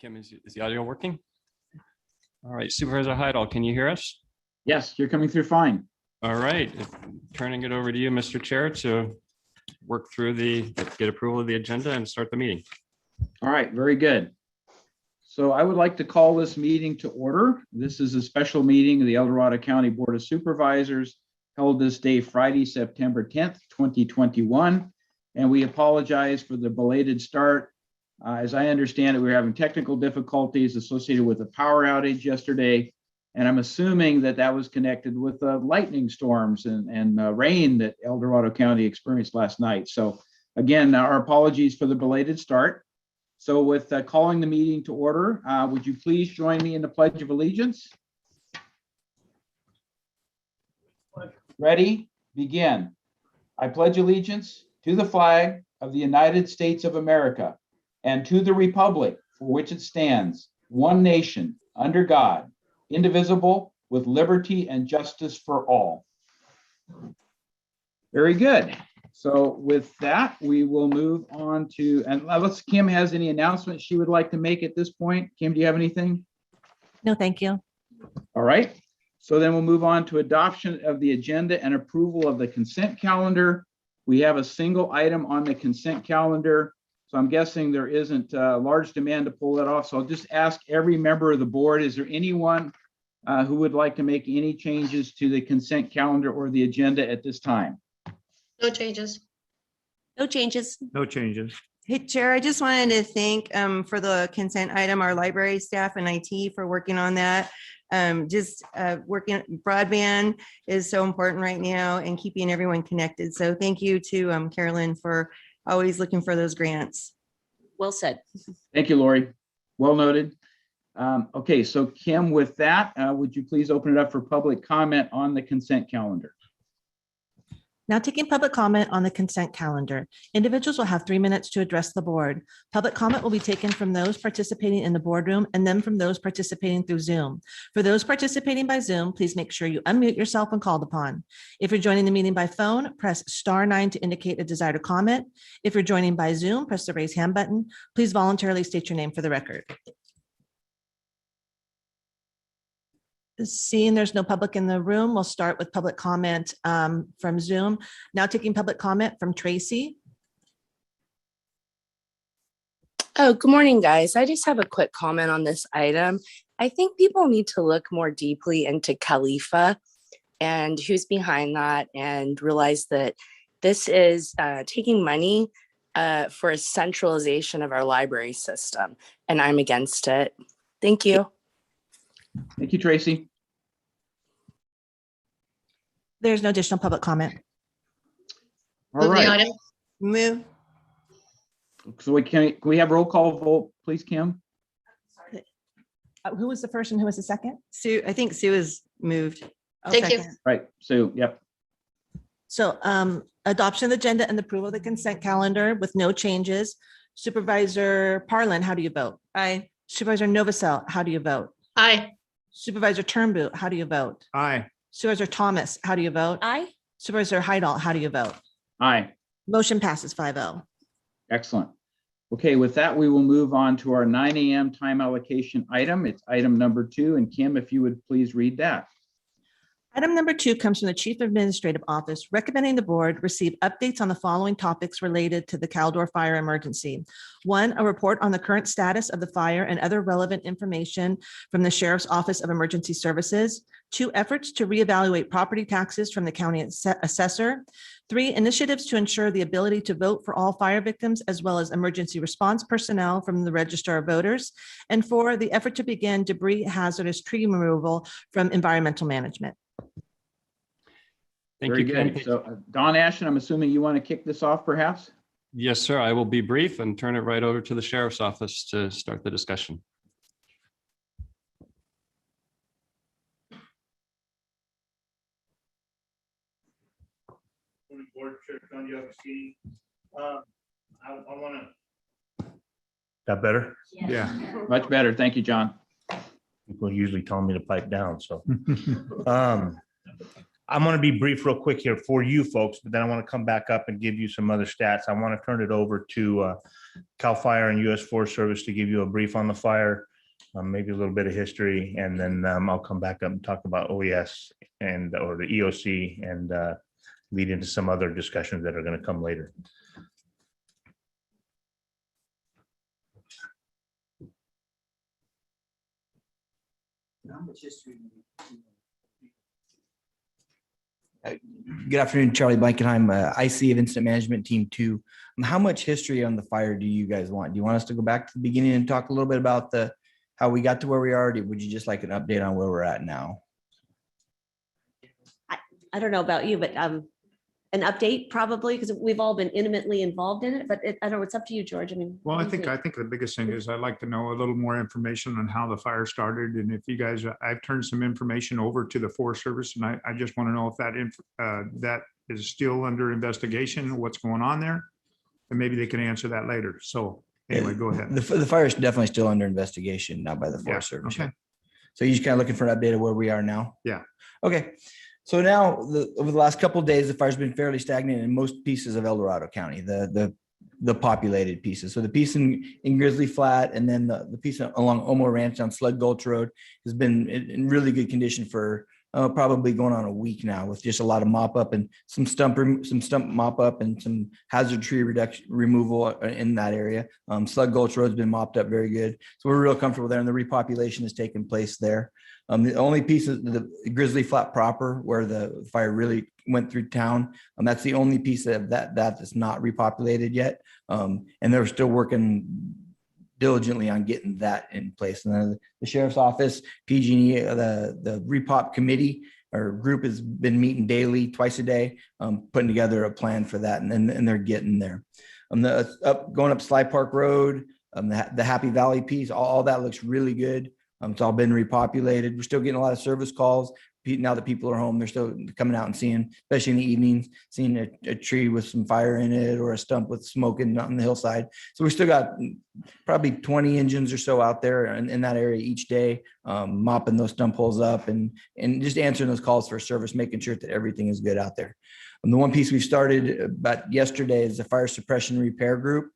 Kim, is the audio working? All right, Supervisor Heidel, can you hear us? Yes, you're coming through fine. All right, turning it over to you, Mr. Chair, to work through get approval of the agenda and start the meeting. All right, very good. So I would like to call this meeting to order. This is a special meeting of the El Dorado County Board of Supervisors held this day, Friday, September 10th, 2021. And we apologize for the belated start. As I understand it, we were having technical difficulties associated with a power outage yesterday. And I'm assuming that was connected with the lightning storms and rain that El Dorado County experienced last night. So again, our apologies for the belated start. So with calling the meeting to order, would you please join me in the Pledge of Allegiance? Ready? Begin. I pledge allegiance to the flag of the United States of America and to the republic for which it stands, one nation, under God, indivisible, with liberty and justice for all. Very good. So with that, we will move on to, and unless Kim has any announcements she would like to make at this point. Kim, do you have anything? No, thank you. All right. So then we'll move on to adoption of the agenda and approval of the consent calendar. We have a single item on the consent calendar. So I'm guessing there isn't a large demand to pull that off. So I'll just ask every member of the board, is there anyone who would like to make any changes to the consent calendar or the agenda at this time? No changes. No changes. No changes. Hey, Chair, I just wanted to thank for the consent item, our library staff and IT for working on that. Working broadband is so important right now and keeping everyone connected. So thank you to Carolyn for always looking for those grants. Well said. Thank you, Lori. Well noted. Okay, so Kim, with that, would you please open it up for public comment on the consent calendar? Now taking public comment on the consent calendar. Individuals will have 3 minutes to address the board. Public comment will be taken from those participating in the boardroom and then from those participating through Zoom. For those participating by Zoom, please make sure you unmute yourself when called upon. If you're joining the meeting by phone, press *9 to indicate a desire to comment. If you're joining by Zoom, press the raise hand button. Please voluntarily state your name for the record. Seeing there's no public in the room, we'll start with public comment from Zoom. Now taking public comment from Tracy. Oh, good morning, guys. I just have a quick comment on this item. I think people need to look more deeply into Khalifa and who's behind that and realize that this is taking money for a centralization of our library system, and I'm against it. Thank you. Thank you, Tracy. There's no additional public comment. All Move the right. item. Move. So can we have roll call vote, please, Kim? Who was the first and who was the second? Sue, I think Sue is moved. Thank you. Right. So, yep. So adoption of the agenda and approval of the consent calendar with no changes. Supervisor Parlin, how do you vote? Aye. Supervisor Novacell, how do you vote? Aye. Supervisor Turnboot, how do you vote? Aye. Supervisor Thomas, how do you vote? Aye. Supervisor Heidel, how do you vote? Aye. Motion passes 5-0. Excellent. Okay, with that, we will move on to our 9 a.m. time allocation item. It's item number 2. And Kim, if you would please read that. Item number 2 comes from the Chief Administrative Office, recommending the board receive updates on the following topics related to the Caldor fire emergency. 1, a report on the current status of the fire and other relevant information from the Sheriff's Office of Emergency Services. 2, efforts to reevaluate property taxes from the county assessor. 3, initiatives to ensure the ability to vote for all fire victims as well as emergency response personnel from the Register of Voters. And 4, the effort to begin debris hazardous tree removal from environmental management. Thank Very you, good. Kim. So Don Ashton, I'm assuming you want to kick this off perhaps? Yes, sir. I will be brief and turn it right over to the Sheriff's Office to start the discussion. Board Chair John Yovesky. I want to. That better? Yeah. Much better. Thank you, John. People usually tell me to pipe down, so. I'm going to be brief real quick here for you folks, but then I want to come back up and give you some other stats. I want to turn it over to CAL FIRE and US Forest Service to give you a brief on the fire, maybe a little bit of history, and then I'll come back up and talk about OES and or the EOC and lead into some other discussions that are going to come later. Good afternoon, Charlie Blankenheim, IC of Incident Management Team 2. How much history on the fire do you guys want? Do you want us to go back to the beginning and talk a little bit about how we got to where we are? Or would you just like an update on where we're at now? I don't know about you, but an update probably, because we've all been intimately involved in it, but I don't know, it's up to you, George. I mean. Well, what I do you think the biggest thing is I'd like to know a little more information on how the fire started. And if you guys, I've turned some information over to the Forest Service, and I just want to know if that is still under investigation, what's going on there. And maybe they can answer that later. So anyway, go ahead. The fire is definitely still under investigation now by the Forest Service. Okay. So you're just kind of looking for an update of where we are now? Yeah. Okay. So now over the last couple of days, the fire's been fairly stagnant in most pieces of El Dorado County, the populated pieces. So the piece in Grizzly Flat and then the piece along Omo Ranch on Slug Gulch Road has been in really good condition for probably going on a week now, with just a lot of mop up and some stump mop up and some hazard tree removal in that area. Slug Gulch Road's been mopped up very good. So we're real comfortable there, and the repopulation has taken place there. The only piece of the Grizzly Flat proper where the fire really went through town, that's the only piece of that's not repopulated yet. And they're still working diligently on getting that in place. And then the sheriff's office, PG&E, the repop committee or group has been meeting daily, twice a day, putting together a plan for that, and they're getting there. Going up Sly Park Road, the Happy Valley piece, all that looks really good. It's all been repopulated. We're still getting a lot of service calls. Now that people are home, they're still coming out and seeing, especially in the evenings, seeing a tree with some fire in it or a stump with smoke on the hillside. So we still got probably 20 engines or so out there in that area each day, mopping those stump holes up and just answering those calls for service, making sure that everything is good out there. And the one piece we started about yesterday is the fire suppression repair group.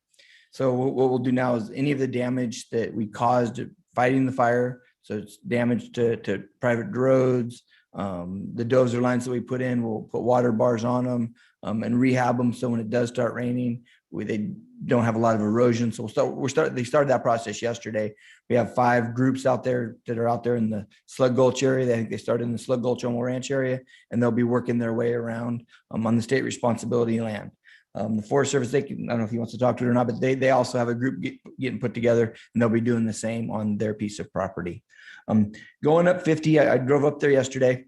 So what we'll do now is any of the damage that we caused fighting the fire, so it's damage to private roads, the dozer lines that we put in, we'll put water bars on them and rehab them. So when it does start raining, they don't have a lot of erosion. So they started that process yesterday. We have 5 groups out there that are out there in the Slug Gulch area. I think they started in the Slug Gulch Omo Ranch area, and they'll be working their way around on the state responsibility land. The Forest Service, I don't know if he wants to talk to it or not, but they also have a group getting put together, and they'll be doing the same on their piece of property. Going up 50, I drove up there yesterday.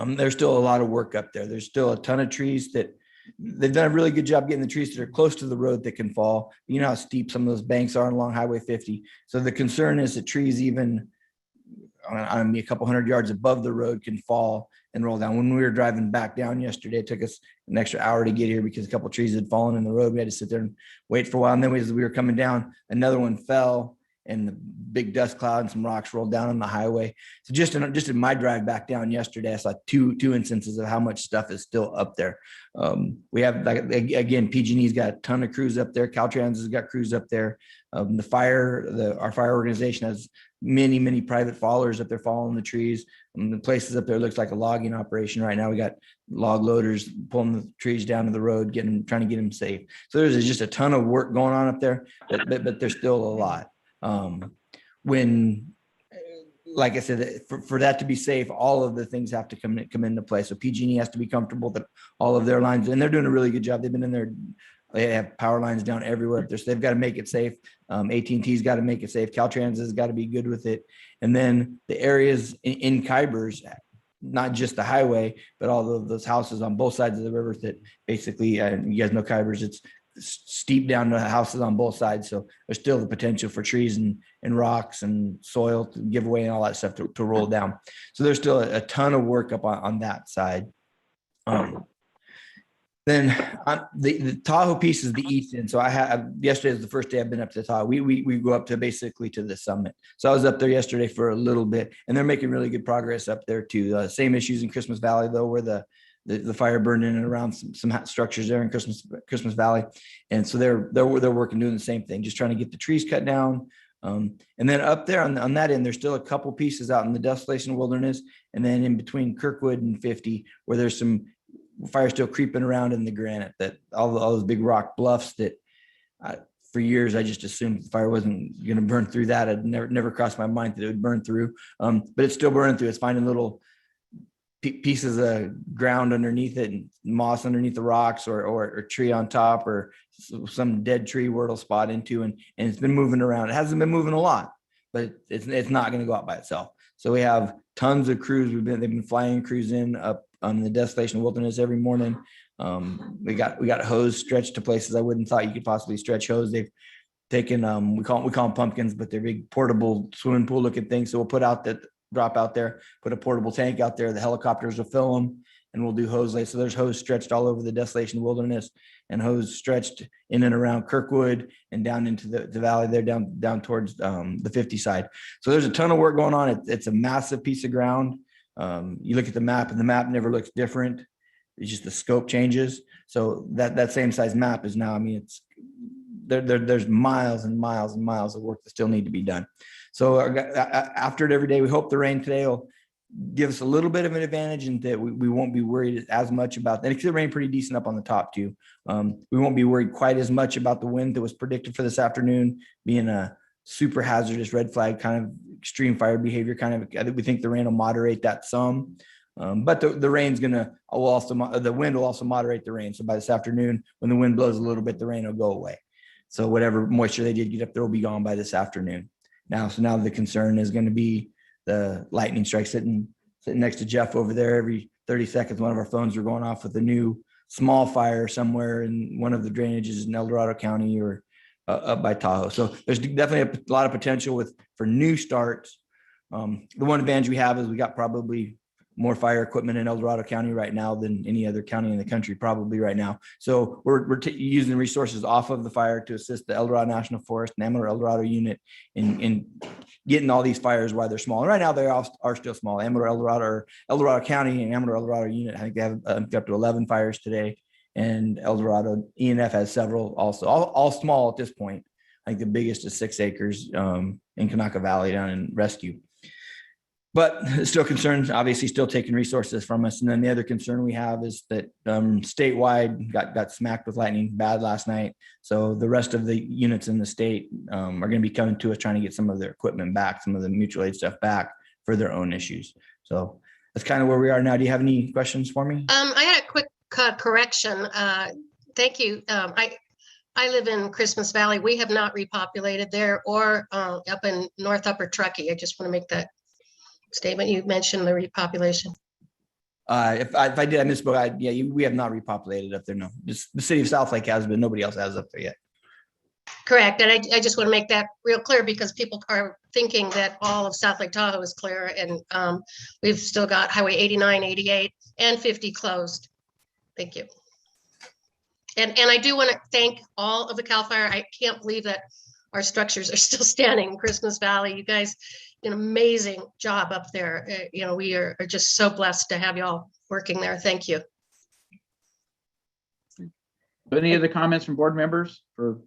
There's still a lot of work up there. There's still a ton of trees that they've done a really good job getting the trees that are close to the road that can fall. You know how steep some of those banks are along Highway 50. So the concern is that trees even on a couple hundred yards above the road can fall and roll down. When we were driving back down yesterday, it took us an extra hour to get here because a couple of trees had fallen in the road. We had to sit there and wait for a while. And then as we were coming down, another one fell and the big dust cloud and some rocks rolled down on the highway. So just in my drive back down yesterday, I saw two instances of how much stuff is still up there. We have, like, again, PG&E's got a ton of crews up there. Caltrans has got crews up there. Our fire organization has many private followers up there following the trees. The places up there looks like a logging operation right now. We got log loaders pulling the trees down to the road, trying to get them safe. So there's just a ton of work going on up there, but there's still a lot. Like I said, for that to be safe, all of the things have to come into play. So PG&E has to be comfortable that all of their lines, and they're doing a really good job. They've been in there. They have power lines down everywhere up there. So they've got to make it safe. AT&T's got to make it safe. Caltrans has got to be good with it. And then the areas in Kybers, not just the highway, but all of those houses on both sides of the river that basically, you guys know Kybers, it's steep down to houses on both sides. So there's still the potential for trees and rocks and soil to give away and all that stuff to roll down. So there's still a ton of work up on that side. Then the Tahoe piece is the east end. So I have, yesterday is the first day I've been up to the Tahoe. We go up to basically to the summit. So I was up there yesterday for a little bit, and they're making really good progress up there too. Same issues in Christmas Valley though, where the fire burned in and around some structures there in Christmas Valley. And so they're working, doing the same thing, just trying to get the trees cut down. And then up there on that end, there's still a couple pieces out in the Desolation Wilderness. And then in between Kirkwood and 50, where there's some fire still creeping around in the granite, that all those big rock bluffs that for years I just assumed the fire wasn't going to burn through that. It never crossed my mind that it would burn through. But it's still burning through. It's finding little pieces of ground underneath it and moss underneath the rocks or tree on top or some dead tree where it'll spot into, and it's been moving around. It hasn't been moving a lot, but it's not going to go out by itself. So we have tons of crews. They've been flying crews in up on the Desolation Wilderness every morning. We got hose stretched to places I wouldn't thought you could possibly stretch hose. They've taken we call them pumpkins, but they're big portable swimming pool looking things. So we'll put out that drop out there, put a portable tank out there. The helicopters will fill them, and we'll do hose lay. So there's hose stretched all over the Desolation Wilderness, and hose stretched in and around Kirkwood and down into the valley there, down towards the 50 side. So there's a ton of work going on. It's a massive piece of ground. You look at the map, and the map never looks different. It's just the scope changes. So that same size map is now, I mean, it's there's miles and miles and miles of work that still need to be done. So after it every day, we hope the rain today will give us a little bit of an advantage, and that we won't be worried as much about that. It could rain pretty decent up on the top too. We won't be worried quite as much about the wind that was predicted for this afternoon being a super hazardous red flag kind of extreme fire behavior kind of. I think we think the rain will moderate that some. But the rain's the wind will also moderate the rain. So by this afternoon, when the wind blows a little bit, the rain will go away. So whatever moisture they did get up there will be gone by this afternoon. Now the concern is going to be the lightning strike sitting next to Jeff over there. Every 30 seconds, one of our phones are going off with a new small fire somewhere in one of the drainages in El Dorado County or up by Tahoe. So there's definitely a lot of potential for new starts. The one advantage we have is we got probably more fire equipment in El Dorado County right now than any other county in the country, probably right now. So we're using resources off of the fire to assist the El Dorado National Forest and Amador El Dorado unit in getting all these fires while they're small. And right now they are still small. Amador El Dorado or El Dorado County and Amador El Dorado unit, I think they have up to 11 fires today. And El Dorado ENF has several also, all small at this point. I think the biggest is 6 acres in Kanaka Valley down in Rescue. But still concerned, obviously still taking resources from us. And then the other concern we have is that statewide got smacked with lightning bad last night. So the rest of the units in the state are going to be coming to us trying to get some of their equipment back, some of the mutual aid stuff back for their own issues. So that's kind of where we are now. Do you have any questions for me? I had a quick correction. Thank you. I live in Christmas Valley. We have not repopulated there or up in North Upper Truckee. I just want to make that statement. You mentioned the repopulation. If I did, I misspoke. We have not repopulated up there. No, just the city of South Lake has, but nobody else has up there yet. Correct. And I just want to make that real clear because people are thinking that all of South Lake Tahoe is clear, and we've still got Highway 89, 88, and 50 closed. Thank you. And I do want to thank all of the CAL FIRE. I can't believe that our structures are still standing in Christmas Valley. You guys did an amazing job up there. We are just so blessed to have y'all working there. Thank you. Any other comments from board members for CAL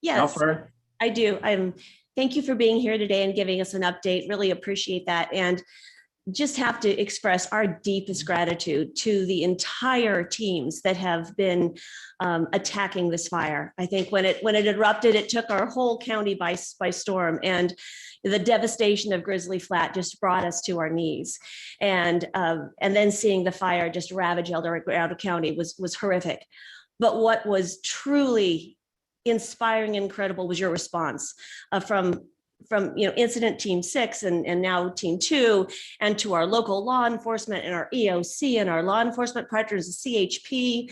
Yes, FIRE? I do. Thank you for being here today and giving us an update. Really appreciate that. And just have to express our deepest gratitude to the entire teams that have been attacking this fire. I think when it erupted, it took our whole county by storm, and the devastation of Grizzly Flat just brought us to our knees. And then seeing the fire just ravage El Dorado County was horrific. But what was truly inspiring and incredible was your response from incident team 6 and now team 2, and to our local law enforcement and our EOC and our law enforcement partners, the CHP.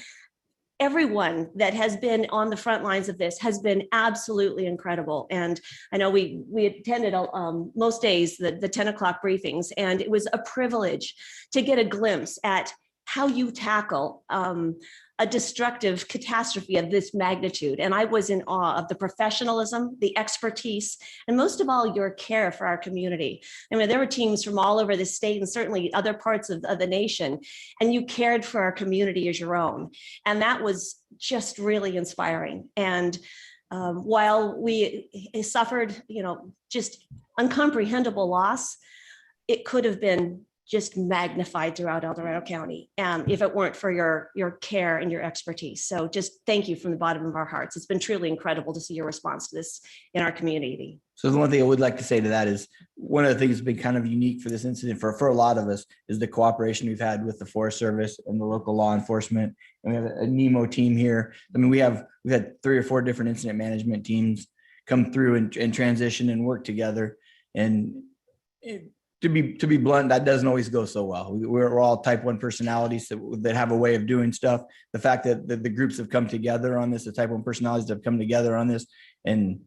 Everyone that has been on the front lines of this has been absolutely incredible. And I know we attended most days the 10 o'clock briefings, and it was a privilege to get a glimpse at how you tackle a destructive catastrophe of this magnitude. And I was in awe of the professionalism, the expertise, and most of all, your care for our community. I mean, there were teams from all over the state and certainly other parts of the nation, and you cared for our community as your own. And that was just really inspiring. And while we suffered, just uncomprehendable loss, it could have been just magnified throughout El Dorado County if it weren't for your care and your expertise. So just thank you from the bottom of our hearts. It's been truly incredible to see your response to this in our community. So the one thing I would like to say to that is one of the things that's been kind of unique for this incident for a lot of us is the cooperation we've had with the Forest Service and the local law enforcement. And we have a NEMO team here. I mean, we've had 3 or 4 different incident management teams come through and transition and work together. And to be blunt, that doesn't always go so well. We're all type 1 personalities that have a way of doing stuff. The fact that the groups have come together on this, the type 1 personalities that have come together on this, and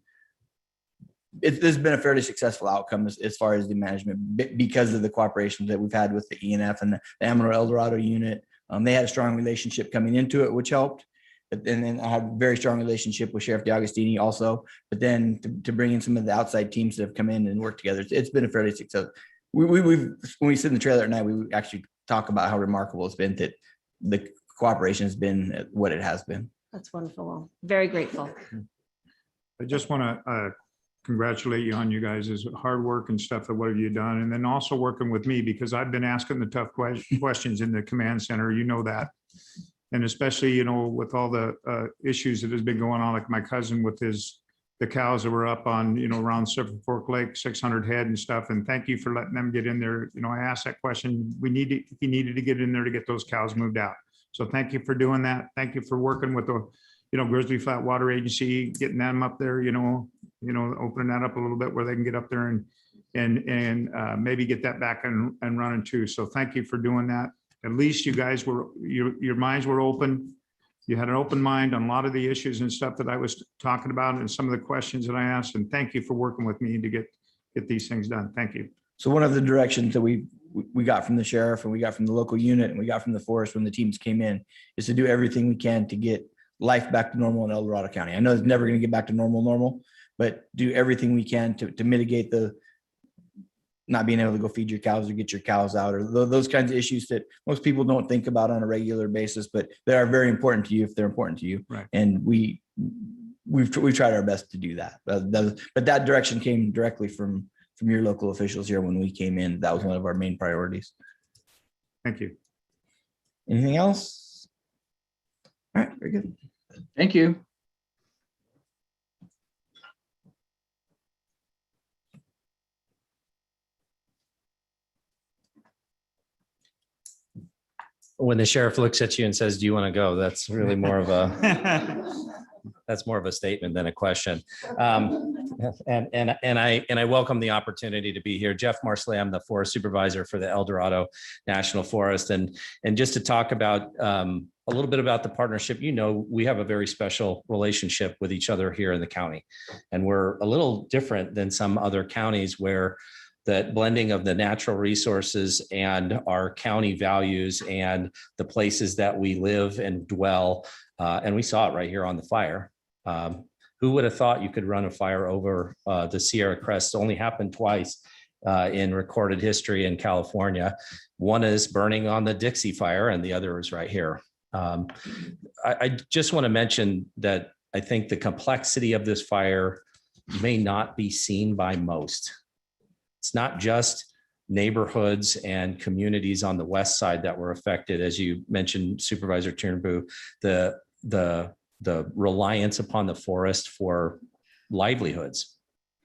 there's been a fairly successful outcome as far as the management because of the cooperation that we've had with the ENF and the Amador El Dorado unit. They had a strong relationship coming into it, which helped. And then I had a very strong relationship with Sheriff DeAugustini also. But then to bring in some of the outside teams that have come in and work together, it's been a fairly successful. When we sit in the trailer at night, we actually talk about how remarkable it's been that the cooperation has been what it has been. That's wonderful. Very grateful. I just want to congratulate you on you guys' hard work and stuff that what have you done, and then also working with me because I've been asking the tough questions in the command center. You know that, and especially with all the issues that has been going on, like my cousin with the cows that were up on, around Silver Fork Lake, 600 head and stuff. And thank you for letting them get in there. I asked that question. He needed to get in there to get those cows moved out. So thank you for doing that. Thank you for working with the, Grizzly Flat Water Agency, getting them up there, opening that up a little bit where they can get up there and maybe get that back and running too. So thank you for doing that. At least you guys your minds were open. You had an open mind on a lot of the issues and stuff that I was talking about and some of the questions that I asked. And thank you for working with me to get these things done. Thank you. So one of the directions that we got from the sheriff and we got from the local unit and we got from the forest when the teams came in is to do everything we can to get life back to normal in El Dorado County. I know it's never going to get back to normal, but do everything we can to mitigate the not being able to go feed your cows or get your cows out or those kinds of issues that most people don't think about on a regular basis, but they are very important to you if they're important to you. Right. And we've tried our best to do that. But that direction came directly from your local officials here when we came in. That was one of our main priorities. Thank you. Anything else? All right, very good. Thank you. When the sheriff looks at you and says, "Do you want to go?" That's really more of a statement than a question. And I welcome the opportunity to be here. Jeff Marsley, I'm the forest supervisor for the El Dorado National Forest, and just to talk about a little bit about the partnership. We have a very special relationship with each other here in the county, and we're a little different than some other counties where that blending of the natural resources and our county values and the places that we live and dwell. And we saw it right here on the fire. Who would have thought you could run a fire over the Sierra Crest? It's only happened twice in recorded history in California. One is burning on the Dixie Fire and the other is right here. I just want to mention that I think the complexity of this fire may not be seen by most. It's not just neighborhoods and communities on the west side that were affected, as you mentioned, Supervisor Turnbull, the reliance upon the forest for livelihoods,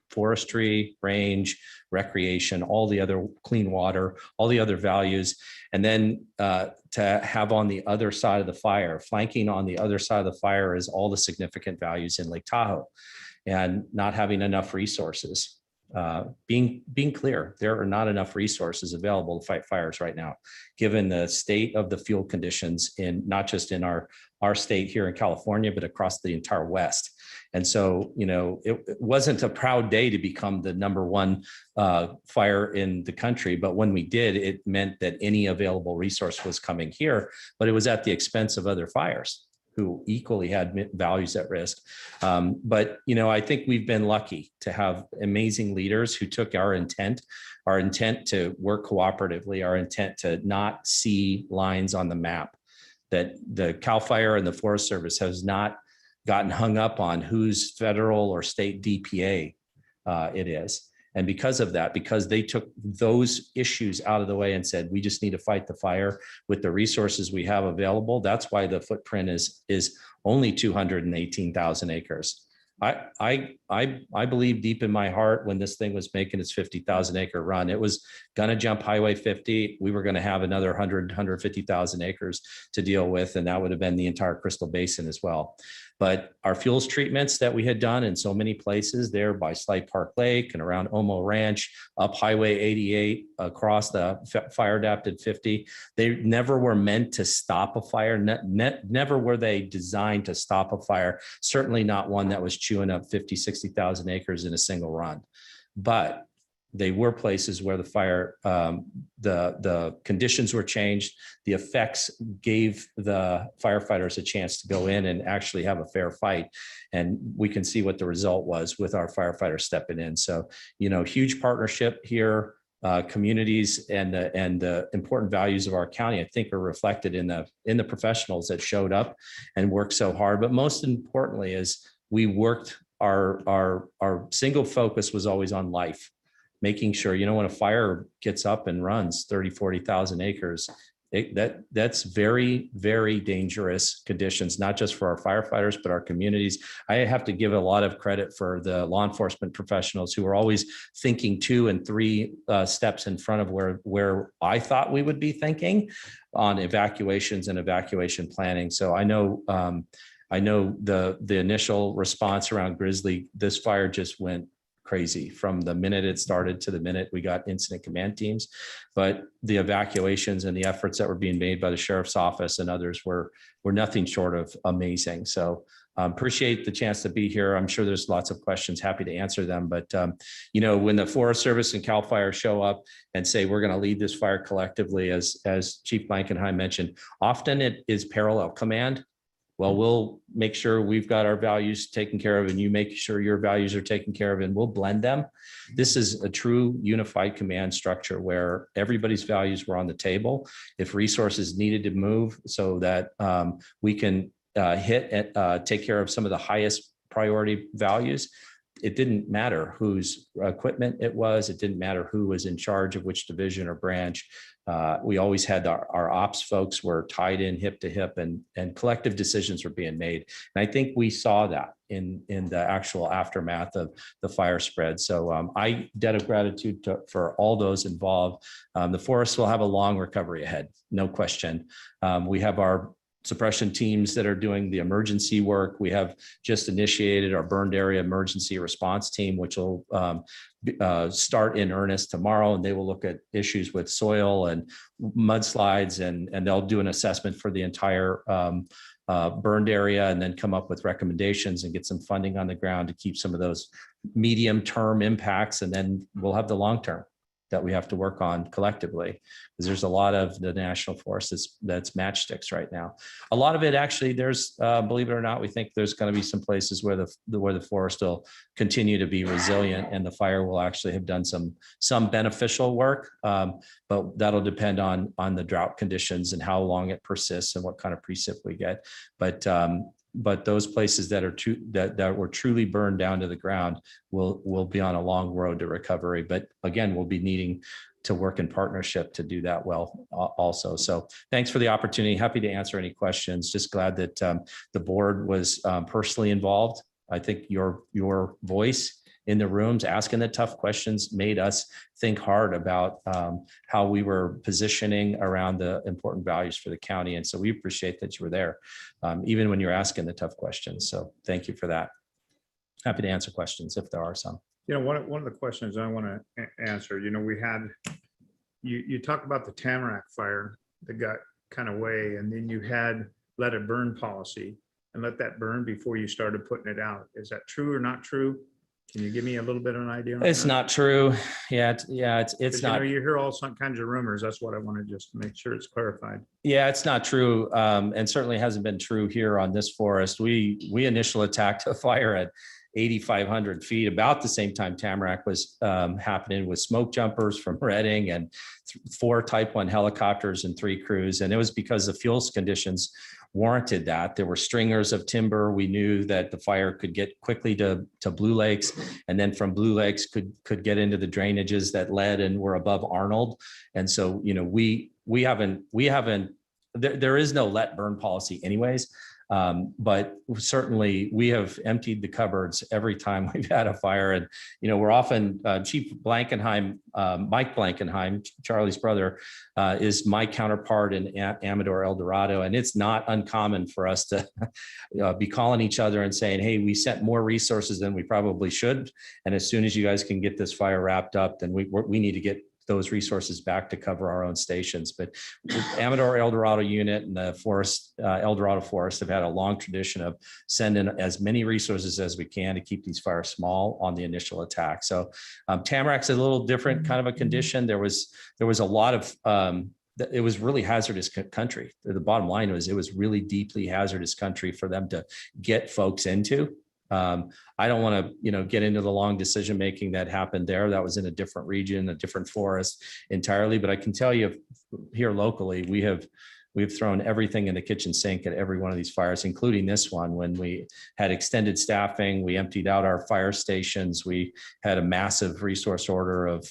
forestry, range, recreation, all the other clean water, all the other values. And then to have on the other side of the fire, flanking on the other side of the fire is all the significant values in Lake Tahoe and not having enough resources. being clear, there are not enough resources available to fight fires right now, given the state of the fuel conditions in not just in our state here in California, but across the entire West. And so, it wasn't a proud day to become the #1 fire in the country. But when we did, it meant that any available resource was coming here, but it was at the expense of other fires who equally had values at risk. But, I think we've been lucky to have amazing leaders who took our intent to work cooperatively, our intent to not see lines on the map, that the CAL FIRE and the Forest Service has not gotten hung up on whose federal or state DPA it is. And because of that, because they took those issues out of the way and said, we just need to fight the fire with the resources we have available. That's why the footprint is only 218,000 acres. I believe deep in my heart when this thing was making its 50,000 acre run, it was going to jump Highway 50. We were going to have another 150,000 acres to deal with, and that would have been the entire Crystal Basin as well. But our fuels treatments that we had done in so many places there by Slide Park Lake and around Omo Ranch, up Highway 88, across the fire adapted 50, they never were meant to stop a fire. Never were they designed to stop a fire. Certainly not one that was chewing up 50, 60,000 acres in a single run. But they were places where the fire, the conditions were changed. The effects gave the firefighters a chance to go in and actually have a fair fight. And we can see what the result was with our firefighters stepping in. So, huge partnership here. Communities and the important values of our county, I think, are reflected in the professionals that showed up and worked so hard. But most importantly, is we worked. Our single focus was always on life. Making sure, when a fire gets up and runs 30, 40,000 acres, that's very, very dangerous conditions, not just for our firefighters, but our communities. I have to give a lot of credit for the law enforcement professionals who are always thinking 2 and 3 steps in front of where I thought we would be thinking on evacuations and evacuation planning. So I know the initial response around Grizzly, this fire just went crazy from the minute it started to the minute we got incident command teams. But the evacuations and the efforts that were being made by the sheriff's office and others were nothing short of amazing. So appreciate the chance to be here. I'm sure there's lots of questions, happy to answer them. But when the Forest Service and CAL FIRE show up and say we're going to lead this fire collectively, as Chief Blankenheim mentioned, often it is parallel command. Well, we'll make sure we've got our values taken care of and you make sure your values are taken care of, and we'll blend them. This is a true unified command structure where everybody's values were on the table. If resources needed to move so that we can take care of some of the highest priority values, it didn't matter whose equipment it was. It didn't matter who was in charge of which division or branch. We always had our ops folks were tied in hip to hip, and collective decisions were being made. And I think we saw that in the actual aftermath of the fire spread. So I debt of gratitude for all those involved. The forest will have a long recovery ahead, no question. We have our suppression teams that are doing the emergency work. We have just initiated our burned area emergency response team, which will start in earnest tomorrow, and they will look at issues with soil and mudslides, and they'll do an assessment for the entire burned area and then come up with recommendations and get some funding on the ground to keep some of those medium-term impacts. And then we'll have the long-term that we have to work on collectively, because there's a lot of the national forest that's matchsticks right now. A lot of it actually, there's believe it or not, we think there's going to be some places where the forest will continue to be resilient and the fire will actually have done some beneficial work, but that'll depend on the drought conditions and how long it persists and what kind of precip we get. But those places that were truly burned down to the ground will be on a long road to recovery. But again, we'll be needing to work in partnership to do that well also. So thanks for the opportunity. Happy to answer any questions. Just glad that the board was personally involved. I think your voice in the rooms asking the tough questions made us think hard about how we were positioning around the important values for the county. And so we appreciate that you were there, even when you're asking the tough questions. So thank you for that. Happy to answer questions if there are some. One of the questions I want to answer, we had, you talk about the Tamarack fire that got kind of way, and then you had let it burn policy and let that burn before you started putting it out. Is that true or not true? Can you give me a little bit of an idea? It's that? not true. It's 'Cause, not. you hear all some kinds of rumors. That's what I want to just make sure it's clarified. Yeah, it's not true, and certainly hasn't been true here on this forest. We initially attacked a fire at 8,500 feet, about the same time Tamarack was happening, with smoke jumpers from Reading and 4 Type 1 helicopters and 3 crews. And it was because the fuels conditions warranted that. There were stringers of timber. We knew that the fire could get quickly to Blue Lakes, and then from Blue Lakes could get into the drainages that led and were above Arnold. And so, we haven't, there is no let burn policy anyways. But certainly we have emptied the cupboards every time we've had a fire. And, we're often, Chief Blankenheim, Mike Blankenheim, Charlie's brother, is my counterpart in Amador, El Dorado. And it's not uncommon for us to be calling each other and saying, hey, we sent more resources than we probably should. And as soon as you guys can get this fire wrapped up, then we need to get those resources back to cover our own stations. But Amador El Dorado unit and the forest, El Dorado Forest, have had a long tradition of sending as many resources as we can to keep these fires small on the initial attack. So Tamarack's a little different kind of a condition. There was a lot of, it was really hazardous country. The bottom line was, it was really deeply hazardous country for them to get folks into. I don't want to, get into the long decision making that happened there. That was in a different region, a different forest entirely. But I can tell you here locally, we've thrown everything in the kitchen sink at every one of these fires, including this one. When we had extended staffing, we emptied out our fire stations. We had a massive resource order of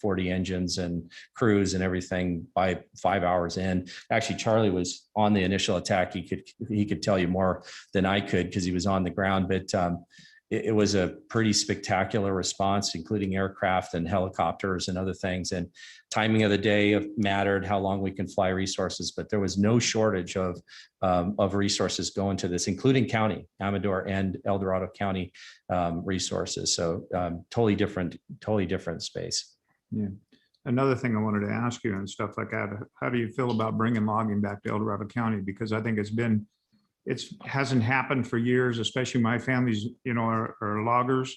40 engines and crews and everything by 5 hours in. Actually, Charlie was on the initial attack. He could tell you more than I could because he was on the ground. But it was a pretty spectacular response, including aircraft and helicopters and other things. And timing of the day mattered, how long we can fly resources, but there was no shortage of resources going to this, including county, Amador and El Dorado County resources. So totally different space. Yeah. Another thing I wanted to ask you and stuff like that, how do you feel about bringing logging back to El Dorado County? Because I think it hasn't happened for years, especially my family's, are loggers.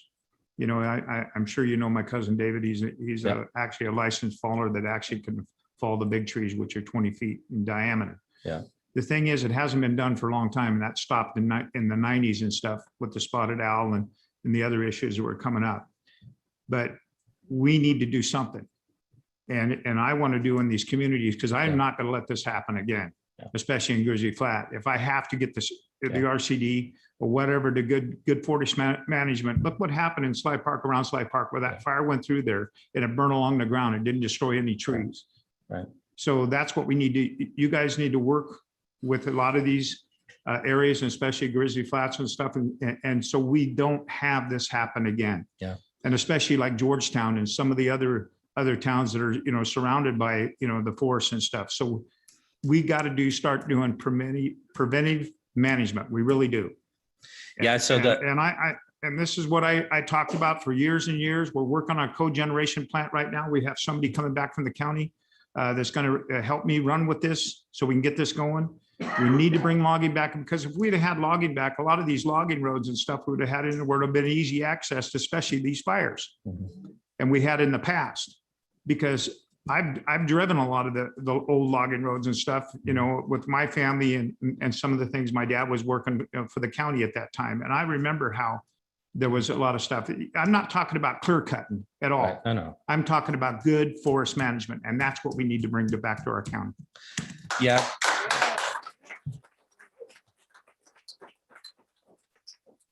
I'm sure my cousin David, he's actually a licensed faller that actually can fall the big trees, which are 20 feet in diameter. Yeah. The thing is, it hasn't been done for a long time, and that stopped in the 90s and stuff with the spotted owl and the other issues that were coming up. But we need to do something. And I want to do in these communities, because I'm not going to let this happen again. Especially in Grizzly Flat. If I have to get the RCD or whatever, the good forest management, look what happened in Sly Park, around Sly Park, where that fire went through there and it burned along the ground. It didn't destroy any trees. Right. So that's what we need to, you guys need to work with a lot of these areas, and especially Grizzly Flats and stuff. And so we don't have this happen again. Yeah. And especially like Georgetown and some of the other towns that are, surrounded by, the forest and stuff. So we got to start doing preventive management. We really do. Yeah. So and this is what I talked about for years and years. We're working on a cogeneration plant right now. We have somebody coming back from the county that's going to help me run with this so we can get this going. We need to bring logging back, because if we'd have had logging back, a lot of these logging roads and stuff would have had it, would have been easy access to, especially these fires. Mm-hmm. And we had in the past, because I've driven a lot of the old logging roads and stuff, with my family and some of the things my dad was working for the county at that time. And I remember how there was a lot of stuff. I'm not talking about clear cutting at all. Right. I know. I'm talking about good forest management. And that's what we need to bring back to our county. Yeah.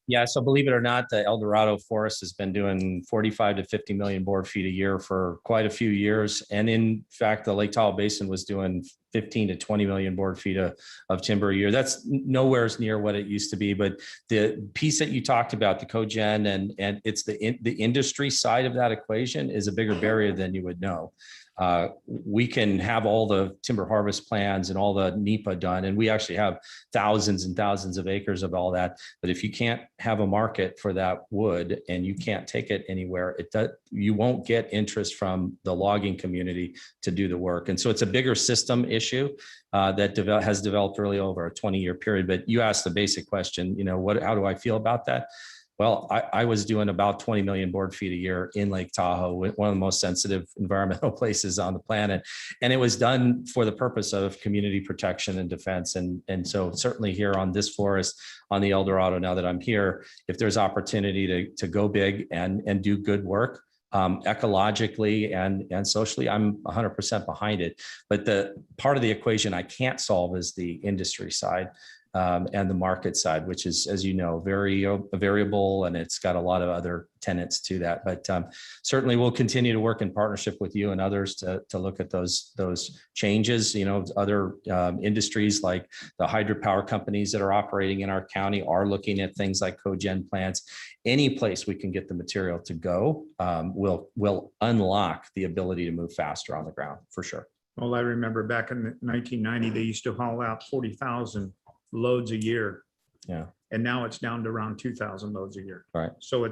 Yeah, so believe it or not, the El Dorado Forest has been doing 45 to 50 million board feet a year for quite a few years. And in fact, the Lake Tahoe Basin was doing 15 to 20 million board feet of timber a year. That's nowhere near what it used to be. But the piece that you talked about, the cogen and it's the industry side of that equation, is a bigger barrier than you would know. we can have all the timber harvest plans and all the NEPA done, and we actually have thousands and thousands of acres of all that. But if you can't have a market for that wood and you can't take it anywhere, you won't get interest from the logging community to do the work. And so it's a bigger system issue that has developed really over a 20-year period. But you asked the basic question, how do I feel about that? Well, I was doing about 20 million board feet a year in Lake Tahoe, one of the most sensitive environmental places on the planet. And it was done for the purpose of community protection and defense. And so certainly here on this forest, on the El Dorado, now that I'm here, if there's opportunity to go big and do good work, ecologically and socially, I'm 100% behind it. But the part of the equation I can't solve is the industry side. And the market side, which is, as you know, very variable, and it's got a lot of other tenets to that. But certainly we'll continue to work in partnership with you and others to look at those changes. Other industries like the hydropower companies that are operating in our county are looking at things like cogen plants. Any place we can get the material to go will unlock the ability to move faster on the ground, for sure. Well, I remember back in 1990, they used to haul out 40,000 loads a year. Yeah. And now it's down to around 2,000 loads a year. Right. So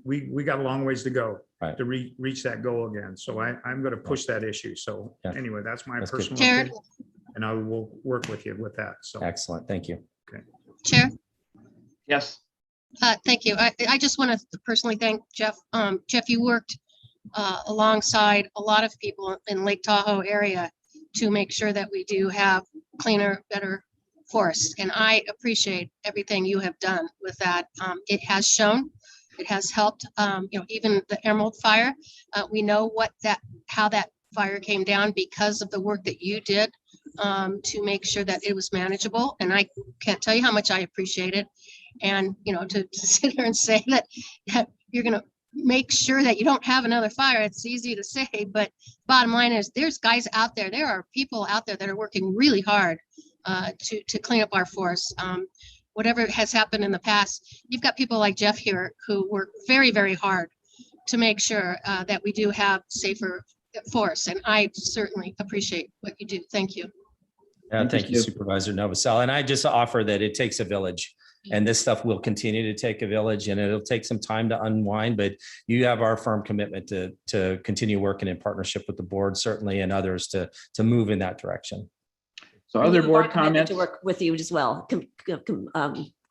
we got a long ways to go Right. to reach that goal again. So I'm going to push that issue. So Yeah. anyway, that's my That's good. personal Chair. opinion, and I will work with you with that. So Excellent. Thank you. Chair. Yes. Thank you. I just want to personally thank Jeff. Jeff, you worked alongside a lot of people in Lake Tahoe area to make sure that we do have cleaner, better forests. And I appreciate everything you have done with that. It has shown, it has helped, even the Emerald Fire. We know how that fire came down because of the work that you did to make sure that it was manageable. And I can't tell you how much I appreciate it. And, to sit here and say that you're going to make sure that you don't have another fire, it's easy to say, but bottom line is there's guys out there, there are people out there that are working really hard to clean up our forests. Whatever has happened in the past, you've got people like Jeff here who work very, very hard to make sure that we do have safer forests. And I certainly appreciate what you do. Thank you. Yeah, thank you, Supervisor Novosel. And I just offer that it takes a village. And this stuff will continue to take a village, and it'll take some time to unwind, but you have our firm commitment to continue working in partnership with the board, certainly, and others to move in that direction. So other board Our commitment comments? to work with you as well,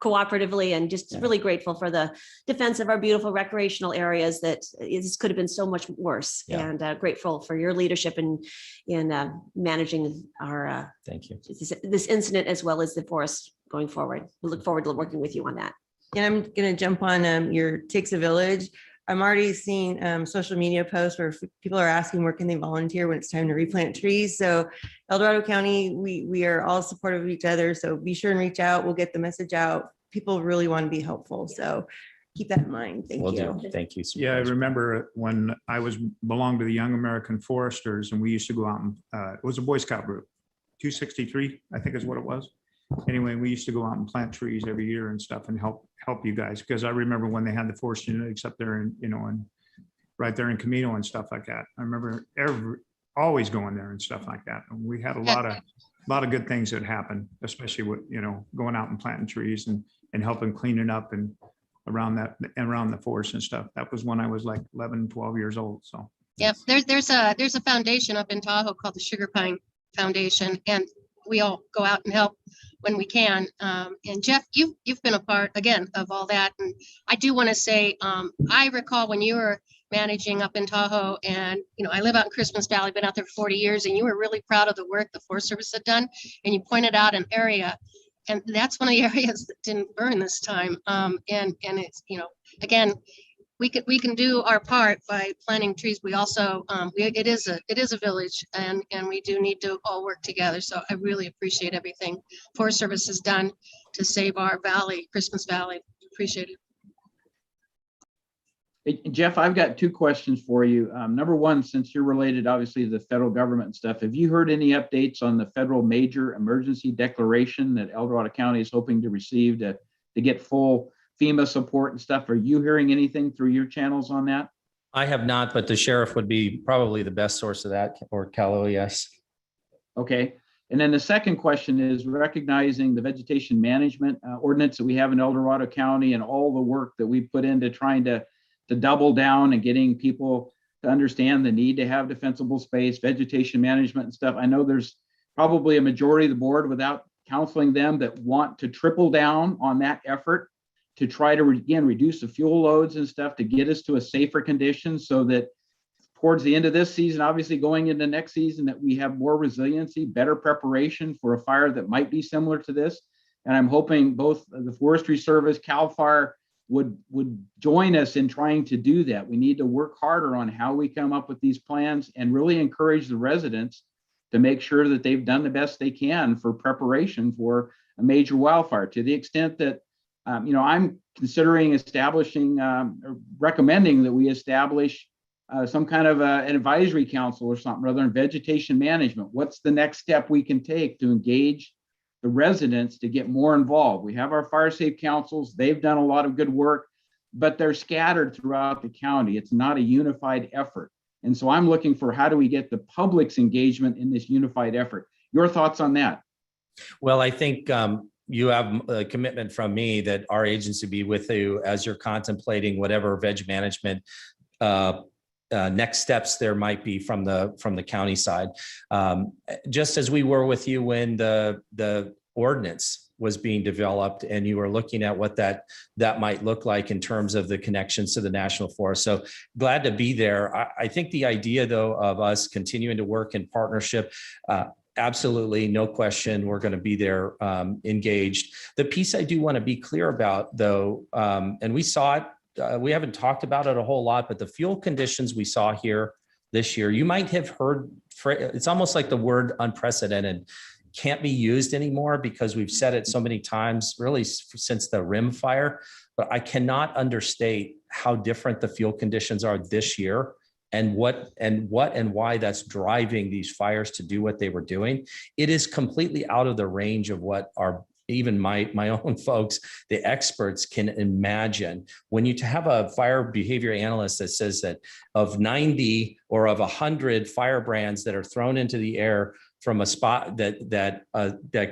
cooperatively, and just really grateful for the defense of our beautiful recreational areas that this could have been so much worse. Yeah. And grateful for your leadership in managing our Thank you. this incident as well as the forest going forward. We look forward to working with you on that. And I'm going to jump on your Takes a Village. I'm already seeing social media posts where people are asking where can they volunteer when it's time to replant trees. So El Dorado County, we are all supportive of each other. So be sure and reach out. We'll get the message out. People really want to be helpful. So keep that in mind. Thank Will you. do. Thank you. yeah, I Supervisor. remember when I belonged to the Young American Foresters, and we used to go out and it was a Boy Scout group, 263, I think is what it was. Anyway, we used to go out and plant trees every year and stuff and help you guys, because I remember when they had the forest genetics up there and and right there in Camino and stuff like that. I remember always going there and stuff like that. And we had a lot of good things that happened, especially with going out and planting trees and helping clean it up and around the forest and stuff. That was when I was like 11, 12 years old. So Yeah, there's a foundation up in Tahoe called the Sugar Pine Foundation, and we all go out and help when we can. And Jeff, you've been a part again of all that. And I do want to say, I recall when you were managing up in Tahoe, and I live out in Christmas Valley, been out there for 40 years, and you were really proud of the work the Forest Service had done. And you pointed out an area, and that's one of the areas that didn't burn this time. And it's, again, we can do our part by planting trees. We also, it is a village, and we do need to all work together. So I really appreciate everything Forest Service has done to save our valley, Christmas Valley. Appreciate it. Hey, Jeff, I've got two questions for you. Number one, since you're related, obviously, to the federal government and stuff, have you heard any updates on the federal major emergency declaration that El Dorado County is hoping to receive to get full FEMA support and stuff? Are you hearing anything through your channels on that? I have not, but the sheriff would be probably the best source of that, or Callow, yes. Okay. And then the second question is recognizing the vegetation management ordinance that we have in El Dorado County and all the work that we put into trying to double down and getting people to understand the need to have defensible space, vegetation management and stuff. I know there's probably a majority of the board, without counseling them, that want to triple down on that effort to try to, again, reduce the fuel loads and stuff to get us to a safer condition so that towards the end of this season, obviously going into next season, that we have more resiliency, better preparation for a fire that might be similar to this. And I'm hoping both the Forestry Service, CAL FIRE would join us in trying to do that. We need to work harder on how we come up with these plans and really encourage the residents to make sure that they've done the best they can for preparation for a major wildfire. To the extent that, I'm considering establishing, recommending that we establish some kind of an advisory council or something rather than vegetation management. What's the next step we can take to engage the residents to get more involved? We have our fire safe councils. They've done a lot of good work, but they're scattered throughout the county. It's not a unified effort. And so I'm looking for how do we get the public's engagement in this unified effort? Your thoughts on that? Well, I think you have a commitment from me that our agency be with you as you're contemplating whatever veg management next steps there might be from the county side. Just as we were with you when the ordinance was being developed and you were looking at what that might look like in terms of the connections to the national forest. So glad to be there. I think the idea though of us continuing to work in partnership, absolutely, no question, we're going to be there engaged. The piece I do want to be clear about though, and we saw it, we haven't talked about it a whole lot, but the fuel conditions we saw here this year, you might have heard, it's almost like the word unprecedented can't be used anymore because we've said it so many times, really since the rim fire, but I cannot understate how different the fuel conditions are this year and what and why that's driving these fires to do what they were doing. It is completely out of the range of what our even my own folks, the experts can imagine. When you have a fire behavior analyst that says that of 90 or of 100 firebrands that are thrown into the air from a spot that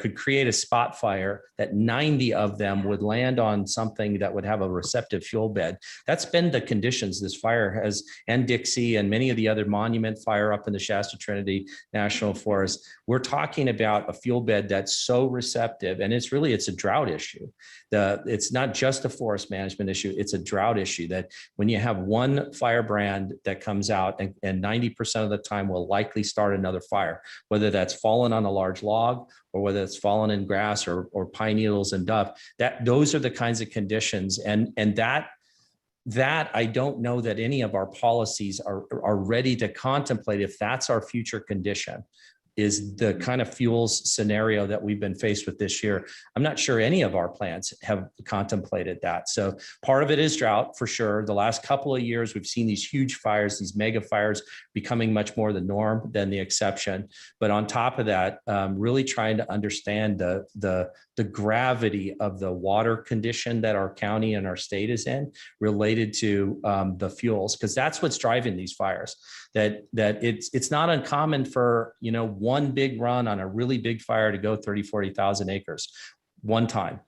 could create a spot fire, that 90 of them would land on something that would have a receptive fuel bed. That's been the conditions this fire has, and Dixie and many of the other monument fire up in the Shasta Trinity National Forest. We're talking about a fuel bed that's so receptive, and it's a drought issue. It's not just a forest management issue, it's a drought issue that when you have one firebrand that comes out and 90% of the time will likely start another fire, whether that's fallen on a large log or whether it's fallen in grass or pine needles and duff, those are the kinds of conditions. And that I don't know that any of our policies are ready to contemplate if that's our future condition, is the kind of fuels scenario that we've been faced with this year. I'm not sure any of our plans have contemplated that. So part of it is drought for sure. The last couple of years, we've seen these huge fires, these mega fires becoming much more the norm than the exception. But on top of that, really trying to understand the gravity of the water condition that our county and our state is in related to the fuels, because that's what's driving these fires. That it's not uncommon for, one big run on a really big fire to go 30, 40,000 acres one time.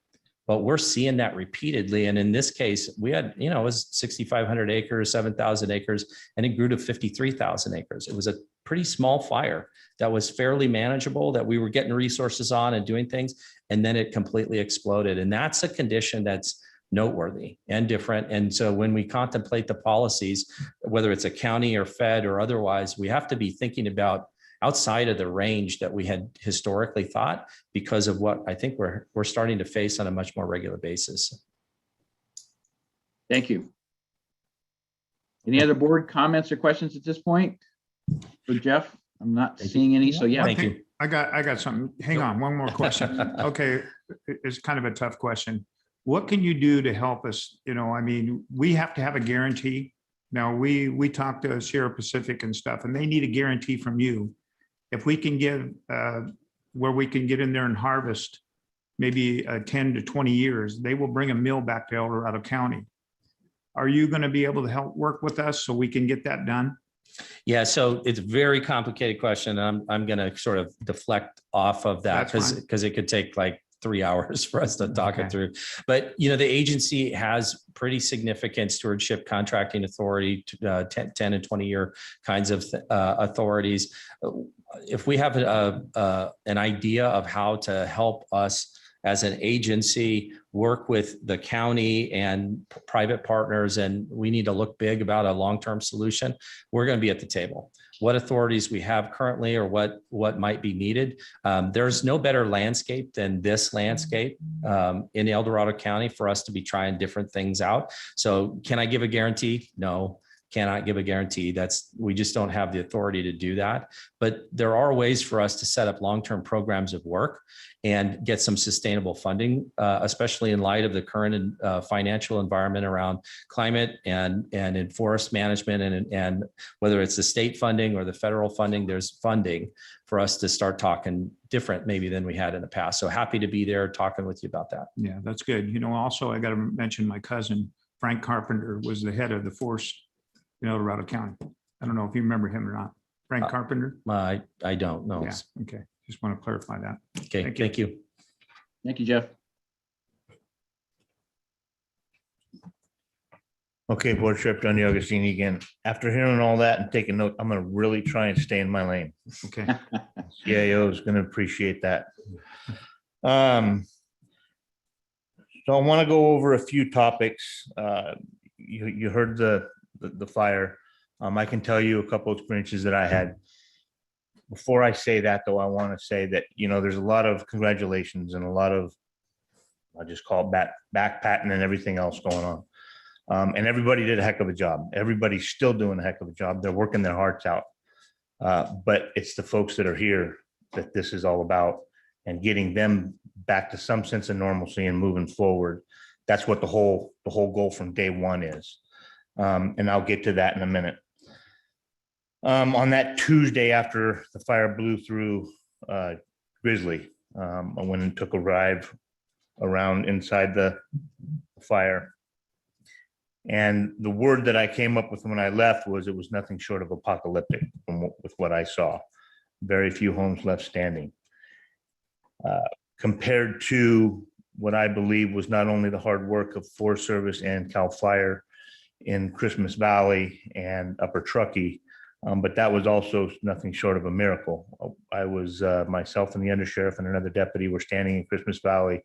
But we're seeing that repeatedly. And in this case, we had, it was 6,500 acres, 7,000 acres, and it grew to 53,000 acres. It was a pretty small fire that was fairly manageable, that we were getting resources on and doing things. And then it completely exploded. And that's a condition that's noteworthy and different. And so when we contemplate the policies, whether it's a county or fed or otherwise, we have to be thinking about outside of the range that we had historically thought, because of what I think we're starting to face on a much more regular basis. Thank you. Any other board comments or questions at this point for Jeff? I'm not seeing any, so yeah. Thank you. I got something. Hang on, one more question. Okay, it's kind of a tough question. What can you do to help us? We have to have a guarantee. Now, we talk to Sierra Pacific and stuff, and they need a guarantee from you. If we can give where we can get in there and harvest maybe 10 to 20 years, they will bring a mill back to El Dorado County. are you going to be able to help work with us so we can get that done? Yeah, so it's a very complicated question. I'm going to sort of deflect off of that That's fine. because it could take like 3 hours for us to talk Okay. it through. But, you know, the agency has pretty significant stewardship contracting authority, 10 and 20-year kinds of authorities. If we have an idea of how to help us as an agency work with the county and private partners, and we need to look big about a long-term solution, we're going to be at the table. What authorities we have currently or what might be needed. There's no better landscape than this landscape in El Dorado County for us to be trying different things out. So can I give a guarantee? No. Cannot give a guarantee. We just don't have the authority to do that. But there are ways for us to set up long-term programs of work and get some sustainable funding, especially in light of the current financial environment around climate and in forest management, and whether it's the state funding or the federal funding, there's funding for us to start talking different maybe than we had in the past. So happy to be there talking with you about that. Yeah, that's good. You know, also I got to mention my cousin, Frank Carpenter, was the head of the force in El Dorado County. I don't know if you remember him or not. Frank Carpenter? I don't know. Yeah, okay. Just want to clarify that. Okay, Thank you. thank you. Thank you, Jeff. Okay, Board Trip Johnny Augustini again. After hearing all that and taking note, I'm gonna really try and stay in my lane. Okay. CIO is gonna appreciate that. So I want to go over a few topics. You heard the fire. I can tell you a couple experiences that I had. Before I say that, though, I want to say that, you know, there's a lot of congratulations and a lot of, I just call it back patting and everything else going on. And everybody did a heck of a job. Everybody's still doing a heck of a job. They're working their hearts out. But it's the folks that are here that this is all about, and getting them back to some sense of normalcy and moving forward. That's what the whole goal from day one is. And I'll get to that in a minute. On that Tuesday after the fire blew through Grizzly, I went and took a drive around inside the fire. And the word that I came up with when I left was it was nothing short of apocalyptic with what I saw. Very few homes left standing. Compared to what I believe was not only the hard work of Forest Service and CAL FIRE in Christmas Valley and Upper Truckee, but that was also nothing short of a miracle. I was myself and the undersheriff and another deputy were standing in Christmas Valley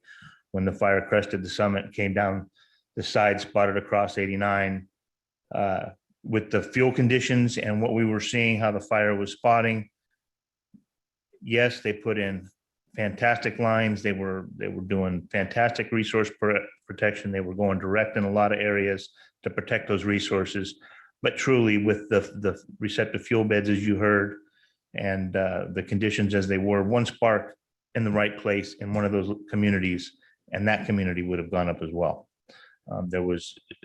when the fire crested the summit and came down the side, spotted across 89. With the fuel conditions and what we were seeing, how the fire was spotting, yes, they put in fantastic lines. They were doing fantastic resource protection. They were going direct in a lot of areas to protect those resources. But truly, with the receptive fuel beds, as you heard, and the conditions as they were, one spark in the right place in one of those communities, and that community would have gone up as well.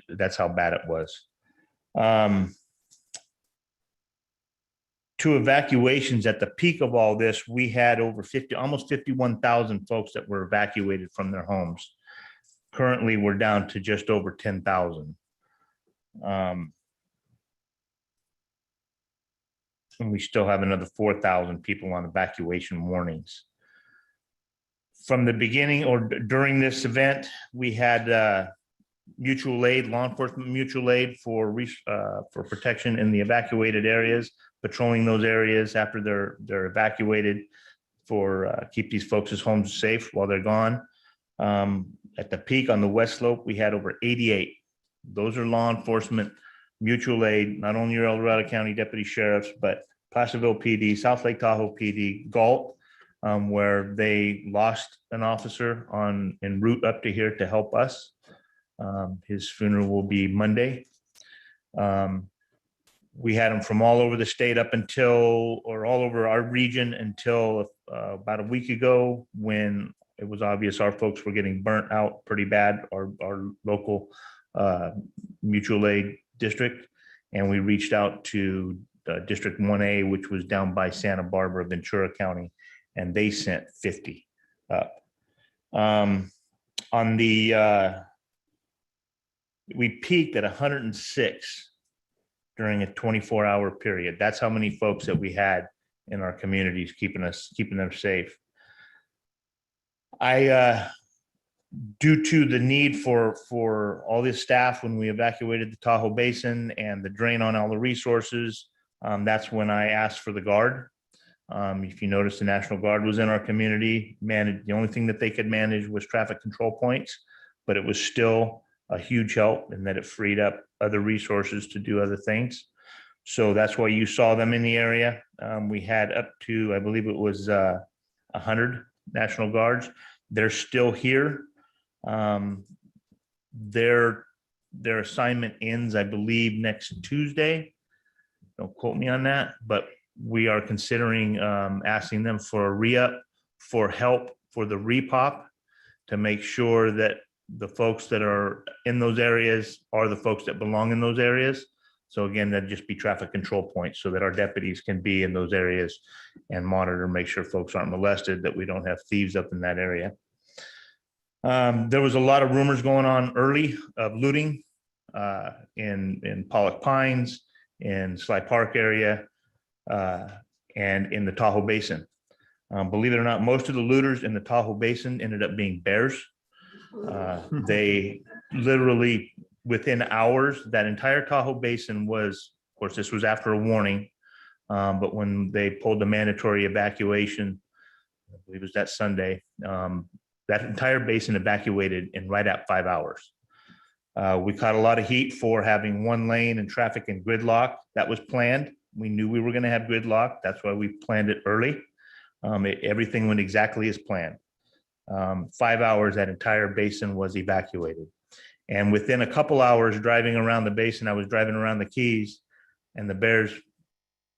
That's how bad it was. 2 evacuations at the peak of all this, we had over almost 51,000 folks that were evacuated from their homes. Currently, we're down to just over 10,000. And we still have another 4,000 people on evacuation warnings. From the beginning or during this event, we had mutual aid, law enforcement mutual aid for protection in the evacuated areas, patrolling those areas after they're evacuated for keep these folks' homes safe while they're gone. At the peak on the West Slope, we had over 88. Those are law enforcement mutual aid, not only your El Dorado County deputy sheriffs, but Placerville PD, South Lake Tahoe PD, Galt, where they lost an officer en route up to here to help us. His funeral will be Monday. We had them from all over the state all over our region until about a week ago, when it was obvious our folks were getting burnt out pretty bad, our local mutual aid district. And we reached out to District 1A, which was down by Santa Barbara, Ventura County, and they sent 50 up. On the we peaked at 106 during a 24-hour period. That's how many folks that we had in our communities keeping them safe. Due to the need for all this staff when we evacuated the Tahoe Basin and the drain on all the resources, that's when I asked for the Guard. If you notice, the National Guard was in our community. The only thing that they could manage was traffic control points, but it was still a huge help in that it freed up other resources to do other things. So that's why you saw them in the area. We had up to, I believe it was 100 National Guards. They're still here. Their assignment ends, I believe, next Tuesday. Don't quote me on that, but we are considering asking them for a re-up, for help for the repop, to make sure that the folks that are in those areas are the folks that belong in those areas. So again, that'd just be traffic control points so that our deputies can be in those areas and monitor, make sure folks aren't molested, that we don't have thieves up in that area. There was a lot of rumors going on early of looting in Pollock Pines, in Sly Park area, and in the Tahoe Basin. Believe it or not, most of the looters in the Tahoe Basin ended up being bears. They literally, within hours, that entire Tahoe Basin was, of course, this was after a warning, but when they pulled the mandatory evacuation, I believe it was that Sunday, that entire basin evacuated in right at 5 hours. We caught a lot of heat for having one lane and traffic and gridlock. That was planned. We knew we were going to have gridlock. That's why we planned it early. Everything went exactly as planned. 5 hours, that entire basin was evacuated. And within a couple hours driving around the basin, I was driving around the Keys, and the bears,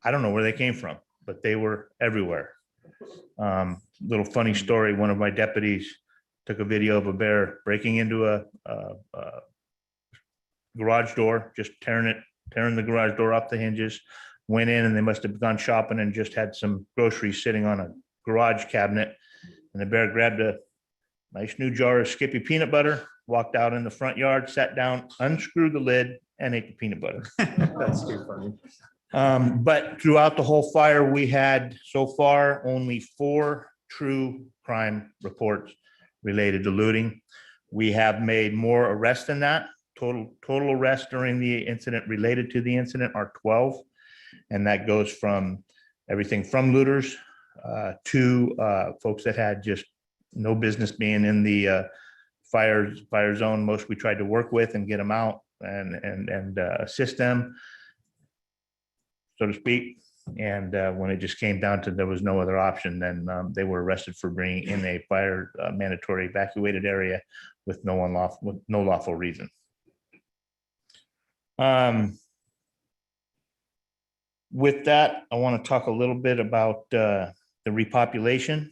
I don't know where they came from, but they were everywhere. Little funny story, one of my deputies took a video of a bear breaking into a garage door, just tearing the garage door off the hinges, went in, and they must have gone shopping and just had some groceries sitting on a garage cabinet. And the bear grabbed a nice new jar of Skippy peanut butter, walked out in the front yard, sat down, unscrewed the lid, and ate the peanut butter. That's too funny. But throughout the whole fire, we had so far only 4 true crime reports related to looting. We have made more arrests than that. Total arrests during the incident related to the incident are 12. And that goes from everything from looters to folks that had just no business being in the fire zone. Most we tried to work with and get them out and assist them, so to speak. And when it just came down to there was no other option, then they were arrested for bringing in a fire mandatory evacuated area with no lawful reason. With that, I want to talk a little bit about the repopulation.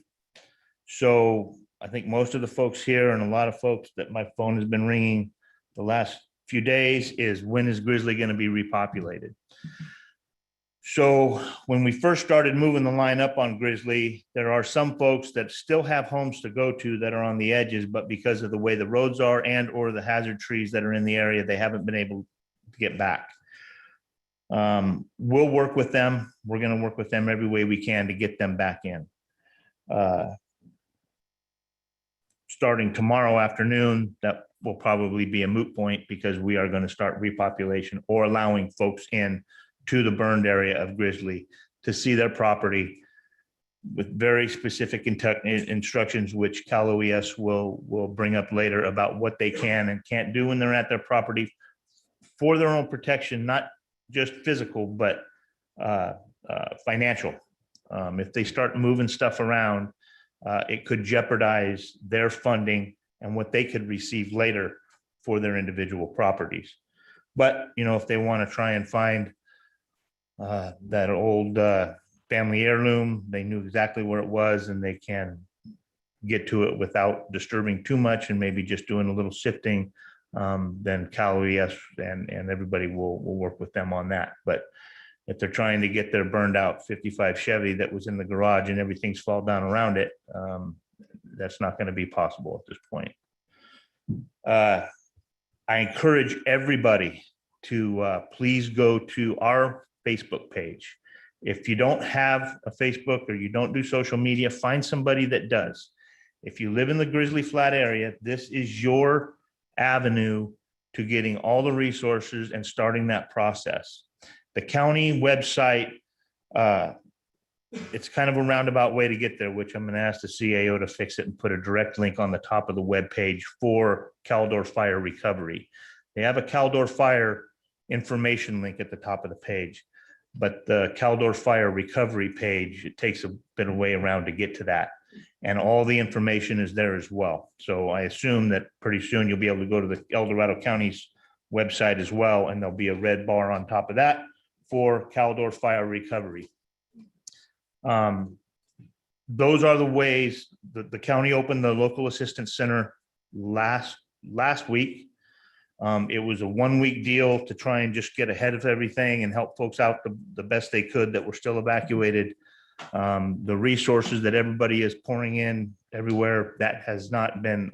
So I think most of the folks here and a lot of folks that my phone has been ringing the last few days is, when is Grizzly going to be repopulated? So when we first started moving the line up on Grizzly, there are some folks that still have homes to go to that are on the edges, but because of the way the roads are and or the hazard trees that are in the area, they haven't been able to get back. We'll work with them. We're going to work with them every way we can to get them back in. Starting tomorrow afternoon, that will probably be a moot point because we are going to start repopulation or allowing folks in to the burned area of Grizzly to see their property with very specific instructions, which Cal OES will bring up later about what they can and can't do when they're at their property for their own protection, not just physical, but financial. If they start moving stuff around, it could jeopardize their funding and what they could receive later for their individual properties. But, you know, if they want to try and find that old family heirloom, they knew exactly where it was and they can get to it without disturbing too much and maybe just doing a little sifting, then Cal OES and everybody will work with them on that. But if they're trying to get their burned out 55 Chevy that was in the garage and everything's fall down around it, that's not going to be possible at this point. I encourage everybody to please go to our Facebook page. If you don't have a Facebook or you don't do social media, find somebody that does. If you live in the Grizzly Flat area, this is your avenue to getting all the resources and starting that process. The county website, it's kind of a roundabout way to get there, which I'm going to ask the CAO to fix it and put a direct link on the top of the web page for Caldor Fire Recovery. They have a Caldor Fire information link at the top of the page, but the Caldor Fire Recovery page, it takes a bit of way around to get to that. And all the information is there as well. So I assume that pretty soon you'll be able to go to the El Dorado County's website as well, and there'll be a red bar on top of that for Caldor Fire Recovery. Those are the ways that the county opened the local assistance center last week. It was a 1-week deal to try and just get ahead of everything and help folks out the best they could that were still evacuated. The resources that everybody is pouring in everywhere, that has not been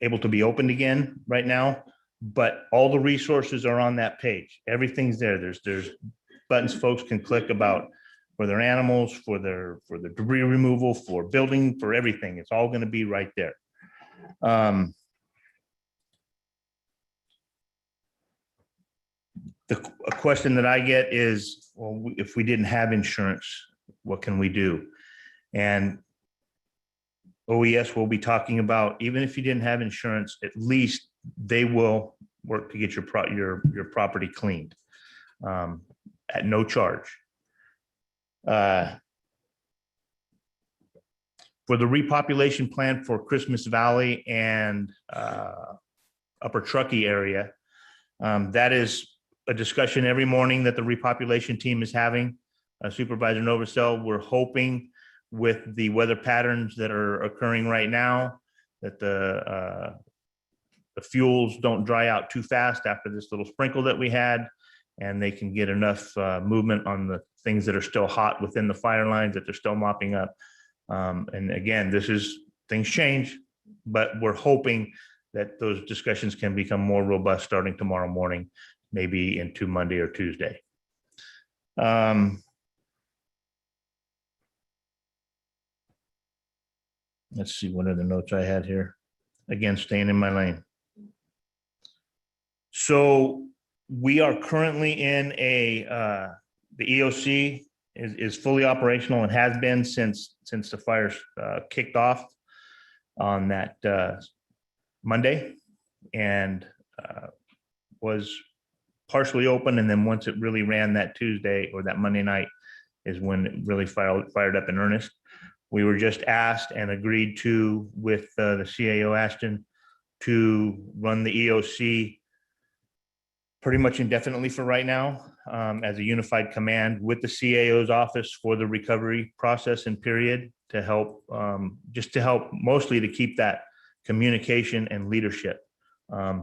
able to be opened again right now, but all the resources are on that page. Everything's there. There's buttons folks can click about for their animals, for the debris removal, for building, for everything. It's all going to be right there. A question that I get is, well, if we didn't have insurance, what can we do? And OES will be talking about, even if you didn't have insurance, at least they will work to get your property cleaned at no charge. For the repopulation plan for Christmas Valley and Upper Truckee area, that is a discussion every morning that the repopulation team is having. Supervisor Novosel, we're hoping with the weather patterns that are occurring right now that the fuels don't dry out too fast after this little sprinkle that we had, and they can get enough movement on the things that are still hot within the fire lines that they're still mopping up. And again, things change, but we're hoping that those discussions can become more robust starting tomorrow morning, maybe into Monday or Tuesday. Let's see, what are the notes I had here? Again, staying in my lane. So we are currently in the EOC is fully operational and has been since the fires kicked off on that Monday, and was partially open. And then once it really ran that Tuesday or that Monday night is when it really fired up in earnest. We were just asked and agreed to with the CAO Ashton to run the EOC pretty much indefinitely for right now as a unified command with the CAO's office for the recovery process and period to help, just to help mostly to keep that communication and leadership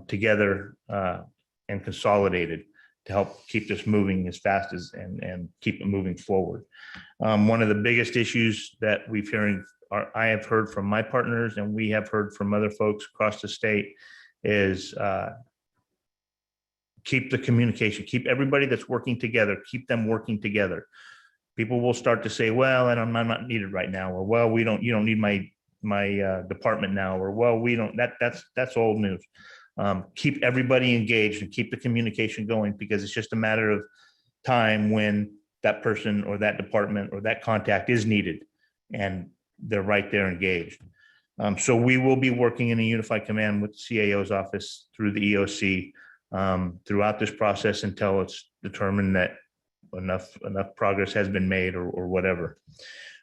together and consolidated to help keep this moving as fast as and keep it moving forward. One of the biggest issues that I have heard from my partners and we have heard from other folks across the state is keep the communication, keep everybody that's working together, keep them working together. People will start to say, well, I'm not needed right now, or well, you don't need my department now, or well, we don't, that's old news. Keep everybody engaged and keep the communication going, because it's just a matter of time when that person or that department or that contact is needed and they're right there engaged. So we will be working in a unified command with the CAO's office through the EOC throughout this process until it's determined that enough progress has been made or whatever.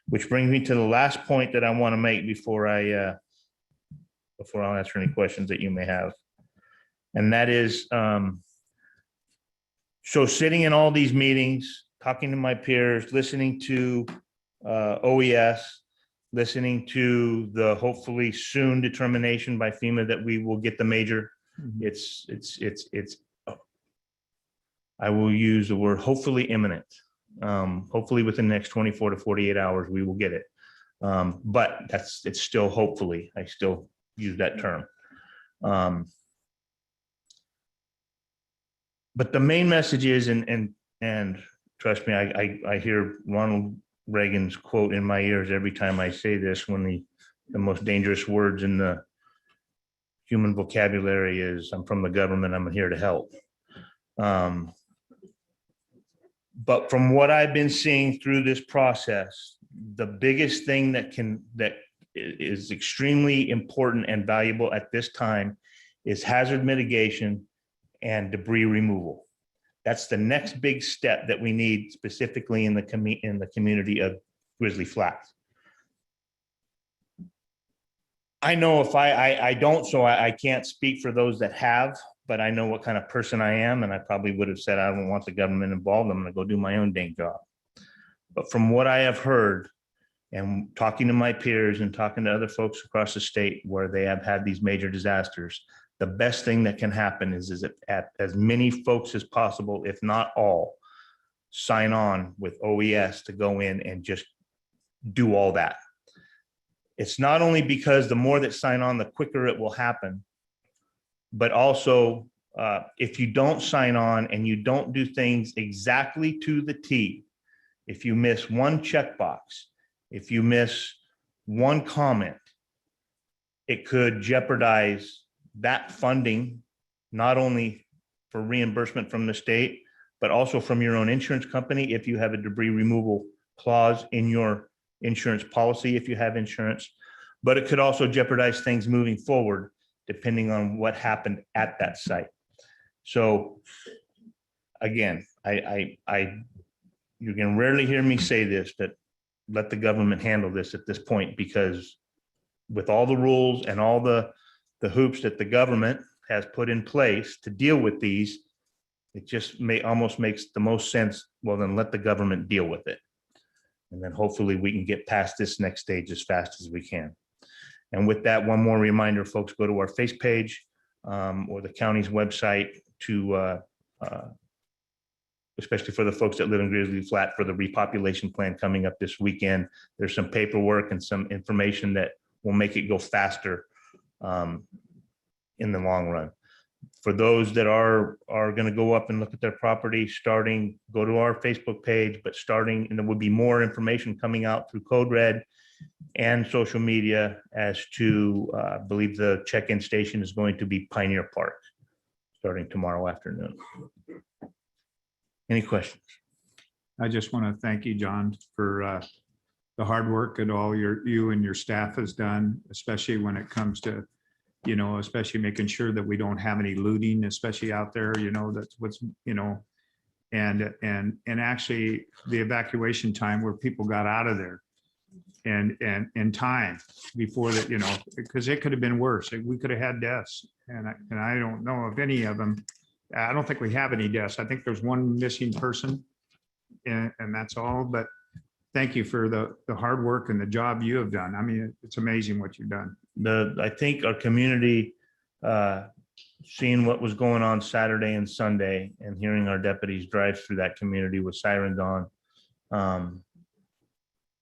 Which brings me to the last point that I want to make before I'll answer any questions that you may have. And that is, so sitting in all these meetings, talking to my peers, listening to OES, listening to the hopefully soon determination by FEMA that we will get the major. It's I will use the word hopefully imminent. Hopefully within the next 24 to 48 hours, we will get it. But it's still hopefully, I still use that term. But the main message is, and trust me, I hear Ronald Reagan's quote in my ears every time I say this, when the most dangerous words in the human vocabulary is, I'm from the government, I'm here to help. But from what I've been seeing through this process, the biggest thing that is extremely important and valuable at this time is hazard mitigation and debris removal. That's the next big step that we need specifically in the community of Grizzly Flats. I know if I don't, so I can't speak for those that have, but I know what kind of person I am, and I probably would have said, I don't want the government involved. I'm gonna go do my own dang job. But from what I have heard and talking to my peers and talking to other folks across the state where they have had these major disasters, the best thing that can happen is that as many folks as possible, if not all, sign on with OES to go in and just do all that. It's not only because the more that sign on, the quicker it will happen, but also if you don't sign on and you don't do things exactly to the T, if you miss one checkbox, if you miss one comment, it could jeopardize that funding, not only for reimbursement from the state, but also from your own insurance company if you have a debris removal clause in your insurance policy, if you have insurance. But it could also jeopardize things moving forward, depending on what happened at that site. So again, you can rarely hear me say this, that let the government handle this at this point, because with all the rules and all the hoops that the government has put in place to deal with these, it just almost makes the most sense. Well, then let the government deal with it. And then hopefully we can get past this next stage as fast as we can. And with that, one more reminder, folks, go to our face page or the county's website to, especially for the folks that live in Grizzly Flat, for the repopulation plan coming up this weekend. There's some paperwork and some information that will make it go faster in the long run. For those that are going to go up and look at their property, go to our Facebook page, but and there will be more information coming out through Code Red and social media as to, I believe the check-in station is going to be Pioneer Park starting tomorrow afternoon. Any questions? I just want to thank you, John, for the hard work that you and your staff has done, especially when it comes to, especially making sure that we don't have any looting, especially out there, that's what's, and actually the evacuation time where people got out of there and in time before that, because it could have been worse. We could have had deaths, and I don't know of any of them. I don't think we have any deaths. I think there's one missing person, and that's all. But thank you for the hard work and the job you have done. I mean, it's amazing what you've done. I think our community, seeing what was going on Saturday and Sunday and hearing our deputies drive through that community with sirens on,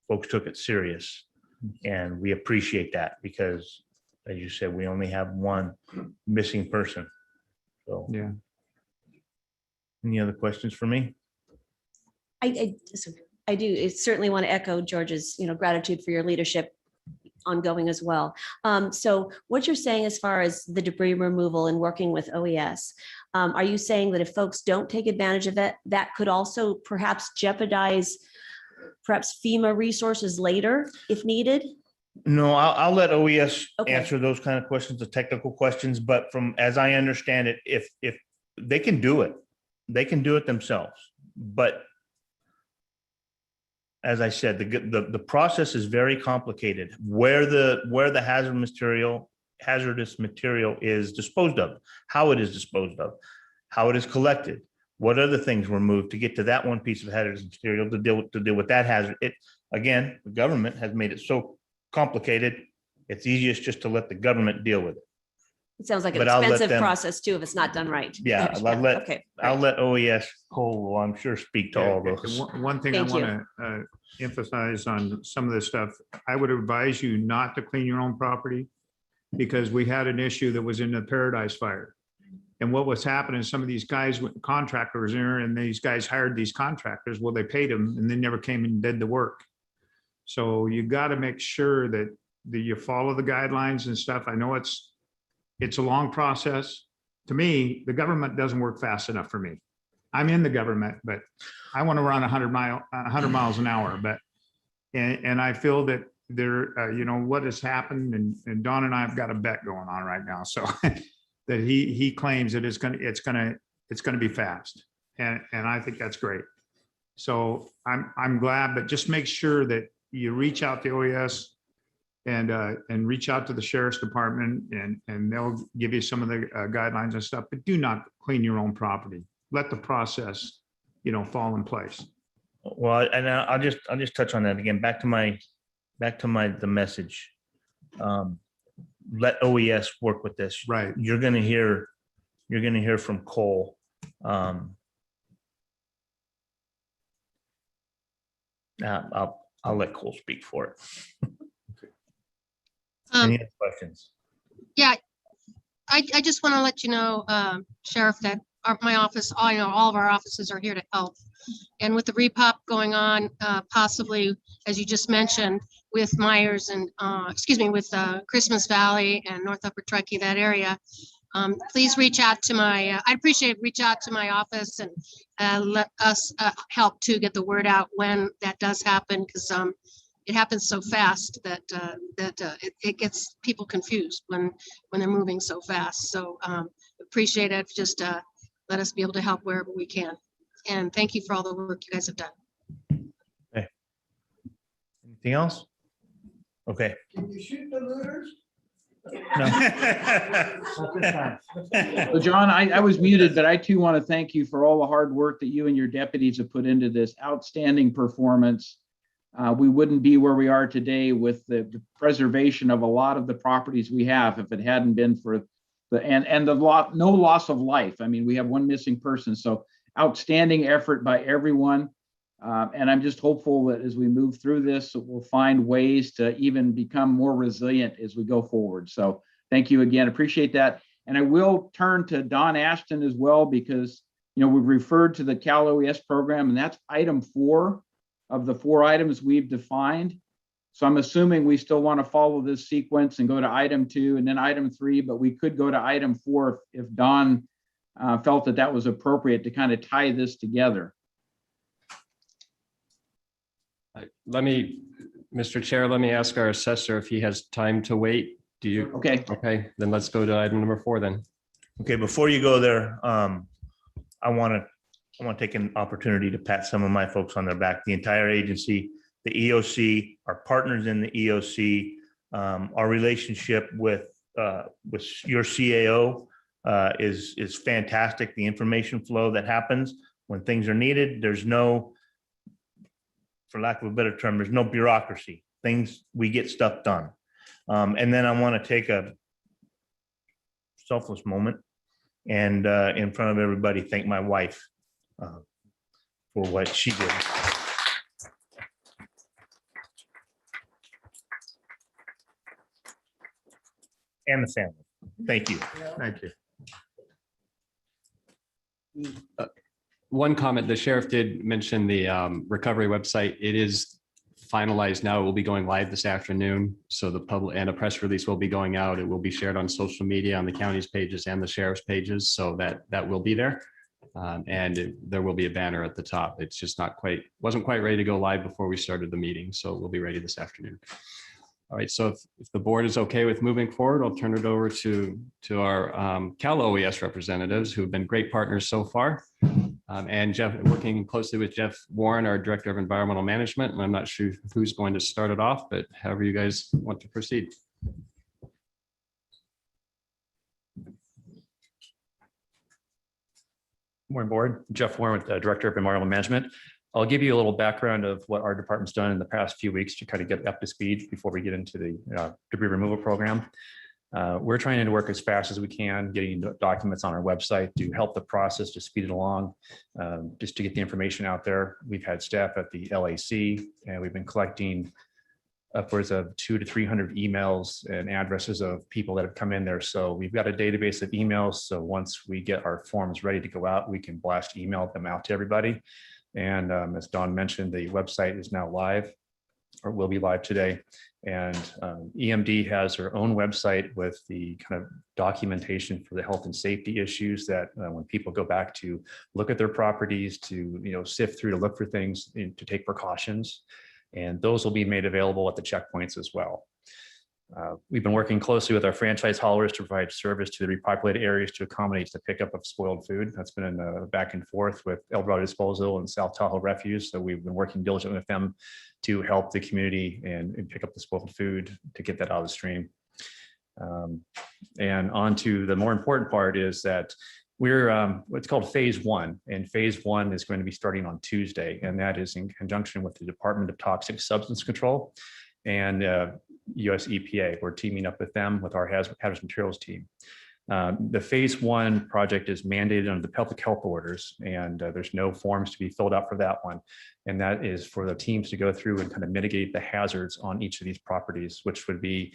folks took it serious. And we appreciate that because, as you said, we only have one missing person. So, yeah. Any other questions for me? I do certainly want to echo George's, gratitude for your leadership ongoing as well. So what you're saying as far as the debris removal and working with OES, are you saying that if folks don't take advantage of it, that could also perhaps jeopardize perhaps FEMA resources later if needed? No, I'll let OES Okay. answer those kind of questions, the technical questions, but as I understand it, if they can do it, they can do it themselves. But as I said, the process is very complicated. Where the hazardous material is disposed of, how it is disposed of, how it is collected, what other things were moved to get to that one piece of hazardous material to deal with that hazard. Again, the government has made it so complicated. It's easiest just to let the government deal with it. It sounds like an But I'll let expensive them- process too, if it's not done right. Yeah, Okay. I'll let OES Cole, will, I'm sure, speak to all those. One thing I Thank want to emphasize on some of this stuff, I would advise you not to clean your own property because we had an issue that was in the Paradise Fire. And what was happening, some of these guys, contractors there, and these guys hired these contractors, well, they paid them and they never came and did the work. So you got to make sure that you follow the guidelines and stuff. I know it's a long process. To me, the government doesn't work fast enough for me. I'm in the government, but I want to run 100 miles an hour. But and I feel that there, you know, what has happened, and Don and I have got a bet going on right now. So that he claims that it's gonna be fast, and I think that's great. So I'm glad, but just make sure that you reach out to OES and reach out to the sheriff's department, and they'll give you some of the guidelines and stuff. But do not clean your own property. Let the process, you know, fall in place. Well, and I'll just touch on that again. Back to the message. Let OES work with this. Right. You're gonna hear from Cole. I'll let Cole speak for it. Any other questions? Yeah, I just want to let you know, Sheriff, that my office, all of our offices are here to help. And with the repop going on, possibly, as you just mentioned, with Myers and, with Christmas Valley and North Upper Truckee, that area, please reach out to I'd appreciate it, reach out to my office and let us help to get the word out when that does happen, because it happens so fast that it gets people confused when they're moving so fast. So appreciate it. Just let us be able to help wherever we can. And thank you for all the work you guys have done. Okay. Anything else? Okay. Can you shoot the looters? So John, I was muted, but I too want to thank you for all the hard work that you and your deputies have put into this outstanding performance. We wouldn't be where we are today with the preservation of a lot of the properties we have if it hadn't been for no loss of life. I mean, we have one missing person, so outstanding effort by everyone. And I'm just hopeful that as we move through this, we'll find ways to even become more resilient as we go forward. So thank you again, appreciate that. And I will turn to Don Ashton as well, because, you know, we've referred to the Cal OES program, and that's item 4 of the 4 items we've defined. So I'm assuming we still want to follow this sequence and go to item 2 and then item 3, but we could go to item 4 if Don felt that was appropriate to kind of tie this together. Mr. Chair, let me ask our assessor if he has time to wait. Do you? Okay. Okay, then let's go to item number 4 then. Okay, before you go there, I want to take an opportunity to pat some of my folks on their back, the entire agency, the EOC, our partners in the EOC, our relationship with your CAO is fantastic. The information flow that happens when things are needed, there's no, for lack of a better term, there's no bureaucracy. We get stuff done. And then I want to take a selfless moment and in front of everybody, thank my wife for what she did. And the family. Thank you. Thank you. One comment, the sheriff did mention the recovery website. It is finalized now. It will be going live this afternoon. So the public and a press release will be going out. It will be shared on social media, on the county's pages and the sheriff's pages. So that will be there. There will be a banner at the top. It's just wasn't quite ready to go live before we started the meeting. So we'll be ready this afternoon. All right, so if the board is okay with moving forward, I'll turn it over to our Cal OES representatives who have been great partners so far. And Jeff, working closely with Jeff Warren, our Director of Environmental Management. And I'm not sure who's going to start it off, but however you guys want to proceed. Morning, board. Jeff Warren with the Director of Environmental Management. I'll give you a little background of what our department's done in the past few weeks to kind of get up to speed before we get into the debris removal program. We're trying to work as fast as we can, getting documents on our website to help the process, to speed it along, just to get the information out there. We've had staff at the LAC, and we've been collecting upwards of 200 to 300 emails and addresses of people that have come in there. So we've got a database of emails. So once we get our forms ready to go out, we can blast email them out to everybody. And as Dawn mentioned, the website is now live, or will be live today. And EMD has their own website with the kind of documentation for the health and safety issues that when people go back to look at their properties, to sift through to look for things, to take precautions. And those will be made available at the checkpoints as well. We've been working closely with our franchise haulers to provide service to the repopulated areas to accommodate the pickup of spoiled food. That's been in a back and forth with El Dorado Disposal and South Tahoe Refuse. So we've been working diligently with them to help the community and pick up the spoiled food to get that out of the stream. And on to the more important part is that we're what's called phase one, and phase one is going to be starting on Tuesday, and that is in conjunction with the Department of Toxic Substance Control and US EPA. We're teaming up with them with our hazardous materials team. The phase one project is mandated under the public health orders, and there's no forms to be filled out for that one. And that is for the teams to go through and kind of mitigate the hazards on each of these properties, which would be,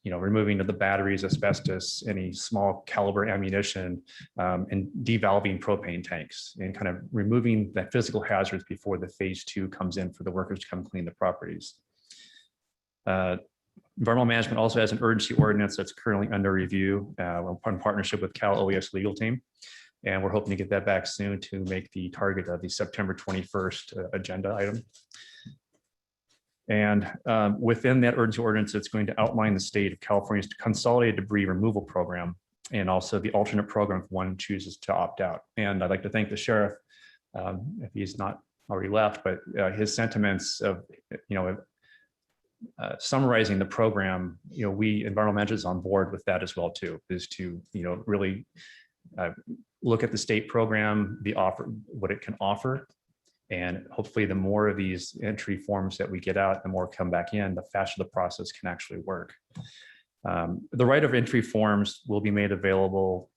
removing of the batteries, asbestos, any small caliber ammunition, and devalving propane tanks, and kind of removing the physical hazards before the phase two comes in for the workers to come clean the properties. Environmental management also has an urgency ordinance that's currently under review in partnership with Cal OES legal team. And we're hoping to get that back soon to make the target of the September 21st agenda item. And within that urgency ordinance, it's going to outline the state of California's consolidated debris removal program, and also the alternate program if one chooses to opt out. And I'd like to thank the sheriff, if he's not already left, but his sentiments of, summarizing the program, we environmental management is on board with that as well too, is to really look at the state program, the offer, what it can offer, and hopefully the more of these entry forms that we get out, the more come back in, the faster the process can actually work. The right of entry forms will be made available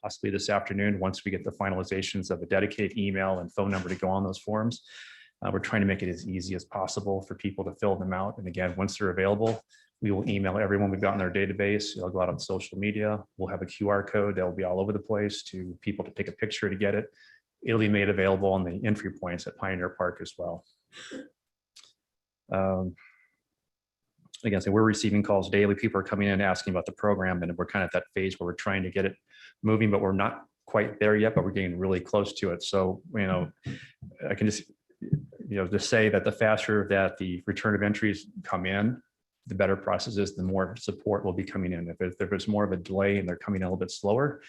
possibly this afternoon once we get the finalizations of a dedicated email and phone number to go on those forms. We're trying to make it as easy as possible for people to fill them out. And again, once they're available, we will email everyone we've got in our database. It'll go out on social media. We'll have a QR code that will be all over the place to people to take a picture to get it. It'll be made available on the entry points at Pioneer Park as well. Again, so we're receiving calls daily. People are coming in asking about the program, and we're kind of at that phase where we're trying to get it moving, but we're not quite there yet, but we're getting really close to it. So, I can just to say that the faster that the return of entries come in, the better process is, the more support will be coming in. If there's more of a delay and they're coming in a little bit slower,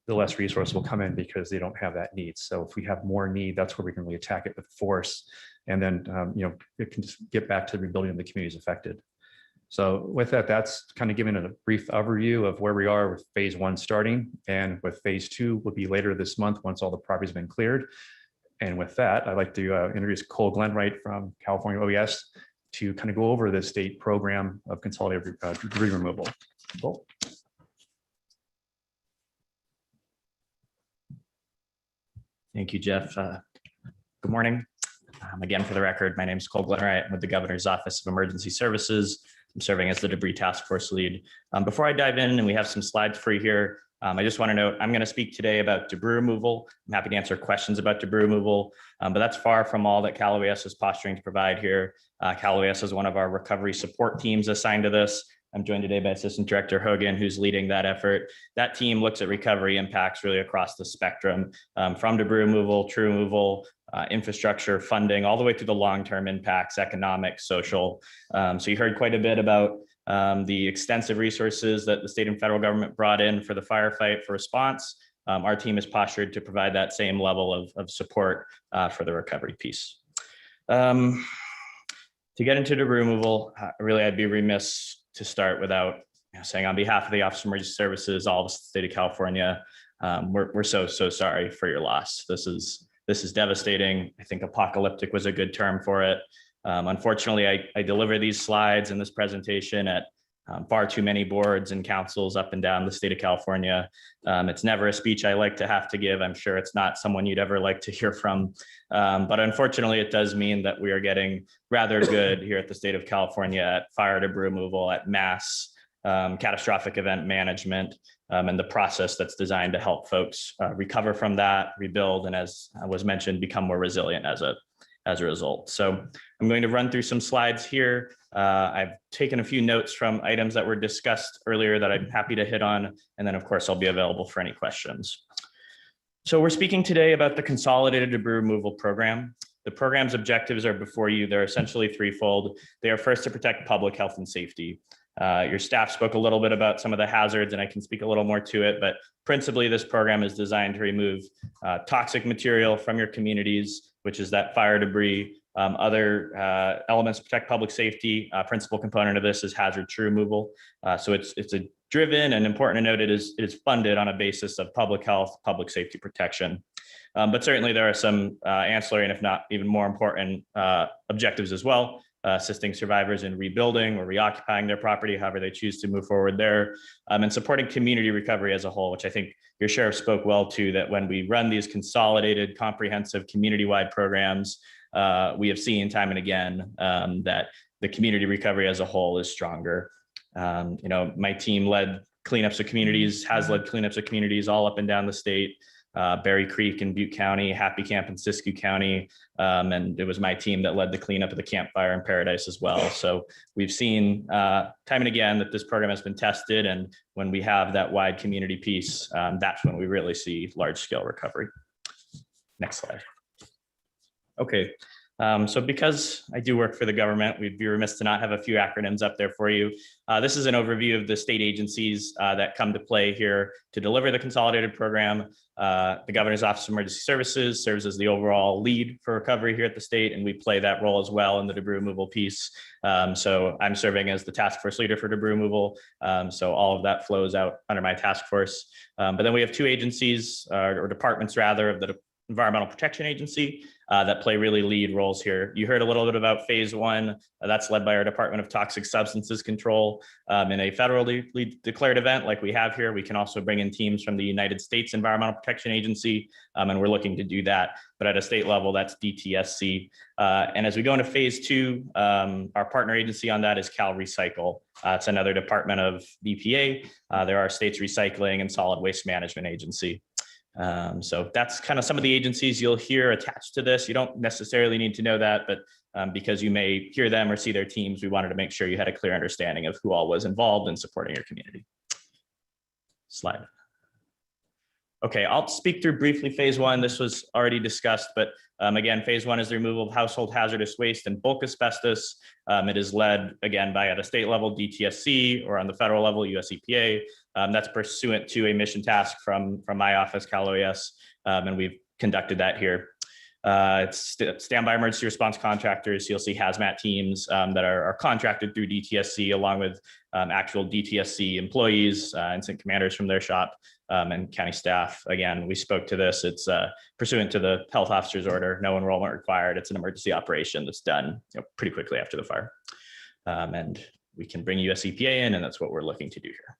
the less resources will come in because they don't have that need. So if we have more need, that's where we can really attack it with force. And then, it can just get back to the rebuilding of the communities affected. So with that, that's kind of giving a brief overview of where we are with phase one starting, and with phase two will be later this month once all the properties have been cleared. And with that, I'd like to introduce Cole Glenwright from California OES to kind of go over the state program of consolidated debris removal. Cole. Thank you, Jeff. Good morning. Again, for the record, my name is Cole Glenwright. I'm with the Governor's Office of Emergency Services. I'm serving as the debris task force lead. Before I dive in, and we have some slides for you here, I just want to note, I'm going to speak today about debris removal. I'm happy to answer questions about debris removal, but that's far from all that Cal OES is posturing to provide here. Cal OES is one of our recovery support teams assigned to this. I'm joined today by Assistant Director Hogan, who's leading that effort. That team looks at recovery impacts really across the spectrum, from debris removal, tree removal, infrastructure, funding, all the way to the long-term impacts, economic, social. So you heard quite a bit about the extensive resources that the state and federal government brought in for the firefight for response. Our team is postured to provide that same level of support for the recovery piece. To get into debris removal, really, I'd be remiss to start without saying, on behalf of the Office of Emergency Services, all of the state of California, we're so sorry for your loss. This is devastating. I think apocalyptic was a good term for it. Unfortunately, I deliver these slides and this presentation at far too many boards and councils up and down the state of California. It's never a speech I like to have to give. I'm sure it's not someone you'd ever like to hear from. But unfortunately, it does mean that we are getting rather good here at the state of California at fire debris removal, at mass catastrophic event management, and the process that's designed to help folks recover from that, rebuild, and as was mentioned, become more resilient as a result. So I'm going to run through some slides here. I've taken a few notes from items that were discussed earlier that I'm happy to hit on. And then of course, I'll be available for any questions. So we're speaking today about the Consolidated Debris Removal Program. The program's objectives are before you. They're essentially threefold. They are first to protect public health and safety. Your staff spoke a little bit about some of the hazards, and I can speak a little more to it, but principally this program is designed to remove toxic material from your communities, which is that fire debris. Other elements to protect public safety. Principal component of this is hazard tree removal. So it's a driven, and important to note, it is funded on a basis of public health, public safety protection. But certainly there are some ancillary and if not even more important objectives as well. Assisting survivors in rebuilding or reoccupying their property, however they choose to move forward there, and supporting community recovery as a whole, which I think your sheriff spoke well to, that when we run these consolidated, comprehensive, community-wide programs, we have seen time and again that the community recovery as a whole is stronger. My team led cleanups of communities, has led cleanups of communities all up and down the state. Berry Creek in Butte County, Happy Camp in Siskiyou County. And it was my team that led the cleanup of the campfire in Paradise as well. So we've seen time and again that this program has been tested. And when we have that wide community piece, that's when we really see large scale recovery. Next slide. Okay. So because I do work for the government, we'd be remiss to not have a few acronyms up there for you. This is an overview of the state agencies that come to play here to deliver the consolidated program. The Governor's Office of Emergency Services serves as the overall lead for recovery here at the state, and we play that role as well in the debris removal piece. So I'm serving as the task force leader for debris removal. So all of that flows out under my task force. But then we have two agencies or departments rather of the Environmental Protection Agency that play really lead roles here. You heard a little bit about phase one. That's led by our Department of Toxic Substances Control. In a federally declared event like we have here, we can also bring in teams from the United States Environmental Protection Agency, and we're looking to do that. But at a state level, that's DTSC. And as we go into phase two, our partner agency on that is Cal Recycle. It's another department of EPA. There are states recycling and solid waste management agency. So that's kind of some of the agencies you'll hear attached to this. You don't necessarily need to know that, but because you may hear them or see their teams, we wanted to make sure you had a clear understanding of who all was involved in supporting your community. Slide. Okay, I'll speak through briefly phase one. This was already discussed, but again, phase one is the removal of household hazardous waste and bulk asbestos. It is led again by at a state level DTSC or on the federal level US EPA. That's pursuant to a mission task from my office, Cal OES, and we've conducted that here. It's standby emergency response contractors. You'll see hazmat teams that are contracted through DTSC along with actual DTSC employees, incident commanders from their shop, and county staff. Again, we spoke to this. It's pursuant to the health officer's order, no enrollment required. It's an emergency operation that's done pretty quickly after the fire. And we can bring US EPA in, and that's what we're looking to do here.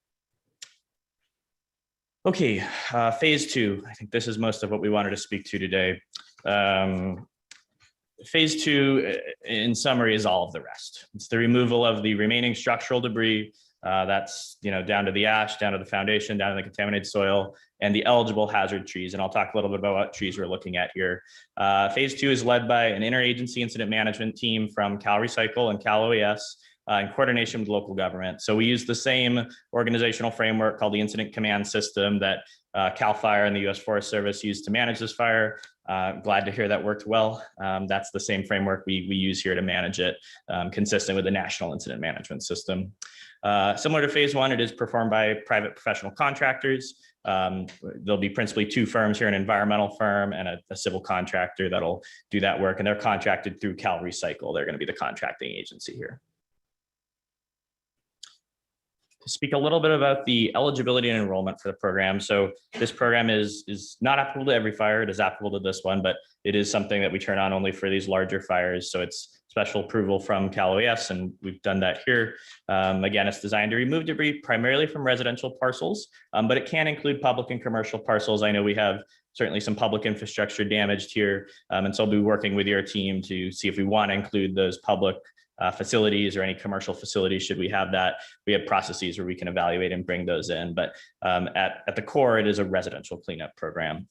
Okay, phase two. I think this is most of what we wanted to speak to today. Phase two, in summary, is all of the rest. It's the removal of the remaining structural debris. That's down to the ash, down to the foundation, down to the contaminated soil, and the eligible hazard trees. And I'll talk a little bit about what trees we're looking at here. Phase two is led by an interagency incident management team from Cal Recycle and Cal OES. In coordination with local government. So we use the same organizational framework called the Incident Command System that CAL FIRE and the U.S. Forest Service used to manage this fire. Glad to hear that worked well. That's the same framework we use here to manage it, consistent with the National Incident Management System. Similar to phase one, it is performed by private professional contractors. There'll be principally two firms here, an environmental firm and a civil contractor that'll do that work, and they're contracted through Cal Recycle. They're going to be the contracting agency here. To speak a little bit about the eligibility and enrollment for the program. So this program is not applicable to every fire. It is applicable to this one, but it is something that we turn on only for these larger fires. So it's special approval from Cal OES, and we've done that here. Again, it's designed to remove debris primarily from residential parcels, but it can include public and commercial parcels. I know we have certainly some public infrastructure damaged here, and so I'll be working with your team to see if we want to include those public facilities or any commercial facilities. Should we have that, we have processes where we can evaluate and bring those in. But at the core, it is a residential cleanup program.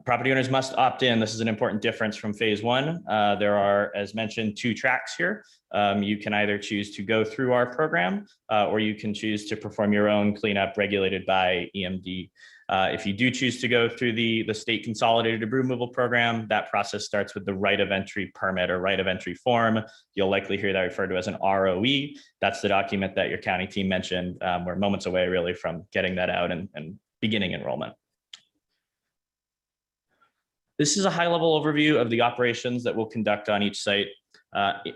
Property owners must opt in. This is an important difference from phase one. There are, as mentioned, 2 tracks here. You can either choose to go through our program or you can choose to perform your own cleanup regulated by EMD. If you do choose to go through the state consolidated debris removal program, that process starts with the right of entry permit or right of entry form. You'll likely hear that referred to as an ROE. That's the document that your county team mentioned. We're moments away really from getting that out and beginning enrollment. This is a high-level overview of the operations that we'll conduct on each site.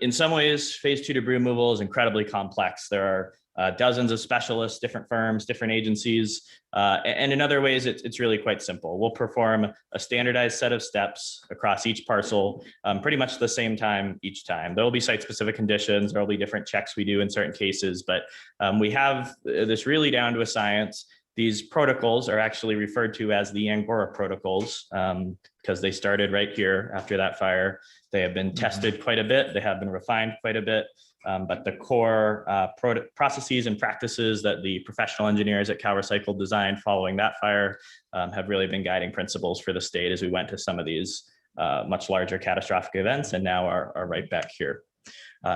In some ways, phase 2 debris removal is incredibly complex. There are dozens of specialists, different firms, different agencies, and in other ways, it's really quite simple. We'll perform a standardized set of steps across each parcel, pretty much the same time each time. There will be site-specific conditions. There will be different checks we do in certain cases, but we have this really down to a science. These protocols are actually referred to as the Angora protocols because they started right here after that fire. They have been tested quite a bit. They have been refined quite a bit. But the core processes and practices that the professional engineers at Cal Recycle designed following that fire have really been guiding principles for the state as we went to some of these much larger catastrophic events and now are right back here.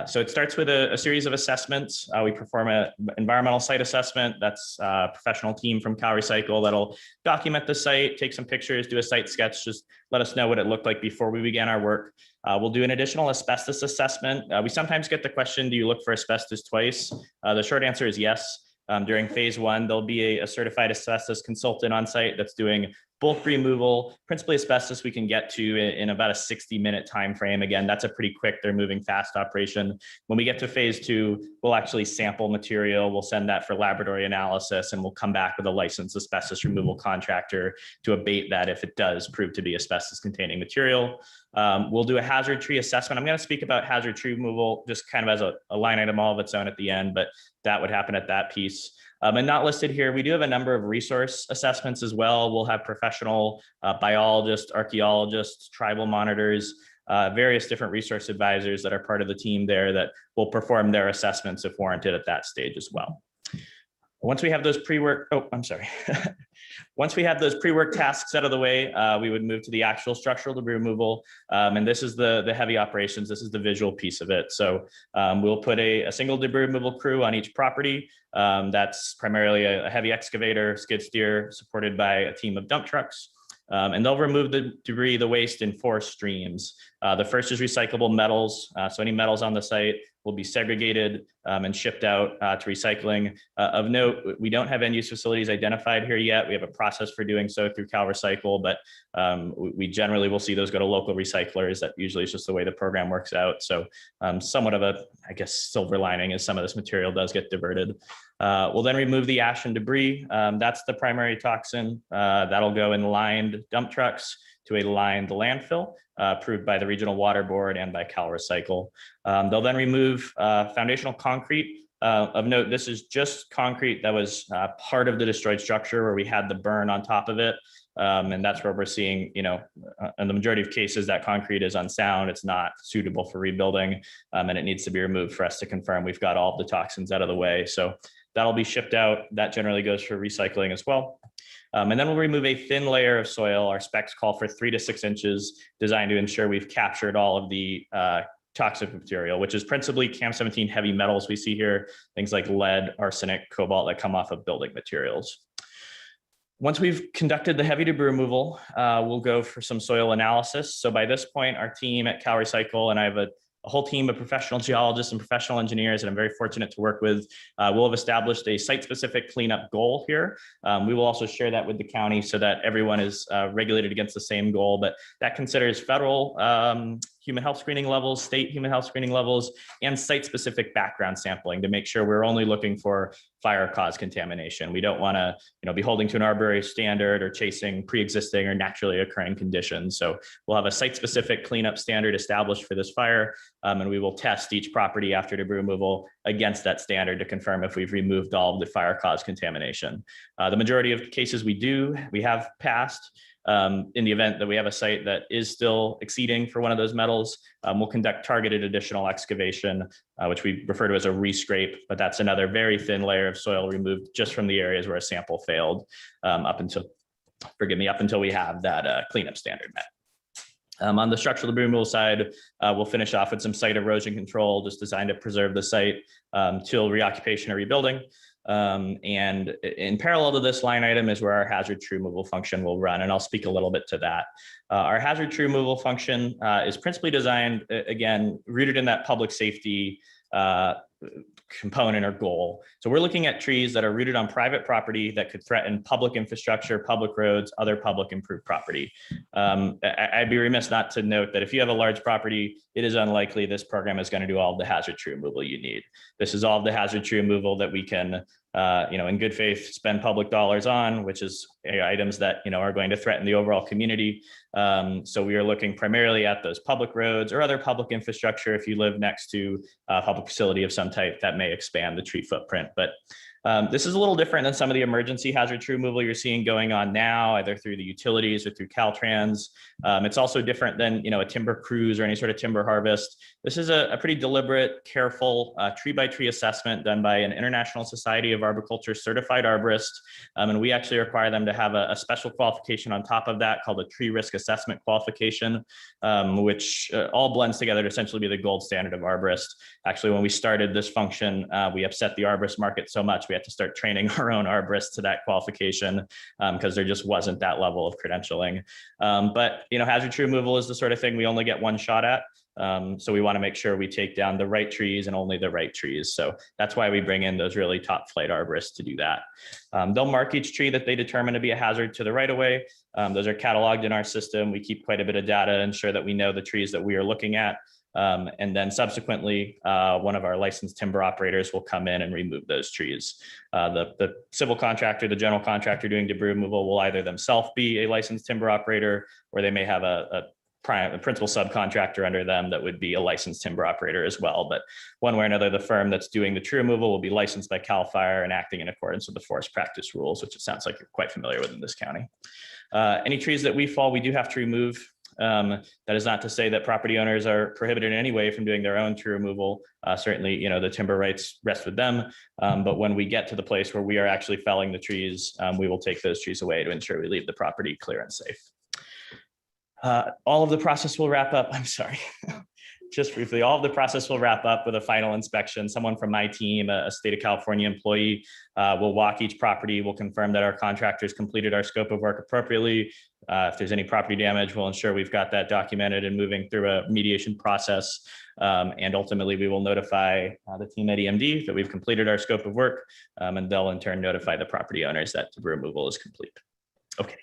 So it starts with a series of assessments. We perform an environmental site assessment. That's a professional team from Cal Recycle that'll document the site, take some pictures, do a site sketch, just let us know what it looked like before we began our work. We'll do an additional asbestos assessment. We sometimes get the question, do you look for asbestos twice? The short answer is yes. During phase 1, there'll be a certified asbestos consultant on site that's doing bulk removal, principally asbestos we can get to in about a 60-minute time frame. Again, that's a pretty quick, they're moving fast operation. When we get to phase 2, we'll actually sample material. We'll send that for laboratory analysis, and we'll come back with a licensed asbestos removal contractor to abate that if it does prove to be asbestos-containing material. We'll do a hazard tree assessment. I'm going to speak about hazard tree removal just kind of as a line item all of its own at the end, but that would happen at that piece. And not listed here, we do have a number of resource assessments as well. We'll have professional biologists, archaeologists, tribal monitors, various different resource advisors that are part of the team there that will perform their assessments if warranted at that stage as well. Once we have those pre-work, once we have those pre-work tasks out of the way, we would move to the actual structural debris removal. And this is the heavy operations. This is the visual piece of it. So we'll put a single debris removal crew on each property. That's primarily a heavy excavator, skid steer, supported by a team of dump trucks. And they'll remove the debris, the waste in 4 streams. The first is recyclable metals. So any metals on the site will be segregated and shipped out to recycling. Of note, we don't have end-use facilities identified here yet. We have a process for doing so through Cal Recycle, but we generally will see those go to local recyclers. That usually is just the way the program works out. So somewhat of a, I guess, silver lining is some of this material does get diverted. We'll then remove the ash and debris. That's the primary toxin. That'll go in lined dump trucks to a lined landfill approved by the Regional Water Board and by Cal Recycle. They'll then remove foundational concrete. Of note, this is just concrete that was part of the destroyed structure where we had the burn on top of it. And that's where we're seeing, in the majority of cases, that concrete is unsound. It's not suitable for rebuilding, and it needs to be removed for us to confirm we've got all of the toxins out of the way. So that'll be shipped out. That generally goes for recycling as well. And then we'll remove a thin layer of soil. Our specs call for 3 to 6 inches, designed to ensure we've captured all of the toxic material, which is principally CAM17 heavy metals we see here, things like lead, arsenic, cobalt that come off of building materials. Once we've conducted the heavy debris removal, we'll go for some soil analysis. So by this point, our team at Cal Recycle, and I have a whole team of professional geologists and professional engineers that I'm very fortunate to work with. We'll have established a site-specific cleanup goal here. We will also share that with the county so that everyone is regulated against the same goal, but that considers federal human health screening levels, state human health screening levels, and site-specific background sampling to make sure we're only looking for fire cause contamination. We don't want to, be holding to an arbitrary standard or chasing pre-existing or naturally occurring conditions. So we'll have a site-specific cleanup standard established for this fire, and we will test each property after debris removal against that standard to confirm if we've removed all of the fire cause contamination. The majority of cases we have passed. In the event that we have a site that is still exceeding for one of those metals, we'll conduct targeted additional excavation, which we refer to as a rescrape, but that's another very thin layer of soil removed just from the areas where a sample failed up until we have that cleanup standard met. On the structural debris removal side, we'll finish off with some site erosion control, just designed to preserve the site till reoccupation or rebuilding. And in parallel to this line item is where our hazard tree removal function will run, and I'll speak a little bit to that. Our hazard tree removal function is principally designed, again, rooted in that public safety component or goal. So we're looking at trees that are rooted on private property that could threaten public infrastructure, public roads, other public improved property. I'd be remiss not to note that if you have a large property, it is unlikely this program is going to do all of the hazard tree removal you need. This is all of the hazard tree removal that we can, in good faith, spend public dollars on, which is items that, are going to threaten the overall community. So we are looking primarily at those public roads or other public infrastructure if you live next to a public facility of some type that may expand the tree footprint. But this is a little different than some of the emergency hazard tree removal you're seeing going on now, either through the utilities or through Caltrans. It's also different than a timber cruise or any sort of timber harvest. This is a pretty deliberate, careful tree by tree assessment done by an International Society of Arboriculture certified arborist. And we actually require them to have a special qualification on top of that called a tree risk assessment qualification, which all blends together to essentially be the gold standard of arborist. Actually, when we started this function, we upset the arborist market so much we had to start training our own arborists to that qualification because there just wasn't that level of credentialing. But hazard tree removal is the sort of thing we only get one shot at. So we want to make sure we take down the right trees and only the right trees. So that's why we bring in those really top flight arborists to do that. They'll mark each tree that they determine to be a hazard to the right of way. Those are cataloged in our system. We keep quite a bit of data to ensure that we know the trees that we are looking at. And then subsequently, one of our licensed timber operators will come in and remove those trees. The civil contractor, the general contractor doing debris removal will either themselves be a licensed timber operator, or they may have a principal subcontractor under them that would be a licensed timber operator as well. But one way or another, the firm that's doing the tree removal will be licensed by CAL FIRE and acting in accordance with the forest practice rules, which it sounds like you're quite familiar with in this county. Any trees that we fall, we do have to remove. That is not to say that property owners are prohibited in any way from doing their own tree removal. Certainly, the timber rights rest with them. But when we get to the place where we are actually felling the trees, we will take those trees away to ensure we leave the property clear and safe. All of the process will wrap up. I'm sorry. Just briefly, all of the process will wrap up with a final inspection. Someone from my team, a state of California employee, will walk each property. We'll confirm that our contractors completed our scope of work appropriately. If there's any property damage, we'll ensure we've got that documented and moving through a mediation process. And ultimately, we will notify the team at EMD that we've completed our scope of work, and they'll in turn notify the property owners that debris removal is complete. Okay.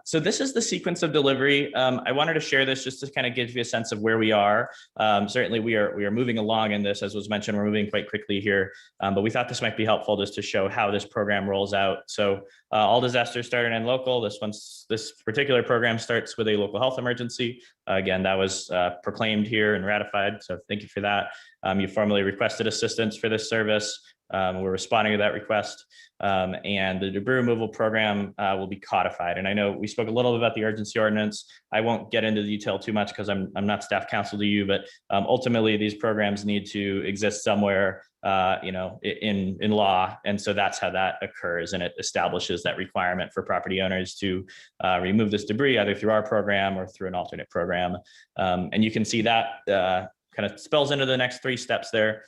So this is the sequence of delivery. I wanted to share this just to kind of give you a sense of where we are. Certainly we are moving along in this, as was mentioned, we're moving quite quickly here, but we thought this might be helpful just to show how this program rolls out. So all disasters start and local. This particular program starts with a local health emergency. Again, that was proclaimed here and ratified. So thank you for that. You formally requested assistance for this service. We're responding to that request, and the debris removal program will be codified. And I know we spoke a little bit about the urgency ordinance. I won't get into detail too much because I'm not staff counsel to you, but ultimately these programs need to exist somewhere, in law. And so that's how that occurs. And it establishes that requirement for property owners to remove this debris either through our program or through an alternate program. And you can see that kind of spells into the next three steps there.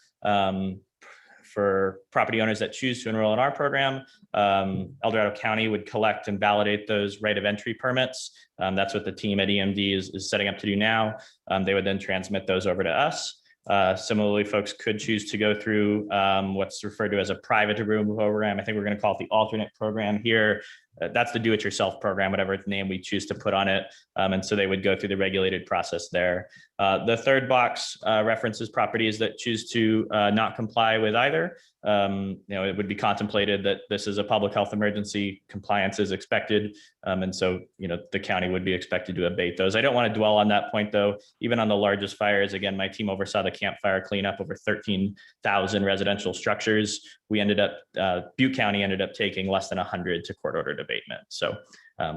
For property owners that choose to enroll in our program, El Dorado County would collect and validate those right of entry permits. That's what the team at EMD is setting up to do now. They would then transmit those over to us. Similarly, folks could choose to go through what's referred to as a private debris removal program. I think we're going to call it the alternate program here. that's the do-it-yourself program, whatever name we choose to put on it. And so they would go through the regulated process there. The third box references properties that choose to not comply with either. It would be contemplated that this is a public health emergency, compliance is expected. And so, the county would be expected to abate those. I don't want to dwell on that point though. Even on the largest fires, again, my team oversaw the campfire cleanup over 13,000 residential structures. We ended up, Butte County ended up taking less than 100 to court ordered abatement. So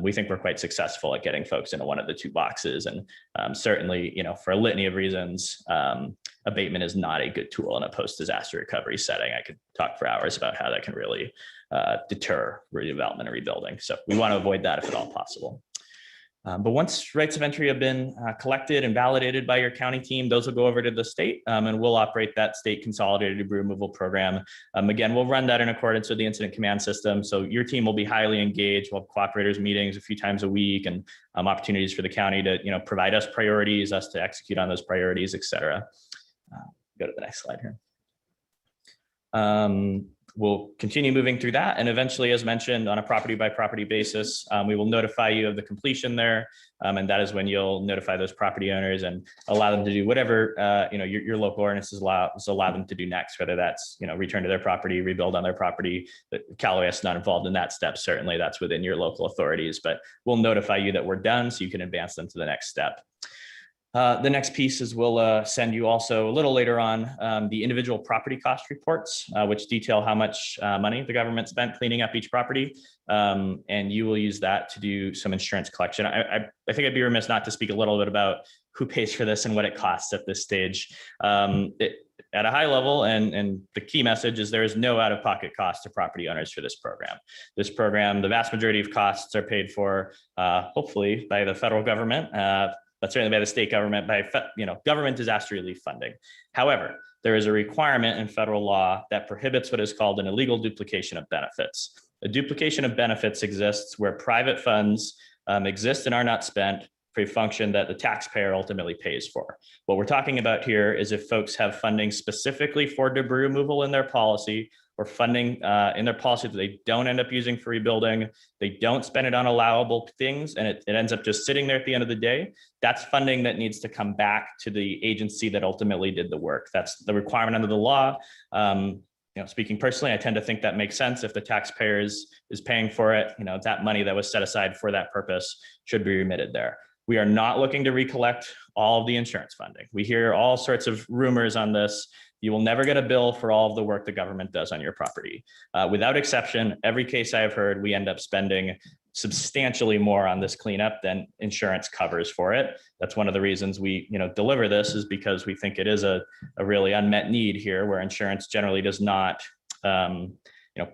we think we're quite successful at getting folks into one of the two boxes. And certainly, for a litany of reasons, abatement is not a good tool in a post-disaster recovery setting. I could talk for hours about how that can really deter redevelopment and rebuilding. So we want to avoid that if at all possible. But once rights of entry have been collected and validated by your county team, those will go over to the state and we'll operate that state consolidated debris removal program. Again, we'll run that in accordance with the incident command system. So your team will be highly engaged. We'll have cooperators meetings a few times a week and opportunities for the county to provide us priorities, us to execute on those priorities, et cetera. Go to the next slide here. We'll continue moving through that. And eventually, as mentioned, on a property by property basis, we will notify you of the completion there. And that is when you'll notify those property owners and allow them to do whatever, your local ordinances allow them to do next, whether that's, return to their property, rebuild on their property. Callaway is not involved in that step. Certainly that's within your local authorities, but we'll notify you that we're done so you can advance them to the next step. The next piece is we'll send you also a little later on the individual property cost reports, which detail how much money the government spent cleaning up each property. And you will use that to do some insurance collection. I think I'd be remiss not to speak a little bit about who pays for this and what it costs at this stage. At a high level, and the key message is there is no out-of-pocket cost to property owners for this program. This program, the vast majority of costs are paid for, hopefully, by the federal government, but certainly by the state government, by government disaster relief funding. However, there is a requirement in federal law that prohibits what is called an illegal duplication of benefits. A duplication of benefits exists where private funds exist and are not spent for a function that the taxpayer ultimately pays for. What we're talking about here is if folks have funding specifically for debris removal in their policy, or funding in their policy that they don't end up using for rebuilding, they don't spend it on allowable things, and it ends up just sitting there at the end of the day, that's funding that needs to come back to the agency that ultimately did the work. That's the requirement under the law. Speaking personally, I tend to think that makes sense. If the taxpayer is paying for it, that money that was set aside for that purpose should be remitted there. We are not looking to recollect all of the insurance funding. We hear all sorts of rumors on this. You will never get a bill for all of the work the government does on your property. Without exception, every case I have heard, we end up spending substantially more on this cleanup than insurance covers for it. That's one of the reasons we deliver this, is because we think it is a really unmet need here, where insurance generally does not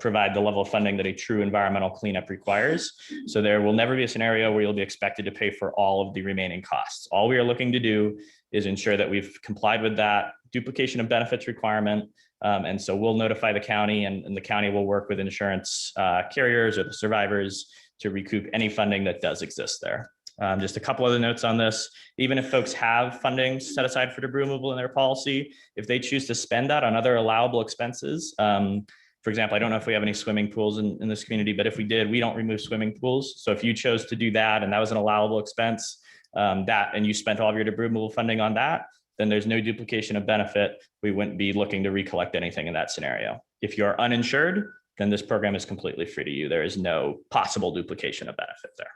provide the level of funding that a true environmental cleanup requires. So there will never be a scenario where you'll be expected to pay for all of the remaining costs. All we are looking to do is ensure that we've complied with that duplication of benefits requirement. And so we'll notify the county, and the county will work with insurance carriers or the survivors to recoup any funding that does exist there. Just a couple other notes on this. Even if folks have funding set aside for debris removal in their policy, if they choose to spend that on other allowable expenses, for example, I don't know if we have any swimming pools in this community, but if we did, we don't remove swimming pools. So if you chose to do that and that was an allowable expense, and you spent all of your debris removal funding on that, then there's no duplication of benefit. We wouldn't be looking to recollect anything in that scenario. If you're uninsured, then this program is completely free to you. There is no possible duplication of benefit there.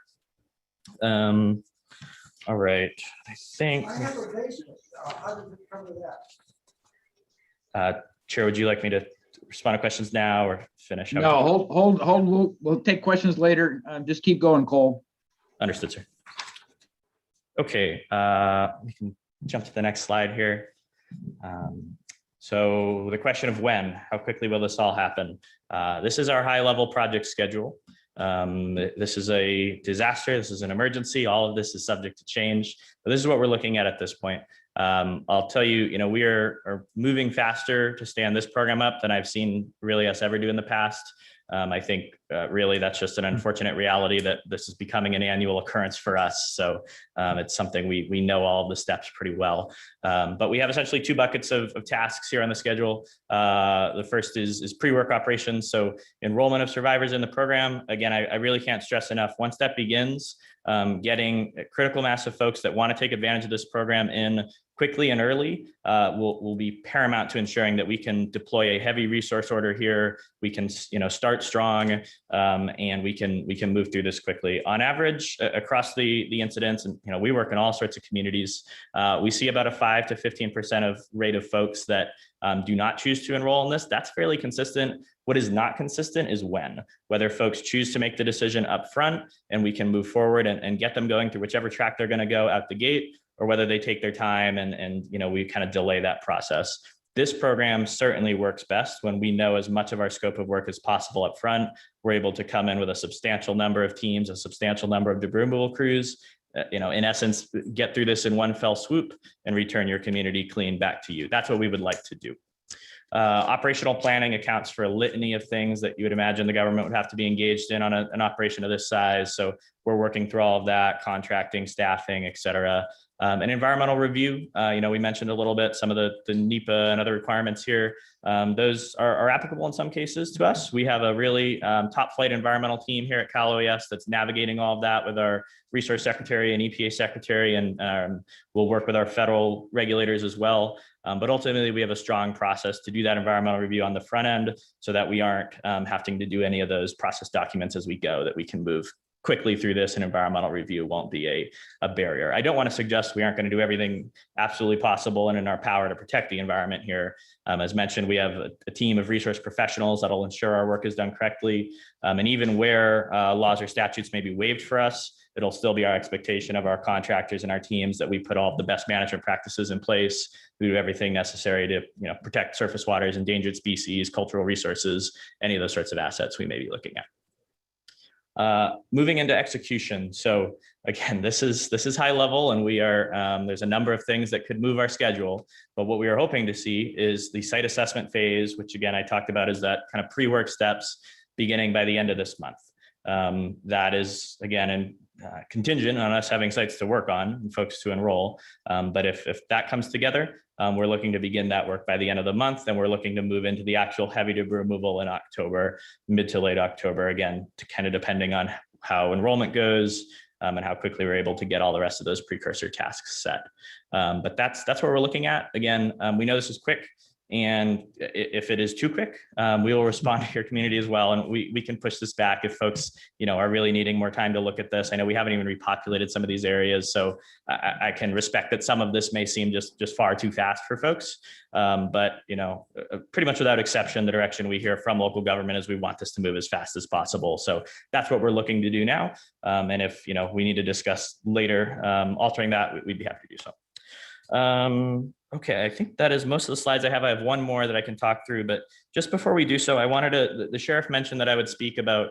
All right, I think. I have a basement. How did it come to that? Chair, would you like me to respond to questions now or finish? No, hold. We'll take questions later. Just keep going, Cole. Understood, sir. Okay, we can jump to the next slide here. So the question of when, how quickly will this all happen? This is our high-level project schedule. This is a disaster. This is an emergency. All of this is subject to change. But this is what we're looking at this point. I'll tell you, we are moving faster to stand this program up than I've seen really us ever do in the past. I think really that's just an unfortunate reality that this is becoming an annual occurrence for us. So it's something we know all of the steps pretty well. But we have essentially two buckets of tasks here on the schedule. The first is pre-work operations. So enrollment of survivors in the program. Again, I really can't stress enough, once that begins, getting a critical mass of folks that want to take advantage of this program in quickly and early will be paramount to ensuring that we can deploy a heavy resource order here. We can, start strong, and we can move through this quickly. On average, across the incidents, and we work in all sorts of communities, we see about a 5 to 15% of rate of folks that do not choose to enroll in this. That's fairly consistent. What is not consistent is whether folks choose to make the decision up front and we can move forward and get them going through whichever track they're going to go out the gate, or whether they take their time and we kind of delay that process. This program certainly works best when we know as much of our scope of work as possible up front. We're able to come in with a substantial number of teams, a substantial number of debris removal crews, in essence, get through this in one fell swoop and return your community clean back to you. That's what we would like to do. Operational planning accounts for a litany of things that you would imagine the government would have to be engaged in on an operation of this size. So we're working through all of that, contracting, staffing, et cetera. An environmental review, we mentioned a little bit some of the NEPA and other requirements here. Those are applicable in some cases to us. We have a really top flight environmental team here at Cal OES that's navigating all of that with our resource secretary and EPA secretary, and we'll work with our federal regulators as well. But ultimately, we have a strong process to do that environmental review on the front end so that we aren't having to do any of those process documents as we go, that we can move quickly through this, and environmental review won't be a barrier. I don't want to suggest we aren't going to do everything absolutely possible and in our power to protect the environment here. As mentioned, we have a team of resource professionals that'll ensure our work is done correctly. And even where laws or statutes may be waived for us, it'll still be our expectation of our contractors and our teams that we put all of the best management practices in place. We do everything necessary to protect surface waters, endangered species, cultural resources, any of those sorts of assets we may be looking at. Moving into execution. So again, this is high level, and we are there's a number of things that could move our schedule. But what we are hoping to see is the site assessment phase, which again I talked about is that kind of pre-work steps beginning by the end of this month. That is again contingent on us having sites to work on and folks to enroll. But if that comes together, we're looking to begin that work by the end of the month, and we're looking to move into the actual heavy debris removal in October, mid to late October, again, to kind of depending on how enrollment goes and how quickly we're able to get all the rest of those precursor tasks set. But that's what we're looking at. Again, we know this is quick. And if it is too quick, we will respond to your community as well. And we can push this back if folks, are really needing more time to look at this. I know we haven't even repopulated some of these areas, so I can respect that some of this may seem just far too fast for folks. But, pretty much without exception, the direction we hear from local government is we want this to move as fast as possible. So that's what we're looking to do now. And if, we need to discuss later altering that, we'd be happy to do so. Okay, I think that is most of the slides I have. I have one more that I can talk through, but just before we do so, I wanted to, the sheriff mentioned that I would speak about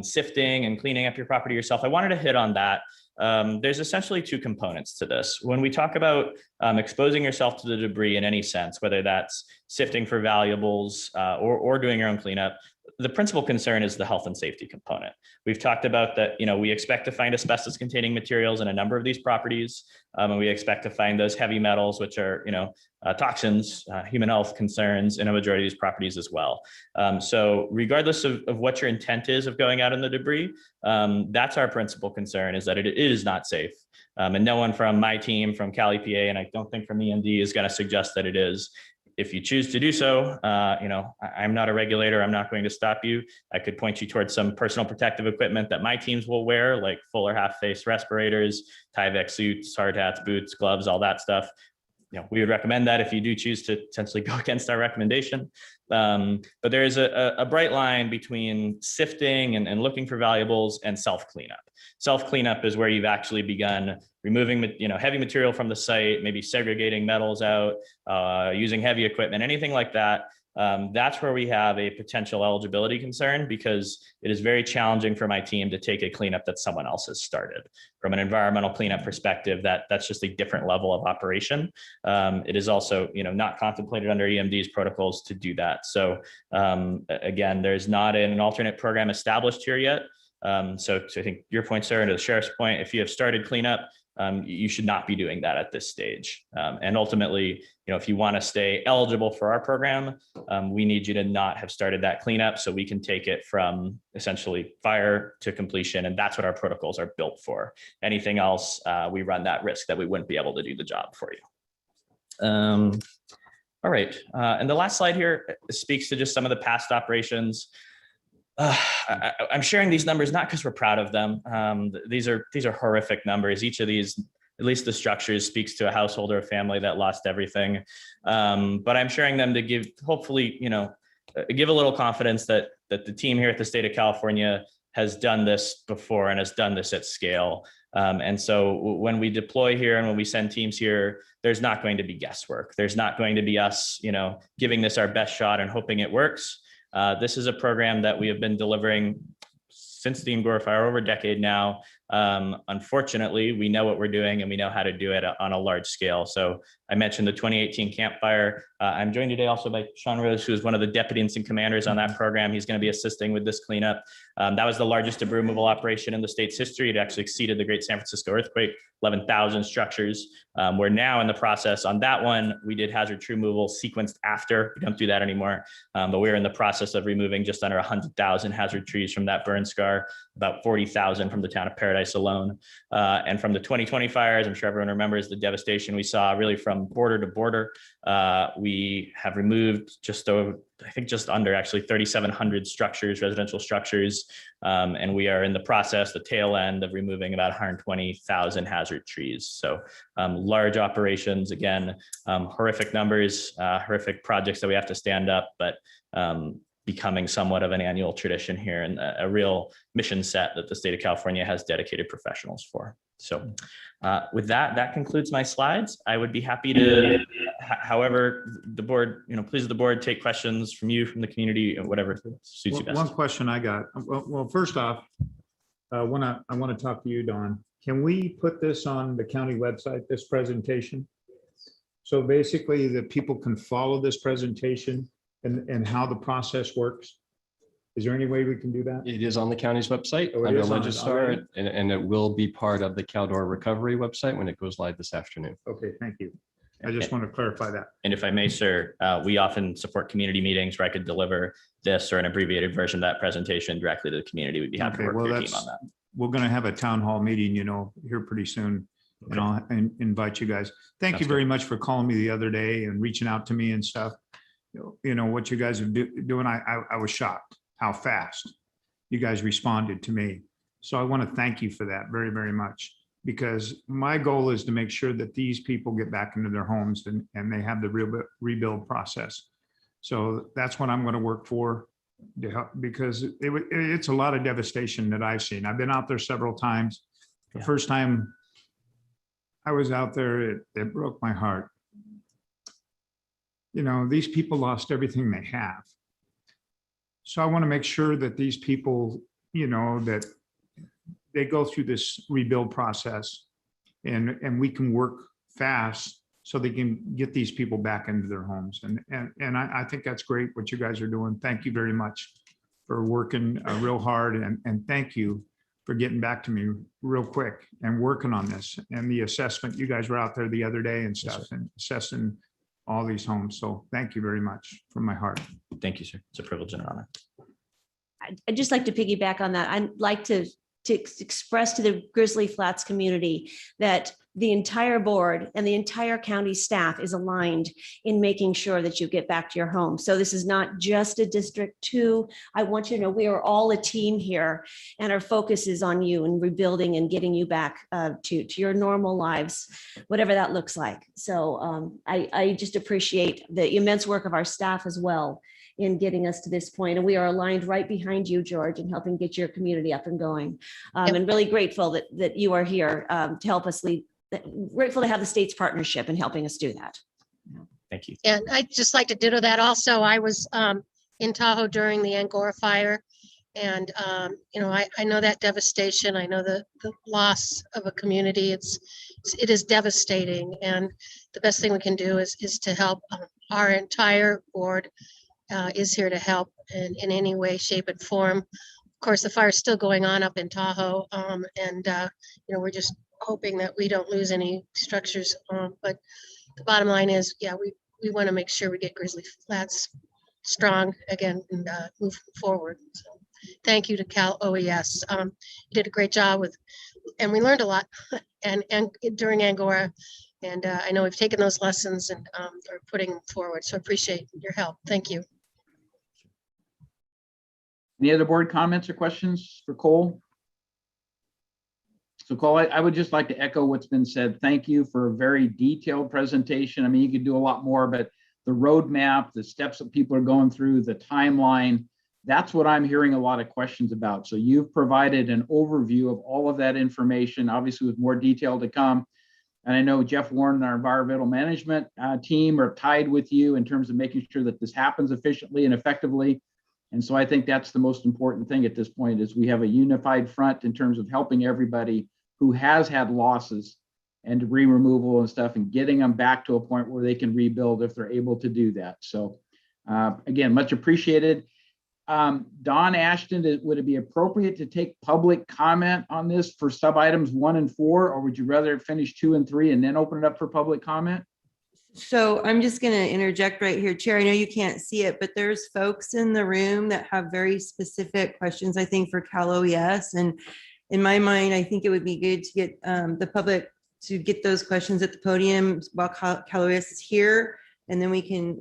sifting and cleaning up your property yourself. I wanted to hit on that. There's essentially two components to this. When we talk about exposing yourself to the debris in any sense, whether that's sifting for valuables or doing your own cleanup, the principal concern is the health and safety component. We've talked about that, we expect to find asbestos containing materials in a number of these properties. And we expect to find those heavy metals, which are, toxins, human health concerns in a majority of these properties as well. So regardless of what your intent is of going out in the debris, that's our principal concern, is that it is not safe. And no one from my team, from Cal EPA, and I don't think from EMD, is going to suggest that it is. If you choose to do so, I'm not a regulator. I'm not going to stop you. I could point you towards some personal protective equipment that my teams will wear, like full or half face respirators, Tyvek suits, hard hats, boots, gloves, all that stuff. We would recommend that if you do choose to potentially go against our recommendation. But there is a bright line between sifting and looking for valuables and self-cleanup. Self-cleanup is where you've actually begun removing, heavy material from the site, maybe segregating metals out, using heavy equipment, anything like that. That's where we have a potential eligibility concern, because it is very challenging for my team to take a cleanup that someone else has started. From an environmental cleanup perspective, that's just a different level of operation. It is also, not contemplated under EMD's protocols to do that. So again, there's not an alternate program established here yet. So I think your point, Sarah, and to the sheriff's point, if you have started cleanup, you should not be doing that at this stage. And ultimately, if you want to stay eligible for our program, we need you to not have started that cleanup so we can take it from essentially fire to completion. And that's what our protocols are built for. Anything else, we run that risk that we wouldn't be able to do the job for you. All right. And the last slide here speaks to just some of the past operations. I'm sharing these numbers not because we're proud of them. These are horrific numbers. Each of these, at least the structures, speaks to a household or a family that lost everything. But I'm sharing them to give, hopefully, give a little confidence that the team here at the state of California has done this before and has done this at scale. And so when we deploy here and when we send teams here, there's not going to be guesswork. There's not going to be us, giving this our best shot and hoping it works. This is a program that we have been delivering since the Gore Fire over a decade now. Unfortunately, we know what we're doing and we know how to do it on a large scale. So I mentioned the 2018 Camp Fire. I'm joined today also by Sean Rose, who is one of the deputy incident commanders on that program. He's going to be assisting with this cleanup. That was the largest debris removal operation in the state's history. It actually exceeded the Great San Francisco earthquake, 11,000 structures. We're now in the process on that one. We did hazard tree removal sequenced after. We don't do that anymore, but we're in the process of removing just under 100,000 hazard trees from that burn scar, about 40,000 from the town of Paradise alone. And from the 2020 fires, I'm sure everyone remembers the devastation we saw really from border to border. We have removed just under actually 3,700 structures, residential structures. And we are in the process, the tail end of removing about 120,000 hazard trees. So large operations, again, horrific numbers, horrific projects that we have to stand up, but becoming somewhat of an annual tradition here and a real mission set that the state of California has dedicated professionals for. So with that concludes my slides. I would be happy to, however, the board, please the board take questions from you, from the community, whatever suits you best. One question I got. Well, first off, I want to talk to you, Don. Can we put this on the county website, this presentation? So basically that people can follow this presentation and how the process works? Is there any way we can do that? It is on the county's website Oh, it under is on it Legistar, already? and it will be part of the Caldor Recovery website when it goes live this afternoon. Okay, thank you. I just want to clarify that. And if I may, sir, we often support community meetings where I could deliver this or an abbreviated version of that presentation directly to the community. We'd be happy to Okay, work well, with your team on that. we're going to have a town hall meeting, here pretty soon. And I'll invite you guys. Thank you very much for calling me the other day and reaching out to me and stuff. What you guys are doing, I was shocked how fast you guys responded to me. So I want to thank you for that very, very much, because my goal is to make sure that these people get back into their homes and they have the rebuild process. So that's what I'm going to work for, to help, because it's a lot of devastation that I've seen. I've been out there several times. The first time I was out there, it broke my heart. These people lost everything they have. So I want to make sure that these people, that they go through this rebuild process and we can work fast so they can get these people back into their homes. And I think that's great what you guys are doing. Thank you very much for working real hard. And thank you for getting back to me real quick and working on this and the assessment. You guys were out there the other day and stuff and assessing all these homes. So thank you very much from my heart. Thank you, sir. It's a privilege and an honor. I'd just like to piggyback on that. I'd like to express to the Grizzly Flats community that the entire board and the entire county staff is aligned in making sure that you get back to your home. So this is not just a District 2. I want you to know we are all a team here, and our focus is on you and rebuilding and getting you back to your normal lives, whatever that looks like. So I just appreciate the immense work of our staff as well in getting us to this point. And we are aligned right behind you, George, in helping get your community up and going. And really grateful that you are here to help us lead. Grateful to have the state's partnership in helping us do that. Thank you. And I'd just like to ditto that also. I was in Tahoe during the Angora fire. And, you know, I know that devastation. I know the loss of a community. It is devastating. And the best thing we can do is to help. Our entire board is here to help in any way, shape, and form. Of course, the fire is still going on up in Tahoe. You know, we're just hoping that we don't lose any structures. But the bottom line is, yeah, we want to make sure we get Grizzly Flats strong again and move forward. So thank you to Cal OES. You did a great job and we learned a lot and during Angora. And I know we've taken those lessons and are putting them forward. So I appreciate your help. Thank you. Any other board comments or questions for Cole? So Cole, I would just like to echo what's been said. Thank you for a very detailed presentation. I mean, you could do a lot more, but the roadmap, the steps that people are going through, the timeline, that's what I'm hearing a lot of questions about. So you've provided an overview of all of that information, obviously with more detail to come. And I know Jeff Warren and our environmental management team are tied with you in terms of making sure that this happens efficiently and effectively. And so I think that's the most important thing at this point is we have a unified front in terms of helping everybody who has had losses and debris removal and stuff and getting them back to a point where they can rebuild if they're able to do that. So again, much appreciated. Don Ashton, would it be appropriate to take public comment on this for sub items 1 and 4, or would you rather finish 2 and 3 and then open it up for public comment? So I'm just going to interject right here, Chair. I know you can't see it, but there's folks in the room that have very specific questions, I think, for Cal OES. And in my mind, I think it would be good to get the public to get those questions at the podium while Cal OES is here. And then we can,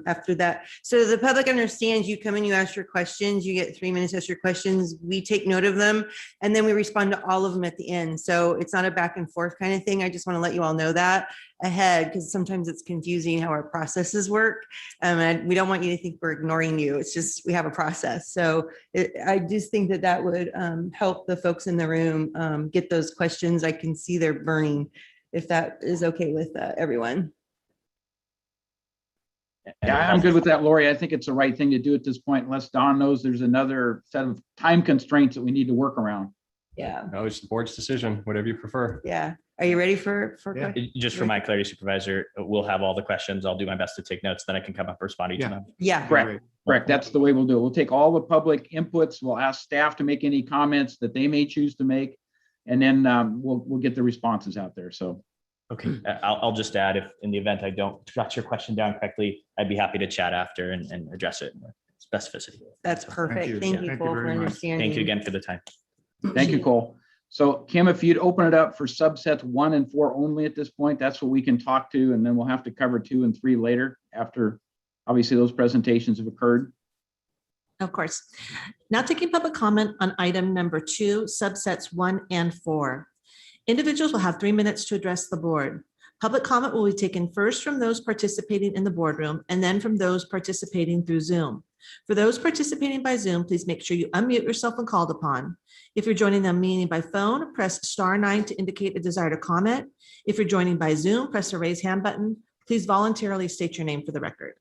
after that. So the public understands you come and you ask your questions, you get 3 minutes to ask your questions. We take note of them and then we respond to all of them at the end. So it's not a back and forth kind of thing. I just want to let you all know that ahead because sometimes it's confusing how our processes work. And we don't want you to think we're ignoring you. It's just, we have a process. So I just think that that would help the folks in the room get those questions. I can see they're burning if that is okay with everyone. Yeah, I'm good with that, Lori. I think it's the right thing to do at this point, unless Don knows there's another set of time constraints that we need to work around. Yeah. No, it's the board's decision, whatever you prefer. Yeah. Are you ready for Yeah. Just for my clarity, Supervisor, we'll have all the questions. I'll do my best to take notes, then I can come up and respond to each of them. Yeah. Correct. Correct. That's the way we'll do it. We'll take all the public inputs. We'll ask staff to make any comments that they may choose to make, and then we'll get the responses out there. So. Okay, I'll just add, if in the event I don't jot your question down correctly, I'd be happy to chat after and address it with specificity. That's perfect. Thank you, Cole, for understanding. Thank you again for the time. Thank you, Cole. So Kim, if you'd open it up for subsets 1 and 4 only at this point, that's what we can talk to, and then we'll have to cover 2 and 3 later after obviously those presentations have occurred. Of course. Now taking public comment on item number 2, subsets 1 and 4. Individuals will have 3 minutes to address the board. Public comment will be taken first from those participating in the boardroom and then from those participating through Zoom. For those participating by Zoom, please make sure you unmute yourself when called upon. If you're joining the meeting by phone, press *9 to indicate a desire to comment. If you're joining by Zoom, press the raise hand button. Please voluntarily state your name for the record.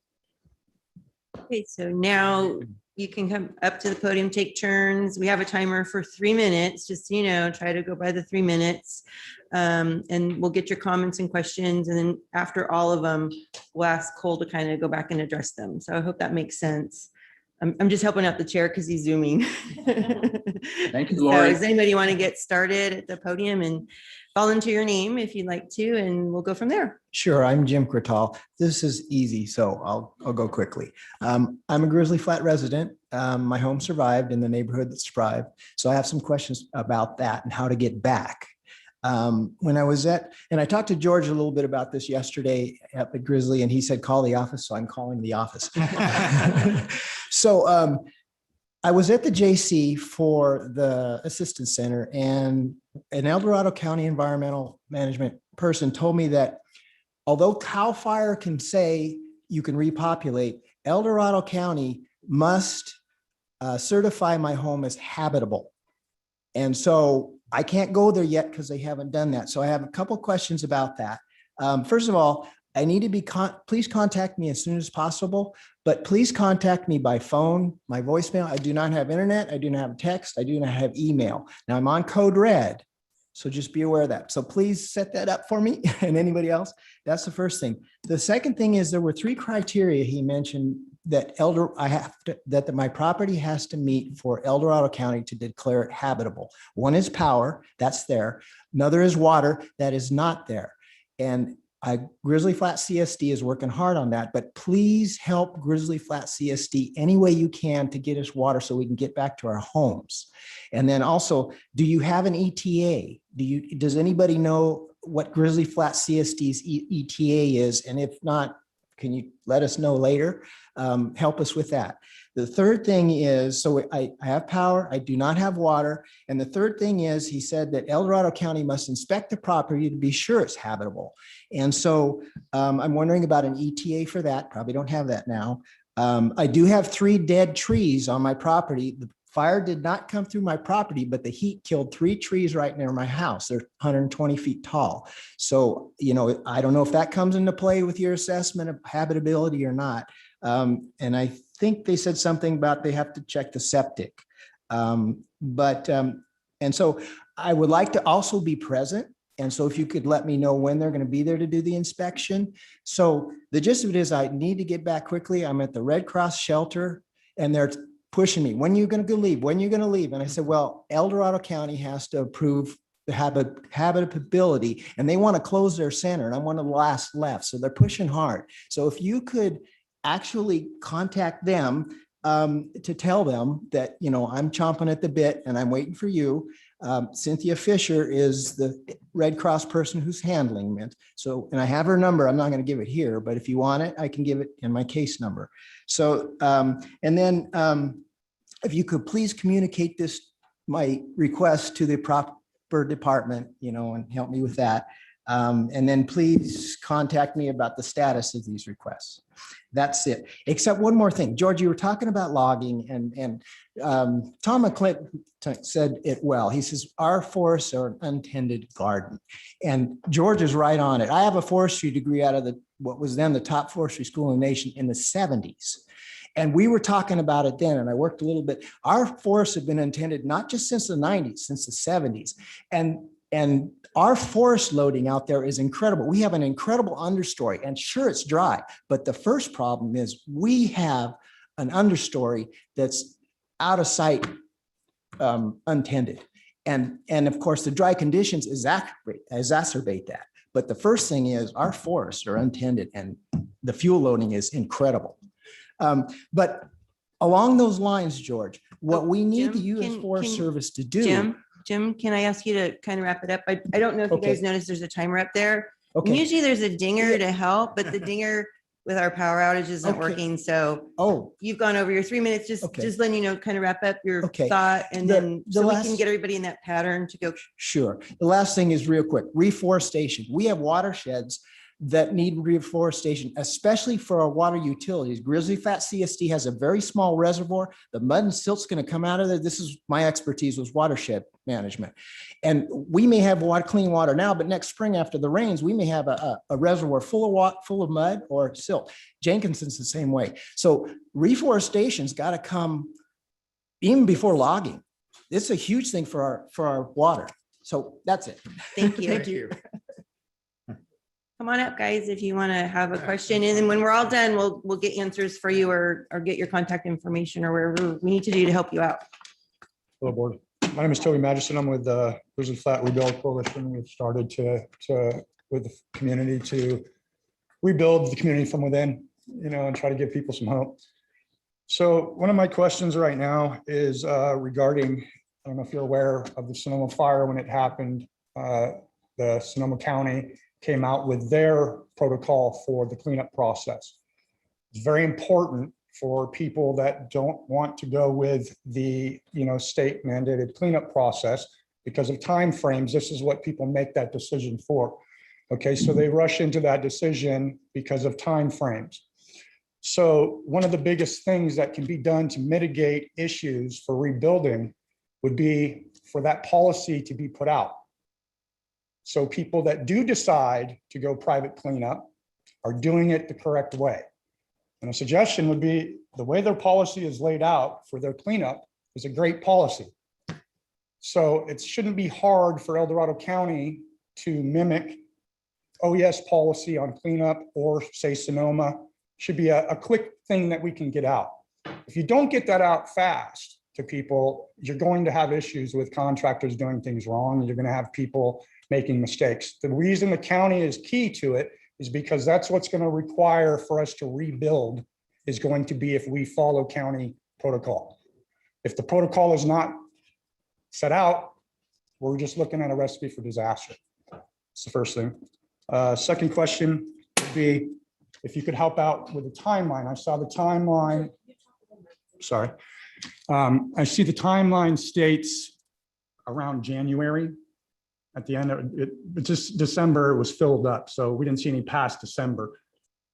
Okay, so now you can come up to the podium, take turns. We have a timer for 3 minutes, just, you know, try to go by the 3 minutes. And we'll get your comments and questions. And then after all of them, we'll ask Cole to kind of go back and address them. So I hope that makes sense. I'm just helping out the chair because he's zooming. Thank you, So Lori. does anybody want to get started at the podium and volunteer your name if you'd like to, and we'll go from there. Sure, I'm Jim Crital. This is easy, so I'll go quickly. I'm a Grizzly Flat resident. My home survived in the neighborhood that survived. So I have some questions about that and how to get back. When I was and I talked to George a little bit about this yesterday at Grizzly, and he said, call the office. So I'm calling the office. So I was at the JC for the Assistance Center, and an El Dorado County environmental management person told me that although CAL FIRE can say you can repopulate, El Dorado County must certify my home as habitable. And so I can't go there yet because they haven't done that. So I have a couple questions about that. First of all, I need to be, please contact me as soon as possible, but please contact me by phone, my voicemail. I do not have internet. I do not have text. I do not have email. Now I'm on code red. So just be aware of that. So please set that up for me and anybody else. That's the first thing. The second thing is there were 3 criteria he mentioned that my property has to meet for El Dorado County to declare it habitable. One is power, that's there. Another is water, that is not there. And Grizzly Flat CSD is working hard on that, but please help Grizzly Flat CSD any way you can to get us water so we can get back to our homes. And then also, do you have an ETA? Does anybody know what Grizzly Flat CSD's ETA is? And if not, can you let us know later? Help us with that. The third thing is, so I have power, I do not have water. And the third thing is, he said that El Dorado County must inspect the property to be sure it's habitable. And so I'm wondering about an ETA for that. Probably don't have that now. I do have 3 dead trees on my property. The fire did not come through my property, but the heat killed 3 trees right near my house. They're 120 feet tall. So, I don't know if that comes into play with your assessment of habitability or not. And I think they said something about they have to check the septic. And so I would like to also be present. And so if you could let me know when they're going to be there to do the inspection. So the gist of it is I need to get back quickly. I'm at the Red Cross shelter and they're pushing me. When are you going to leave? When are you going to leave? And I said, well, El Dorado County has to approve the habitability and they want to close their center. And I'm one of the last left. So they're pushing hard. So if you could actually contact them to tell them that, I'm chomping at the bit and I'm waiting for you. Cynthia Fisher is the Red Cross person who's handling it. So, and I have her number. I'm not going to give it here, but if you want it, I can give it in my case number. So, and then if you could please communicate my request to the proper department, and help me with that. And then please contact me about the status of these requests. That's it. Except one more thing, George, you were talking about logging and Tom McClint said it well. He says, our forests are an untended garden. And George is right on it. I have a forestry degree out of what was then the top forestry school in the nation in the 70s. And we were talking about it then, and I worked a little bit. Our forests have been untended, not just since the 90s, since the 70s. And our forest loading out there is incredible. We have an incredible understory, and sure, it's dry. But the first problem is we have an understory that's out of sight, untended. And of course, the dry conditions exacerbate that. But the first thing is our forests are untended and the fuel loading is incredible. But along those lines, George, what we need the U.S. Forest Service to do. Jim, can I ask you to kind of wrap it up? I don't know if you guys noticed there's a timer up there. Okay. And usually there's a dinger to help, but the dinger with our power outage isn't working. So you've gone over your 3 minutes, just letting you know, kind of wrap up your thought and then so we can get everybody in that pattern to go. Sure. The last thing is real quick, reforestation. We have watersheds that need reforestation, especially for our water utilities. Grizzly Flat CSD has a very small reservoir. The mud and silt's going to come out of there. This is my expertise, was watershed management. And we may have clean water now, but next spring after the rains, we may have a reservoir full of mud or silt. Jenkinson's the same way. So reforestation's got to come even before logging. It's a huge thing for our water. So that's it. Thank you. Thank you. Come on up, guys, if you want to have a question. And then when we're all done, we'll get answers for you or get your contact information or wherever we need to do to help you out. Hello, board. My name is Toby Magison. I'm with the Grizzly Flat Rebuild Coalition. We've started with the community to rebuild the community from within, and try to give people some hope. So one of my questions right now is regarding, I don't know if you're aware of the Sonoma fire when it happened. The Sonoma County came out with their protocol for the cleanup process. It's very important for people that don't want to go with the state mandated cleanup process because of timeframes. This is what people make that decision for. Okay, so they rush into that decision because of timeframes. So one of the biggest things that can be done to mitigate issues for rebuilding would be for that policy to be put out. So people that do decide to go private cleanup are doing it the correct way. And a suggestion would be the way their policy is laid out for their cleanup is a great policy. So it shouldn't be hard for El Dorado County to mimic OES policy on cleanup, or say Sonoma. Should be a quick thing that we can get out. If you don't get that out fast to people, you're going to have issues with contractors doing things wrong. You're going to have people making mistakes. The reason the county is key to it is because that's what's going to require for us to rebuild, is going to be if we follow county protocol. If the protocol is not set out, we're just looking at a recipe for disaster. That's the first thing. Second question would be if you could help out with the timeline. I saw the timeline. Sorry. I see the timeline states around January. At the end of it, just December was filled up, so we didn't see any past December.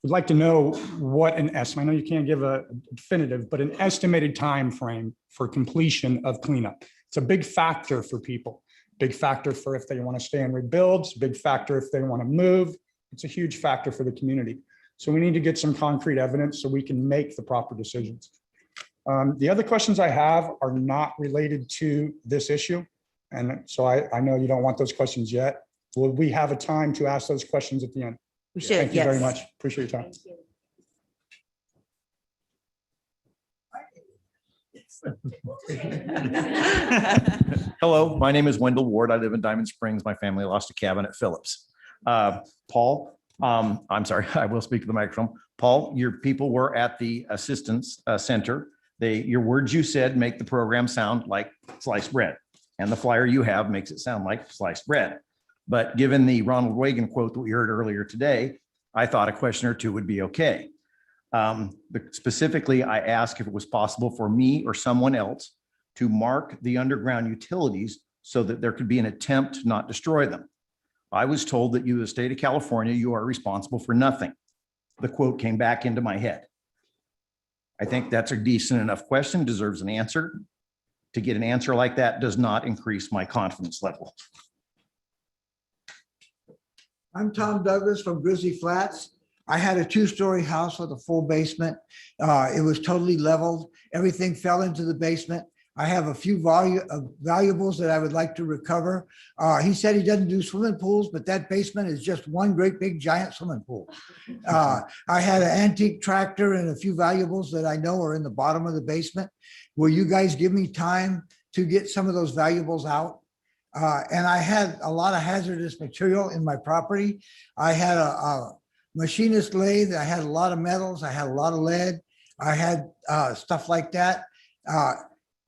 We'd like to know what an estimate, I know you can't give a definitive, but an estimated time frame for completion of cleanup. It's a big factor for people, big factor for if they want to stay and rebuild, it's a big factor if they want to move. It's a huge factor for the community. So we need to get some concrete evidence so we can make the proper decisions. The other questions I have are not related to this issue. And so I know you don't want those questions yet. Will we have a time to ask those questions at the end? We should, Thank you very yes. much. Appreciate your time. Hello, my name is Wendell Ward. I live in Diamond Springs. My family lost a cabin at Phillips. Paul, I'm sorry, I will speak to the microphone. Paul, your people were at the assistance center. Your words you said make the program sound like sliced bread. And the flyer you have makes it sound like sliced bread. But given the Ronald Reagan quote that we heard earlier today, I thought a question or two would be okay. Specifically, I asked if it was possible for me or someone else to mark the underground utilities so that there could be an attempt to not destroy them. I was told that you, the state of California, you are responsible for nothing. The quote came back into my head. I think that's a decent enough question, deserves an answer. To get an answer like that does not increase my confidence level. I'm Tom Douglas from Grizzly Flats. I had a 2-story house with a full basement. It was totally leveled. Everything fell into the basement. I have a few valuables that I would like to recover. He said he doesn't do swimming pools, but that basement is just one great big giant swimming pool. I had an antique tractor and a few valuables that I know are in the bottom of the basement. Will you guys give me time to get some of those valuables out? And I had a lot of hazardous material in my property. I had a machinist lathe. I had a lot of metals. I had a lot of lead. I had stuff like that.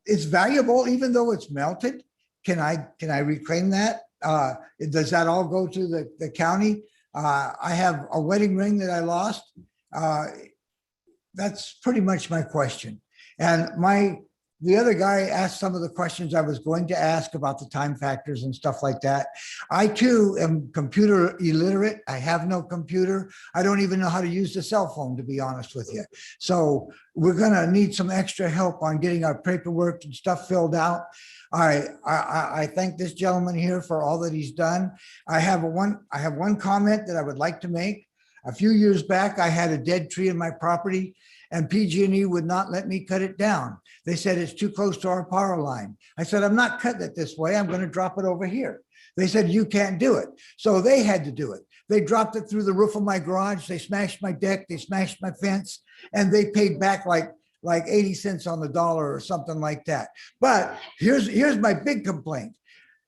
It's valuable, even though it's melted. Can I reclaim that? Does that all go to the county? I have a wedding ring that I lost. That's pretty much my question. And the other guy asked some of the questions I was going to ask about the time factors and stuff like that. I too am computer illiterate. I have no computer. I don't even know how to use the cell phone, to be honest with you. So we're gonna need some extra help on getting our paperwork and stuff filled out. I thank this gentleman here for all that he's done. I have one comment that I would like to make. A few years back, I had a dead tree in my property, and PG&E would not let me cut it down. They said it's too close to our power line. I said, I'm not cutting it this way. I'm going to drop it over here. They said, you can't do it. So they had to do it. They dropped it through the roof of my garage. They smashed my deck. They smashed my fence, and they paid back like 80 cents on the dollar or something like that. But here's my big complaint.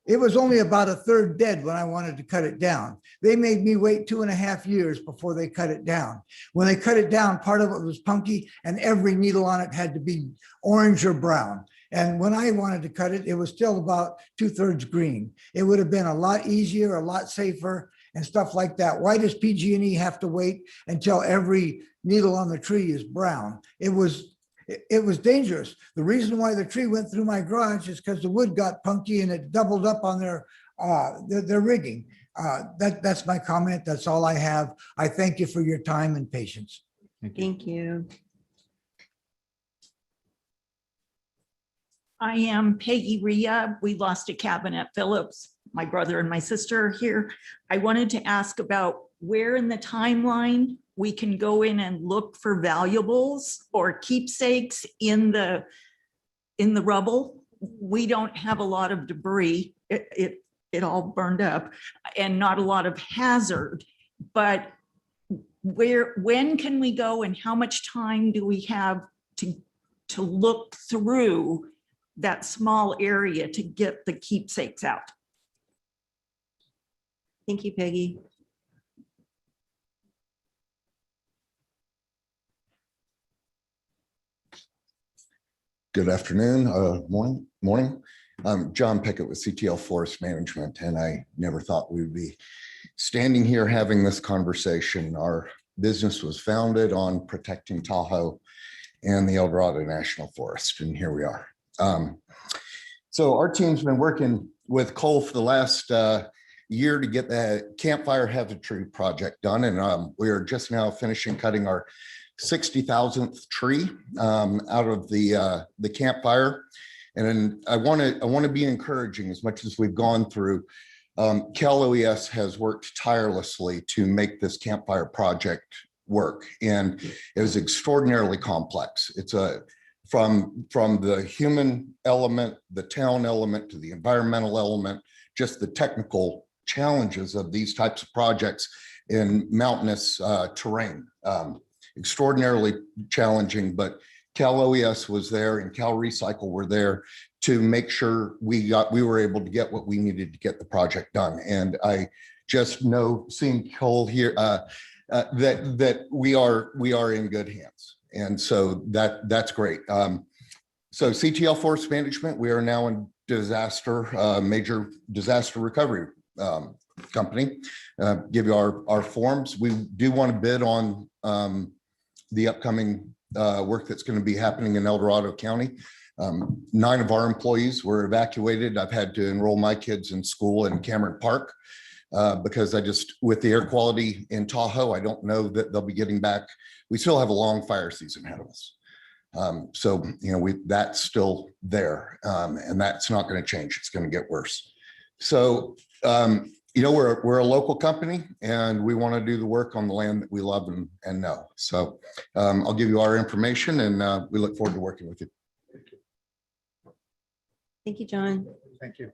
It was only about a third dead when I wanted to cut it down. They made me wait 2.5 years before they cut it down. When they cut it down, part of it was punky and every needle on it had to be orange or brown. And when I wanted to cut it, it was still about 2/3 green. It would have been a lot easier, a lot safer and stuff like that. Why does PG&E have to wait until every needle on the tree is brown? It was dangerous. The reason why the tree went through my garage is because the wood got punky and it doubled up on their rigging. That's my comment. That's all I have. I thank you for your time and patience. Thank you. I am Peggy Rhea. We lost a cabin at Phillips, my brother and my sister are here. I wanted to ask about where in the timeline we can go in and look for valuables or keepsakes in the rubble. We don't have a lot of debris. It all burned up and not a lot of hazard, but when can we go and how much time do we have to look through that small area to get the keepsakes out? Thank you, Peggy. Good afternoon, morning. I'm John Pickett with CTL Forest Management, and I never thought we would be standing here having this conversation. Our business was founded on protecting Tahoe and the El Dorado National Forest, and here we are. So our team's been working with Cole for the last year to get the campfire habitry project done, and we are just now finishing cutting our 60,000th tree out of the campfire. And I want to be encouraging as much as we've gone through. Cal OES has worked tirelessly to make this campfire project work, and it was extraordinarily complex. It's from the human element, the town element, to the environmental element, just the technical challenges of these types of projects in mountainous terrain. Extraordinarily challenging, but Cal OES was there and Cal Recycle were there to make sure we were able to get what we needed to get the project done. And I just know, seeing Cole here, that we are in good hands. And so that's great. So CTL Forest Management, we are now in major disaster recovery company. Give you our forms. We do want to bid on the upcoming work that's going to be happening in El Dorado County. 9 of our employees were evacuated. I've had to enroll my kids in school in Cameron Park because with the air quality in Tahoe, I don't know that they'll be getting back. We still have a long fire season ahead of us. So, that's still there, and that's not going to change. It's going to get worse. So, we're a local company and we want to do the work on the land that we love and know. So I'll give you our information, and we look forward to working with you. Thank you, John. Thank you.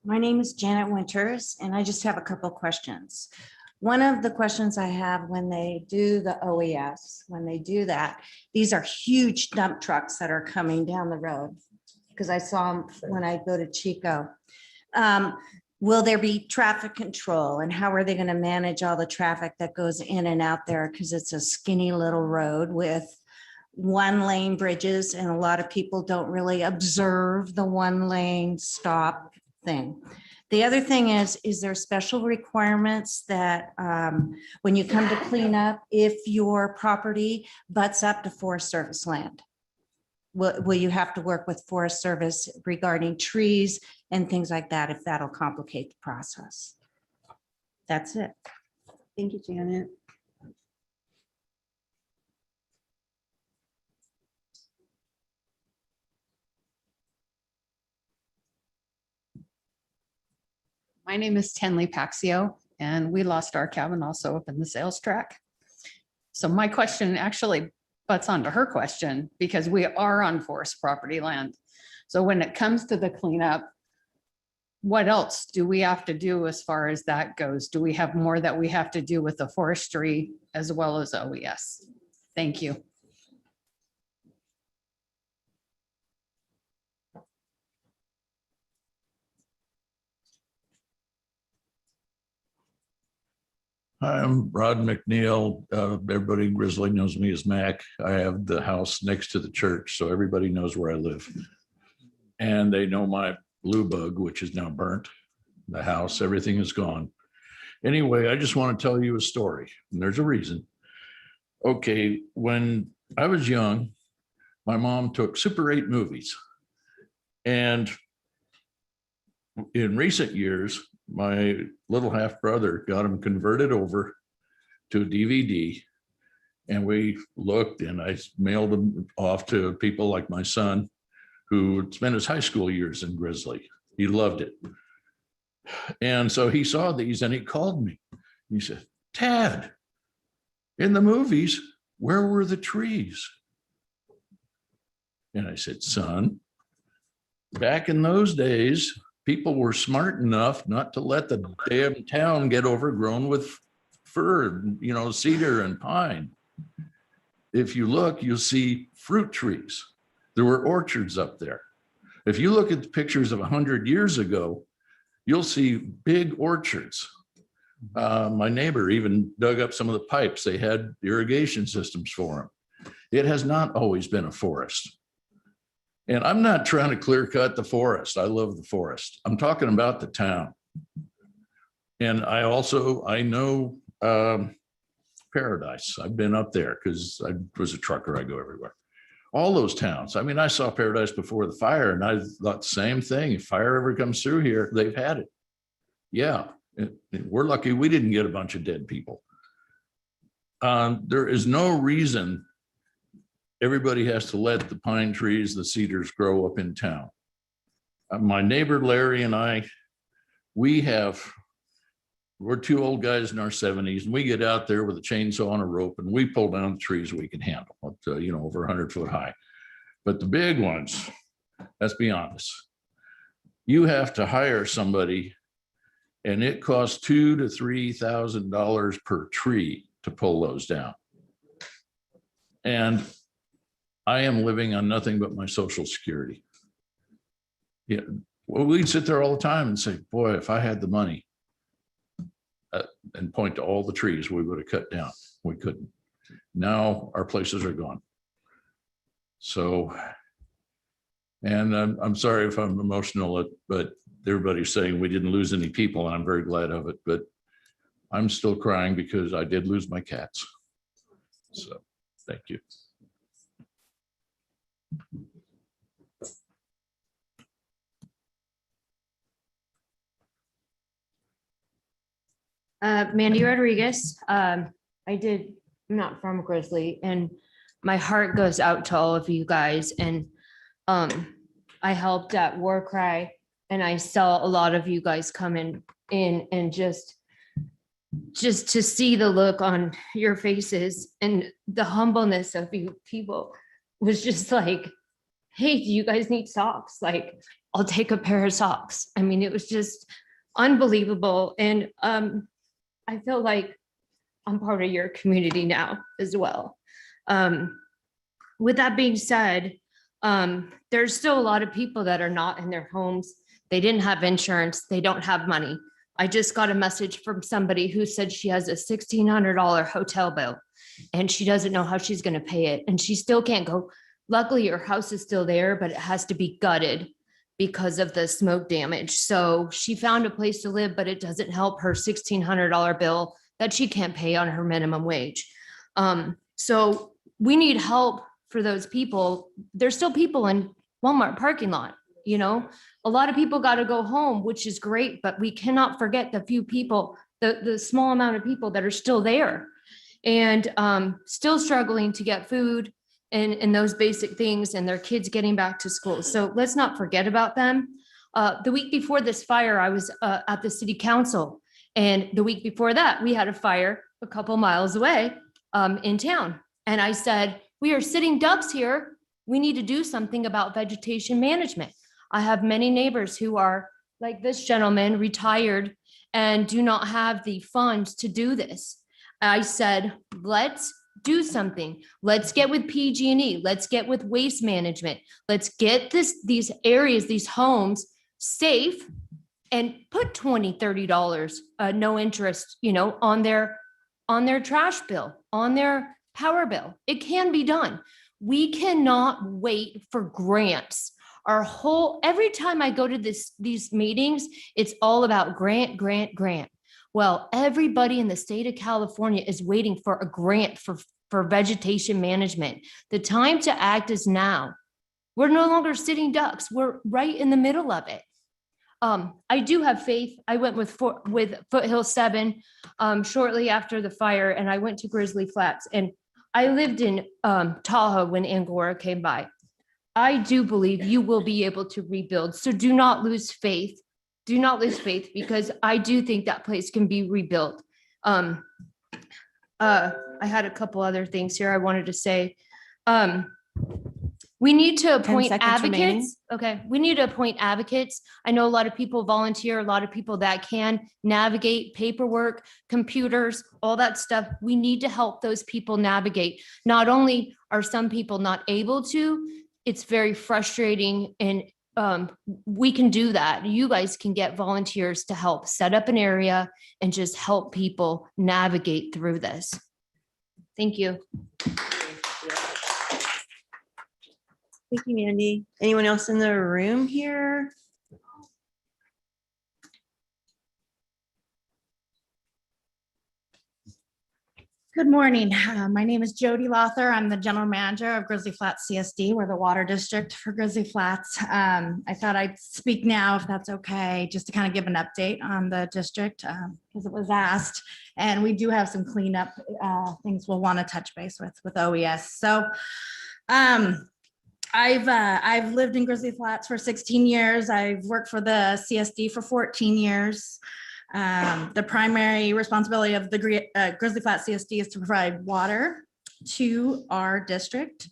My name is Janet Winters, and I just have a couple of questions. One of the questions I have when they do the OES, when they do that, these are huge dump trucks that are coming down the road, because I saw them when I go to Chico. Will there be traffic control, and how are they going to manage all the traffic that goes in and out there? Because it's a skinny little road with 1-lane bridges, and a lot of people don't really observe the 1-lane stop thing. The other thing is there special requirements that when you come to clean up, if your property butts up to Forest Service land? Will you have to work with Forest Service regarding trees and things like that, if that'll complicate the process? That's it. Thank you, Janet. My name is Tenley Paxio, and we lost our cabin also up in the sales track. So my question actually butts onto her question, because we are on forest property land. So when it comes to the cleanup, what else do we have to do as far as that goes? Do we have more that we have to do with the forestry as well as OES? Thank you. Hi, I'm Rod McNeil. Everybody in Grizzly knows me as Mac. I have the house next to the church, so everybody knows where I live. And they know my blue bug, which is now burnt. The house, everything is gone. Anyway, I just want to tell you a story, and there's a reason. Okay, when I was young, my mom took Super 8 movies. And in recent years, my little half brother got them converted over to DVD, and we looked, and I mailed them off to people like my son, who spent his high school years in Grizzly. He loved it. And so he saw these and he called me. He said, Tad, in the movies, where were the trees? And I said, son, back in those days, people were smart enough not to let the damn town get overgrown with fir, cedar and pine. If you look, you'll see fruit trees. There were orchards up there. If you look at the pictures of 100 years ago, you'll see big orchards. My neighbor even dug up some of the pipes. They had irrigation systems for them. It has not always been a forest. And I'm not trying to clear cut the forest. I love the forest. I'm talking about the town. And I know Paradise. I've been up there because I was a trucker. I go everywhere. All those towns. I mean, I saw Paradise before the fire and I thought the same thing. If fire ever comes through here, they've had it. Yeah, we're lucky we didn't get a bunch of dead people. There is no reason everybody has to let the pine trees, the cedars grow up in town. My neighbor Larry and I, we're two old guys in our 70s and we get out there with a chainsaw and a rope and we pull down the trees we can handle, up to, over 100 foot high. But the big ones, let's be honest, you have to hire somebody and it costs $2,000 to $3,000 per tree to pull those down. And I am living on nothing but my Social Security. Yeah, well, we'd sit there all the time and say, boy, if I had the money, and point to all the trees we would have cut down. We couldn't. Now our places are gone. So, and I'm sorry if I'm emotional, but everybody's saying we didn't lose any people and I'm very glad of it, but I'm still crying because I did lose my cats. So thank you. Mandy Rodriguez. I'm not from Grizzly, and my heart goes out to all of you guys. And I helped at War Cry, and I saw a lot of you guys come in and just to see the look on your faces and the humbleness of you people was just like, hey, do you guys need socks? Like, I'll take a pair of socks. I mean, it was just unbelievable. And I feel like I'm part of your community now as well. With that being said, there's still a lot of people that are not in their homes. They didn't have insurance. They don't have money. I just got a message from somebody who said she has a $1,600 hotel bill and she doesn't know how she's going to pay it. And she still can't go. Luckily, her house is still there, but it has to be gutted because of the smoke damage. So she found a place to live, but it doesn't help her $1,600 bill that she can't pay on her minimum wage. So we need help for those people. There's still people in Walmart parking lot, a lot of people got to go home, which is great, but we cannot forget the few people, the small amount of people that are still there and still struggling to get food and those basic things and their kids getting back to school. So let's not forget about them. The week before this fire, I was at the city council. And the week before that, we had a fire a couple miles away in town. And I said, we are sitting ducks here. We need to do something about vegetation management. I have many neighbors who are like this gentleman, retired, and do not have the funds to do this. I said, let's do something. Let's get with PG&E. Let's get with waste management. Let's get these areas, these homes safe and put $20, $30, no interest, on their trash bill, on their power bill. It can be done. We cannot wait for grants. Every time I go to these meetings, it's all about grant, grant, grant. Well, everybody in the state of California is waiting for a grant for vegetation management. The time to act is now. We're no longer sitting ducks. We're right in the middle of it. I do have faith. I went with Foothill 7 shortly after the fire, and I went to Grizzly Flats, and I lived in Tahoe when Angora came by. I do believe you will be able to rebuild. So do not lose faith. do not lose faith, because I do think that place can be rebuilt. I had a couple other things here I wanted to say. We need to appoint seconds remaining. advocates. Okay, we need to appoint advocates. I know a lot of people volunteer, a lot of people that can navigate paperwork, computers, all that stuff. We need to help those people navigate. Not only are some people not able to, it's very frustrating, and we can do that. You guys can get volunteers to help set up an area and just help people navigate through this. Thank you. Thank you, Mandy. Anyone else in the room here? Good morning. My name is Jody Lother. I'm the general manager of Grizzly Flats CSD. We're the water district for Grizzly Flats. I thought I'd speak now, if that's okay, just to kind of give an update on the district, because it was asked. And we do have some cleanup things we'll want to touch base with OES. So I've lived in Grizzly Flats for 16 years. I've worked for the CSD for 14 years. The primary responsibility of the Grizzly Flats CSD is to provide water to our district.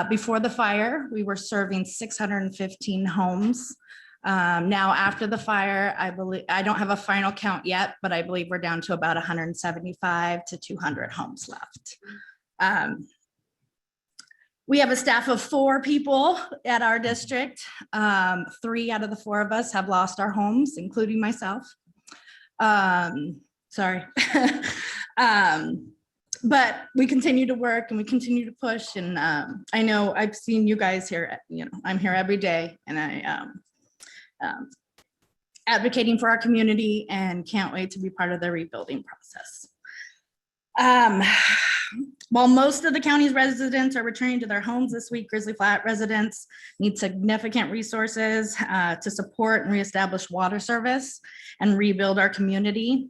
Before the fire, we were serving 615 homes. Now, after the fire, I believe, I don't have a final count yet, but I believe we're down to about 175 to 200 homes left. We have a staff of 4 people at our district. 3 out of the 4 of us have lost our homes, including myself. Sorry. But we continue to work and we continue to push. And I know I've seen you guys here, you know, I'm here every day, and I advocating for our community and can't wait to be part of the rebuilding process. While most of the county's residents are returning to their homes this week, Grizzly Flat residents need significant resources to support and reestablish water service and rebuild our community.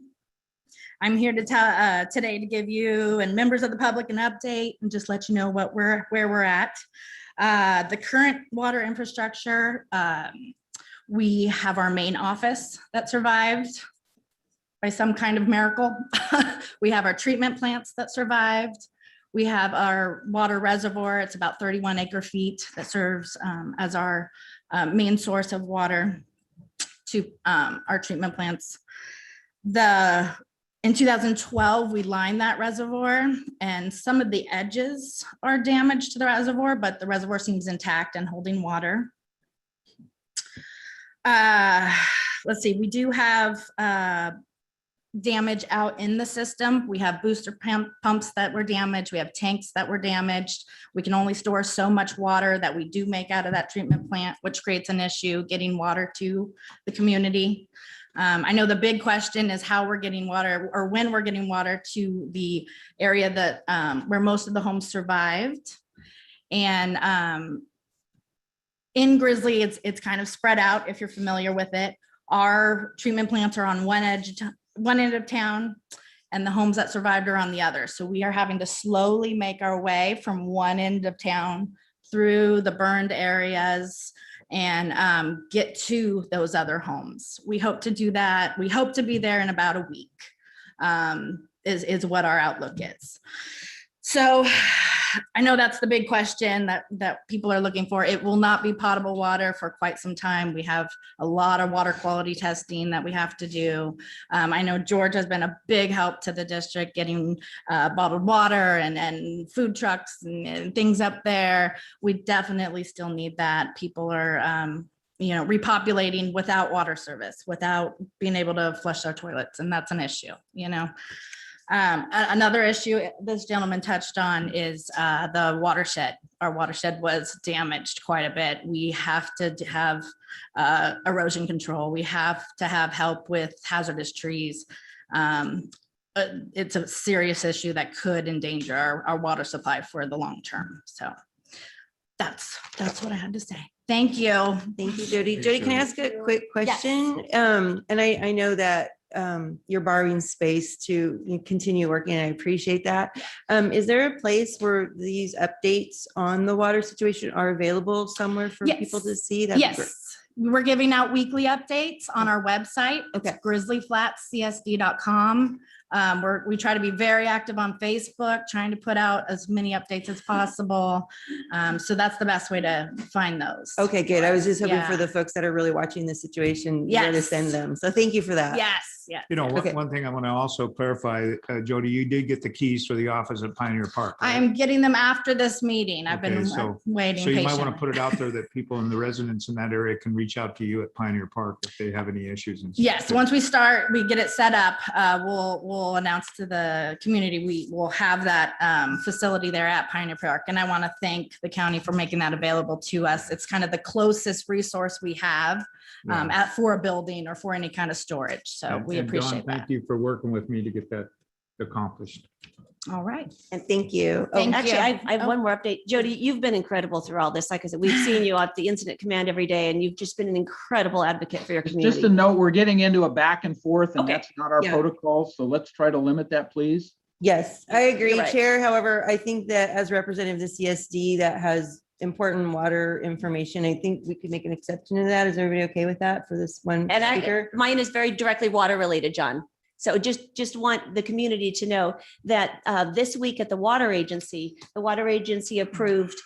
I'm here to tell today to give you and members of the public an update and just let you know where we're at. The current water infrastructure, we have our main office that survived by some kind of miracle. We have our treatment plants that survived. We have our water reservoir. It's about 31 acre feet that serves as our main source of water to our treatment plants. In 2012, we lined that reservoir, and some of the edges are damaged to the reservoir, but the reservoir seems intact and holding water. Let's see, we do have damage out in the system. We have booster pumps that were damaged. We have tanks that were damaged. We can only store so much water that we do make out of that treatment plant, which creates an issue getting water to the community. I know the big question is how we're getting water, or when we're getting water to the area that where most of the homes survived. And in Grizzly, it's kind of spread out if you're familiar with it. Our treatment plants are on one end of town, and the homes that survived are on the other. So we are having to slowly make our way from one end of town through the burned areas and get to those other homes. We hope to do that. We hope to be there in about a week, is what our outlook is. So I know that's the big question that people are looking for. It will not be potable water for quite some time. We have a lot of water quality testing that we have to do. I know George has been a big help to the district getting bottled water and food trucks and things up there. We definitely still need that. People are repopulating without water service, without being able to flush their toilets, and that's an issue, Another issue this gentleman touched on is the watershed. Our watershed was damaged quite a bit. We have to have erosion control. We have to have help with hazardous trees. It's a serious issue that could endanger our water supply for the long term. So that's what I had to say. Thank you. Thank you, Jody. Jody, can I ask a quick question? Yes. And I know that you're borrowing space to continue working. I appreciate that. Is there a place where these updates on the water situation are available somewhere for people to see? That'd be great. We're giving out weekly updates on our website. It's grizzlyflatscsd.com. We try to be very active on Facebook, trying to put out as many updates as possible. So that's the best way to find those. Okay, good. I was just hoping for Yeah. the folks that are really watching the situation, where to Yes. send them. So thank you for that. Yes, yes. You know, Okay. one thing I want to also clarify, Jody, you did get the keys for the office at Pioneer Park. I right? am getting them after this meeting. I've Okay, been so- waiting So you might want patiently. to put it out there that people in the residents in that area can reach out to you at Pioneer Park if they have any issues. And Yes, stuff. once we get it set up, we'll announce to the community, we will have that facility there at Pioneer Park. And I want to thank the county for making that available to us. It's kind of the closest resource we have for a building or for any kind of storage. So And- we and Dawn, appreciate that. Thank you for working with me to get that accomplished. All right. And thank you. Oh, actually, you. I have one more update. Jody, you've been incredible through all this. Like I said, we've seen you at the incident command every day, and you've just been an incredible advocate for your Just community. a note, we're getting into a back and forth, and Okay. that's not our Yeah. protocol. So let's try to limit that, please. Yes, I agree, You're right. Chair. However, I think that as representative of the CSD that has important water information, I think we could make an exception to that. Is everybody okay with that for this one And speaker? mine is very directly water related, John. So just want the community to know that this week at the water agency approved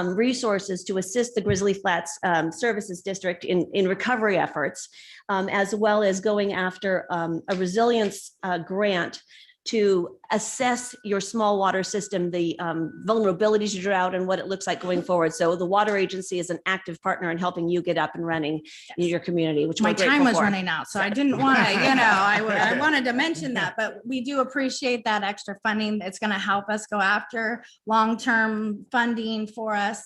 resources to assist the Grizzly Flats Services District in recovery efforts, as well as going after a resilience grant to assess your small water system, the vulnerabilities to drought and what it looks like going forward. So the water agency is an active partner in helping you get up and running in your community, which My we're time grateful was for. running out, so I didn't want to, I wanted to mention that, but we do appreciate that extra funding. It's going to help us go after long-term funding for us.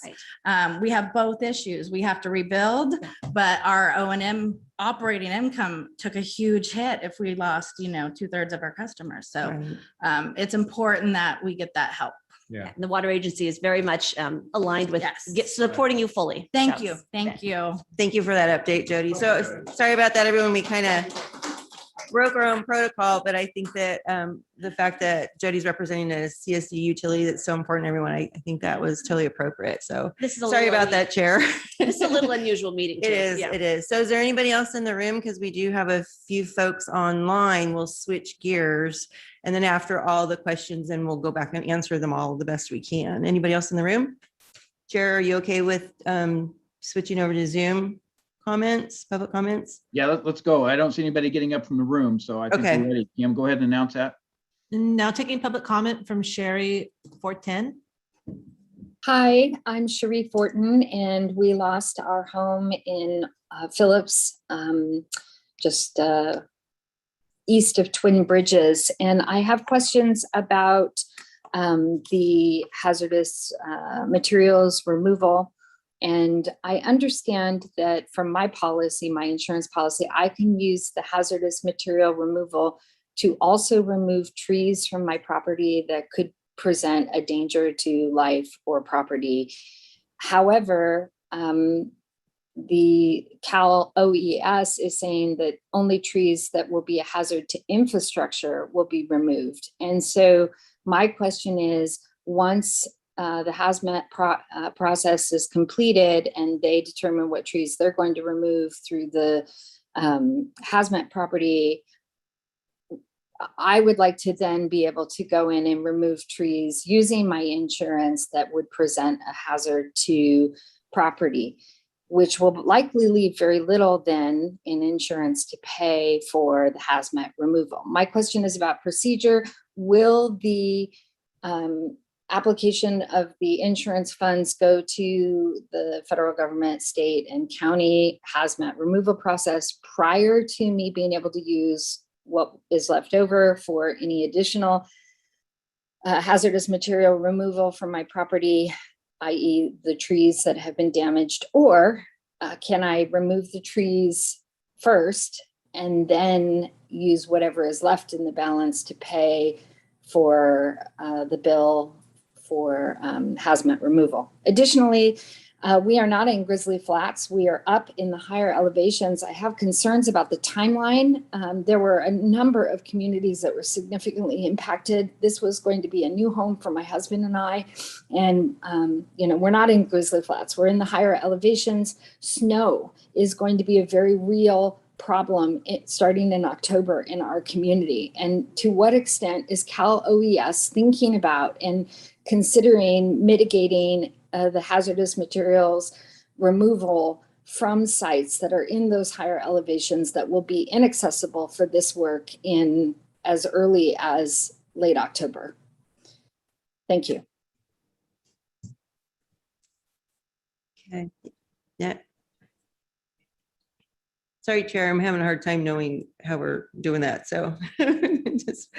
We have both issues. We have to rebuild, but our O&M operating income took a huge hit if we lost, 2/3 of our customers. So it's important that we get that help. Yeah. And the water agency is very much aligned with supporting you fully. Thank So- you. Thank you. Thank you for that update, Jody. So sorry about that, everyone. We kind of broke our own protocol, but I think that the fact that Jody's representing a CSD utility that's so important to everyone, I think that was totally appropriate. So This is a sorry little about that, Chair. This is a little unusual meeting. It too. is, Yeah. it is. So is there anybody else in the room? Because we do have a few folks online. We'll switch gears. And then after all the questions, then we'll go back and answer them all the best we can. Anybody else in the room? Chair, are you okay with switching over to Zoom comments, public comments? Yeah, let's go. I don't see anybody getting up from the room, so I think Okay. we're ready. Kim, go ahead and announce that. Now taking public comment from Sherry 410. Hi, I'm Cherie Fortin, and we lost our home in Phillips, just east of Twin Bridges. And I have questions about the hazardous materials removal. And I understand that from my policy, my insurance policy, I can use the hazardous material removal to also remove trees from my property that could present a danger to life or property. However, the Cal OES is saying that only trees that will be a hazard to infrastructure will be removed. And so my question is, once the hazmat process is completed and they determine what trees they're going to remove through the hazmat property, I would like to then be able to go in and remove trees using my insurance that would present a hazard to property, which will likely leave very little then in insurance to pay for the hazmat removal. My question is about procedure. Will the application of the insurance funds go to the federal government, state, and county hazmat removal process prior to me being able to use what is left over for any additional hazardous material removal from my property, i.e. the trees that have been damaged? Or can I remove the trees first and then use whatever is left in the balance to pay for the bill for hazmat removal? Additionally, We are not in Grizzly Flats. We are up in the higher elevations. I have concerns about the timeline. There were a number of communities that were significantly impacted. This was going to be a new home for my husband and I. And, we're not in Grizzly Flats. We're in the higher elevations. Snow is going to be a very real problem starting in October in our community. And to what extent is Cal OES thinking about and considering mitigating the hazardous materials removal from sites that are in those higher elevations that will be inaccessible for this work in as early as late October? Thank you. Okay. Yeah. Sorry, Chair, I'm having a hard time knowing how we're doing that. So just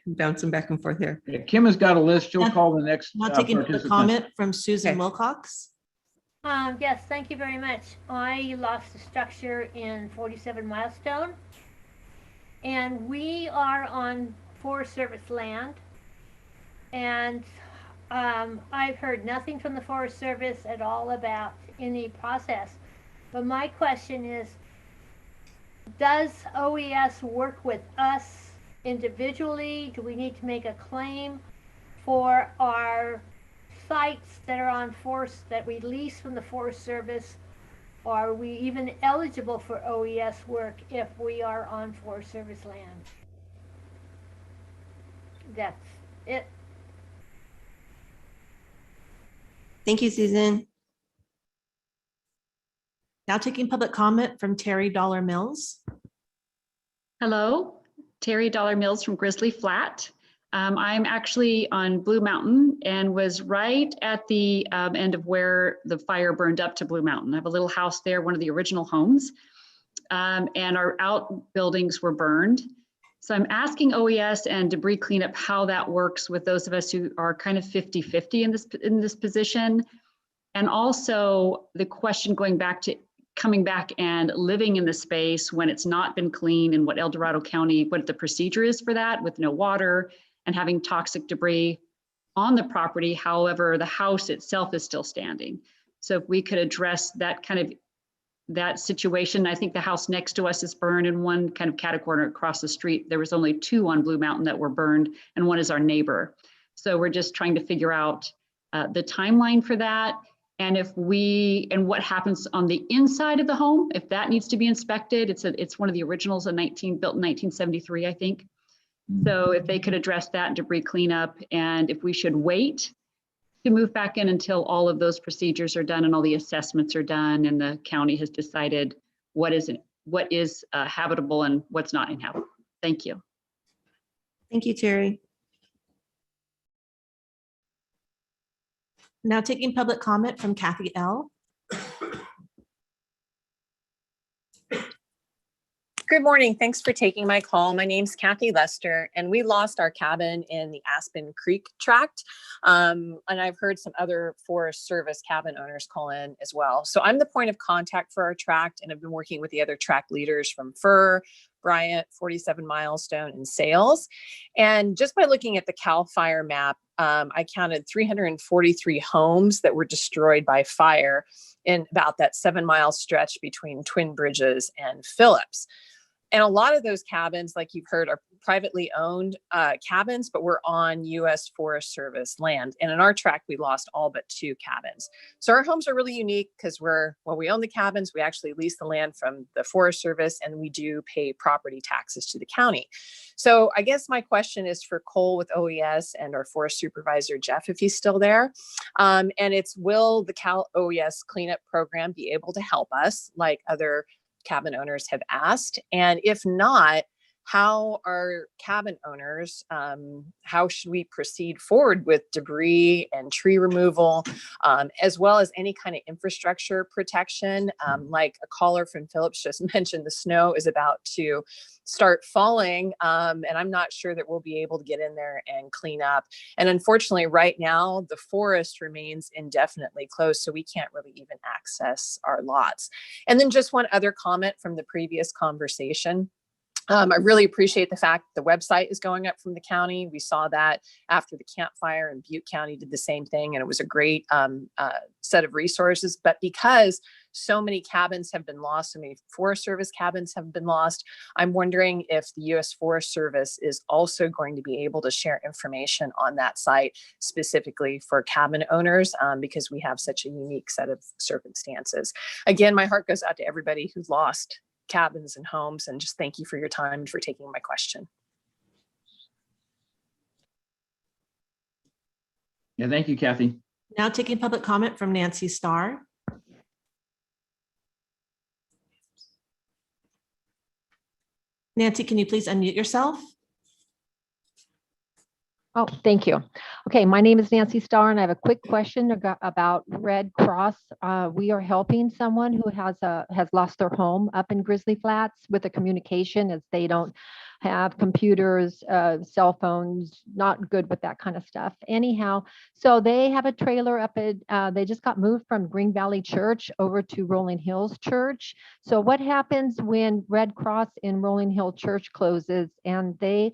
bouncing back and forth here. Yeah, Kim has got a list. She'll call the next. Not taking the participant. comment from Susan Okay. Wilcox. Yes, thank you very much. I lost a structure in 47 Milestone, and we are on Forest Service land. And I've heard nothing from the Forest Service at all about any process. But my question is, does OES work with us individually? Do we need to make a claim for our sites that are on forest that we lease from the Forest Service? Or are we even eligible for OES work if we are on Forest Service land? That's it. Thank you, Susan. Now taking public comment from Terry Dollar Mills. Hello, Terry Dollar Mills from Grizzly Flat. I'm actually on Blue Mountain and was right at the end of where the fire burned up to Blue Mountain. I have a little house there, one of the original homes, and our outbuildings were burned. So I'm asking OES and debris cleanup how that works with those of us who are kind of 50-50 in this position. And also the question going back to coming back and living in the space when it's not been cleaned, and what El Dorado County, what the procedure is for that with no water and having toxic debris on the property. However, the house itself is still standing. So if we could address that situation. I think the house next to us is burned, and one kind of catty-corner across the street, there was only 2 on Blue Mountain that were burned, and one is our neighbor. So we're just trying to figure out the timeline for that. And what happens on the inside of the home, if that needs to be inspected. It's one of the originals, built in 1973, I think. So if they could address that debris cleanup, and if we should wait to move back in until all of those procedures are done and all the assessments are done and the county has decided what is habitable and what's not inhabitable. Thank you. Thank you, Terry. Now taking public comment from Kathy L. Good morning. Thanks for taking my call. My name's Kathy Lester, and we lost our cabin in the Aspen Creek tract. And I've heard some other Forest Service cabin owners call in as well. So I'm the point of contact for our tract, and I've been working with the other tract leaders from Fur, Bryant, 47 Milestone, and Sales. And just by looking at the CAL FIRE map, I counted 343 homes that were destroyed by fire in about that 7-mile stretch between Twin Bridges and Phillips. And a lot of those cabins, like you've heard, are privately owned cabins, but we're on U.S. Forest Service land. And in our tract, we lost all but 2 cabins. So our homes are really unique because we own the cabins, we actually lease the land from the Forest Service, and we do pay property taxes to the county. So I guess my question is for Cole with OES and our Forest Supervisor, Jeff, if he's still there. And it's, will the Cal OES cleanup program be able to help us like other cabin owners have asked? And if not, how are cabin owners, how should we proceed forward with debris and tree removal, as well as any kind of infrastructure protection? Like a caller from Phillips just mentioned, the snow is about to start falling, and I'm not sure that we'll be able to get in there and clean up. And unfortunately, right now, the forest remains indefinitely closed, so we can't really even access our lots. And then just one other comment from the previous conversation. I really appreciate the fact the website is going up from the county. We saw that after the Camp Fire, and Butte County did the same thing, and it was a great set of resources. But because so many cabins have been lost, so many Forest Service cabins have been lost, I'm wondering if the U.S. Forest Service is also going to be able to share information on that site specifically for cabin owners, because we have such a unique set of circumstances. Again, my heart goes out to everybody who lost cabins and homes, and just thank you for your time and for taking my question. Yeah, thank you, Kathy. Now taking public comment from Nancy Starr. Nancy, can you please unmute yourself? Oh, thank you. Okay, my name is Nancy Starr, and I have a quick question about Red Cross. We are helping someone who has lost their home up in Grizzly Flats with a communication, as they don't have computers, cell phones, not good with that kind of stuff. Anyhow, so they have a trailer up at, they just got moved from Green Valley Church over to Rolling Hills Church. So what happens when Red Cross in Rolling Hill Church closes, and they,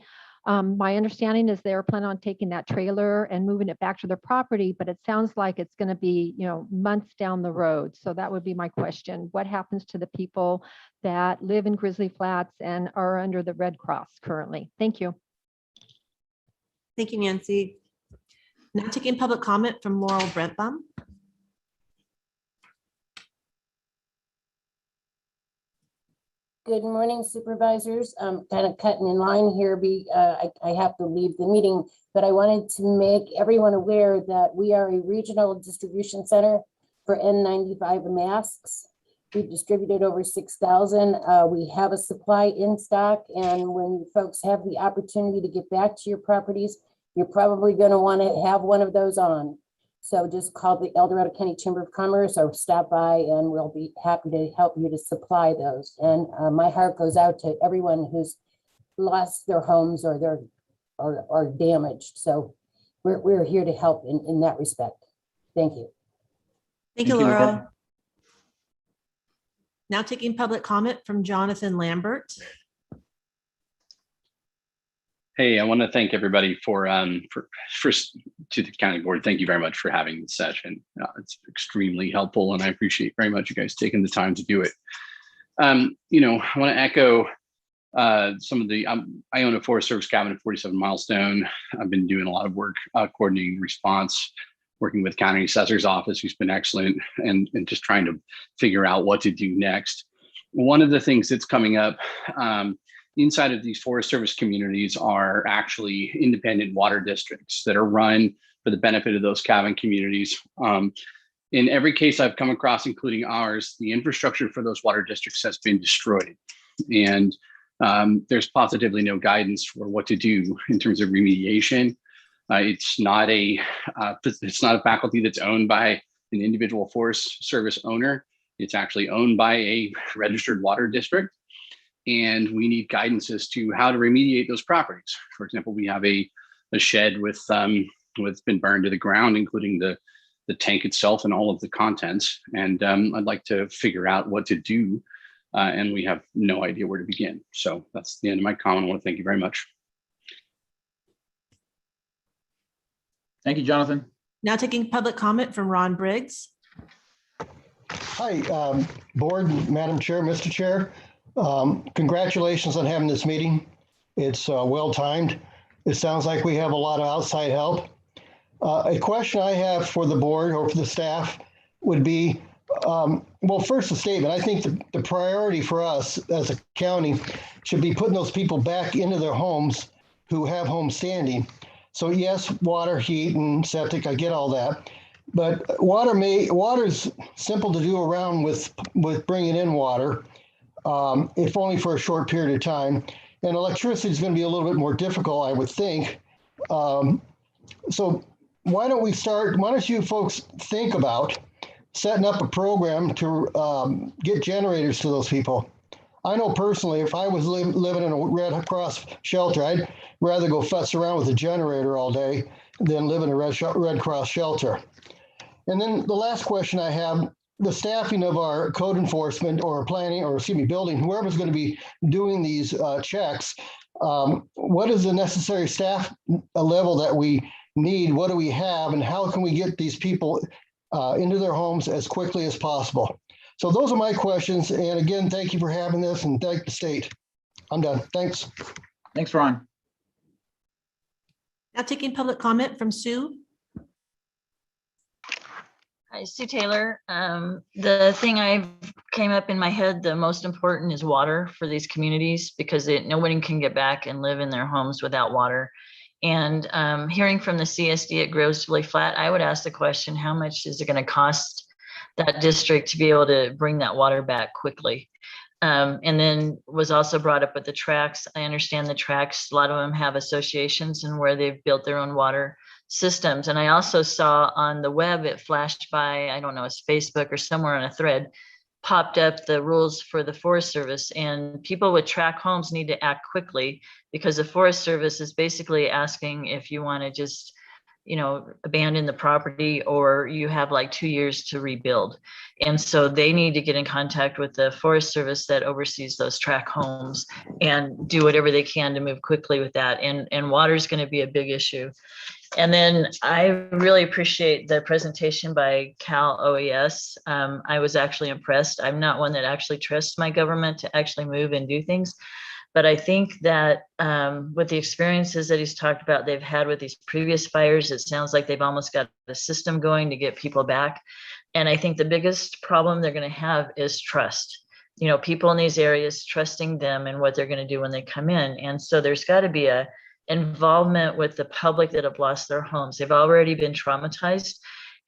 my understanding is they're planning on taking that trailer and moving it back to their property, but it sounds like it's going to be, months down the road. So that would be my question. What happens to the people that live in Grizzly Flats and are under the Red Cross currently? Thank you. Thank you, Nancy. Now taking public comment from Laurel Brentbaum. Good morning, supervisors. I'm kind of cutting in line here. I have to leave the meeting, but I wanted to make everyone aware that we are a regional distribution center for N95 masks. We've distributed over 6,000. We have a supply in stock, and when you folks have the opportunity to get back to your properties, you're probably going to want to have one of those on. So just call the El Dorado County Chamber of Commerce or stop by, and we'll be happy to help you to supply those. And my heart goes out to everyone who's lost their homes or damaged. So we're here to help in that respect. Thank you. Thank you, Laurel. Now taking public comment from Jonathan Lambert. Hey, I want to thank everybody for to the county board. Thank you very much for having this session. It's extremely helpful, and I appreciate very much you guys taking the time to do it. I want to echo some of the. I own a Forest Service cabin at 47 Milestone. I've been doing a lot of work coordinating response, working with county assessor's office, who's been excellent, and just trying to figure out what to do next. One of the things that's coming up. Inside of these Forest Service communities are actually independent water districts that are run for the benefit of those cabin communities. In every case I've come across, including ours, the infrastructure for those water districts has been destroyed. And there's positively no guidance for what to do in terms of remediation. It's not a faculty that's owned by an individual Forest Service owner. It's actually owned by a registered water district. And we need guidance as to how to remediate those properties. For example, we have a shed with been burned to the ground, including the tank itself and all of the contents. And I'd like to figure out what to do, and we have no idea where to begin. So that's the end of my comment. I want to thank you very much. Thank you, Jonathan. Now taking public comment from Ron Briggs. Hi, board, Madam Chair, Mr. Chair. Congratulations on having this meeting. It's well timed. It sounds like we have a lot of outside help. A question I have for the board or for the staff would be, well, first a statement. I think the priority for us as a county should be putting those people back into their homes who have home standing. So yes, water, heat, and septic, I get all that. But water's simple to do around with bringing in water. If only for a short period of time. And electricity is going to be a little bit more difficult, I would think. So why don't you folks think about setting up a program to get generators to those people? I know personally, if I was living in a Red Cross shelter, I'd rather go futz around with a generator all day than live in a Red Cross shelter. And then the last question I have, the staffing of our code enforcement or planning, or excuse me, building, whoever's going to be doing these checks, what is the necessary staff level that we need? What do we have, and how can we get these people into their homes as quickly as possible? So those are my questions. And again, thank you for having this, and thank the state. I'm done. Thanks. Thanks, Ron. Now taking public comment from Sue. Hi, Sue Taylor. The thing I came up in my head, the most important is water for these communities, because nobody can get back and live in their homes without water. And hearing from the CSD at Grizzly Flat, I would ask the question, how much is it going to cost that district to be able to bring that water back quickly? And then was also brought up with the tracks. I understand the tracks, a lot of them have associations and where they've built their own water systems. And I also saw on the web, it flashed by, I don't know, it's Facebook or somewhere on a thread, popped up the rules for the Forest Service, and people with tract homes need to act quickly, because the Forest Service is basically asking if you want to just, you know, abandon the property, or you have like 2 years to rebuild. And so they need to get in contact with the Forest Service that oversees those tract homes and do whatever they can to move quickly with that. And water is going to be a big issue. And then I really appreciate the presentation by Cal OES. I was actually impressed. I'm not one that actually trusts my government to actually move and do things. But I think that with the experiences that he's talked about they've had with these previous fires, it sounds like they've almost got a system going to get people back. And I think the biggest problem they're going to have is trust. You know, people in these areas trusting them and what they're going to do when they come in. And so there's got to be a involvement with the public that have lost their homes. They've already been traumatized,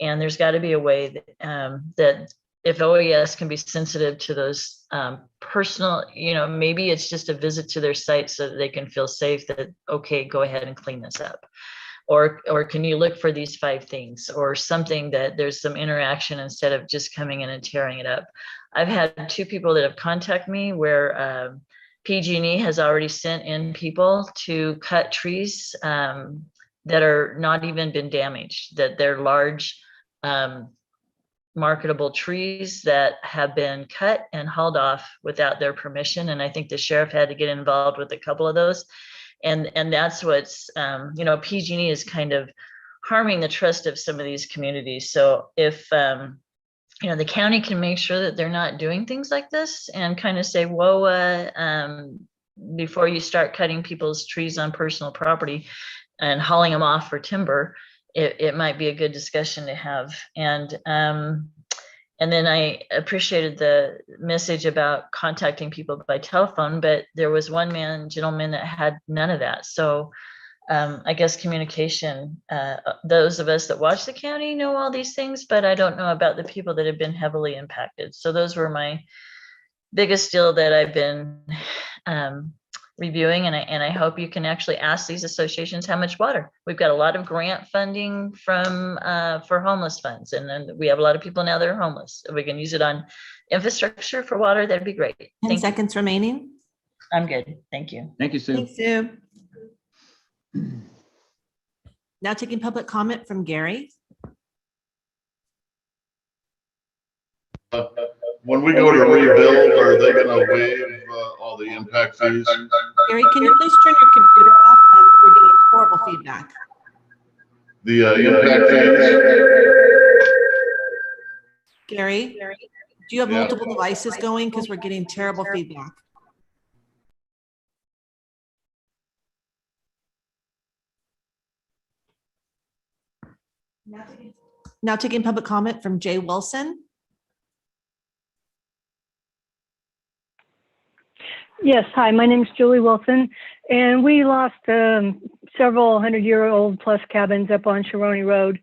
and there's got to be a way that if OES can be sensitive to those personal, you know, maybe it's just a visit to their site so that they can feel safe that, okay, go ahead and clean this up. Or can you look for these 5 things, or something that there's some interaction instead of just coming in and tearing it up. I've had 2 people that have contacted me where PG&E has already sent in people to cut trees that are not even been damaged, that they're large marketable trees that have been cut and hauled off without their permission. And I think the sheriff had to get involved with a couple of those. And that's what's, you know, PG&E is kind of harming the trust of some of these communities. So if, you know, the county can make sure that they're not doing things like this and kind of say, whoa, before you start cutting people's trees on personal property and hauling them off for timber, it might be a good discussion to have. And then I appreciated the message about contacting people by telephone, but there was one gentleman that had none of that. So I guess communication, those of us that watch the county know all these things, but I don't know about the people that have been heavily impacted. So those were my biggest deal that I've been reviewing, and I hope you can actually ask these associations how much water. We've got a lot of grant funding from for homeless funds, and then we have a lot of people now that are homeless. If we can use it on infrastructure for water, that'd be great. 10 seconds remaining. I'm good. Thank you. Thank you, Sue. Thanks, Sue. Now taking public comment from Gary. When we go to rebuild, are they going to waive all the impact fees? Gary, can you please turn your computer off? We're getting horrible feedback. The impact fees? Gary, do you have multiple devices going? Because we're getting terrible feedback. Now taking public comment from Jay Wilson. Yes, hi, my name is Julie Wilson, and we lost several 100-year-old plus cabins up on Sharoney Road.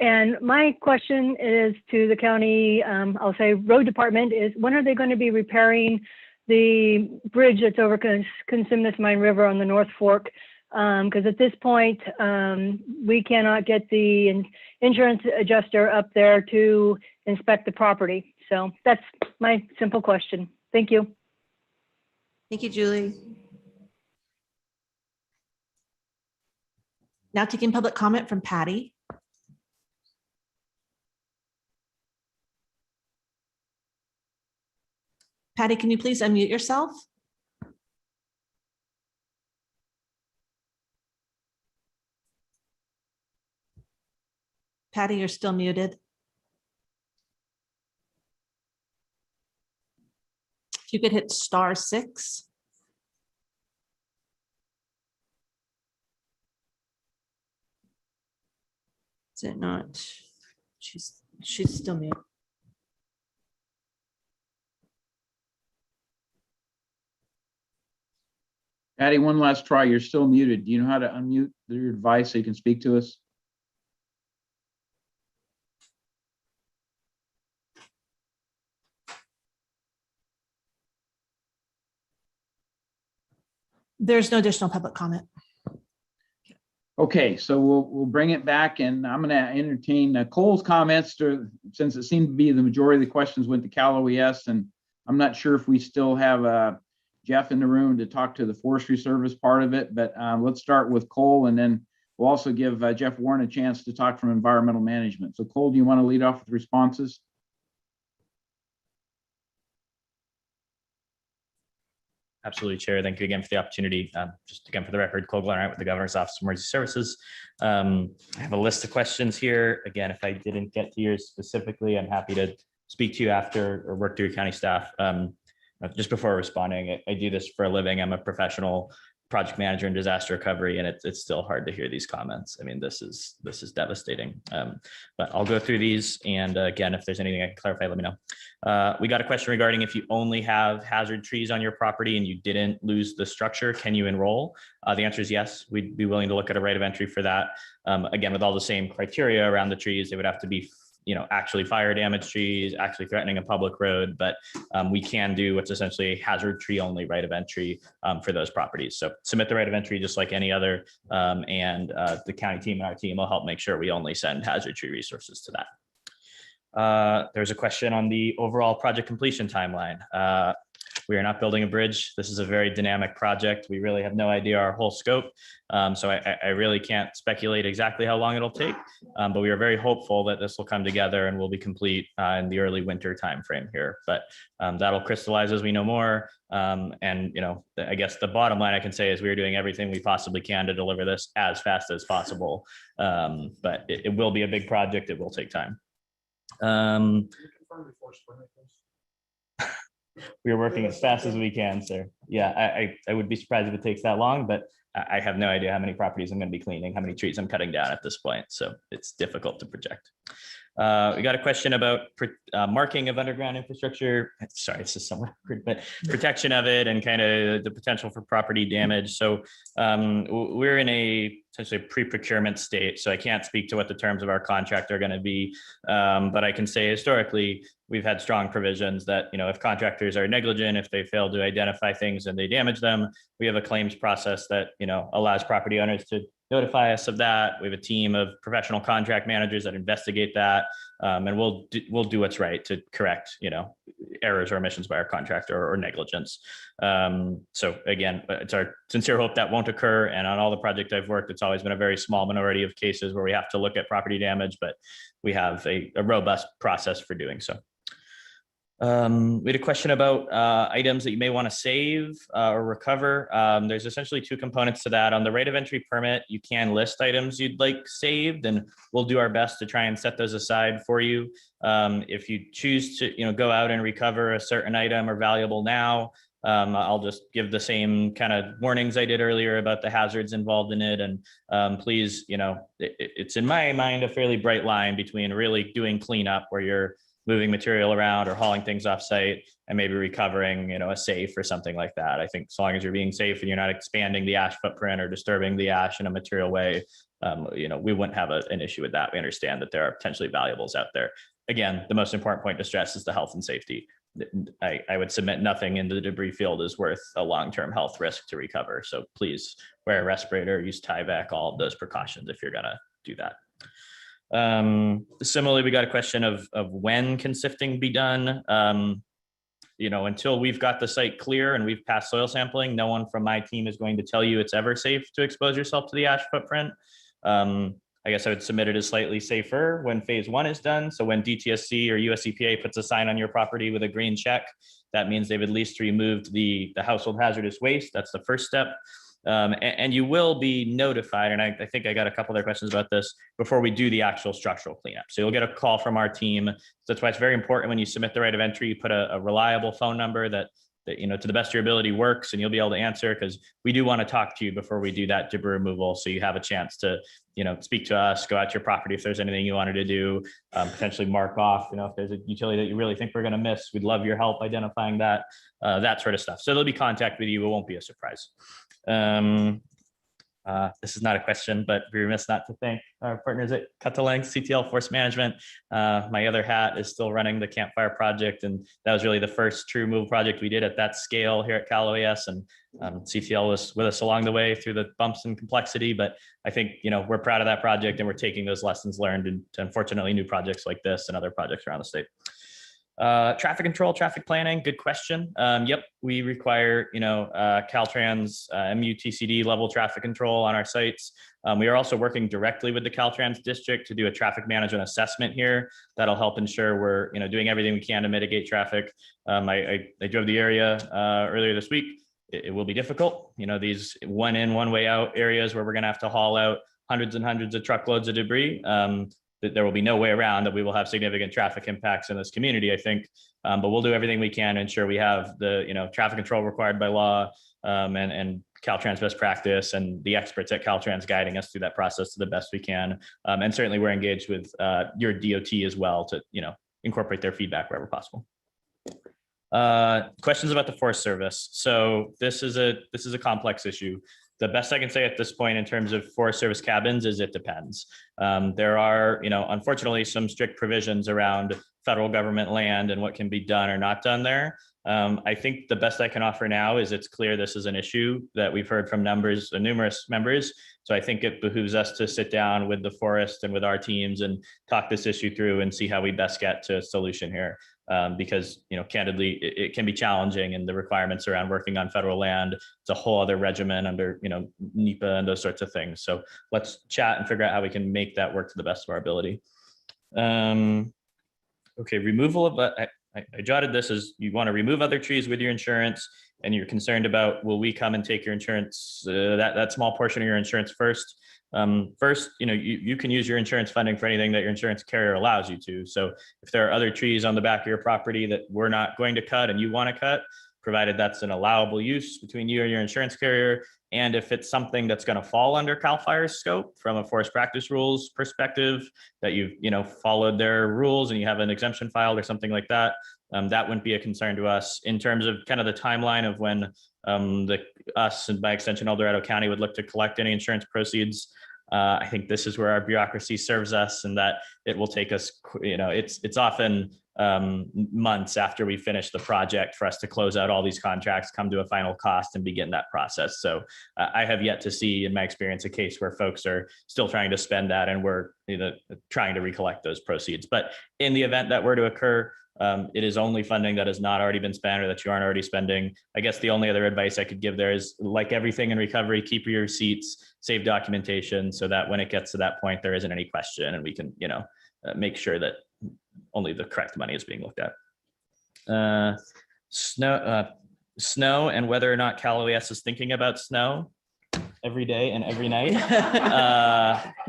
And my question is to the county, I'll say road department, is when are they going to be repairing the bridge that's over Consumnes Mine River on the North Fork? Because at this point, we cannot get the insurance adjuster up there to inspect the property. So that's my simple question. Thank you. Thank you, Julie. Now taking public comment from Patty. Patty, can you please unmute yourself? Patty, you're still muted. If you could hit *6. Is it not? She's still muted. Patty, one last try. You're still muted. Do you know how to unmute your device so you can speak to us? There's no additional public comment. Okay, so we'll bring it back, and I'm going to entertain Cole's comments since it seemed to be the majority of the questions went to Cal OES, and I'm not sure if we still have Jeff in the room to talk to the Forestry Service part of it, but let's start with Cole, and then we'll also give Jeff Warren a chance to talk from Environmental Management. So Cole, do you want to lead off with responses? Absolutely, Chair. Thank you again for the opportunity. Just again, for the record, Cole Glenwright with the Governor's Office of Emergency Services. I have a list of questions here. Again, if I didn't get to yours specifically, I'm happy to speak to you after or work through your county staff. Just before responding, I do this for a living. I'm a professional project manager in disaster recovery, and it's still hard to hear these comments. I mean, this is devastating. But I'll go through these, and again, if there's anything I can clarify, let me know. We got a question regarding if you only have hazard trees on your property and you didn't lose the structure, can you enroll? The answer is yes. We'd be willing to look at a right of entry for that. Again, with all the same criteria around the trees, they would have to be actually fire damaged trees, actually threatening a public road, but we can do what's essentially a hazard tree only right of entry for those properties. So submit the right of entry just like any other, and the county team and our team will help make sure we only send hazard tree resources to that. There's a question on the overall project completion timeline. We are not building a bridge. This is a very dynamic project. We really have no idea our whole scope. So I really can't speculate exactly how long it'll take, but we are very hopeful that this will come together and will be complete in the early winter timeframe here. But that'll crystallize as we know more. And I guess the bottom line I can say is we are doing everything we possibly can to deliver this as fast as possible. But it will be a big project. It will take time. We are working as fast as we can, sir. Yeah, I would be surprised if it takes that long, but I have no idea how many properties I'm going to be cleaning, how many trees I'm cutting down at this point. So it's difficult to project. We got a question about marking of underground infrastructure. Sorry, this is somewhat awkward, but protection of it and kind of the potential for property damage. So we're in essentially a pre-procurement state. So I can't speak to what the terms of our contract are going to be, but I can say historically, we've had strong provisions that, if contractors are negligent, if they fail to identify things and they damage them, we have a claims process that, allows property owners to notify us of that. We have a team of professional contract managers that investigate that, and we'll do what's right to correct, errors or omissions by our contractor or negligence. So again, it's our sincere hope that won't occur. And on all the projects I've worked, it's always been a very small minority of cases where we have to look at property damage, but we have a robust process for doing so. We had a question about items that you may want to save or recover. There's essentially two components to that. On the right of entry permit, you can list items you'd like saved, and we'll do our best to try and set those aside for you. If you choose to go out and recover a certain item or valuable now, I'll just give the same kind of warnings I did earlier about the hazards involved in it. And please, it's in my mind a fairly bright line between really doing cleanup where you're moving material around or hauling things off site and maybe recovering, a safe or something like that. I think as long as you're being safe and you're not expanding the ash footprint or disturbing the ash in a material way, we wouldn't have an issue with that. We understand that there are potentially valuables out there. Again, the most important point to stress is the health and safety. I would submit nothing in the debris field is worth a long-term health risk to recover. So please wear a respirator, use Tyvek, all of those precautions if you're gonna do that. Similarly, we got a question of when can sifting be done. Until we've got the site clear and we've passed soil sampling, no one from my team is going to tell you it's ever safe to expose yourself to the ash footprint. I guess I would submit it as slightly safer when phase 1 is done. So when DTSC or US EPA puts a sign on your property with a green check, That means they've at least removed the household hazardous waste. That's the first step. And you will be notified, and I think I got a couple other questions about this before we do the actual structural cleanup. So you'll get a call from our team. So that's why it's very important when you submit the right of entry, you put a reliable phone number that to the best of your ability works, and you'll be able to answer, because we do want to talk to you before we do that debris removal. So you have a chance to, speak to us, go out to your property if there's anything you wanted to do, potentially mark off, if there's a utility that you really think we're going to miss, we'd love your help identifying that, that sort of stuff. So there'll be contact with you. It won't be a surprise. This is not a question, but we're remiss not to thank our partners at Cut to Length, CTL Forest Management. My other hat is still running the campfire project, and that was really the first true move project we did at that scale here at Cal OES. And CTL was with us along the way through the bumps and complexity, but I think, we're proud of that project, and we're taking those lessons learned into, unfortunately, new projects like this and other projects around the state. Traffic control, traffic planning, good question. Yep, we require, Caltrans MUTCD level traffic control on our sites. We are also working directly with the Caltrans district to do a traffic management assessment here. That'll help ensure we're, doing everything we can to mitigate traffic. I drove the area earlier this week. It will be difficult. These one in, one way out areas where we're going to have to haul out hundreds and hundreds of truckloads of debris. That there will be no way around that we will have significant traffic impacts in this community, I think. But we'll do everything we can to ensure we have the traffic control required by law, and Caltrans best practice, and the experts at Caltrans guiding us through that process to the best we can. And certainly we're engaged with your DOT as well to incorporate their feedback wherever possible. Questions about the Forest Service. So this is a complex issue. The best I can say at this point in terms of Forest Service cabins is it depends. There are, unfortunately, some strict provisions around federal government land and what can be done or not done there. I think the best I can offer now is it's clear this is an issue that we've heard from numerous members. So I think it behooves us to sit down with the forest and with our teams and talk this issue through and see how we best get to a solution here. Because, candidly, it can be challenging, and the requirements around working on federal land, it's a whole other regimen under, NEPA and those sorts of things. So let's chat and figure out how we can make that work to the best of our ability. Okay, removal of, I jotted this as you want to remove other trees with your insurance, and you're concerned about, will we come and take your insurance, that small portion of your insurance first? First, you can use your insurance funding for anything that your insurance carrier allows you to. So if there are other trees on the back of your property that we're not going to cut and you want to cut, provided that's an allowable use between you and your insurance carrier, and if it's something that's going to fall under CAL FIRE's scope from a forest practice rules perspective, that you've followed their rules and you have an exemption filed or something like that, that wouldn't be a concern to us. In terms of kind of the timeline of when us and by extension El Dorado County would look to collect any insurance proceeds, I think this is where our bureaucracy serves us, and that it will take us, it's often months after we finish the project for us to close out all these contracts, come to a final cost, and begin that process. So I have yet to see, in my experience, a case where folks are still trying to spend that and we're trying to recollect those proceeds. But in the event that were to occur, it is only funding that has not already been spent or that you aren't already spending. I guess the only other advice I could give there is, like everything in recovery, keep your receipts, save documentation, so that when it gets to that point, there isn't any question, and we can, make sure that only the correct money is being looked at. Snow and whether or not Cal OES is thinking about snow every day and every night.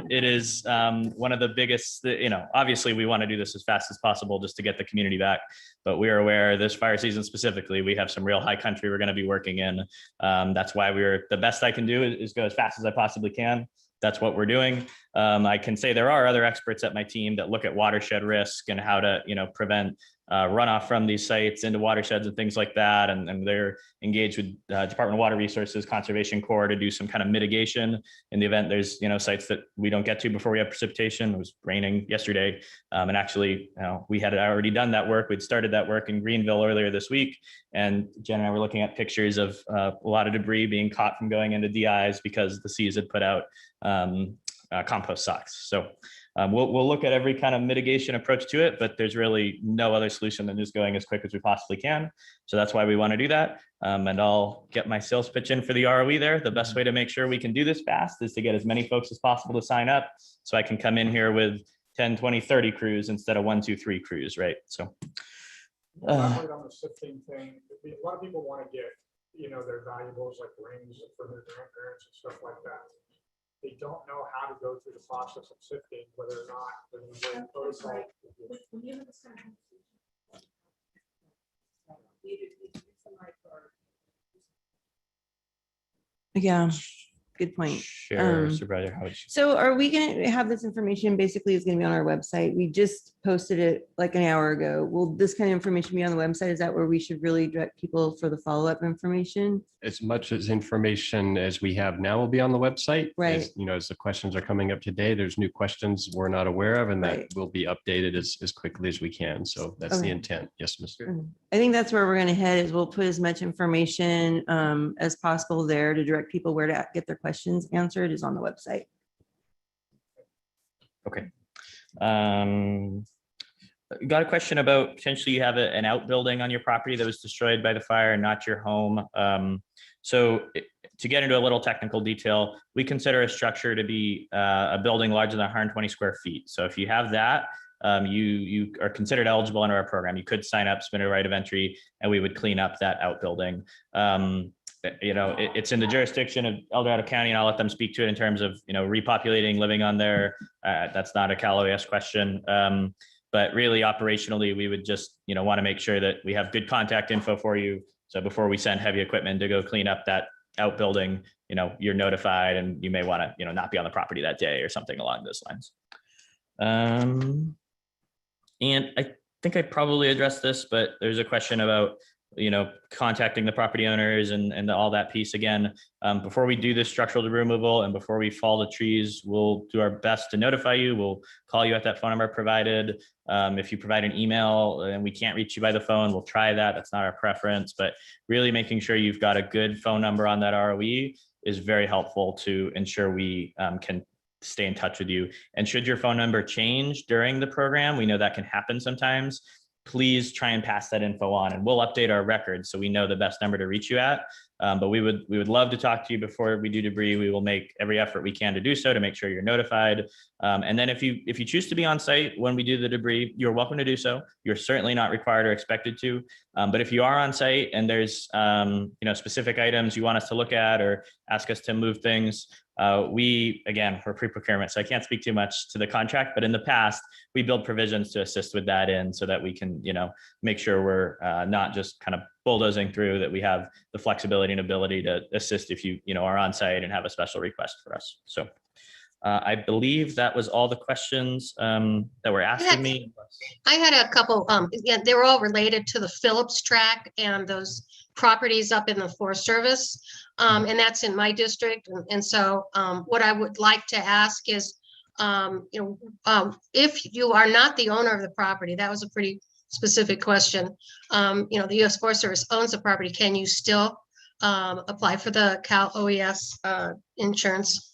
It is one of the biggest, obviously we want to do this as fast as possible just to get the community back, but we are aware this fire season specifically, we have some real high country we're going to be working in. That's why the best I can do is go as fast as I possibly can. That's what we're doing. I can say there are other experts at my team that look at watershed risk and how to, prevent runoff from these sites into watersheds and things like that. And they're engaged with Department of Water Resources, Conservation Corps to do some kind of mitigation in the event there's, sites that we don't get to before we have precipitation. It was raining yesterday. And actually, we had already done that work. We'd started that work in Greenville earlier this week. And Jen and I were looking at pictures of a lot of debris being caught from going into DIs because the seas had put out compost socks. So we'll look at every kind of mitigation approach to it, but there's really no other solution than just going as quick as we possibly can. So that's why we want to do that. And I'll get my sales pitch in for the ROE there. The best way to make sure we can do this fast is to get as many folks as possible to sign up, so I can come in here with 10, 20, 30 crews instead of 1, 2, 3 crews, right? So Elaborate on the sifting thing. A lot of people want to get, their valuables like rings for their grandparents and stuff like that. They don't know how to go through the process of sifting, whether or not there's a way protocol. Yeah, good point. Sure, Supervisor, how would you? So are we going to have this information basically is going to be on our website? We just posted it like an hour ago. Will this kind of information be on the website? Is that where we should really direct people for the follow-up information? As much as information as we have now will be on the website. Right. As, as the questions are coming up today, there's new questions we're not aware of, and that Right. will be updated as quickly as we can. So that's the Okay. intent. Yes, Mr. I think that's where we're going to head is we'll put as much information as possible there to direct people where to get their questions answered is on the website. Okay. Got a question about potentially you have an outbuilding on your property that was destroyed by the fire and not your home. To get into a little technical detail, we consider a structure to be a building larger than 120 square feet. So if you have that, you are considered eligible under our program. You could sign up, submit a right of entry, and we would clean up that outbuilding. It's in the jurisdiction of El Dorado County, and I'll let them speak to it in terms of, repopulating, living on there. That's not a Cal OES question. But really operationally, we would just, want to make sure that we have good contact info for you. So before we send heavy equipment to go clean up that outbuilding, you're notified and you may want to, not be on the property that day or something along those lines. And I think I probably addressed this, but there's a question about, contacting the property owners and all that piece again. Before we do this structural debris removal and before we fall the trees, we'll do our best to notify you. We'll call you at that phone number provided. If you provide an email and we can't reach you by the phone, we'll try that. That's not our preference, but really making sure you've got a good phone number on that ROE is very helpful to ensure we can stay in touch with you. And should your phone number change during the program, we know that can happen sometimes. Please try and pass that info on, and we'll update our records so we know the best number to reach you at. But we would love to talk to you before we do debris. We will make every effort we can to do so to make sure you're notified. And then if you choose to be on site when we do the debris, you're welcome to do so. You're certainly not required or expected to. But if you are on site and there's specific items you want us to look at or ask us to move things, we're pre-procurement, so I can't speak too much to the contract, but in the past, we build provisions to assist with that so that we can, make sure we're not just kind of bulldozing through, that we have the flexibility and ability to assist if you, are on site and have a special request for us. So I believe that was all the questions that were asking me. I had a couple, they were all related to the Phillips tract and those properties up in the Forest Service. And that's in my district. And so what I would like to ask is, if you are not the owner of the property, that was a pretty specific question. The U.S. Forest Service owns the property. Can you still apply for the Cal OES insurance?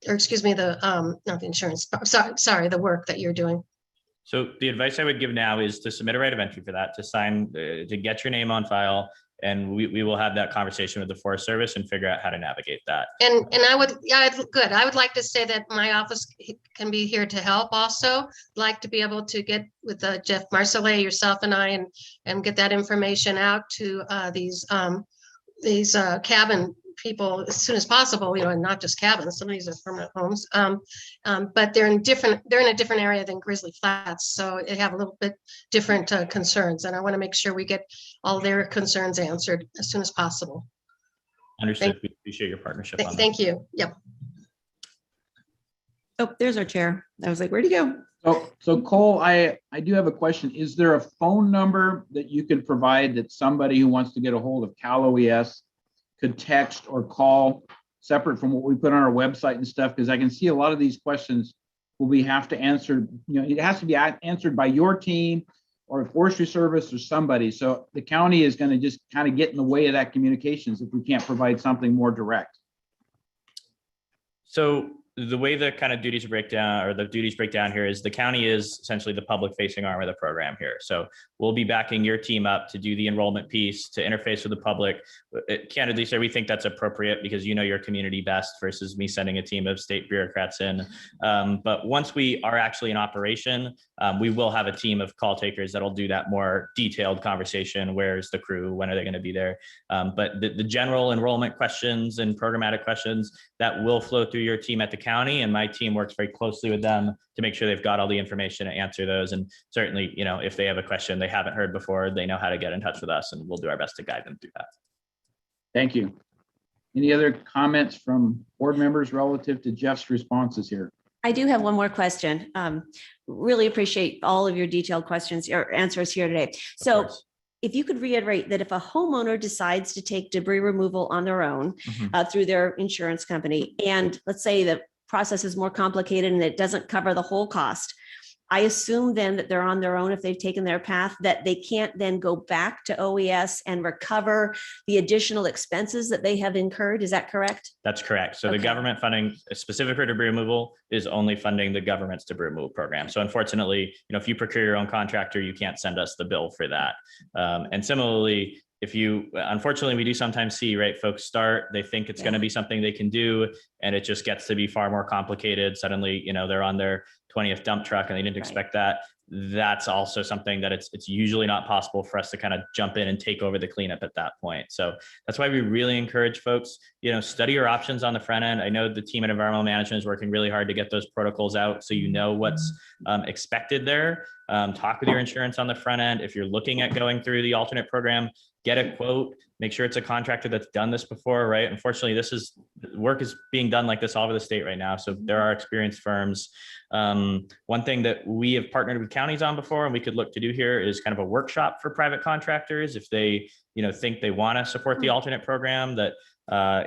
Or excuse me, not the insurance, sorry, the work that you're doing. So the advice I would give now is to submit a right of entry for that, to sign, to get your name on file, and we will have that conversation with the Forest Service and figure out how to navigate that. And good. I would like to say that my office can be here to help also. Like to be able to get with Jeff Marcellet, yourself and I, and get that information out to these cabin people as soon as possible, and not just cabins. Some of these are permanent homes, but they're in a different area than Grizzly Flats, so they have a little bit different concerns, and I want to make sure we get all their concerns answered as soon as possible. Understood. We appreciate your partnership on that. Thank you. Yep. Oh, there's our chair. I was like, where'd he go? So Cole, I do have a question. Is there a phone number that you could provide that somebody who wants to get a hold of Cal OES could text or call, separate from what we put on our website and stuff? Because I can see a lot of these questions will have to answer, it has to be answered by your team or Forestry Service or somebody. So the county is going to just kind of get in the way of that communications if we can't provide something more direct. So the way the kind of duties break down, or the duties break down here, is the county is essentially the public facing arm of the program here. So we'll be backing your team up to do the enrollment piece, to interface with the public. Candidly, sir, we think that's appropriate because you know your community best versus me sending a team of state bureaucrats in. But once we are actually in operation, we will have a team of call takers that'll do that more detailed conversation. Where's the crew? When are they going to be there? But the general enrollment questions and programmatic questions, that will flow through your team at the county, and my team works very closely with them to make sure they've got all the information to answer those. And certainly, you know, if they have a question they haven't heard before, they know how to get in touch with us, and we'll do our best to guide them through that. Thank you. Any other comments from board members relative to Jeff's responses here? I do have one more question. Really appreciate all of your detailed questions or answers here today. So if you could reiterate that if a homeowner decides to take debris removal on their own through their insurance company, and let's say the process is more complicated and it doesn't cover the whole cost, I assume then that they're on their own if they've taken their path, that they can't then go back to OES and recover the additional expenses that they have incurred. Is that correct? That's correct. So the government funding specific for debris removal is only funding the government's debris removal program. So unfortunately, you know, if you procure your own contractor, you can't send us the bill for that. And similarly, if you, unfortunately, we do sometimes see, right, folks start, they think it's going to be something they can do, and it just gets to be far more complicated. Suddenly, you know, they're on their 20th dump truck and they didn't expect that. That's also something that it's usually not possible for us to kind of jump in and take over the cleanup at that point. So that's why we really encourage folks, you know, study your options on the front end. I know the team at environmental management is working really hard to get those protocols out, so you know what's expected there. Talk with your insurance on the front end. If you're looking at going through the alternate program, get a quote, make sure it's a contractor that's done this before, right? Unfortunately, work is being done like this all over the state right now. So there are experienced firms. One thing that we have partnered with counties on before, and we could look to do here, is kind of a workshop for private contractors. If they, you know, think they want to support the alternate program, that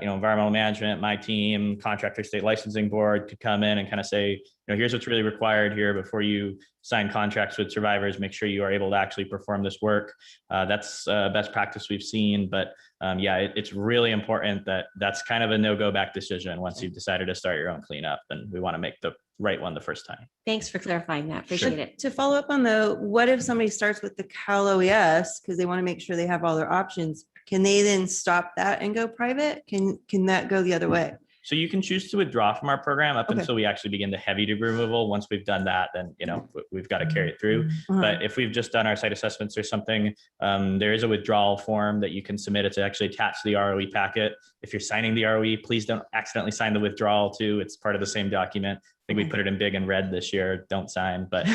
you know, environmental management, my team, contractor state licensing board could come in and kind of say, you know, here's what's really required here before you sign contracts with survivors. Make sure you are able to actually perform this work. That's best practice we've seen. But yeah, it's really important that that's kind of a no-go back decision once you've decided to start your own cleanup, and we want to make the right one the first time. Thanks for clarifying that. Appreciate it. To follow up on what if somebody starts with the Cal OES because they want to make sure they have all their options? Can they then stop that and go private? Can that go the other way? So you can choose to withdraw from our program up until we actually begin the heavy debris removal. Once we've done that, then, you know, we've got to carry it through. But if we've just done our site assessments or something, there is a withdrawal form that you can submit. It's actually attached to the ROE packet. If you're signing the ROE, please don't accidentally sign the withdrawal too. It's part of the same document. I think we put it in big and red this year, don't sign, but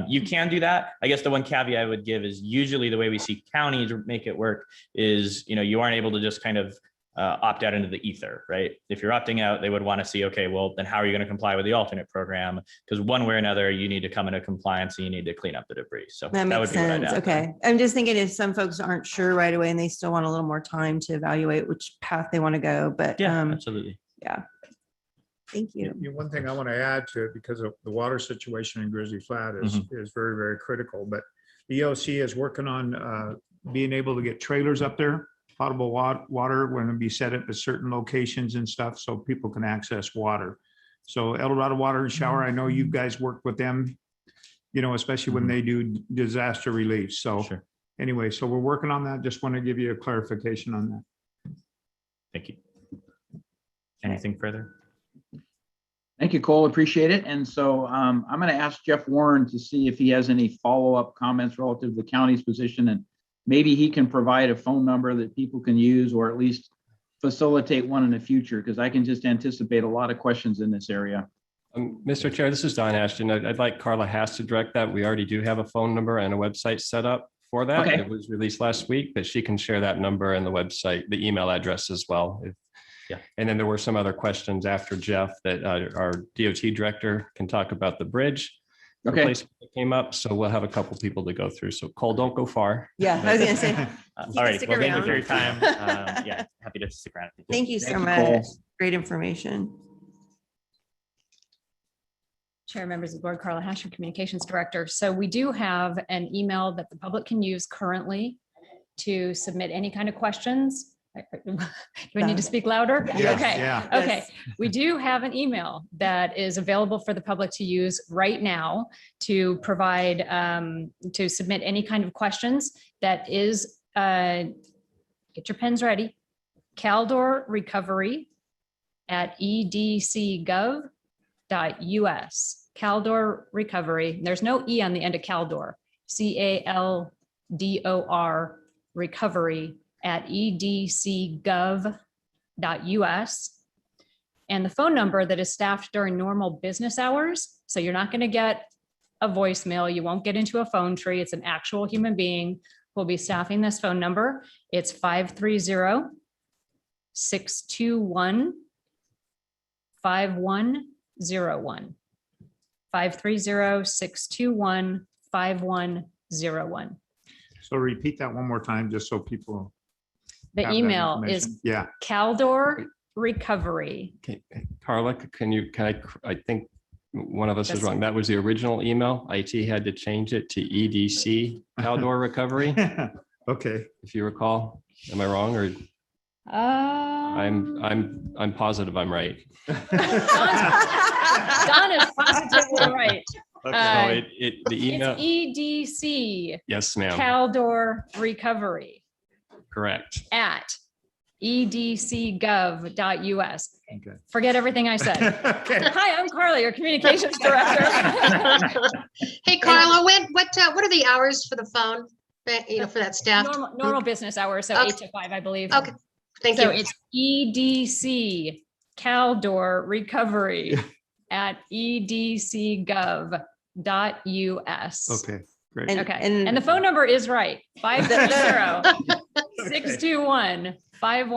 you can do that. I guess the one caveat I would give is usually the way we see counties make it work is, you know, you aren't able to just kind of opt out into the ether, right? If you're opting out, they would want to see, okay, well, then how are you going to comply with the alternate program? Because one way or another, you need to come into compliance and you need to clean up the debris. So that makes sense. Okay. I'm just thinking if some folks aren't sure right away and they still want a little more time to evaluate which path they want to go, but yeah, absolutely. Yeah. Thank you. One thing I want to add to it, because of the water situation in Grizzly Flat is very, very critical, but the EOC is working on being able to get trailers up there, potable water, when it be set up at certain locations and stuff, so people can access water. So El Dorado Water and Shower, I know you guys work with them, you know, especially when they do disaster relief. So anyway, so we're working on that. Just want to give you a clarification on that. Thank you. Anything further? Thank you, Cole. Appreciate it. And so I'm going to ask Jeff Warren to see if he has any follow-up comments relative to the county's position, and maybe he can provide a phone number that people can use, or at least facilitate one in the future, because I can just anticipate a lot of questions in this area. Mr. Chair, this is Don Ashton. I'd like Carla Haas to direct that. We already do have a phone number and a website set up for that. Okay. It was released last week, but she can share that number and the website, the email address as well. Yeah. And then there were some other questions after Jeff that our DOT director can talk about the bridge. Okay. Replacement that came up, so we'll have a couple people to go through. So Cole, don't go far. Yeah, I was gonna say. All right. Well, thank you for your time. Yeah, happy to stick around. Thank you so Thank you, much. Cole. Great information. Chair, members of the board, Carla Hasher, Communications Director. So we do have an email that the public can use currently to submit any kind of questions. Do I need to speak louder? Yes, Okay. yeah. Okay. Yes. We do have an email that is available for the public to use right now to provide, to submit any kind of questions. That is, get your pens ready. Caldor Recovery at edcgov.us. Caldor Recovery. There's no E on the end of Caldor. CALDOR Recovery at edcgov.us. And the phone number that is staffed during normal business hours. So you're not going to get a voicemail. You won't get into a phone tree. It's an actual human being who will be staffing this phone number. It's 530-621-5101. 530-621-5101. So repeat that one more time, just so people. The have that email is information. Yeah. Caldor Recovery. Okay, Carla, I think one of us is That's- wrong. That was the original email. IT had to change it to EDC Caldor Recovery, Okay. if you recall. Am I wrong or I'm positive I'm right. Don is positively right. So the email, It's EDC yes, ma'am, Caldor Recovery correct. at edcgov.us. Okay. Forget everything I said. Okay. Hi, I'm Carla, your communications director. Hey, Carla, what are the hours for the phone, for that staff? Normal business hours, so Okay. 8 to 5, I believe. Okay, thank So you. it's EDC Caldor Recovery at edcgov.us. Okay, great. Okay, and the phone number is right,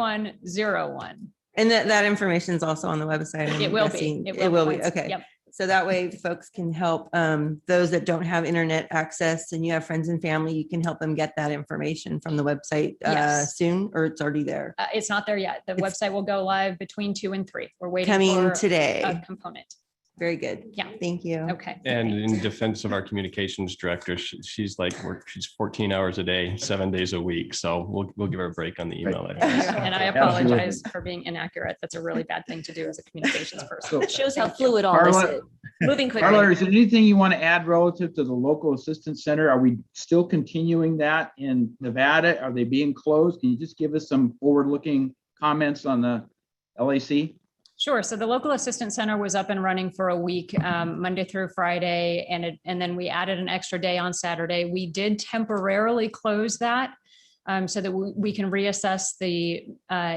530-621-5101. And that information is also on the website. I'm It will be. guessing. It It will will be. be. Okay. Yep. So that way folks can help those that don't have internet access and you have friends and family, you can help them get that information from the website Yes. soon, or it's already there. It's not there yet. The website will go live between 2 and 3. We're waiting Coming for today. a component. Very good. Yeah. Thank you. Okay. And in defense of our communications director, she's 14 hours a day, 7 days a week. So we'll give her a break on the email. And I apologize for being inaccurate. That's a really bad thing to do as a communications person. It shows how fluid all this Carla- is. Moving Carla, quickly. is there anything you want to add relative to the local assistance center? Are we still continuing that in Nevada? Are they being closed? Can you just give us some forward-looking comments on the LAC? Sure. So the local assistance center was up and running for a week, Monday through Friday, and then we added an extra day on Saturday. We did temporarily close that so that we can reassess the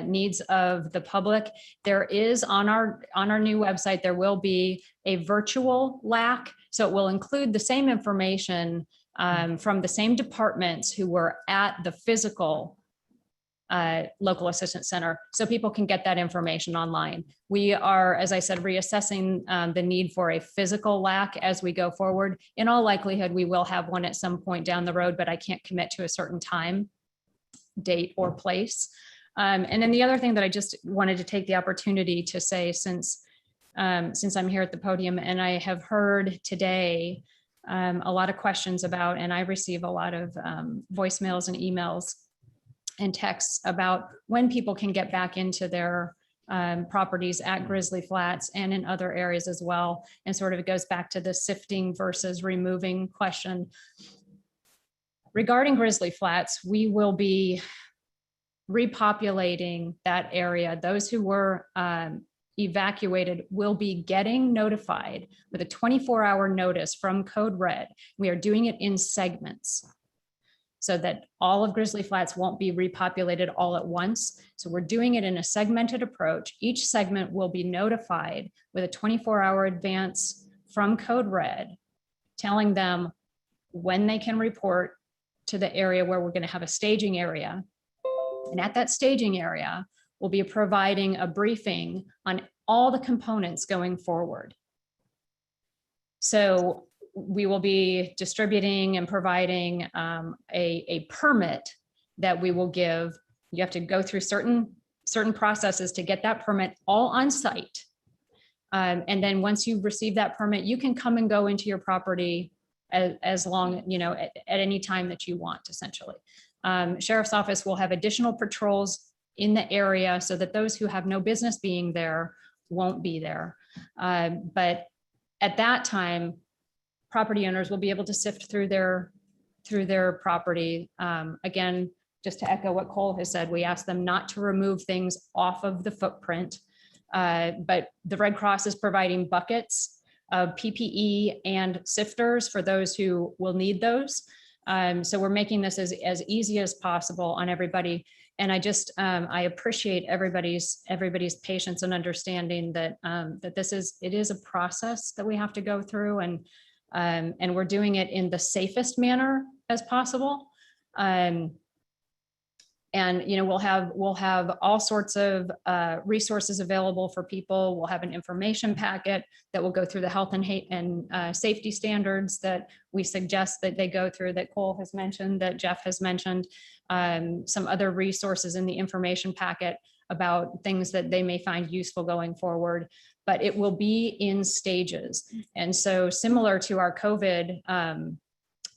needs of the public. There is on our new website, there will be a virtual LAC. So it will include the same information from the same departments who were at the physical local assistance center, so people can get that information online. We are, as I said, reassessing the need for a physical LAC as we go forward. In all likelihood, we will have one at some point down the road, but I can't commit to a certain time, date, or place. And then the other thing that I just wanted to take the opportunity to say, since I'm here at the podium, and I have heard today a lot of questions about, and I receive a lot of voicemails and emails and texts about when people can get back into their properties at Grizzly Flats and in other areas as well. And sort of it goes back to the sifting versus removing question. Regarding Grizzly Flats, we will be repopulating that area. Those who were evacuated will be getting notified with a 24-hour notice from Code Red. We are doing it in segments, so that all of Grizzly Flats won't be repopulated all at once. So we're doing it in a segmented approach. Each segment will be notified with a 24-hour advance from Code Red, telling them when they can report to the area where we're going to have a staging area. And at that staging area, we'll be providing a briefing on all the components going forward. So we will be distributing and providing a permit that we will give. You have to go through certain processes to get that permit all on site. And then once you receive that permit, you can come and go into your property as long, at any time that you want, essentially. Sheriff's Office will have additional patrols in the area so that those who have no business being there won't be there. But at that time, property owners will be able to sift through their property. Again, just to echo what Cole has said, we ask them not to remove things off of the footprint. But the Red Cross is providing buckets of PPE and sifters for those who will need those. So we're making this as easy as possible on everybody. And I just, I appreciate everybody's patience and understanding that it is a process that we have to go through, and we're doing it in the safest manner as possible. And we'll have all sorts of resources available for people. We'll have an information packet that will go through the health and safety standards that we suggest that they go through, that Cole has mentioned, that Jeff has mentioned, some other resources in the information packet about things that they may find useful going forward. But it will be in stages. And so similar to our COVID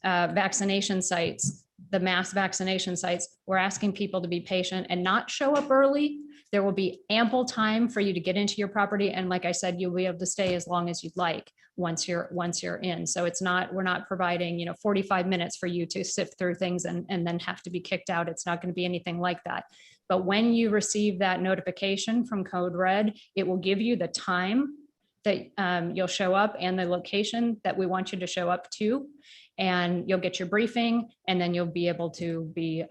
vaccination sites, the mass vaccination sites, we're asking people to be patient and not show up early. There will be ample time for you to get into your property. And like I said, you'll be able to stay as long as you'd like once you're in. So we're not providing, 45 minutes for you to sift through things and then have to be kicked out. It's not going to be anything like that. But when you receive that notification from Code Red, it will give you the time that you'll show up and the location that we want you to show up to. And you'll get your briefing, and then you'll be able to be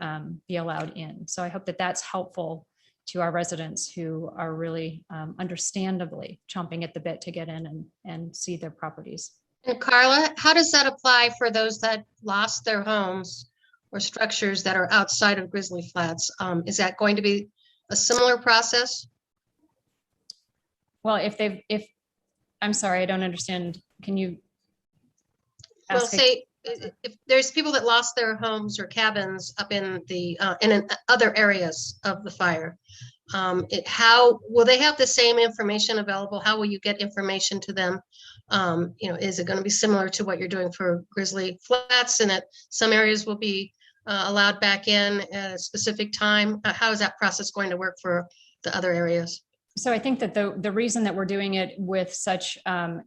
allowed in. So I hope that that's helpful to our residents who are really understandably chomping at the bit to get in and see their properties. And Carla, how does that apply for those that lost their homes or structures that are outside of Grizzly Flats? Is that going to be a similar process? Well, if I'm sorry, I don't understand. Can you Well, ask? say if there's people that lost their homes or cabins up in the in other areas of the fire, how will they have the same information available? How will you get information to them? Is it going to be similar to what you're doing for Grizzly Flats, and that some areas will be allowed back in at a specific time? How is that process going to work for the other areas? So I think that the reason that we're doing it with such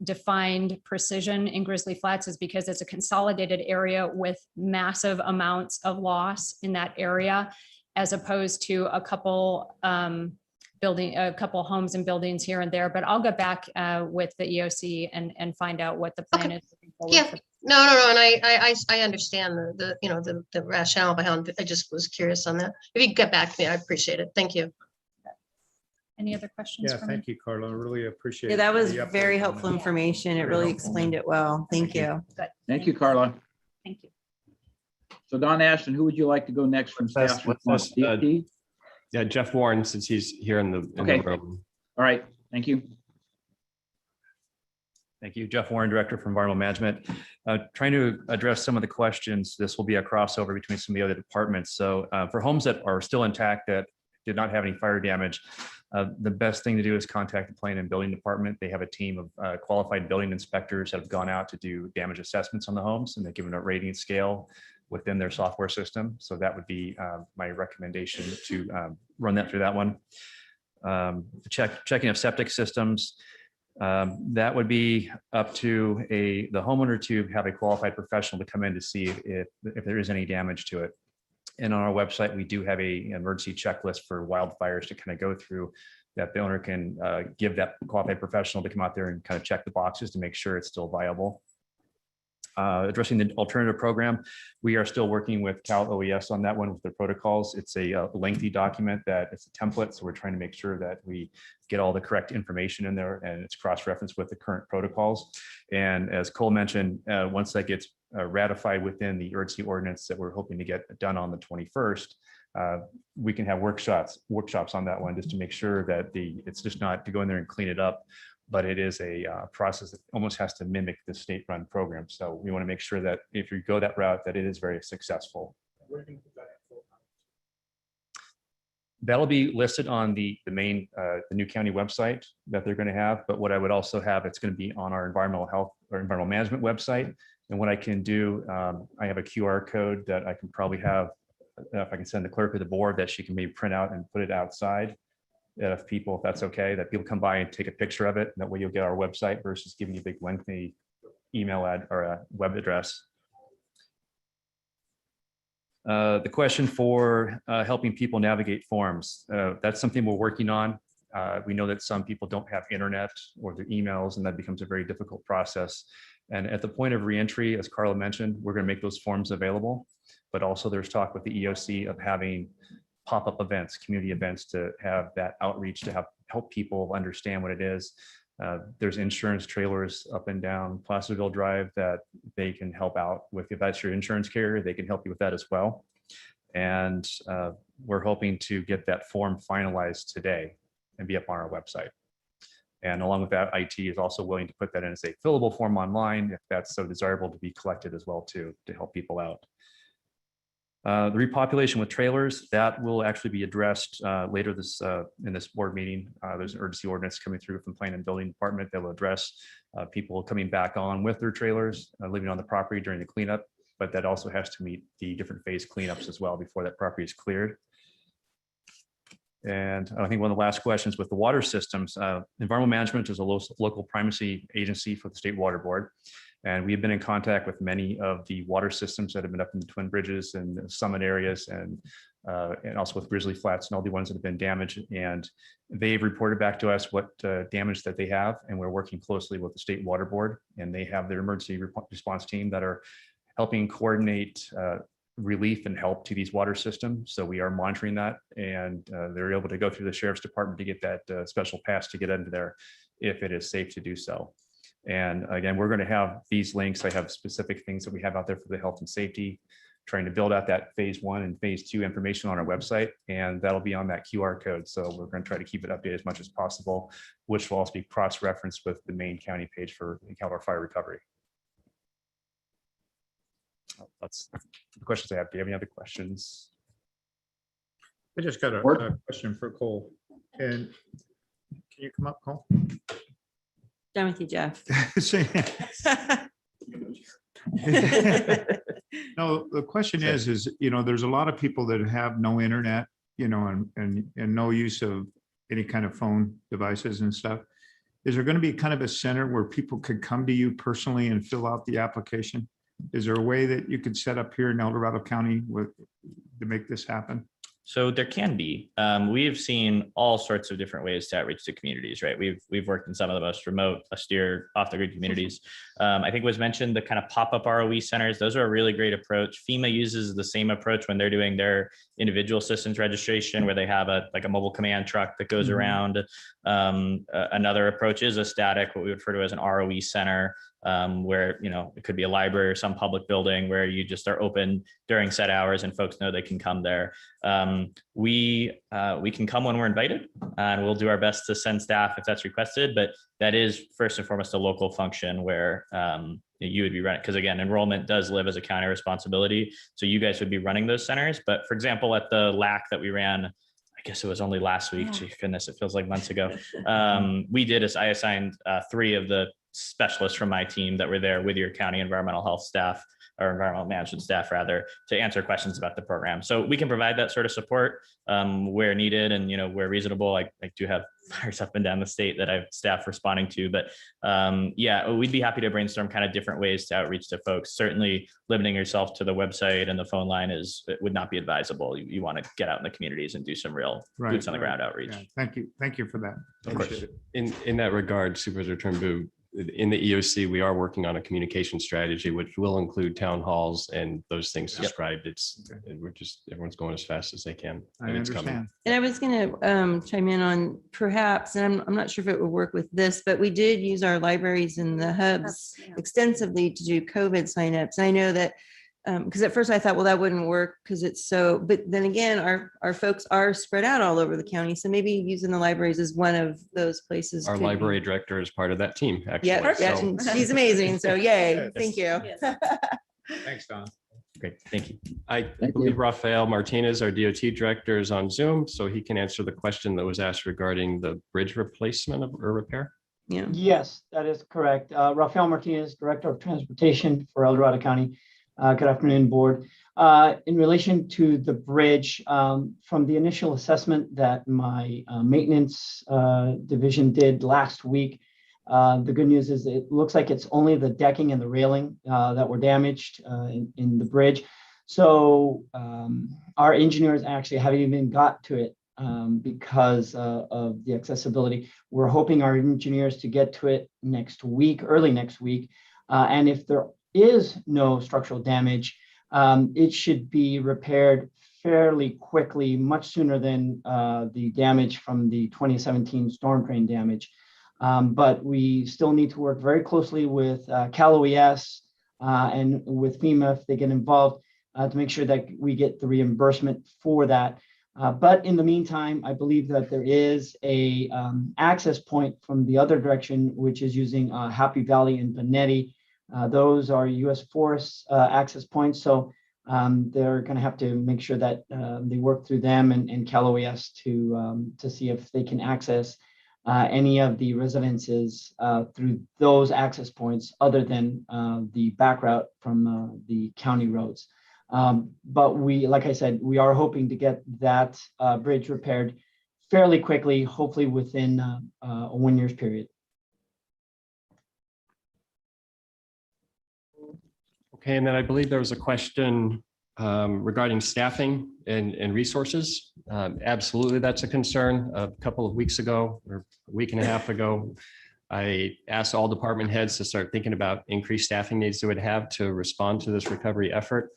defined precision in Grizzly Flats is because it's a consolidated area with massive amounts of loss in that area, as opposed to a couple homes and buildings here and there. But I'll get back with the EOC and find out what the plan is. Yeah, no, and I understand the rationale behind it. I just was curious on that. If you could get back to me, I appreciate it. Thank you. Any other questions? Yeah, for thank me? you, Carla. I really appreciate Yeah, that was the update very on helpful that. information. It really explained it well. Thank you. Good. Thank you, Carla. Thank you. So Don Ashton, who would you like to go next from staff? Yeah, Jeff Warren, since he's here in the Okay. room. All right, thank you. Thank you. Jeff Warren, Director for Environmental Management. Trying to address some of the questions. This will be a crossover between some of the other departments. So for homes that are still intact that did not have any fire damage, the best thing to do is contact the Planning and Building Department. They have a team of qualified building inspectors that have gone out to do damage assessments on the homes, and they're given a rating scale within their software system. So that would be my recommendation to run that through that one. Checking of septic systems. That would be up to the homeowner to have a qualified professional to come in to see if there is any damage to it. And on our website, we do have an emergency checklist for wildfires to kind of go through, that the owner can give that qualified professional to come out there and kind of check the boxes to make sure it's still viable. Addressing the alternative program, we are still working with Cal OES on that one with their protocols. It's a lengthy document that it's a template, so we're trying to make sure that we get all the correct information in there and it's cross-referenced with the current protocols. And as Cole mentioned, once that gets ratified within the urgency ordinance that we're hoping to get done on the 21st, we can have workshops on that one just to make sure that it's just not to go in there and clean it up, but it is a process that almost has to mimic the state-run program. So we want to make sure that if you go that route, that it is very successful. That'll be listed on the main, the new county website that they're going to have. But what I would also have, it's going to be on our environmental health or environmental management website. And what I can do, I have a QR code that I can probably have if I can send the clerk of the board that she can maybe print out and put it outside. If that's okay, that people come by and take a picture of it. And that way you'll get our website versus giving you a big lengthy email ad or a web address. The question for helping people navigate forms, that's something we're working on. We know that some people don't have internet or their emails, and that becomes a very difficult process. And at the point of reentry, as Carla mentioned, we're going to make those forms available, but also there's talk with the EOC of having pop-up events, community events, to have that outreach to help people understand what it is. There's insurance trailers up and down Placerville Drive that they can help out with. If that's your insurance carrier, they can help you with that as well. And we're hoping to get that form finalized today and be up on our website. And along with that, IT is also willing to put that in as a fillable form online if that's so desirable to be collected as well too, to help people out. The repopulation with trailers, that will actually be addressed later in this board meeting. There's an urgency ordinance coming through from Planning and Building Department that will address people coming back on with their trailers, living on the property during the cleanup, but that also has to meet the different phase cleanups as well before that property is cleared. And I think one of the last questions with the water systems, environmental management is a local primacy agency for the State Water Board. And we've been in contact with many of the water systems that have been up in the Twin Bridges and the Summit areas, and also with Grizzly Flats and all the ones that have been damaged. And they've reported back to us what damage that they have. And we're working closely with the State Water Board, and they have their emergency response team that are helping coordinate relief and help to these water systems. So we are monitoring that, and they're able to go through the Sheriff's Department to get that special pass to get into there if it is safe to do so. And again, we're going to have these links. I have specific things that we have out there for the health and safety, trying to build out that phase 1 and phase 2 information on our website, and that'll be on that QR code. So we're going to try to keep it updated as much as possible, which will also be cross-referenced with the main county page for Caldor Fire Recovery. That's the questions I have. Do you have any other questions? I just got a question for Cole. And can you come up, Cole? Done with you, Jeff. No, the question is, you know, there's a lot of people that have no internet, you know, and no use of any kind of phone devices and stuff. Is there going to be kind of a center where people could come to you personally and fill out the application? Is there a way that you could set up here in El Dorado County to make this happen? So there can be. We've seen all sorts of different ways to outreach to communities, right? We've worked in some of the most remote, austere, off-the-grid communities. I think was mentioned the kind of pop-up ROE centers. Those are a really great approach. FEMA uses the same approach when they're doing their individual assistance registration, where they have a mobile command truck that goes around. Another approach is a static, what we refer to as an ROE center, where, you know, it could be a library or some public building where you just are open during set hours and folks know they can come there. We can come when we're invited, and we'll do our best to send staff if that's requested, but that is first and foremost a local function where you would be running, because again, enrollment does live as a county responsibility. So you guys would be running those centers. But for example, at the LAC that we ran, I guess it was only last week. Gee, goodness, it feels like months ago. I assigned 3 of the specialists from my team that were there with your county environmental health staff, or environmental management staff rather, to answer questions about the program. So we can provide that sort of support where needed, and, you know, where reasonable. I do have fires up and down the state that I have staff responding to, but yeah, we'd be happy to brainstorm kind of different ways to outreach to folks. Certainly limiting yourself to the website and the phone line would not be advisable. You want to get out in the communities and do some real boots on the ground outreach. Yeah, thank you for that. Of course. In that regard, Supervisor Turnbull, in the EOC, we are working on a communication strategy, which will include town halls and those things described. Everyone's going as fast as they can. And it's coming. And I was going to chime in on perhaps, and I'm not sure if it would work with this, but we did use our libraries and the hubs extensively to do COVID signups. I know that because at first I thought, well, that wouldn't work because it's so, but then again, our folks are spread out all over the county. So maybe using the libraries is one of those places. Our library director is part of that team, actually. Yeah, she's amazing. So yay, thank you. Thanks, Don. Great, thank you. I believe Rafael Martinez, our DOT director, is on Zoom, so he can answer the question that was asked regarding the bridge replacement or repair. Yeah. Yes, that is correct. Rafael Martinez, Director of Transportation for El Dorado County. Good afternoon, board. In relation to the bridge, from the initial assessment that my maintenance division did last week, the good news is it looks like it's only the decking and the railing that were damaged in the bridge. So our engineers actually haven't even got to it because of the accessibility. We're hoping our engineers to get to it next week, early next week. And if there is no structural damage, it should be repaired fairly quickly, much sooner than the damage from the 2017 storm drain damage. But we still need to work very closely with Cal OES and with FEMA if they get involved to make sure that we get the reimbursement for that. But in the meantime, I believe that there is a access point from the other direction, which is using Happy Valley and Benetti. Those are U.S. Forest access points. So they're going to have to make sure that they work through them and Cal OES to see if they can access any of the residences through those access points other than the back route from the county roads. But we, like I said, we are hoping to get that bridge repaired fairly quickly, hopefully within a 1 year period. Okay, and then I believe there was a question regarding staffing and resources. Absolutely, that's a concern. A couple of weeks ago, or a week and a half ago, I asked all department heads to start thinking about increased staffing needs they would have to respond to this recovery effort.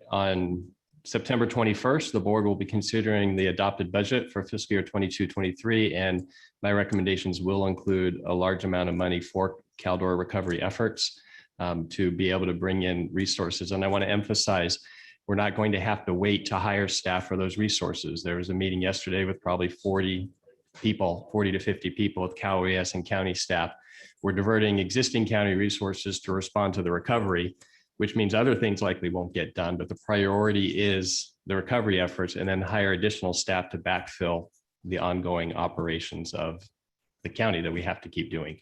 On September 21st, the board will be considering the adopted budget for fiscal year 22-23, and my recommendations will include a large amount of money for Caldor recovery efforts to be able to bring in resources. And I want to emphasize, we're not going to have to wait to hire staff for those resources. There was a meeting yesterday with probably 40 people, 40 to 50 people with Cal OES and county staff. We're diverting existing county resources to respond to the recovery, which means other things likely won't get done, but the priority is the recovery efforts, and then hire additional staff to backfill the ongoing operations of the county that we have to keep doing.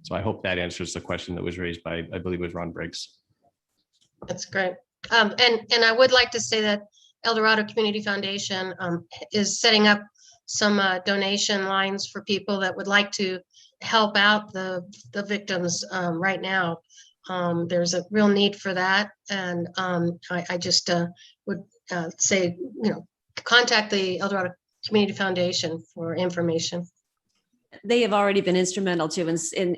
So I hope that answers the question that was raised by, I believe it was Ron Briggs. That's great. And I would like to say that El Dorado Community Foundation is setting up some donation lines for people that would like to help out the victims right now. There's a real need for that. And I just would say, contact the El Dorado Community Foundation for information. They have already been instrumental too in